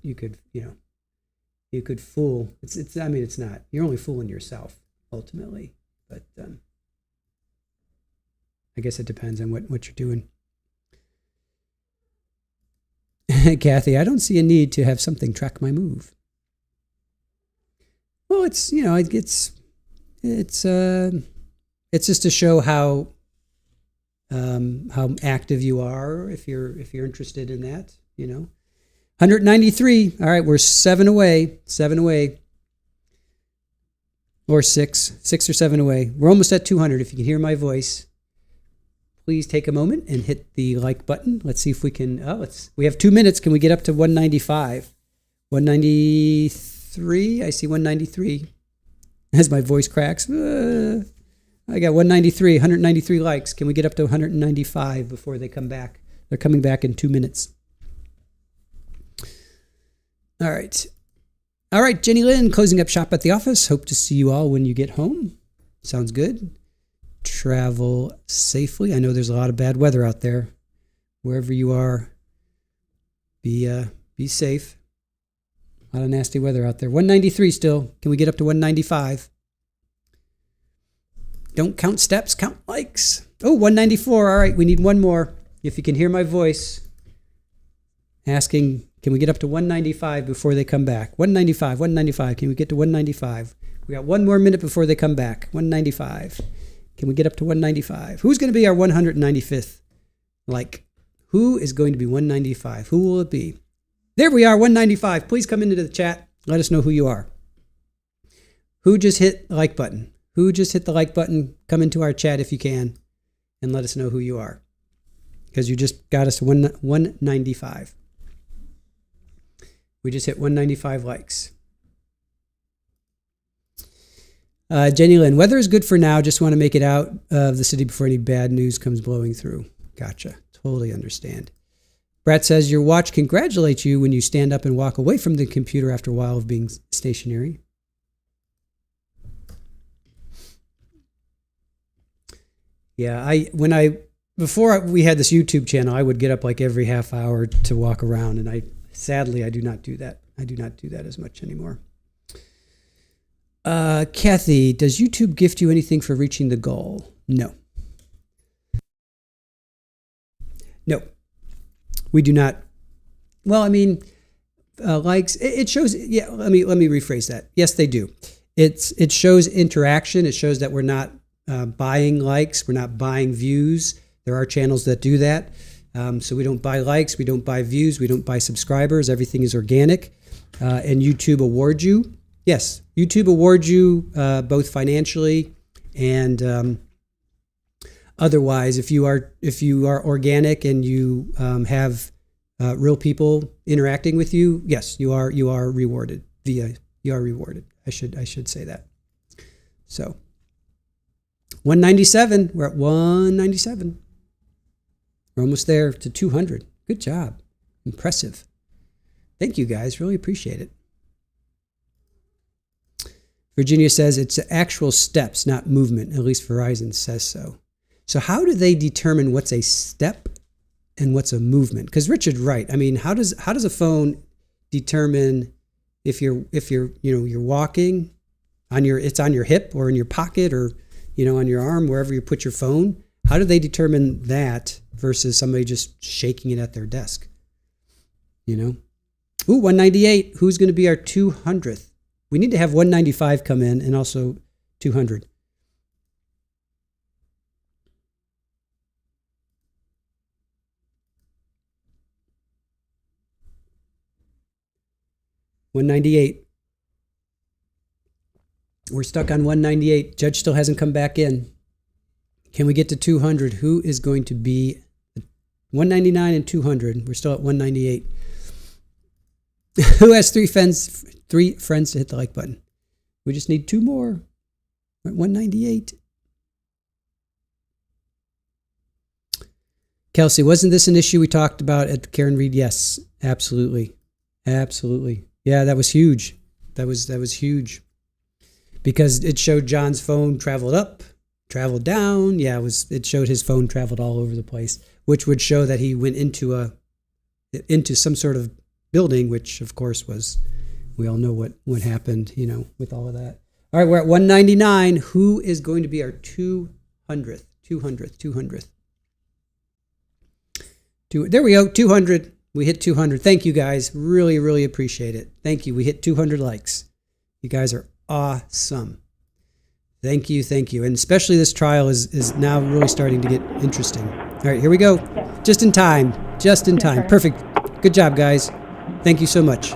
fool. It's not. You're only fooling yourself ultimately, but I guess it depends on what you're doing. Kathy, I don't see a need to have something track my move. Well, it's just to show how active you are if you're interested in that. 193. All right, we're 7 away. 7 away. Or 6 or 7 away. We're almost at 200. If you can hear my voice, please take a moment and hit the like button. Let's see if we can. We have 2 minutes. Can we get up to 195? 193. I see 193. As my voice cracks. I got 193 likes. Can we get up to 195 before they come back? They're coming back in 2 minutes. All right, Jenny Lynn, closing up shop at the office. Hope to see you all when you get home. Sounds good. Travel safely. I know there's a lot of bad weather out there. Wherever you are, be safe. A lot of nasty weather out there. 193 still. Can we get up to 195? Don't count steps, count likes. Oh, 194. All right, we need one more. If you can hear my voice asking, can we get up to 195 before they come back? 195, 195. Can we get to 195? We got one more minute before they come back. 195. Can we get up to 195? Who's going to be our 195th like? Who is going to be 195? Who will it be? There we are, 195. Please come into the chat. Let us know who you are. Who just hit the like button? Who just hit the like button? Come into our chat if you can and let us know who you are. Because you just got us to 195. We just hit 195 likes. Jenny Lynn, weather is good for now. Just want to make it out of the city before any bad news comes blowing through. Gotcha. Totally understand. Brett says, your watch congratulates you when you stand up and walk away from the computer after a while of being stationary. Yeah, before we had this YouTube channel, I would get up like every half hour to walk around, and sadly I do not do that. I do not do that as much anymore. Kathy, does YouTube gift you anything for reaching the goal? No. No, we do not. Well, I mean, likes, it shows, yeah, let me rephrase that. Yes, they do. It shows interaction. It shows that we're not buying likes. We're not buying views. There are channels that do that. So we don't buy likes. We don't buy views. We don't buy subscribers. Everything is organic. And YouTube awards you. Yes, YouTube awards you both financially and otherwise. If you are organic and you have real people interacting with you, yes, you are rewarded. You are rewarded. I should say that. So 197. We're at 197. We're almost there to 200. Good job. Impressive. Thank you guys. Really appreciate it. Virginia says it's actual steps, not movement. At least Verizon says so. So how do they determine what's a step and what's a movement? Because Richard, right? I mean, how does a phone determine if you're walking it's on your hip or in your pocket or on your arm, wherever you put your phone? How do they determine that versus somebody just shaking it at their desk? Ooh, 198. Who's going to be our 200th? We need to have 195 come in and also 200. $198. We're stuck on 198. Judge still hasn't come back in. Can we get to 200? Who is going to be 199 and 200? We're still at 198. Who has three friends to hit the like button? We just need two more. We're at 198. Kelsey, wasn't this an issue we talked about at Karen Reed? Yes, absolutely. Absolutely. Yeah, that was huge. That was huge. Because it showed John's phone traveled up, traveled down. Yeah, it showed his phone traveled all over the place, which would show that he went into some sort of building, which of course we all know what happened, with all of that. All right, we're at 199. Who is going to be our 200th? 200th. There we go, 200. We hit 200. Thank you guys. Really, really appreciate it. Thank you. We hit 200 likes. You guys are awesome. Thank you. And especially this trial is now really starting to get interesting. All right, here we go. Just in time. Perfect. Good job, guys. Thank you so much.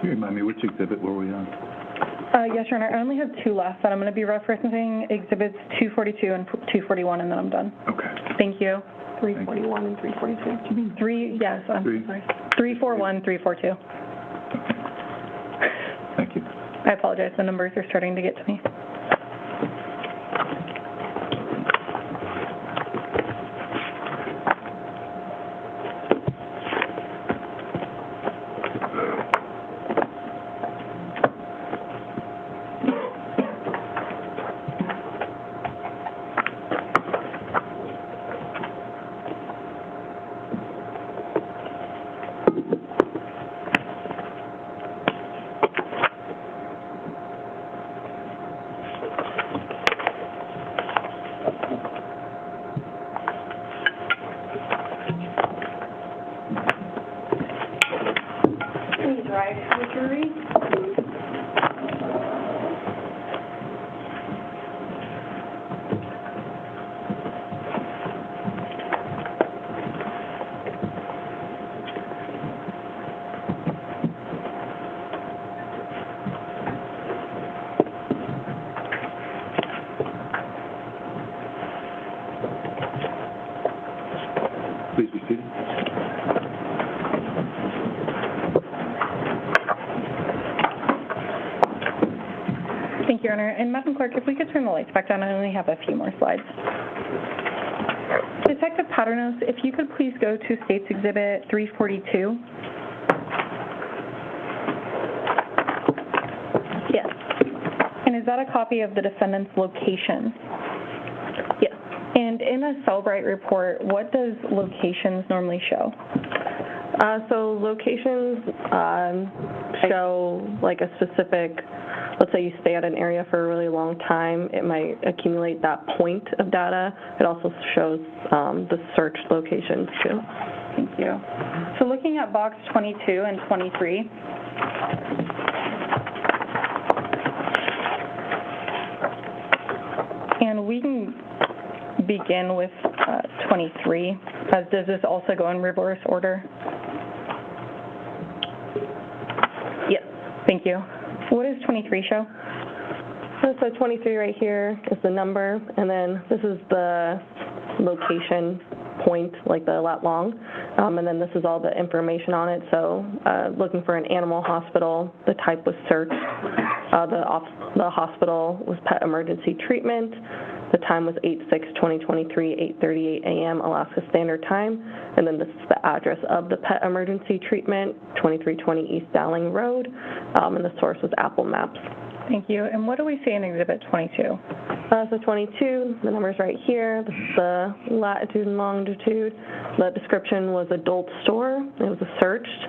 Remind me, which exhibit were we on? Yes, Your Honor, I only have 2 left that I'm going to be referencing, exhibits 242 and 241, and then I'm done. Okay. Thank you. 341 and 342. You mean 3, yes, I'm sorry. 341, 342. Thank you. I apologize, the numbers are starting to get to me. Please be seated. Thank you, Your Honor. And Madam Clerk, if we could turn the lights back down, I only have a few more slides. Detective Paternos, if you could please go to State's Exhibit 342. Yes. And is that a copy of the defendant's location? Yes. And in a Cellbrite report, what does locations normally show? So locations show like a specific, let's say you stay at an area for a really long time, it might accumulate that point of data. It also shows the search locations too. Thank you. So looking at box 22 and 23, and we can begin with 23, as does this also go in reverse order? Yes. Thank you. What does 23 show? So 23 right here is the number, and then this is the location point, like the lat long, and then this is all the information on it. So looking for an animal hospital, the type was searched, the hospital was pet emergency treatment, the time was 8/6/2023, 8:38 a.m. Alaska Standard Time, and then this is the address of the pet emergency treatment, 2320 East Dowling Road, and the source was Apple Maps. Thank you. And what do we see in Exhibit 22? So 22, the number's right here. This is the latitude and longitude. The description was adult store. It was a searched.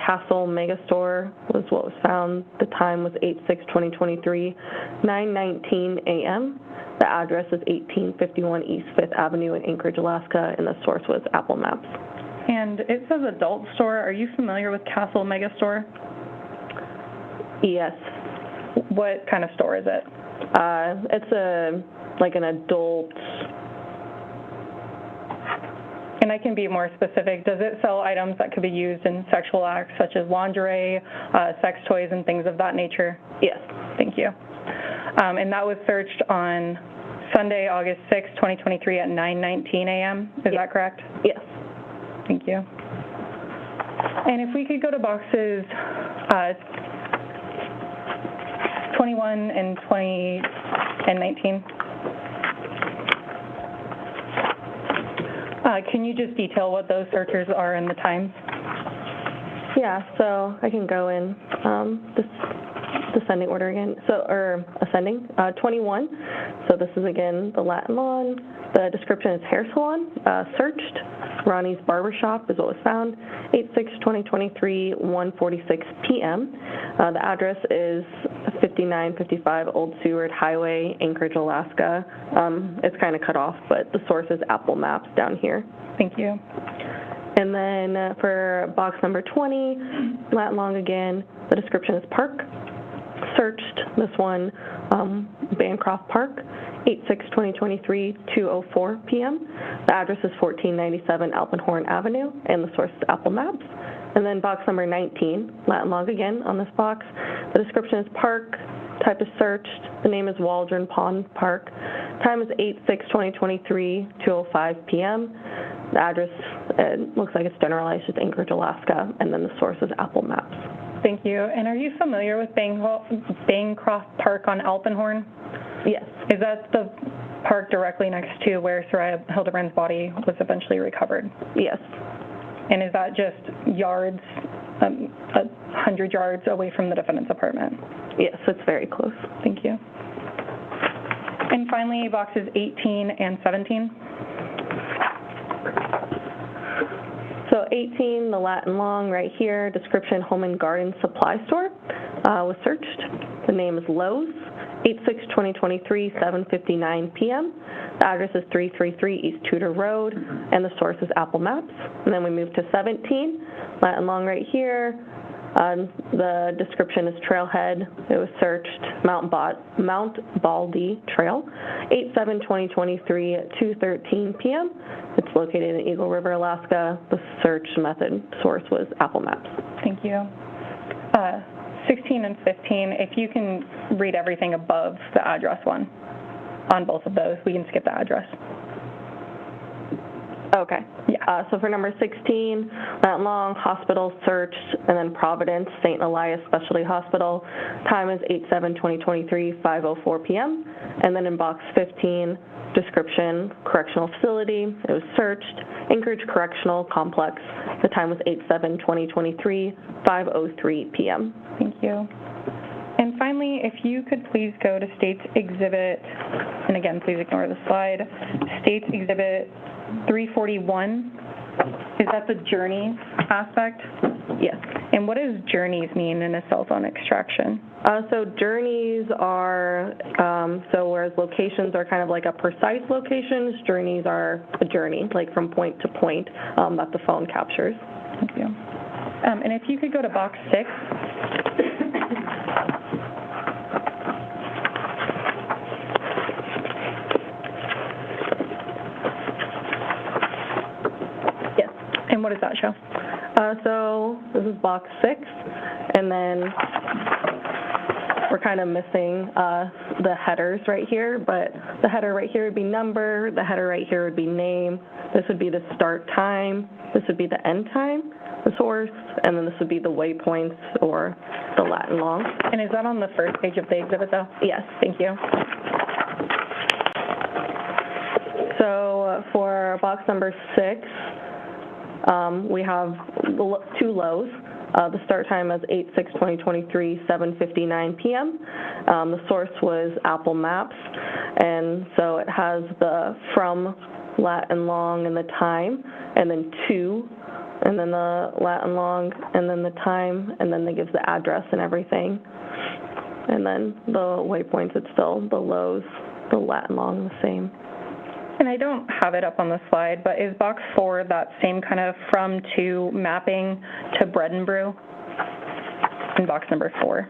Castle Mega Store was what was found. The time was 8/6/2023, 9:19 a.m. The address is 1851 East 5th Avenue in Anchorage, Alaska, and the source was Apple Maps. And it says adult store. Are you familiar with Castle Mega Store? Yes. What kind of store is it? It's like an adult. And I can be more specific. Does it sell items that could be used in sexual acts, such as lingerie, sex toys, and things of that nature? Yes. Thank you. And that was searched on Sunday, August 6, 2023 at 9:19 a.m. Is that correct? Yes. Thank you. And if we could go to boxes 21 and 20 and 19. Can you just detail what those searches are and the times? Yeah, so I can go in this descending order again, or ascending. 21, so this is again the Latin lawn. The description is hair salon, searched. Ronnie's Barbershop is what was found, 8/6/2023, 1:46 p.m. The address is 5955 Old Seward Highway, Anchorage, Alaska. It's kind of cut off, but the source is Apple Maps down here. Thank you. And then for box number 20, Latin long again, the description is park. Searched, this one, Bancroft Park, 8/6/2023, 2:04 p.m. The address is 1497 Alpenhorn Avenue, and the source is Apple Maps. And then box number 19, lat and long again on this box. The description is park, type is searched, the name is Waldron Pond Park. Time is 8/6/2023, 2:05 p.m. The address, it looks like it's generalized, just Anchorage, Alaska, and then the source is Apple Maps. Thank you. And are you familiar with Bancroft Park on Alpenhorn? Yes. Is that the park directly next to where Saria Hildabrand's body was eventually recovered? Yes. And is that just yards, 100 yards away from the defendant's apartment? Yes, it's very close. Thank you. And finally, boxes 18 and 17. So 18, the lat and long right here, description home and garden supply store was searched. The name is Lowe's, 8/6/2023, 7:59 p.m. The address is 333 East Tudor Road, and the source is Apple Maps. And then we move to 17, lat and long right here. The description is Trailhead. It was searched, Mount Baldy Trail, 8/7/2023 at 2:13 p.m. It's located in Eagle River, Alaska. The search method source was Apple Maps. Thank you. 16 and 15, if you can read everything above the address one on both of those, we can skip the address. Okay. Yeah. So for number 16, lat long, hospital searched, and then Providence, St. Elias Specialty Hospital. Time is 8/7/2023, 5:04 p.m. And then in box 15, description, correctional facility. It was searched, Anchorage Correctional Complex. The time was 8/7/2023, 5:03 p.m. Thank you. And finally, if you could please go to States Exhibit, and again, please ignore the slide, States Exhibit 341. Is that the journey aspect? Yes. And what does journeys mean in a cell phone extraction? So journeys are, so whereas locations are kind of like a precise locations, journeys are a journey, like from point to point that the phone captures. Thank you. And if you could go to box 6. Yes. And what does that show? So this is box 6, and then we're kind of missing the headers right here, but the header right here would be number, the header right here would be name, this would be the start time, this would be the end time, the source, and then this would be the waypoints or the lat and long. And is that on the first page of the exhibit though? Yes. Thank you. So for box number 6, we have 2 lows. The start time is 8/6/2023, 7:59 p.m. The source was Apple Maps, and so it has the from, lat and long, and the time, and then to, and then the lat and long, and then the time, and then it gives the address and everything. And then the waypoints, it's still the lows, the lat and long, the same. And I don't have it up on the slide, but is box 4 that same kind of from to mapping to bread and brew in box number 4?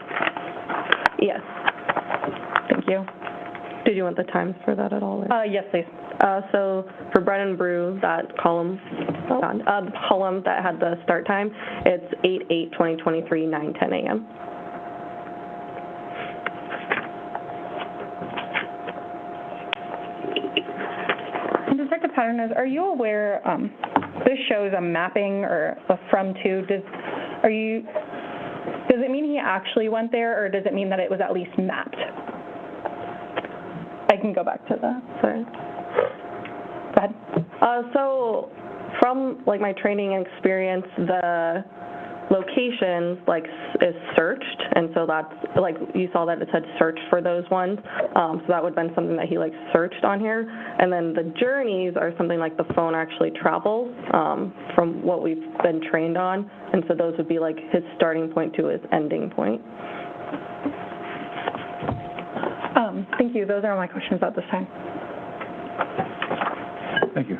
Yes. Thank you. Did you want the times for that at all? Yes, please. So for bread and brew, that column, the column that had the start time, it's 8/8/2023, 9:10 a.m. Detective Patterson, are you aware, this shows a mapping or a from to, does it mean he actually went there, or does it mean that it was at least mapped? I can go back to that, sorry. Go ahead. So from like my training and experience, the location is searched, and so that's like you saw that it said search for those ones, so that would have been something that he searched on here. And then the journeys are something like the phone actually travels from what we've been trained on, and so those would be like his starting point to his ending point. Thank you. Those are all my questions at this time. Thank you.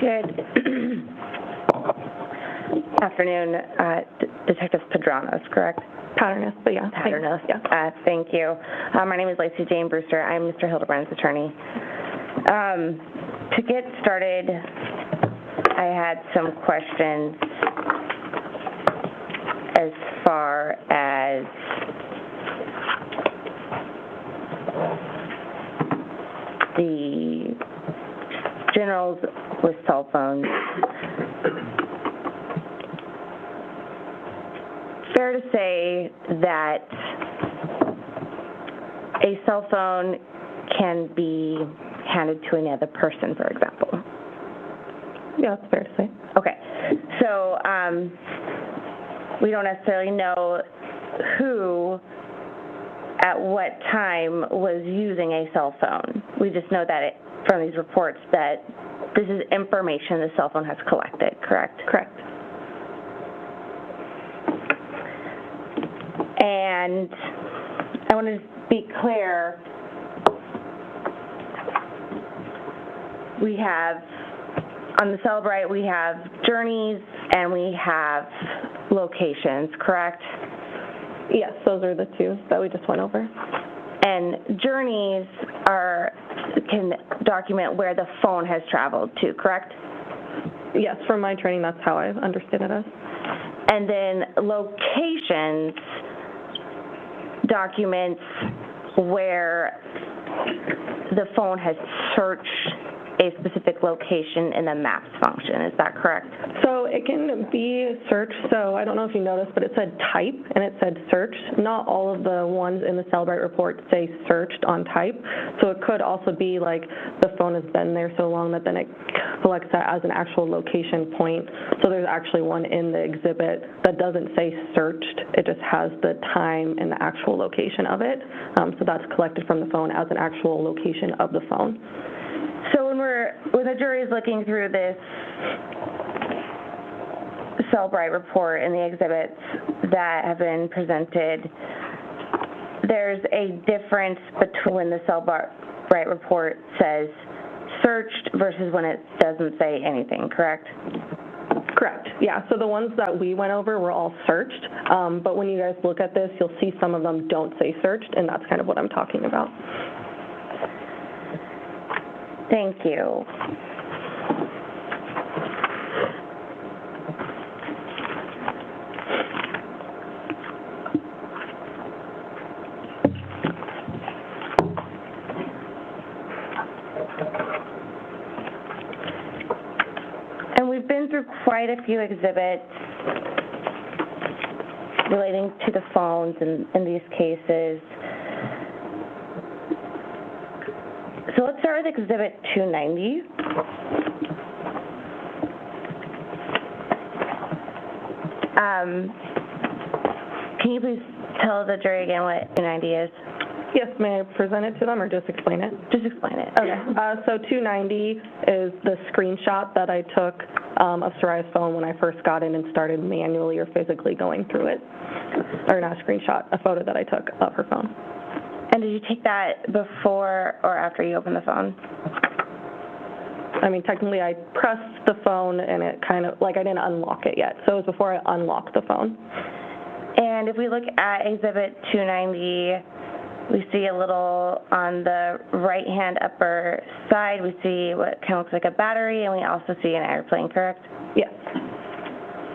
Good afternoon, Detective Pedranos, correct? Patternist, but yeah. Patternist, yeah. Thank you. My name is Lacey Jane Brewster. I'm Mr. Hildebrand's attorney. To get started, I had some questions as far as the generals with cell phones. Fair to say that a cell phone can be handed to another person, for example? Yeah, that's fair to say. Okay. So we don't necessarily know who at what time was using a cell phone. We just know that from these reports that this is information the cell phone has collected, correct? Correct. And I want to be clear, we have, on the Celebrite, we have journeys and we have locations, correct? Yes, those are the two that we just went over. And journeys can document where the phone has traveled to, correct? Yes, from my training, that's how I understood it as. And then locations documents where the phone has searched a specific location in the maps function. Is that correct? So it can be searched. So I don't know if you noticed, but it said type and it said search. Not all of the ones in the Celebrite report say searched on type. So it could also be like the phone has been there so long that then it collects that as an actual location point. So there's actually one in the exhibit that doesn't say searched. It just has the time and the actual location of it. So that's collected from the phone as an actual location of the phone. So when the jury is looking through this Celebrite report and the exhibits that have been presented, there's a difference between when the Celebrite report says searched versus when it doesn't say anything, correct? Correct, yeah. So the ones that we went over were all searched, but when you guys look at this, you'll see some of them don't say searched, and that's kind of what I'm talking about. Thank you. And we've been through quite a few exhibits relating to the phones in these cases. So let's start with Exhibit 290. Can you please tell the jury again what 290 is? Yes, may I present it to them or just explain it? Just explain it. Okay, so 290 is the screenshot that I took of Saria's phone when I first got in and started manually or physically going through it. Or not a screenshot, a photo that I took of her phone. And did you take that before or after you opened the phone? I mean, technically I pressed the phone and it kind of, like I didn't unlock it yet. So it was before I unlocked the phone. And if we look at Exhibit 290, we see a little on the right-hand upper side, we see what kind of looks like a battery, and we also see an airplane, correct? Yes.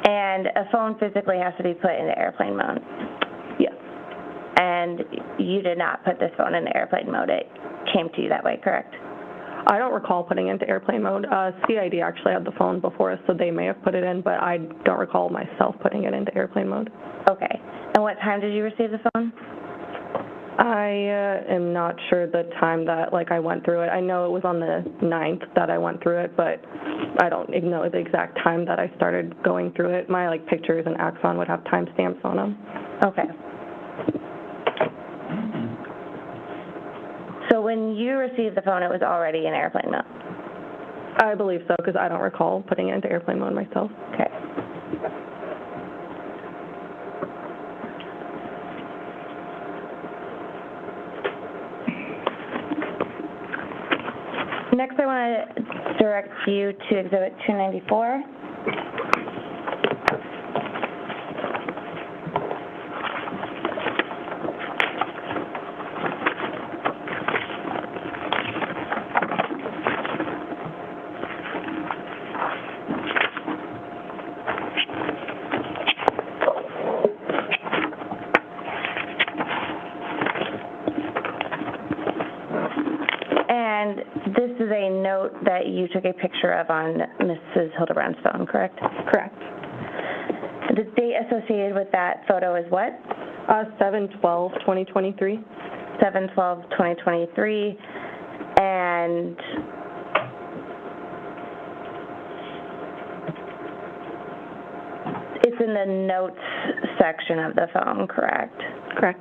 And a phone physically has to be put into airplane mode? Yes. And you did not put this phone into airplane mode. It came to you that way, correct? I don't recall putting it into airplane mode. CID actually had the phone before us, so they may have put it in, but I don't recall myself putting it into airplane mode. Okay. And what time did you receive the phone? I am not sure the time that, I went through it. I know it was on the 9th that I went through it, but I don't know the exact time that I started going through it. My, pictures and Axon would have timestamps on them. Okay. So when you received the phone, it was already in airplane mode? I believe so, because I don't recall putting it into airplane mode myself. Okay. Next, I want to direct you to Exhibit 294. And this is a note that you took a picture of on Mrs. Hildabrand's phone, correct? Correct. The date associated with that photo is what? 7/12/2023. 7/12/2023. And it's in the notes section of the phone, correct? Correct.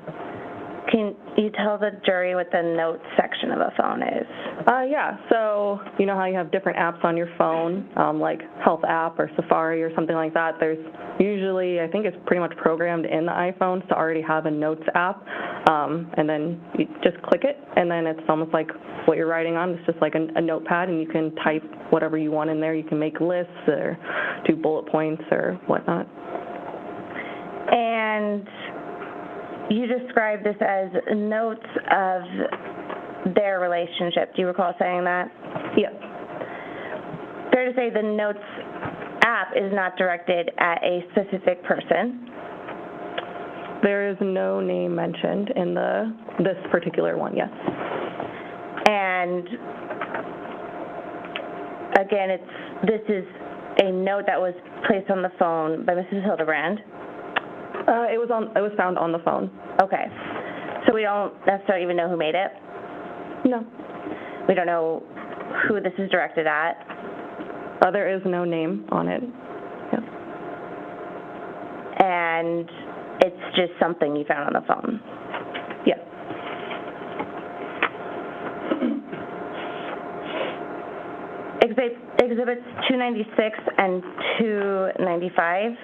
Can you tell the jury what the notes section of a phone is? Yeah, so you know how you have different apps on your phone, like Health app or Safari or something like that. There's usually, I think it's pretty much programmed in the iPhones to already have a Notes app, and then you just click it, and then it's almost like what you're writing on. It's just like a notepad, and you can type whatever you want in there. You can make lists or do bullet points or whatnot. And you described this as notes of their relationship. Do you recall saying that? Yes. Fair to say the Notes app is not directed at a specific person? There is no name mentioned in this particular one, yes. And again, this is a note that was placed on the phone by Mrs. Hildabrand. It was found on the phone. Okay. So we don't necessarily even know who made it? No. We don't know who this is directed at? There is no name on it. Yep. And it's just something you found on the phone? Yes. Exhibits 296 and 295.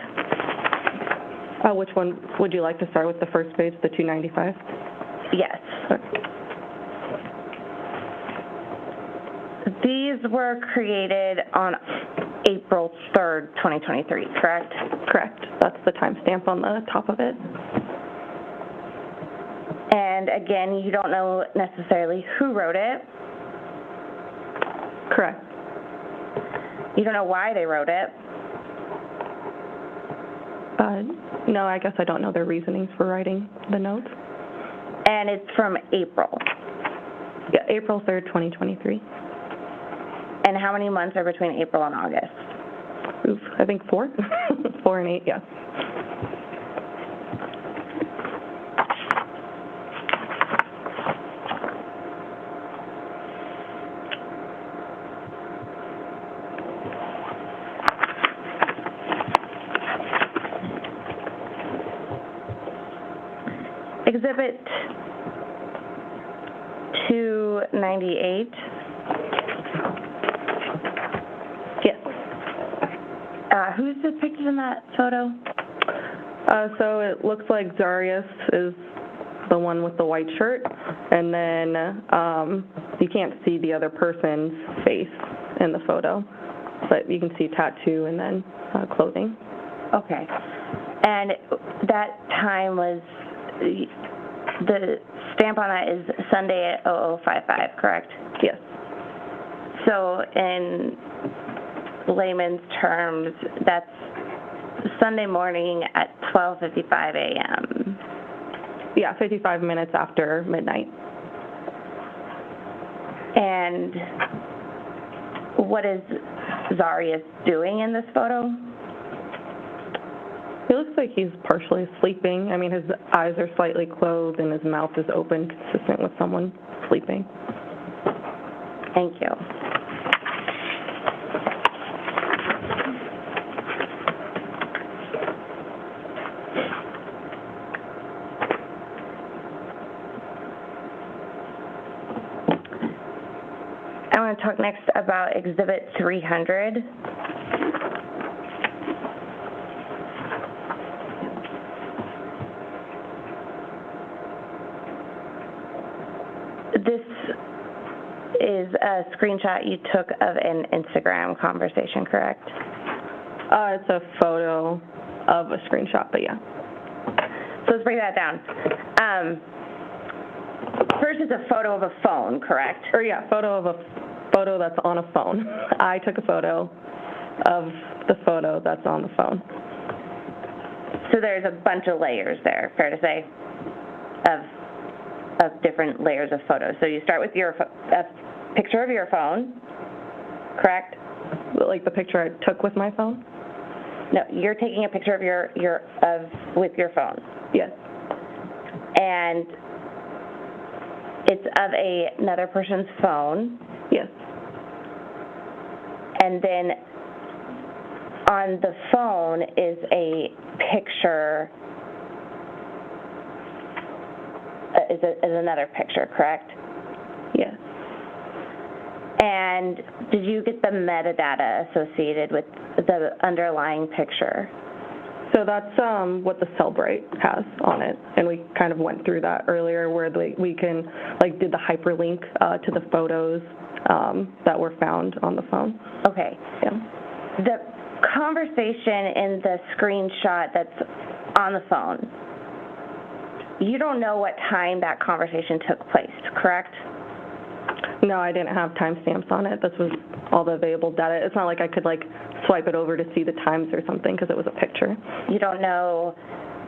Which one would you like to start with? The first page, the 295? Yes. These were created on April 3rd, 2023, correct? Correct. That's the timestamp on the top of it. And again, you don't know necessarily who wrote it? Correct. You don't know why they wrote it? No, I guess I don't know their reasonings for writing the notes. And it's from April? Yeah, April 3rd, 2023. And how many months are between April and August? Oof, I think 4. 4 and 8, yeah. Exhibit 298. Yes. Who's depicted in that photo? So it looks like Zarrius is the one with the white shirt, and then you can't see the other person's face in the photo, but you can see tattoo and then clothing. Okay. And that time was, the stamp on that is Sunday at 0055, correct? Yes. So in layman's terms, that's Sunday morning at 12:55 a.m. Yeah, 55 minutes after midnight. And what is Zarrius doing in this photo? He looks like he's partially sleeping. I mean, his eyes are slightly closed and his mouth is open, consistent with someone sleeping. Thank you. I want to talk next about Exhibit 300. is a screenshot you took of an Instagram conversation, correct? It's a photo of a screenshot, but yeah. So let's break that down. First is a photo of a phone, correct? Or yeah, photo that's on a phone. I took a photo of the photo that's on the phone. So there's a bunch of layers there, fair to say, of different layers of photos. So you start with a picture of your phone, correct? Like the picture I took with my phone? No, you're taking a picture of with your phone. Yes. And it's of another person's phone. Yes. And then on the phone is a picture, is another picture, correct? Yes. And did you get the metadata associated with the underlying picture? So that's what the Cellbrite has on it, and we kind of went through that earlier, where we can did the hyperlink to the photos that were found on the phone. Okay. Yeah. The conversation in the screenshot that's on the phone, you don't know what time that conversation took place, correct? No, I didn't have timestamps on it. This was all the available data. It's not like I could swipe it over to see the times or something because it was a picture. You don't know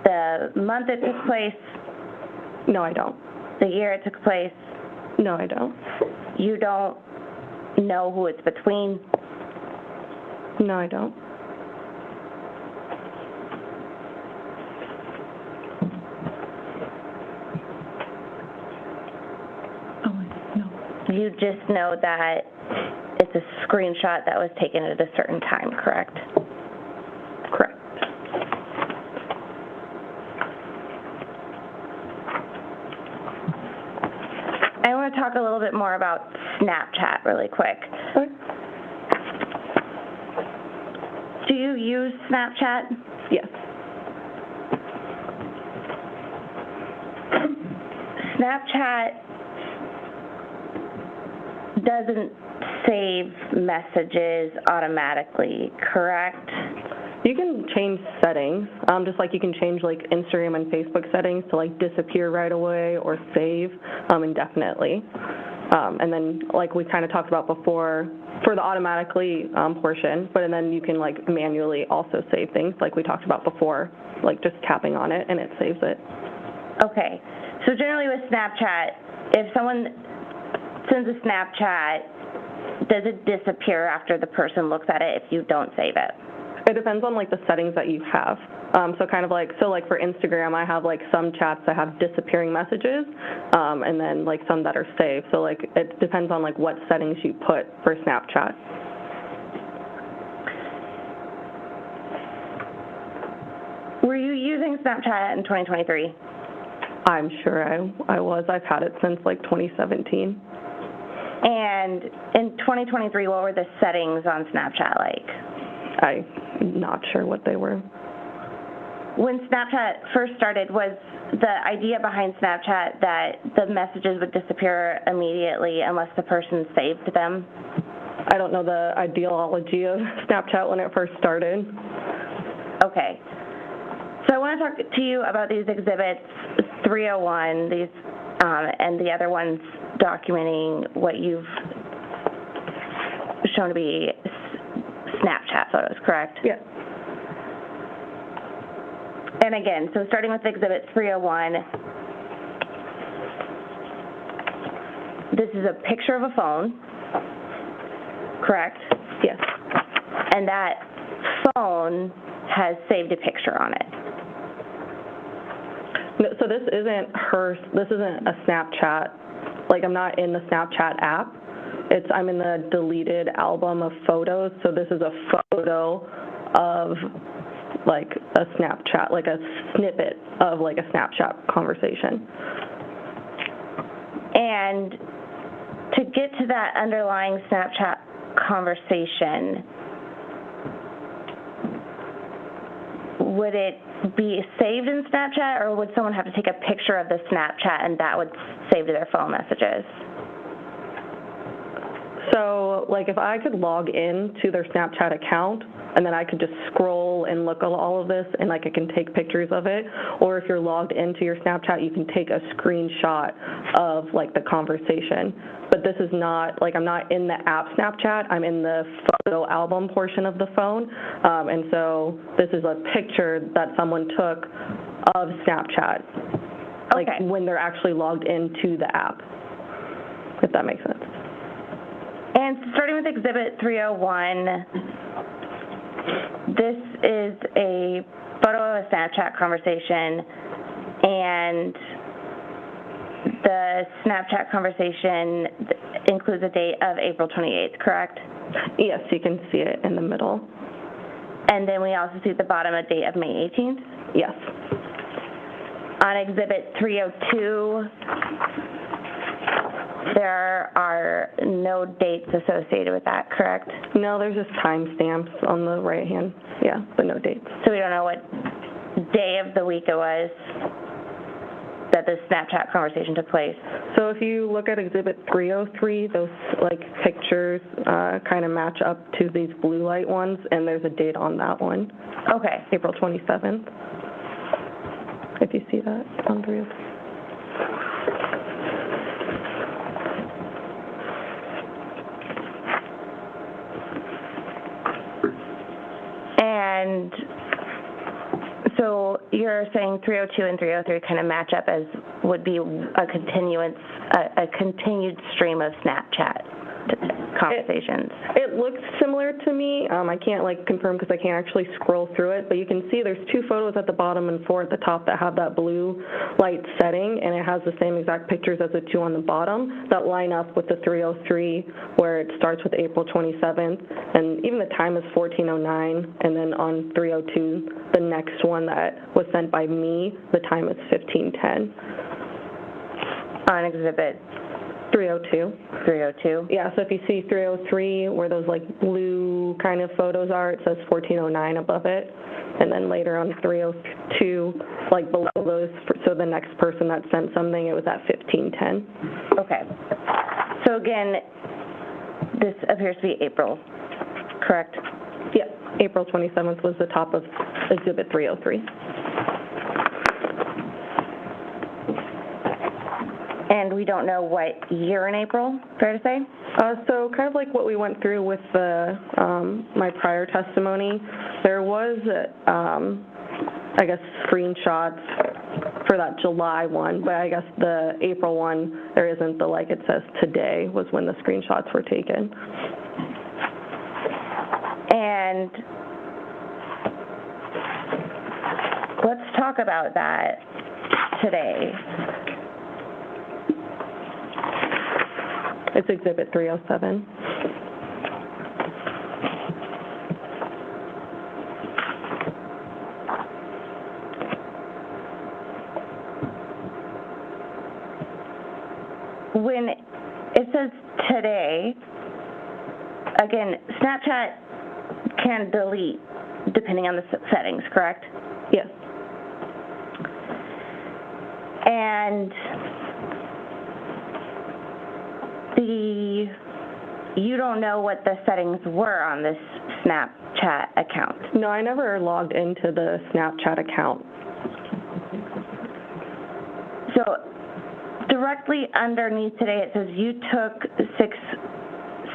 the month it took place? No, I don't. The year it took place? No, I don't. You don't know who it's between? No, I don't. You just know that it's a screenshot that was taken at a certain time, correct? Correct. I want to talk a little bit more about Snapchat really quick. Okay. Do you use Snapchat? Yes. Snapchat doesn't save messages automatically, correct? You can change settings, just like you can change Instagram and Facebook settings to disappear right away or save indefinitely. And then we kind of talked about before for the automatically portion, and then you can manually also save things like we talked about before, just tapping on it and it saves it. Okay. So generally with Snapchat, if someone sends a Snapchat, does it disappear after the person looks at it if you don't save it? It depends on the settings that you have. So for Instagram, I have some chats that have disappearing messages, and then some that are saved. So it depends on what settings you put for Snapchat. Were you using Snapchat in 2023? I'm sure I was. I've had it since 2017. And in 2023, what were the settings on Snapchat like? I'm not sure what they were. When Snapchat first started, was the idea behind Snapchat that the messages would disappear immediately unless the person saved them? I don't know the ideology of Snapchat when it first started. Okay. So I want to talk to you about these exhibits 301, and the other ones documenting what you've shown to be Snapchat photos, correct? Yes. And again, so starting with Exhibit 301, this is a picture of a phone, correct? Yes. And that phone has saved a picture on it. No, so this isn't a Snapchat. I'm not in the Snapchat app. I'm in the deleted album of photos. So this is a photo of a Snapchat, a snippet of a Snapchat conversation. And to get to that underlying Snapchat conversation, would it be saved in Snapchat, or would someone have to take a picture of the Snapchat and that would save to their phone messages? So, like, if I could log in to their Snapchat account, and then I could just scroll and look at all of this, and, like, I can take pictures of it, or if you're logged into your Snapchat, you can take a screenshot of, like, the conversation. But this is not, like, I'm not in the app Snapchat, I'm in the photo album portion of the phone, and so this is a picture that someone took of Snapchat, like, when they're actually logged into the app, if that makes sense. And starting with Exhibit 301, this is a photo of a Snapchat conversation, and the Snapchat conversation includes a date of April 28th, correct? Yes, you can see it in the middle. And then we also see at the bottom a date of May 18th? Yes. On Exhibit 302, there are no dates associated with that, correct? No, there's just timestamps on the right hand. Yeah, but no dates. So we don't know what day of the week it was that the Snapchat conversation took place. So if you look at Exhibit 303, those, like, pictures kind of match up to these blue light ones, and there's a date on that one. Okay. April 27th. If you see that on 303. And so you're saying 302 and 303 kind of match up as would be a continued stream of Snapchat conversations. It looks similar to me. I can't, like, confirm because I can't actually scroll through it, but you can see there's 2 photos at the bottom and 4 at the top that have that blue light setting, and it has the same exact pictures as the 2 on the bottom that line up with the 303 where it starts with April 27th, and even the time is 14:09, and then on 302, the next one that was sent by me, the time is 15:10. On Exhibit 302. 302? Yeah, so if you see 303, where those, like, blue kind of photos are, it says 14:09 above it. And then later on 302, like, below those, so the next person that sent something, it was at 15:10. Okay. So again, this appears to be April, correct? Yeah, April 27th was the top of Exhibit 303. And we don't know what year in April, fair to say? So kind of like what we went through with the my prior testimony, there was, I guess, screenshots for that July one, but I guess the April one, there isn't the, like, it says today was when the screenshots were taken. And let's talk about that today. It's Exhibit 307. When it says today, again, Snapchat can delete depending on the settings, correct? Yes. And you don't know what the settings were on this Snapchat account? No, I never logged into the Snapchat account. So directly underneath today, it says you took 6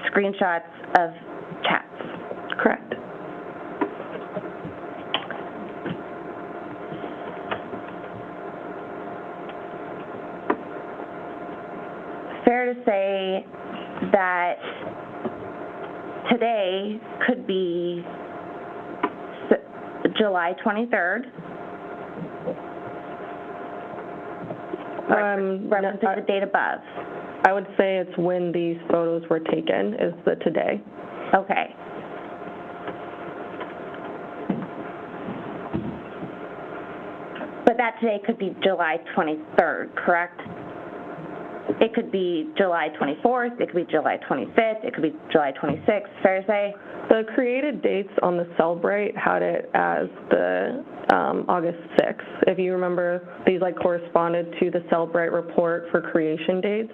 screenshots of chats. Correct. Fair to say that today could be July 23rd. Referencing the date above. I would say it's when these photos were taken is the today. Okay. But that today could be July 23rd, correct? It could be July 24th, it could be July 25th, it could be July 26th, fair to say? The created dates on the Cellbrite had it as the August 6th. If you remember, these, like, corresponded to the Cellbrite report for creation dates.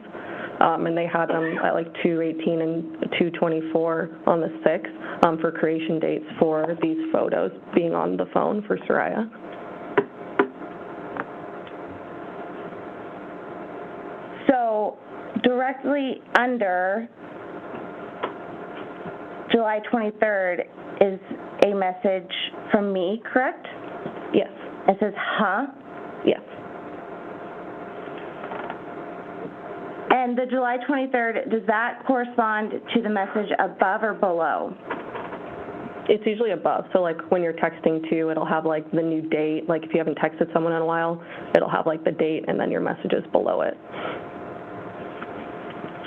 and they had them at like 2:18 and 2:24 on the 6th for creation dates for these photos being on the phone for Saria. So directly under July 23rd is a message from me, correct? Yes. It says, huh? Yes. And the July 23rd, does that correspond to the message above or below? It's usually above. So like when you're texting too, it'll have like the new date. Like if you haven't texted someone in a while, it'll have like the date and then your messages below it.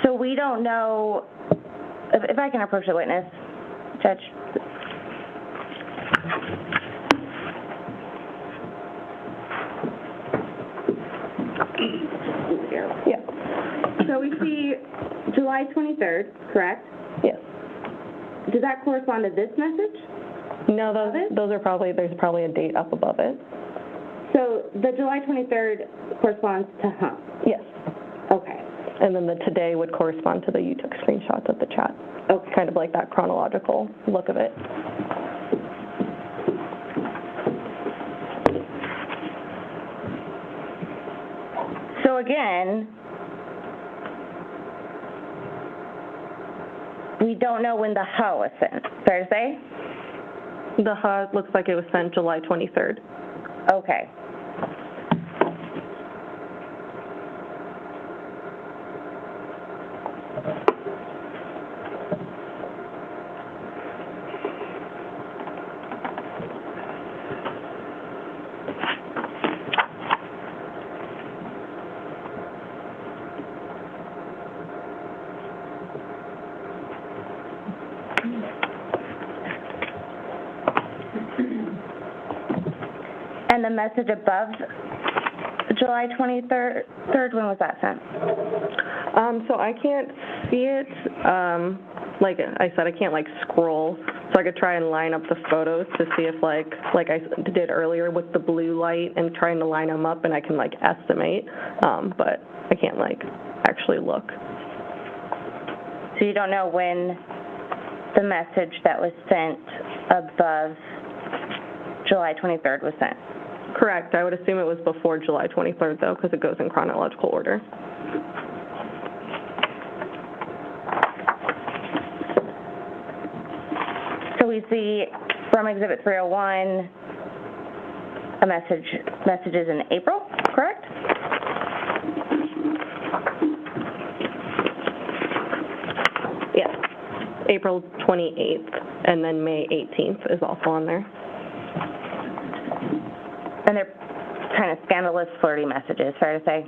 So we don't know, if I can approach the witness, Judge. Yeah. So we see July 23rd, correct? Yes. Does that correspond to this message? No, those are probably, there's probably a date up above it. So the July 23rd corresponds to huh? Yes. Okay. And then the today would correspond to the you took screenshots of the chat. Okay. Kind of like that chronological look of it. So again, we don't know when the huh was sent. Fair to say? The huh looks like it was sent July 23rd. Okay. And the message above July 23rd, when was that sent? So I can't see it. Like I said, I can't like scroll. So I could try and line up the photos to see if like I did earlier with the blue light and trying to line them up and I can like estimate. But I can't like actually look. So you don't know when the message that was sent above July 23rd was sent? Correct. I would assume it was before July 23rd, though, because it goes in chronological order. So we see from Exhibit 301 messages in April, correct? Yes. April 28th, and then May 18th is also on there. And they're kind of scandalous, flirty messages, fair to say?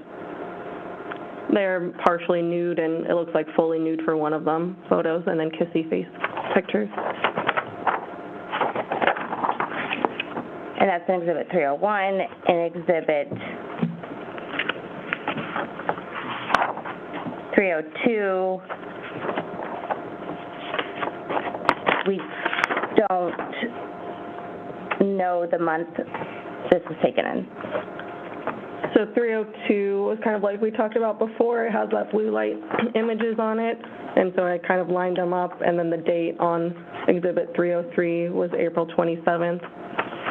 They're partially nude, and it looks like fully nude for one of them, photos, and then kissy face pictures. And that's in Exhibit 301. In Exhibit 302, we don't know the month this was taken in. So 302 was kind of like we talked about before. It has that blue light images on it, and so I kind of lined them up, and then the date on Exhibit 303 was April 27th.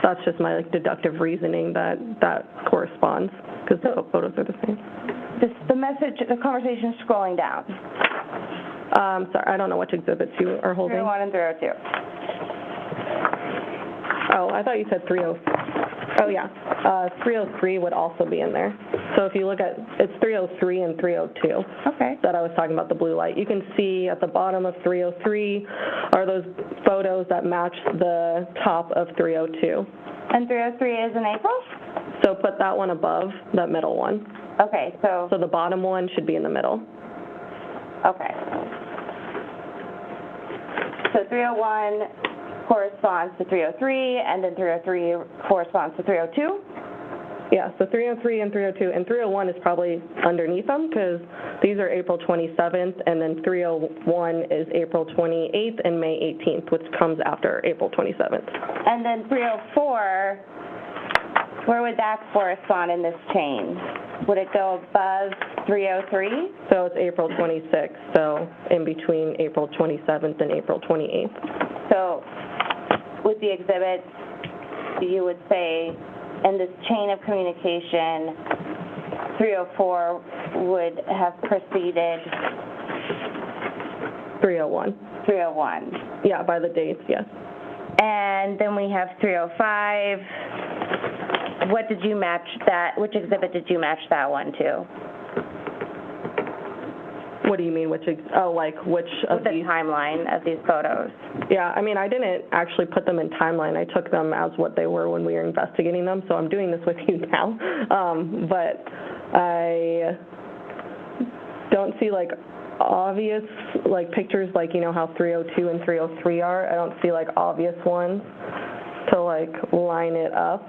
That's just my like deductive reasoning that corresponds, because the photos are the same. The conversation is scrolling down. Sorry, I don't know which exhibits you are holding. 301 and 302. Oh, I thought you said 30. Oh, yeah. 303 would also be in there. So if you look at, it's 303 and 302. Okay. That I was talking about the blue light. You can see at the bottom of 303 are those photos that match the top of 302. And 303 is in April? So put that one above that middle one. Okay, so the bottom one should be in the middle. Okay. So 301 corresponds to 303, and then 303 corresponds to 302? Yeah, so 303 and 302, and 301 is probably underneath them because these are April 27th, and then 301 is April 28th and May 18th, which comes after April 27th. And then 304 Where would that correspond in this chain? Would it go above 303? So it's April 26th, so in between April 27th and April 28th. So with the exhibits, you would say in this chain of communication, 304 would have preceded 301. 301. Yeah, by the dates, yes. And then we have 305. What did you match that? Which exhibit did you match that one to? What do you mean, which of the these? timeline of these photos. Yeah, I mean, I didn't actually put them in timeline. I took them as what they were when we were investigating them, so I'm doing this with you now. But I don't see, like, obvious, like, pictures, like, you know, how 302 and 303 are. I don't see, like, obvious ones to, like, line it up.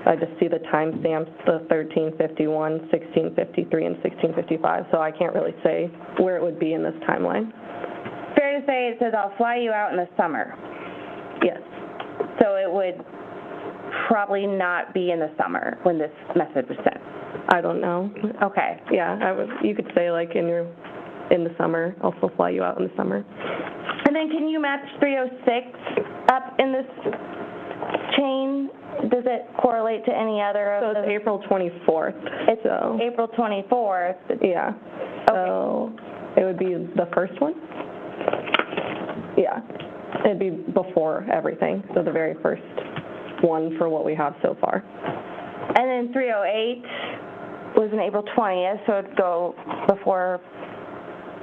I just see the timestamps, the 1351, 1653, and 1655, so I can't really say where it would be in this timeline. Fair to say it says, I'll fly you out in the summer. Yes. So it would probably not be in the summer when this message was sent. I don't know. Okay. Yeah, you could say, like, in the summer, also fly you out in the summer. And then can you match 306 up in this chain? Does it correlate to any other of So it's April 24th. It's April 24th. Yeah. Okay. So it would be the first one? Yeah. It'd be before everything, so the very first one for what we have so far. And then 308 was on April 20th, so it'd go before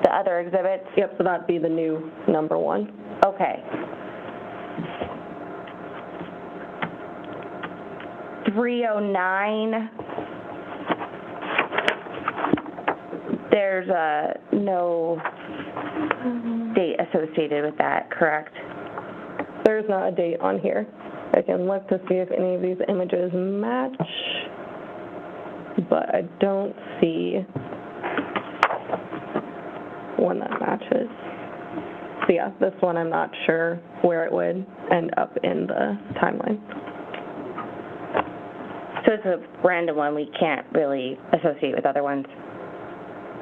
the other exhibits? Yep, so that'd be the new number one. Okay. 309, there's no date associated with that, correct? There's not a date on here. I can look to see if any of these images match, but I don't see one that matches. So yeah, this one I'm not sure where it would end up in the timeline. So it's a random one we can't really associate with other ones?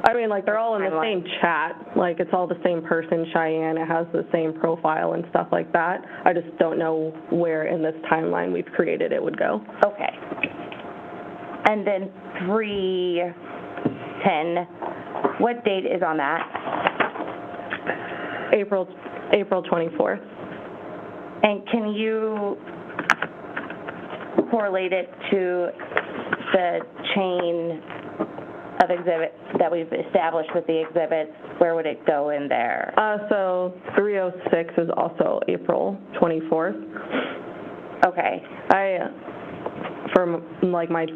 I mean, like, they're all in the same chat. Like, it's all the same person, Cheyenne. It has the same profile and stuff like that. I just don't know where in this timeline we've created it would go. Okay. And then 310, what date is on that? April 24th. And can you correlate it to the chain of exhibits that we've established with the exhibits? Where would it go in there? So 306 is also April 24th. Okay. From like my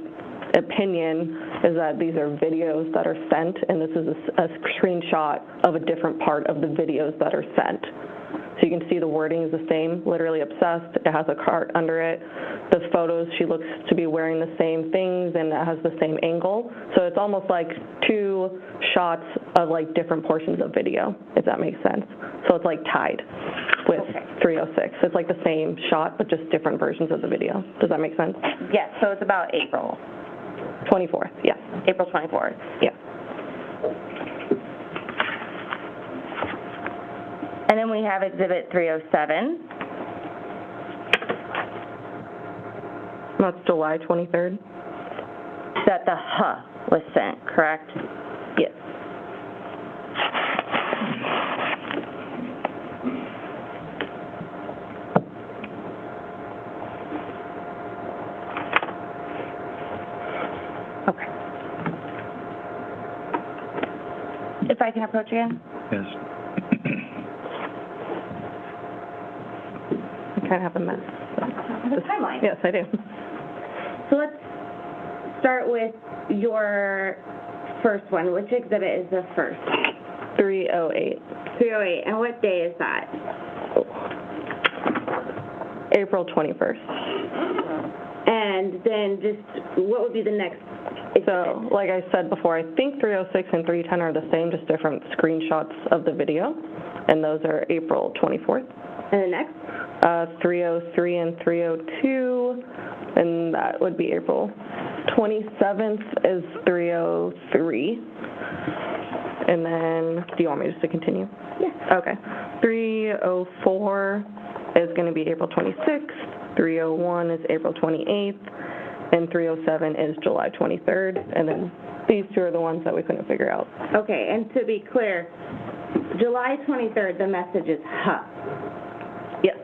opinion is that these are videos that are sent, and this is a screenshot of a different part of the videos that are sent. So you can see the wording is the same, literally obsessed. It has a cart under it. The photos, she looks to be wearing the same things, and it has the same angle. So it's almost like two shots of like different portions of video, if that makes sense. So it's like tied with 306. It's like the same shot, but just different versions of the video. Does that make sense? Yes, so it's about April 24th, yes. April 24th. Yeah. And then we have exhibit 307. That's July 23rd. That the was sent, correct? Yes. Okay. If I can approach again? Yes. I kind of have a mess. The timeline. Yes, I do. So let's start with your first one. Which exhibit is the first? 308. 308. And what day is that? April 21st. And then just what would be the next So, like I said before, I think 306 and 310 are the same, just different screenshots of the video, and those are April 24th. And the next? 303 and 302, and that would be April 27th is 303. And then, do you want me just to continue? Yeah. Okay. 304 is going to be April 26th, 301 is April 28th, and 307 is July 23rd, and then these two are the ones that we couldn't figure out. Okay, and to be clear, July 23rd, the message is huh. Yes.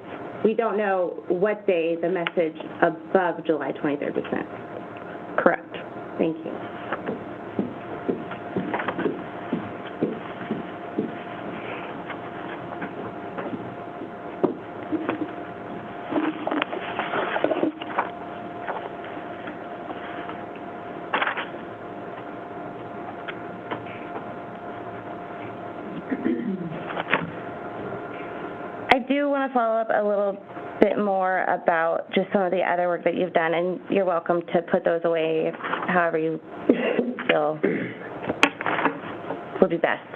We don't know what day the message above July 23rd was sent. Correct. Thank you. I do want to follow up a little bit more about just some of the other work that you've done, and you're welcome to put those away however you feel will be best.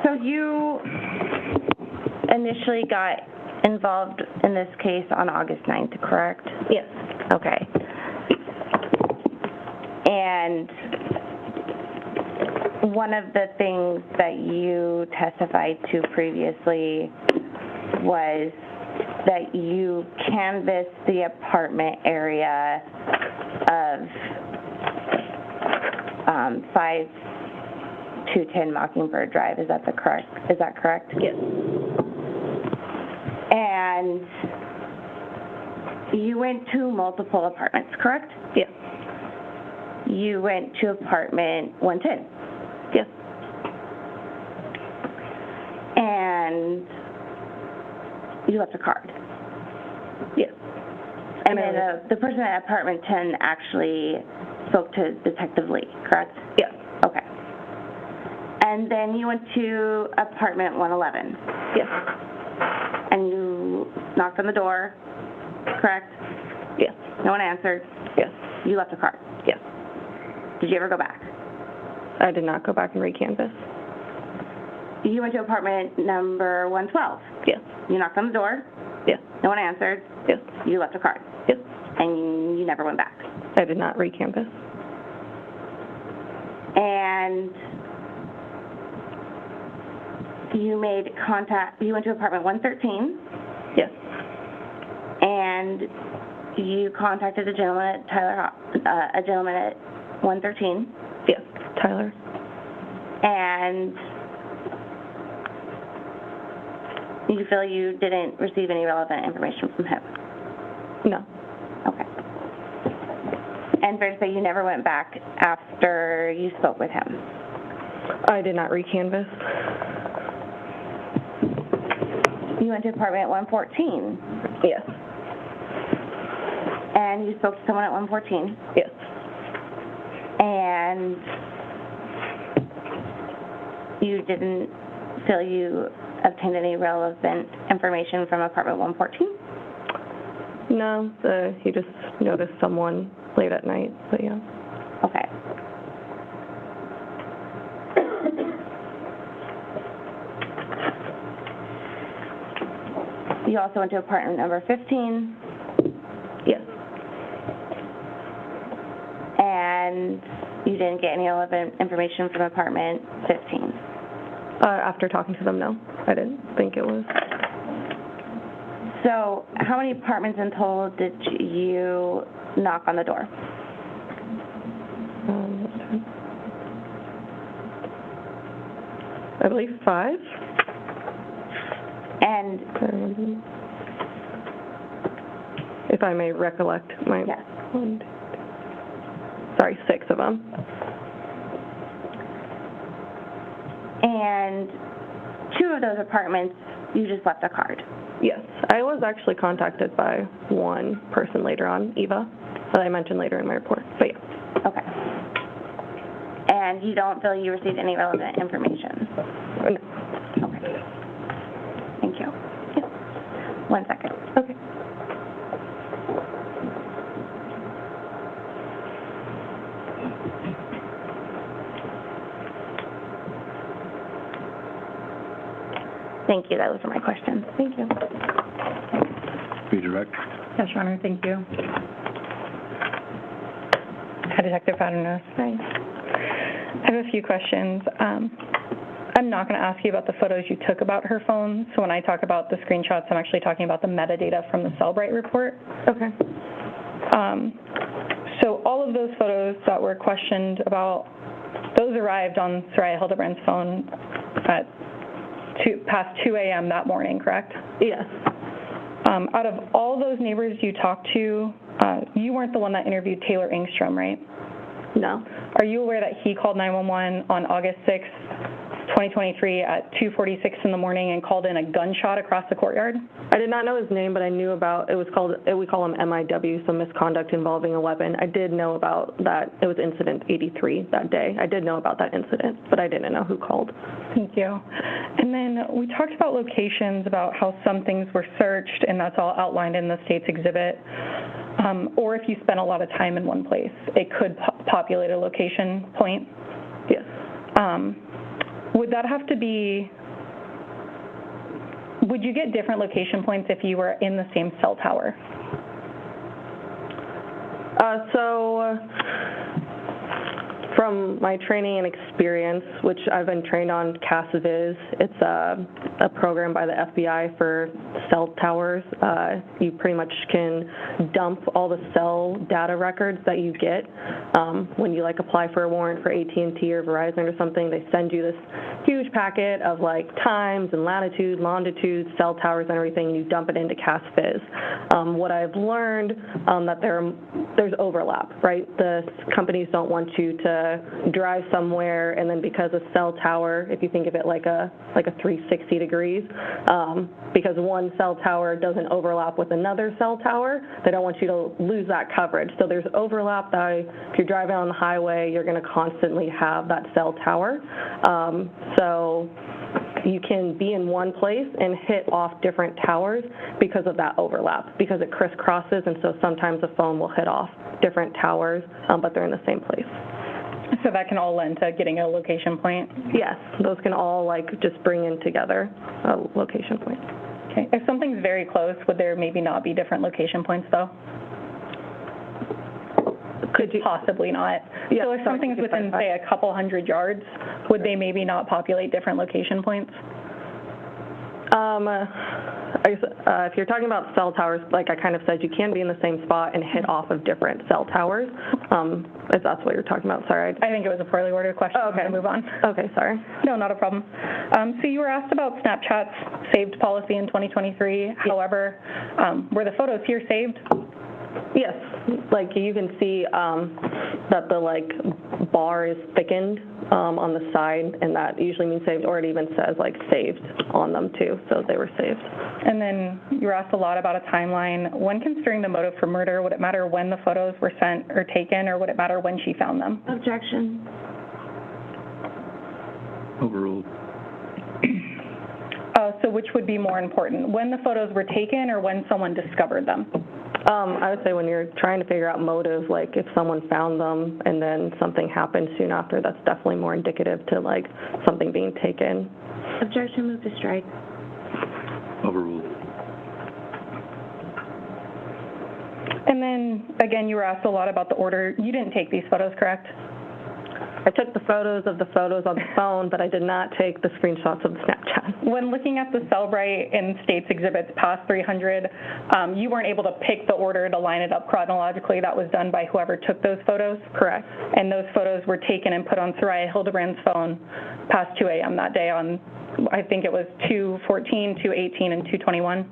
So you initially got involved in this case on August 9th, correct? Yes. Okay. And one of the things that you testified to previously was that you canvassed the apartment area of 5210 Mockingbird Drive. Is that correct? Yes. And you went to multiple apartments, correct? Yes. You went to apartment 110. Yes. And you left a card. Yes. And then the person at apartment 10 actually spoke to Detective Lee, correct? Yes. Okay. And then you went to apartment 111. Yes. And you knocked on the door, correct? Yes. No one answered. Yes. You left a card. Yes. Did you ever go back? I did not go back and recanvass. You went to apartment number 112. Yes. You knocked on the door. Yes. No one answered. Yes. You left a card. Yes. And you never went back. I did not recanvass. And you made contact, you went to apartment 113. Yes. And you contacted a gentleman at a gentleman at 113. Yes, Tyler. And you feel you didn't receive any relevant information from him? No. Okay. And fair to say you never went back after you spoke with him? I did not recanvass. You went to apartment 114? Yes. And you spoke to someone at 114? Yes. And you didn't feel you obtained any relevant information from apartment 114? No, he just noticed someone late at night, but yeah. Okay. You also went to apartment number 15? Yes. And you didn't get any relevant information from apartment 15? After talking to them, no. I didn't think it was. So how many apartments in total did you knock on the door? I believe 5. And if I may recollect, my yes. 6 of them. And 2 of those apartments, you just left a card. Yes, I was actually contacted by one person later on, Eva, that I mentioned later in my report, but yeah. Okay. And you don't feel you received any relevant information? No. Okay. Thank you. Yeah. 1 second. Okay. Thank you. Those are my questions. Thank you. Redirect. Yes, Your Honor, thank you. Hi, Detective Paternos. Hi. I have a few questions. I'm not going to ask you about the photos you took about her phone. So when I talk about the screenshots, I'm actually talking about the metadata from the Cellbrite report. Okay. So all of those photos that were questioned about, those arrived on Saria Hildabrand's phone at past 2 a.m. that morning, correct? Yes. Out of all those neighbors you talked to, you weren't the one that interviewed Taylor Engstrom, right? No. Are you aware that he called 911 on August 6th, 2023 at 2:46 in the morning and called in a gunshot across the courtyard? I did not know his name, but I knew about, we call him MIW, so misconduct involving a weapon. I did know about that. It was incident 83 that day. I did know about that incident, but I didn't know who called. Thank you. And then we talked about locations, about how some things were searched, and that's all outlined in the state's exhibit. Or if you spent a lot of time in one place, it could populate a location point. Yes. Would that have to be, would you get different location points if you were in the same cell tower? So from my training and experience, which I've been trained on CASAVIZ, it's a program by the FBI for cell towers. You pretty much can dump all the cell data records that you get when you apply for a warrant for AT&T or Verizon or something. They send you this huge packet of times and latitude, longitude, cell towers and everything, and you dump it into CASAVIZ. What I've learned that there's overlap, right? The companies don't want you to drive somewhere and then because a cell tower, if you think of it like a 360 degrees, because one cell tower doesn't overlap with another cell tower, they don't want you to lose that coverage. So there's overlap that if you're driving on the highway, you're going to constantly have that cell tower. So you can be in one place and hit off different towers because of that overlap, because it crisscrosses, and so sometimes a phone will hit off different towers, but they're in the same place. So that can all lend to getting a location point? Yes, those can all just bring in together a location point. Okay. If something's very close, would there maybe not be different location points though? Could you possibly not? Yeah, so if something's within, say, a couple hundred yards, would they maybe not populate different location points? If you're talking about cell towers, like I kind of said, you can be in the same spot and hit off of different cell towers, if that's what you're talking about. Sorry. I think it was a poorly worded question. Oh, okay. I'm going to move on. Okay, sorry. No, not a problem. So you were asked about Snapchat's saved policy in 2023. Yes. However, were the photos here saved? Yes. You can see that the bar is thickened on the side, and that usually means saved, or it even says saved on them too, so they were saved. And then you were asked a lot about a timeline. When considering the motive for murder, would it matter when the photos were sent or taken, or would it matter when she found them? Objection. Overruled. So which would be more important, when the photos were taken or when someone discovered them? I would say when you're trying to figure out motive, if someone found them and then something happened soon after, that's definitely more indicative to something being taken. Objection, move to strike. Overruled. And then, again, you were asked a lot about the order. You didn't take these photos, correct? I took the photos of the photos on the phone, but I did not take the screenshots of the Snapchat. When looking at the Cellbrite in states exhibits past 300, you weren't able to pick the order to line it up chronologically. That was done by whoever took those photos? Correct. And those photos were taken and put on Saria Hildabrand's phone past 2 a.m. that day on, I think it was 2:14, 2:18, and 2:21,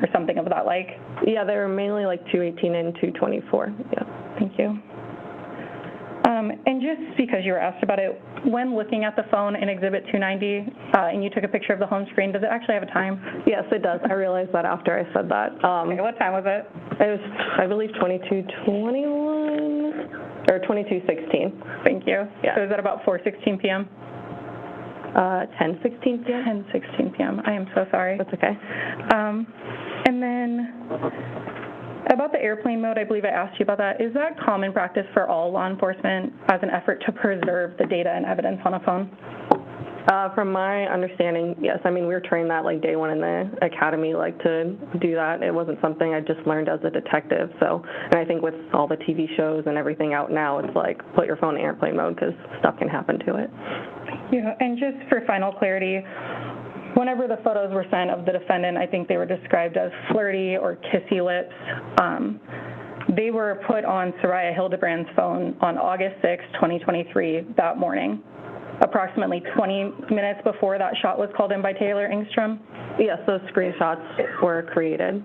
or something of that like? Yeah, they were mainly like 2:18 and 2:24. Yeah. Thank you. And just because you were asked about it, when looking at the phone in Exhibit 290, and you took a picture of the home screen, does it actually have a time? Yes, it does. I realized that after I said that. Okay, what time was it? It was, I believe, 22:21 or 22:16. Thank you. Yeah. So is that about 4:16 p.m.? 10:16 p.m. 10:16 p.m. I am so sorry. That's okay. And then about the airplane mode, I believe I asked you about that. Is that common practice for all law enforcement as an effort to preserve the data and evidence on a phone? From my understanding, yes. I mean, we were trained that like day one in the academy, like to do that. It wasn't something I just learned as a detective. So, and I think with all the TV shows and everything out now, it's like put your phone in airplane mode because stuff can happen to it. Yeah, and just for final clarity, whenever the photos were sent of the defendant, I think they were described as flirty or kissy lips. They were put on Saria Hildabrand's phone on August 6, 2023, that morning, approximately 20 minutes before that shot was called in by Taylor Engstrom. Yes, those screenshots were created.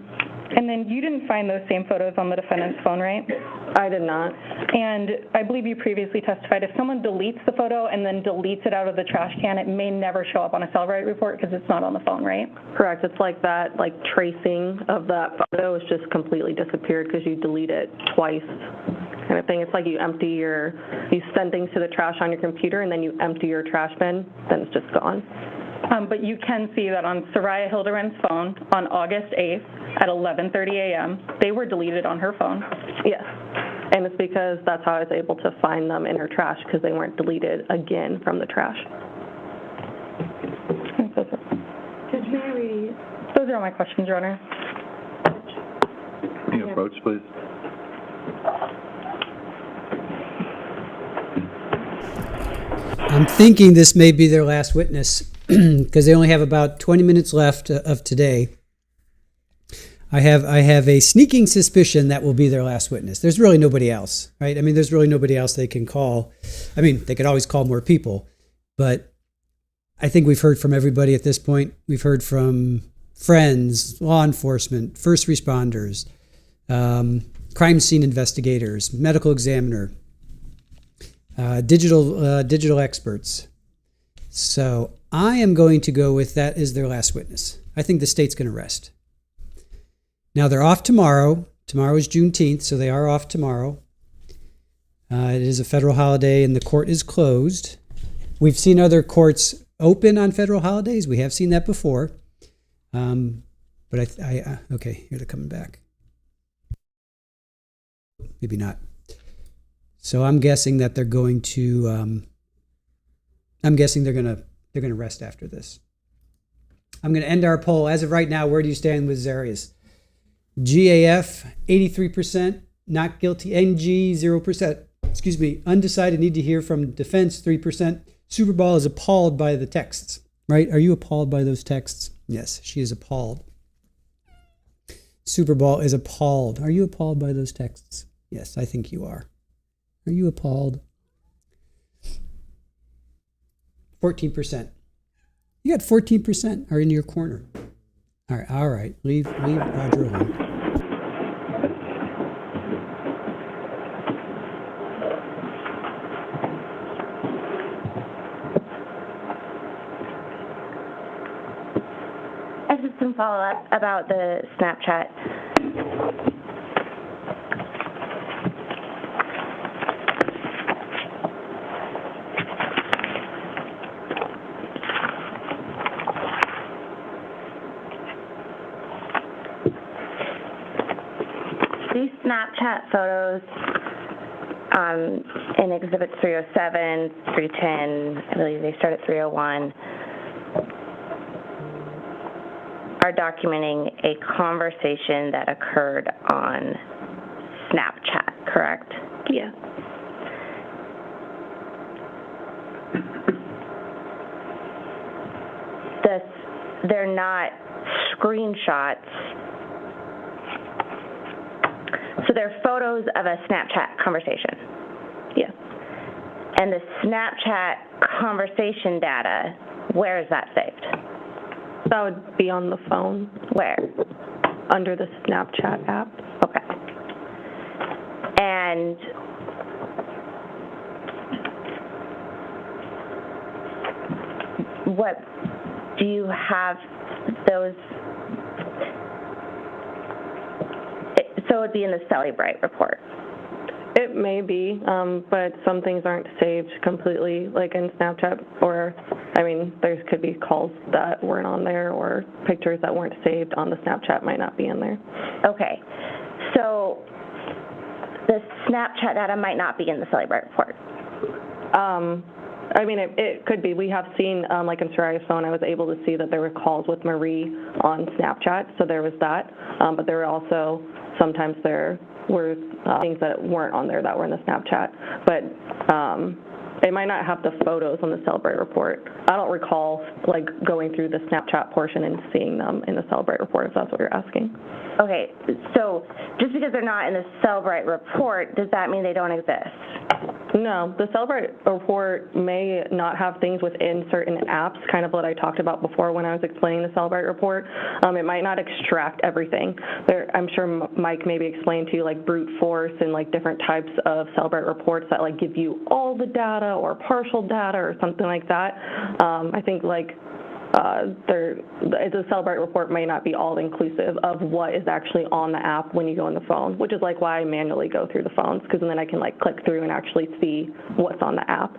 And then you didn't find those same photos on the defendant's phone, right? I did not. And I believe you previously testified if someone deletes the photo and then deletes it out of the trash can, it may never show up on a Cellbrite report because it's not on the phone, right? Correct. It's like that, like tracing of that photo is just completely disappeared because you delete it twice. Kind of thing. It's like you send things to the trash on your computer and then you empty your trash bin, then it's just gone. But you can see that on Saria Hildabrand's phone on August 8th at 11:30 a.m., they were deleted on her phone. Yes. And it's because that's how I was able to find them in her trash because they weren't deleted again from the trash. Judge Mary, those are all my questions, Your Honor. Can you approach, please? I'm thinking this may be their last witness because they only have about 20 minutes left of today. I have a sneaking suspicion that will be their last witness. There's really nobody else, right? I mean, there's really nobody else they can call. I mean, they could always call more people, but I think we've heard from everybody at this point. We've heard from friends, law enforcement, first responders, crime scene investigators, medical examiner, digital experts. So I am going to go with that as their last witness. I think the state's going to rest. Now they're off tomorrow. Tomorrow is Juneteenth, so they are off tomorrow. It is a federal holiday and the court is closed. We've seen other courts open on federal holidays. We have seen that before. But okay, here they're coming back. Maybe not. So I'm guessing that they're going to. I'm guessing they're gonna rest after this. I'm gonna end our poll as of right now. Where do you stand with Zarrius? GAF 83%, not guilty. NG 0%. Excuse me. Undecided. Need to hear from defense 3%. Superball is appalled by the texts. Right? Are you appalled by those texts? Yes, she is appalled. Superball is appalled. Are you appalled by those texts? Yes, I think you are. Are you appalled? 14%. You got 14% are in your corner. All right. Leave Roger alone. I have some follow-up about the Snapchat. These Snapchat photos in Exhibits 307, 310, I believe they start at 301, are documenting a conversation that occurred on Snapchat, correct? Yeah. they're not screenshots. So they're photos of a Snapchat conversation. Yes. And the Snapchat conversation data, where is that saved? That would be on the phone. Where? Under the Snapchat app. Okay. And what, do you have those? So it would be in the Celebrate report. It may be, but some things aren't saved completely, like in Snapchat, or, I mean, there could be calls that weren't on there, or pictures that weren't saved on the Snapchat might not be in there. Okay. So the Snapchat data might not be in the Celebrate report. I mean, it could be. We have seen, like in Saria's phone, I was able to see that there were calls with Marie on Snapchat, so there was that. But there were also, sometimes there were things that weren't on there that were in the Snapchat. But they might not have the photos on the Celebrate report. I don't recall, like, going through the Snapchat portion and seeing them in the Celebrate report, if that's what you're asking. Okay, so just because they're not in the Celebrate report, does that mean they don't exist? No, the Celebrate report may not have things within certain apps, kind of what I talked about before when I was explaining the Celebrate report. It might not extract everything. I'm sure Mike maybe explained to you, like, brute force and, like, different types of Celebrate reports that, like, give you all the data or partial data or something like that. I think, like, the Celebrate report may not be all inclusive of what is actually on the app when you go on the phone, which is like why I manually go through the phones, because then I can like click through and actually see what's on the app.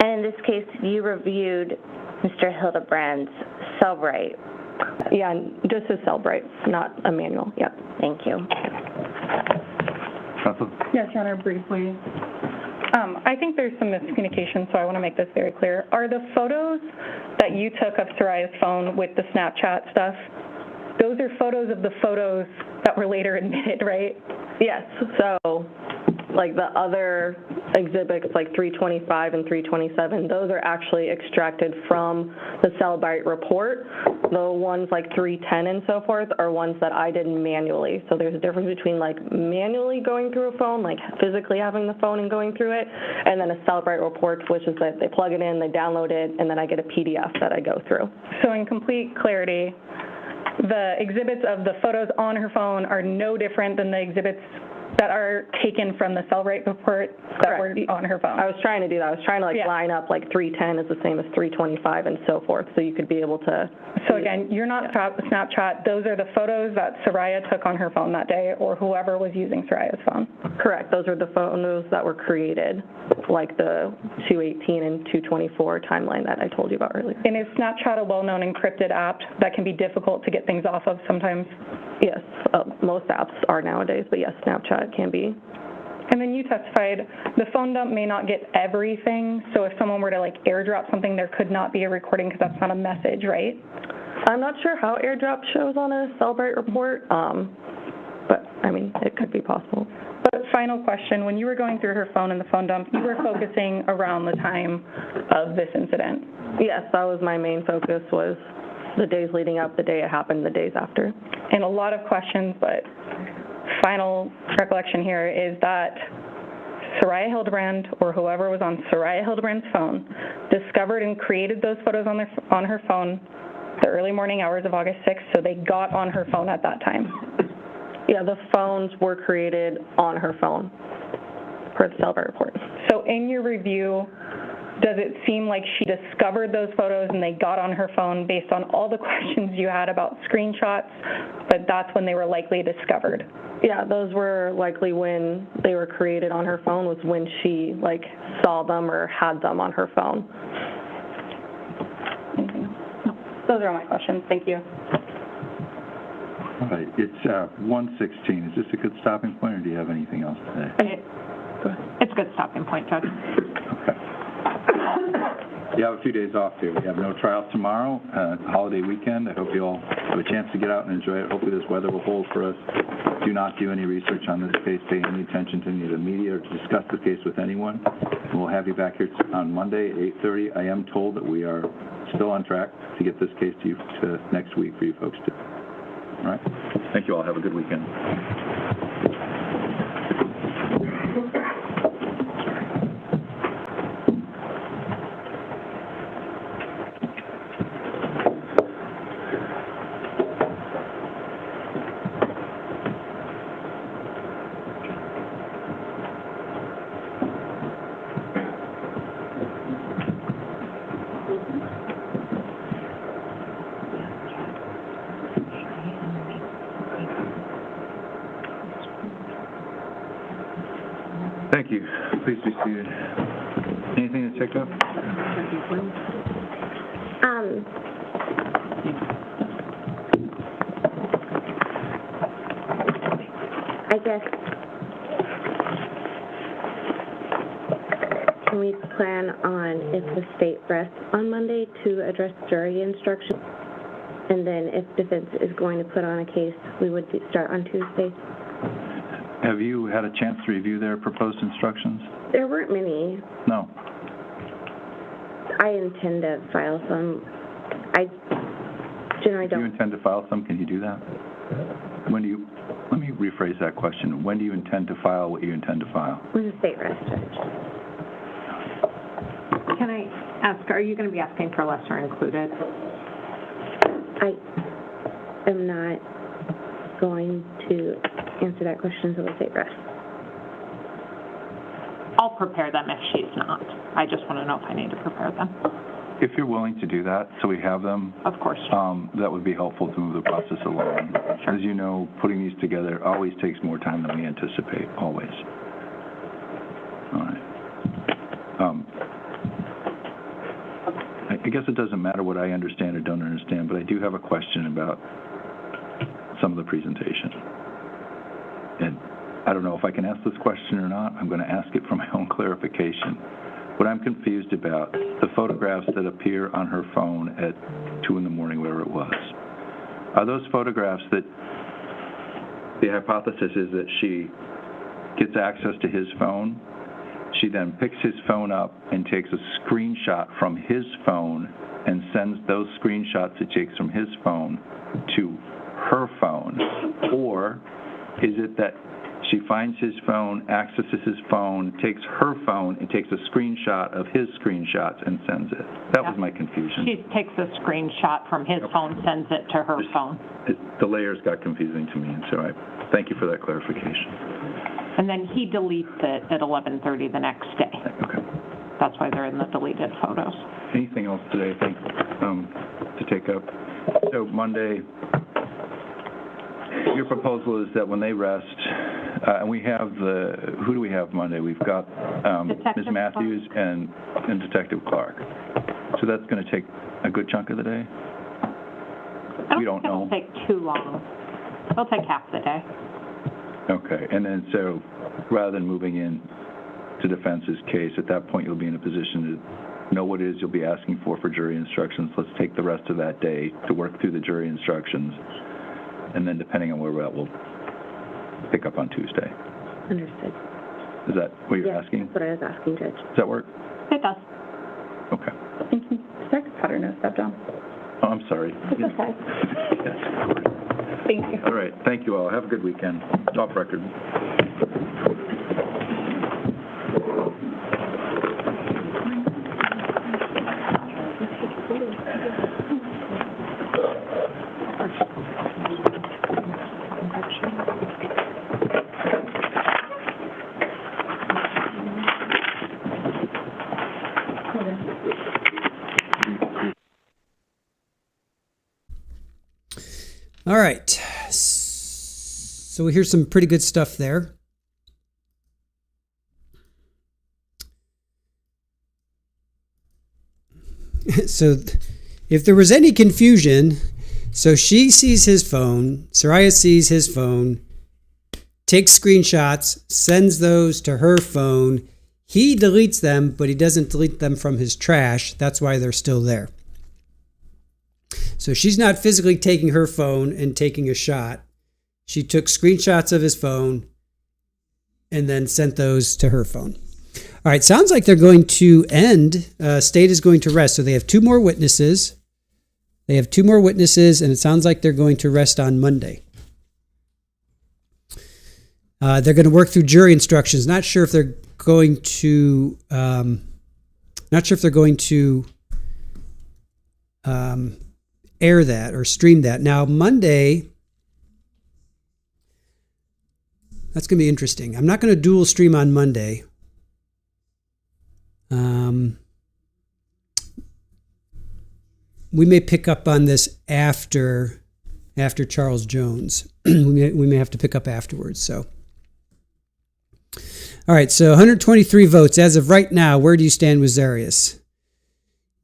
And in this case, you reviewed Mr. Hildabrand's Celebrate. Yeah, just a Celebrate, not a manual. Yeah. Thank you. Yes, Your Honor, briefly. I think there's some miscommunication, so I want to make this very clear. Are the photos that you took of Saria's phone with the Snapchat stuff, those are photos of the photos that were later admitted, right? Yes. So, like the other exhibits, like 325 and 327, those are actually extracted from the Celebrate report. The ones like 310 and so forth are ones that I did manually. So there's a difference between like manually going through a phone, like physically having the phone and going through it, and then a Celebrate report, which is that they plug it in, they download it, and then I get a PDF that I go through. So in complete clarity, the exhibits of the photos on her phone are no different than the exhibits that are taken from the Celebrate report that were on her phone. I was trying to do that. I was trying to like line up like 310 is the same as 325 and so forth, so you could be able to. So again, you're not Snapchat. Those are the photos that Saria took on her phone that day, or whoever was using Saria's phone. Correct. Those are the photos that were created, like the 218 and 224 timeline that I told you about earlier. And is Snapchat a well-known encrypted app that can be difficult to get things off of sometimes? Yes, most apps are nowadays, but yes, Snapchat can be. And then you testified the phone dump may not get everything, so if someone were to like airdrop something, there could not be a recording because that's not a message, right? I'm not sure how airdrop shows on a Celebrate report, but I mean, it could be possible. But final question, when you were going through her phone in the phone dump, you were focusing around the time of this incident? Yes, that was my main focus, was the days leading up, the day it happened, the days after. And a lot of questions, but final recollection here is that Saria Hildabrand, or whoever was on Saria Hildabrand's phone, discovered and created those photos on her phone the early morning hours of August 6th, so they got on her phone at that time. Yeah, the phones were created on her phone per the Celebrate report. So in your review, does it seem like she discovered those photos and they got on her phone based on all the questions you had about screenshots, but that's when they were likely discovered? Yeah, those were likely when they were created on her phone, was when she like saw them or had them on her phone. Those are all my questions. Thank you. All right, it's 1:16. Is this a good stopping point, or do you have anything else to say? It's a good stopping point, Judge. Okay. You have a few days off here. We have no trials tomorrow, holiday weekend. I hope you all have a chance to get out and enjoy it. Hopefully this weather will hold for us. Do not do any research on this case, pay any attention to any of the media, or to discuss the case with anyone. And we'll have you back here on Monday at 8:30. I am told that we are still on track to get this case to you next week for you folks to. All right? Thank you all. Have a good weekend. Thank you. Please be seated. Anything to take up? I guess, can we plan on if the state rests on Monday to address jury instructions? And then if defense is going to put on a case, we would start on Tuesday? Have you had a chance to review their proposed instructions? There weren't many. No. I intend to file some. I generally If you don't. intend to file some, can you do that? When do you, let me rephrase that question. When do you intend to file what you intend to file? When the state rests, Judge. Can I ask, are you going to be asking for lesser included? I am not going to answer that question until the state rests. I'll prepare them if she's not. I just want to know if I need to prepare them. If you're willing to do that, so we have them, Of course. that would be helpful to move the process along. As you know, putting these together always takes more time than we anticipate, always. All right. I guess it doesn't matter what I understand or don't understand, but I do have a question about some of the presentation. And I don't know if I can ask this question or not. I'm going to ask it for my own clarification. What I'm confused about, the photographs that appear on her phone at 2 in the morning, whatever it was, are those photographs that the hypothesis is that she gets access to his phone, she then picks his phone up and takes a screenshot from his phone and sends those screenshots it takes from his phone to her phone? Or is it that she finds his phone, accesses his phone, takes her phone, and takes a screenshot of his screenshots and sends it? That was my confusion. She takes a screenshot from his phone, sends it to her phone. The layers got confusing to me, and so I thank you for that clarification. And then he deletes it at 11:30 the next day. Okay. That's why they're in the deleted photos. Anything else today, to take up? So Monday, your proposal is that when they rest, and we have who do we have Monday? We've got Ms. Matthews and Detective Clark. So that's going to take a good chunk of the day? We don't know. It'll take too long. It'll take half the day. Okay, and then so rather than moving in to defense's case, at that point you'll be in a position to know what it is you'll be asking for jury instructions. Let's take the rest of that day to work through the jury instructions, and then depending on where we're at, we'll pick up on Tuesday. Understood. Is that what you're asking? That's what I was asking, Judge. Does that work? It does. Okay. Thank you. Sex pattern is step down. Oh, I'm sorry. It's okay. Yes. Thank you. All right. Thank you all. Have a good weekend. Off record. All right. So we hear some pretty good stuff there. So if there was any confusion, so she sees his phone, Saria sees his phone, takes screenshots, sends those to her phone. He deletes them, but he doesn't delete them from his trash. That's why they're still there. So she's not physically taking her phone and taking a shot. She took screenshots of his phone and then sent those to her phone. All right, sounds like they're going to end. State is going to rest. So they have 2 more witnesses. And it sounds like they're going to rest on Monday. They're going to work through jury instructions. Not sure if they're going to. Air that or stream that. Now Monday. That's going to be interesting. I'm not going to dual stream on Monday. We may pick up on this after Charles Jones. we may have to pick up afterwards. So, all right. So 123 votes as of right now. Where do you stand with Zarrius?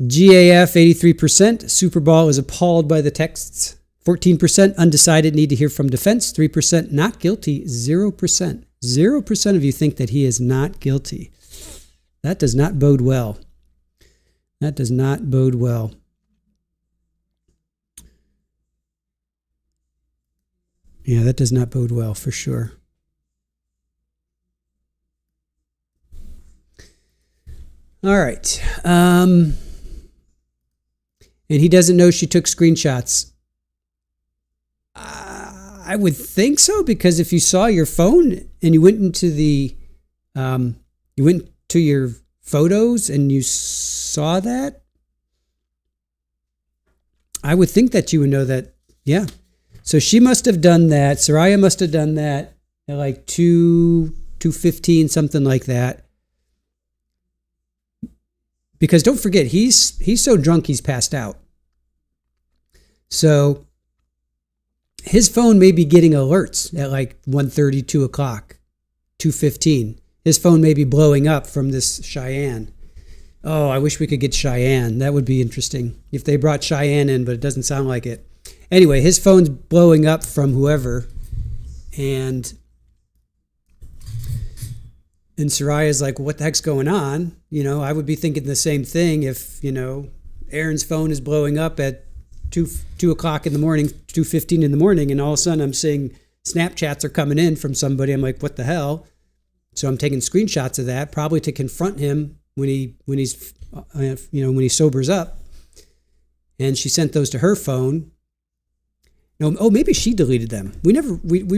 GAF 83%. Superball is appalled by the texts. 14% undecided, need to hear from defense. 3% not guilty. 0%. 0% of you think that he is not guilty. That does not bode well. That does not bode well. Yeah, that does not bode well for sure. All right. And he doesn't know she took screenshots. I would think so, because if you saw your phone and you went into your photos and you saw that, I would think that you would know that. Yeah. So she must have done that. Saria must have done that at like 2:15, something like that. Because don't forget, he's so drunk he's passed out. So his phone may be getting alerts at like 1:30, 2 o'clock, 2:15. His phone may be blowing up from this Cheyenne. Oh, I wish we could get Cheyenne. That would be interesting if they brought Cheyenne in, but it doesn't sound like it. Anyway, his phone's blowing up from whoever, and Saria's like, what the heck's going on? You know, I would be thinking the same thing if, Aaron's phone is blowing up at 2 o'clock in the morning, 2:15 in the morning, and all of a sudden I'm seeing Snapchats are coming in from somebody. I'm like, what the hell? So I'm taking screenshots of that, probably to confront him when he sobers up. And she sent those to her phone. No, oh, maybe she deleted them. We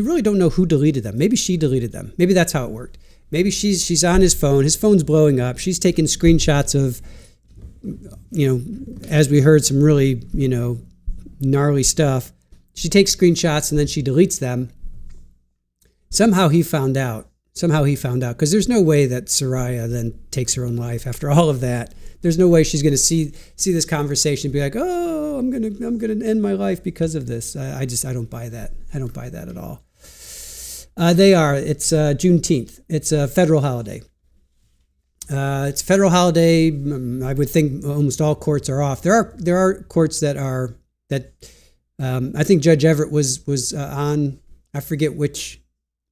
really don't know who deleted them. Maybe she deleted them. Maybe that's how it worked. Maybe she's on his phone. His phone's blowing up. She's taking screenshots of, as we heard, some really, gnarly stuff. She takes screenshots and then she deletes them. Somehow he found out. Because there's no way that Saria then takes her own life after all of that. There's no way she's going to see this conversation and be like, oh, I'm gonna end my life because of this. I don't buy that. I don't buy that at all. It's Juneteenth. It's a federal holiday. It's a federal holiday. I would think almost all courts are off. There are courts that I think Judge Everett was on. I forget which.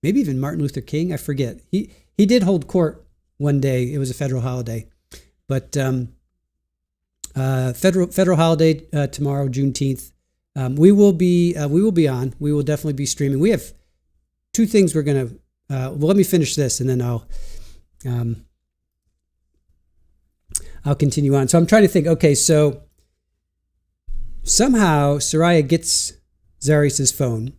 Maybe even Martin Luther King. I forget. He did hold court one day. It was a federal holiday, but federal holiday tomorrow, Juneteenth. We will be on. We will definitely be streaming. We have 2 things we're gonna. Let me finish this and then I'll continue on. So I'm trying to think. Okay, so somehow Saria gets Zarrius' phone.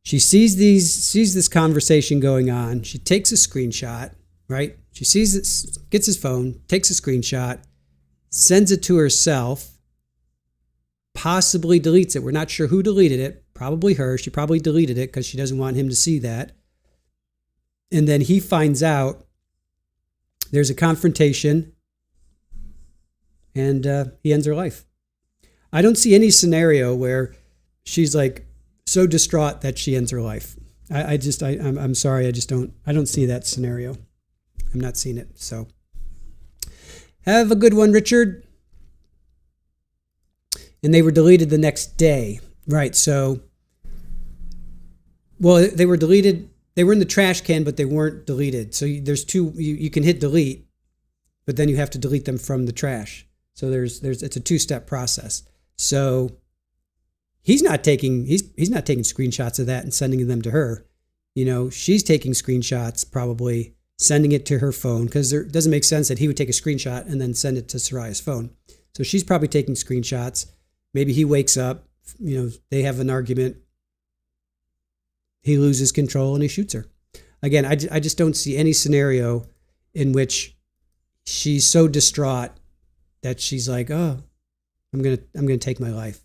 She sees this conversation going on. She takes a screenshot, right? She sees it, gets his phone, takes a screenshot, sends it to herself, possibly deletes it. We're not sure who deleted it. Probably her. She probably deleted it because she doesn't want him to see that. And then he finds out there's a confrontation and he ends her life. I don't see any scenario where she's like so distraught that she ends her life. I'm sorry. I don't see that scenario. I'm not seeing it. So have a good one, Richard. And they were deleted the next day. Right. So, well, they were deleted they were in the trash can, but they weren't deleted. So there's two. You can hit delete, but then you have to delete them from the trash. So it's a two-step process. So he's not taking screenshots of that and sending them to her. She's taking screenshots, probably sending it to her phone, because it doesn't make sense that he would take a screenshot and then send it to Saria's phone. So she's probably taking screenshots. Maybe he wakes up, they have an argument. He loses control and he shoots her. Again, I just don't see any scenario in which she's so distraught that she's like, oh, I'm gonna take my life.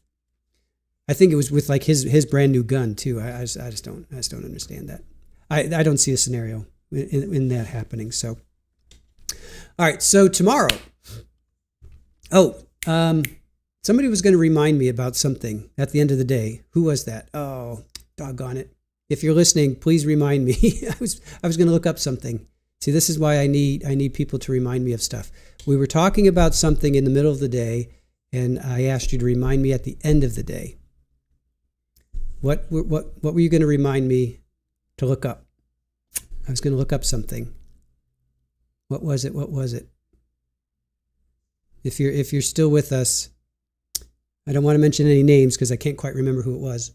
I think it was with like his brand new gun too. I just don't understand that. I don't see a scenario in that happening. So, all right. So tomorrow, somebody was going to remind me about something at the end of the day. Who was that? Oh, doggone it! If you're listening, please remind me. I was going to look up something. See, this is why I need people to remind me of stuff. We were talking about something in the middle of the day, and I asked you to remind me at the end of the day. What were you going to remind me to look up? I was going to look up something. What was it? If you're still with us, I don't want to mention any names because I can't quite remember who it was.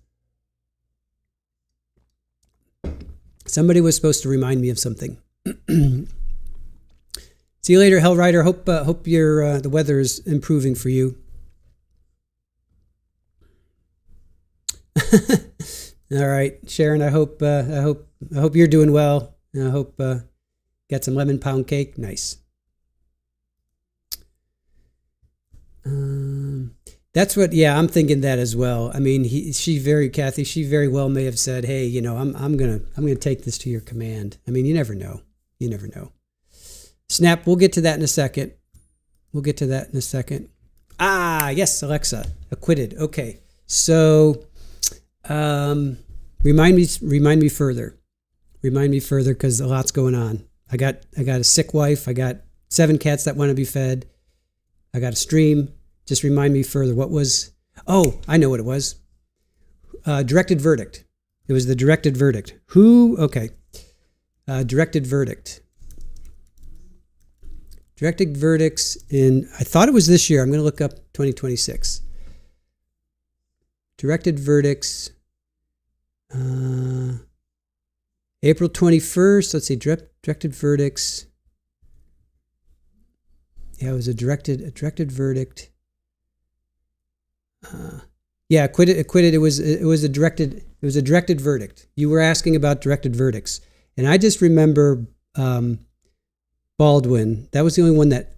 Somebody was supposed to remind me of something. See you later, Hellrider. Hope your the weather is improving for you. All right, Sharon. I hope you're doing well. I hope got some lemon pound cake. Nice. That's what. Yeah, I'm thinking that as well. I mean, she very well may have said, "Hey, I'm gonna take this to your command." I mean, you never know. Snap. We'll get to that in a second. Ah, yes, Alexa, acquitted. Okay, so remind me further. Because a lot's going on. I got a sick wife. I got 7 cats that want to be fed. I got a stream. Just remind me further. What was? Oh, I know what it was. Directed verdict. It was the directed verdict. Who? Okay. Directed verdict. Directed verdicts in. I thought it was this year. I'm going to look up 2026. Directed verdicts. April 21st. Let's see. Directed verdicts. Yeah, it was a directed verdict. Yeah, acquitted. It was a directed verdict. You were asking about directed verdicts, and I just remember Baldwin. That was the only one that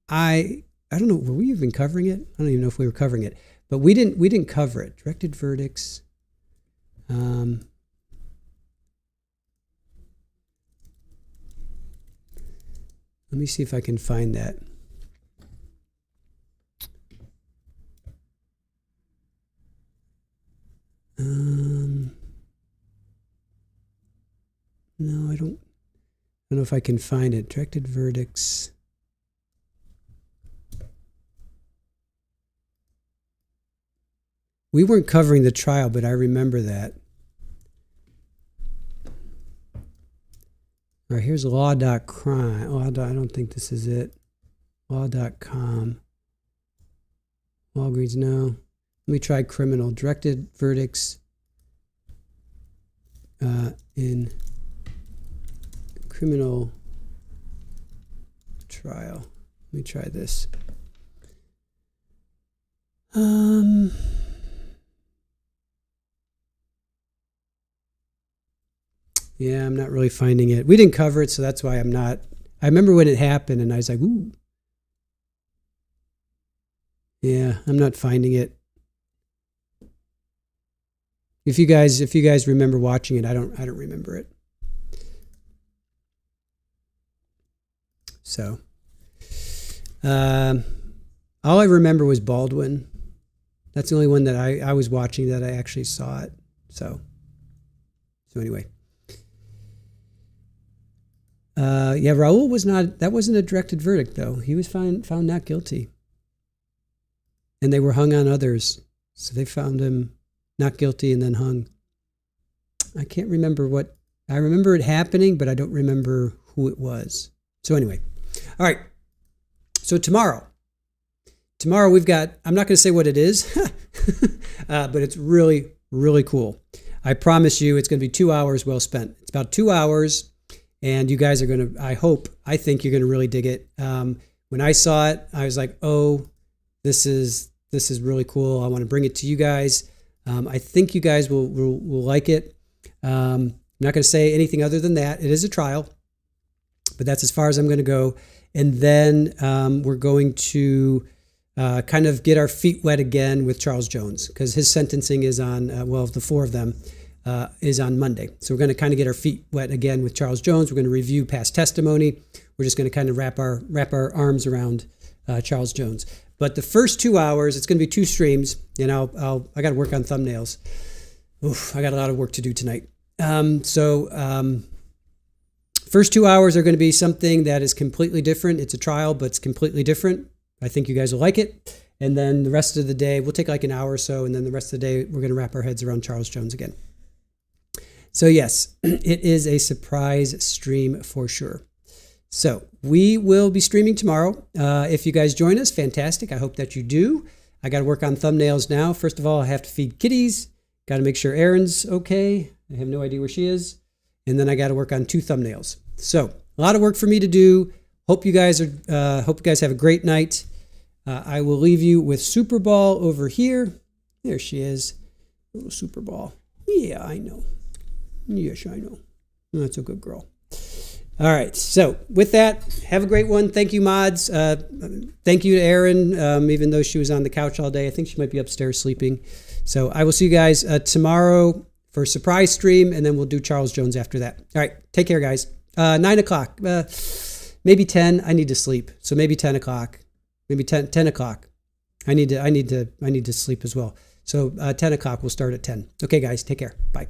I don't know. Were we even covering it? I don't even know if we were covering it, but we didn't cover it. Directed verdicts. Let me see if I can find that. No, I don't know if I can find it. Directed verdicts. We weren't covering the trial, but I remember that. All right, here's law.crime. Oh, I don't think this is it. Law.com. Walgreens, no. Let me try criminal. Directed verdicts in criminal trial. Let me try this. Yeah, I'm not really finding it. We didn't cover it, so that's why I'm not. I remember when it happened, and I was like, ooh. Yeah, I'm not finding it. If you guys remember watching it, I don't remember it. So, all I remember was Baldwin. That's the only one that I was watching that I actually saw it. So anyway. Yeah, Raul wasn't a directed verdict though. He was found not guilty. And they were hung on others. So they found him not guilty and then hung. I can't remember what I remember it happening, but I don't remember who it was. So anyway, all right. So tomorrow we've got, I'm not going to say what it is, but it's really, really cool. I promise you it's going to be 2 hours well spent. It's about 2 hours, and you guys are going to, I think you're going to really dig it. When I saw it, I was like, oh, this is really cool. I want to bring it to you guys. I think you guys will like it. I'm not going to say anything other than that. It is a trial, but that's as far as I'm going to go. And then we're going to kind of get our feet wet again with Charles Jones, because his sentencing is on, the 4 of them is on Monday. So we're going to kind of get our feet wet again with Charles Jones. We're going to review past testimony. We're just going to kind of wrap our arms around Charles Jones. But the first 2 hours, it's going to be 2 streams, and I got to work on thumbnails. Oof, I got a lot of work to do tonight. First 2 hours are going to be something that is completely different. It's a trial, but it's completely different. I think you guys will like it. And then the rest of the day, we'll take like an hour or so, and then the rest of the day, we're going to wrap our heads around Charles Jones again. So yes, it is a surprise stream for sure. So we will be streaming tomorrow. If you guys join us, fantastic. I hope that you do. I got to work on thumbnails now. First of all, I have to feed kitties. Got to make sure Erin's okay. I have no idea where she is. And then I got to work on 2 thumbnails. So a lot of work for me to do. Hope you guys have a great night. I will leave you with Super Ball over here. There she is. Little Super Ball. Yeah, I know. Yes, I know. That's a good girl. All right. So with that, have a great one. Thank you, mods. Thank you to Erin, even though she was on the couch all day. I think she might be upstairs sleeping. So I will see you guys tomorrow for a surprise stream, and then we'll do Charles Jones after that. All right. Take care, guys. 9 o'clock. Maybe 10. I need to sleep. So maybe 10 o'clock. Maybe 10 o'clock. I need to sleep as well. So 10 o'clock. We'll start at 10. Okay, guys. Take care. Bye.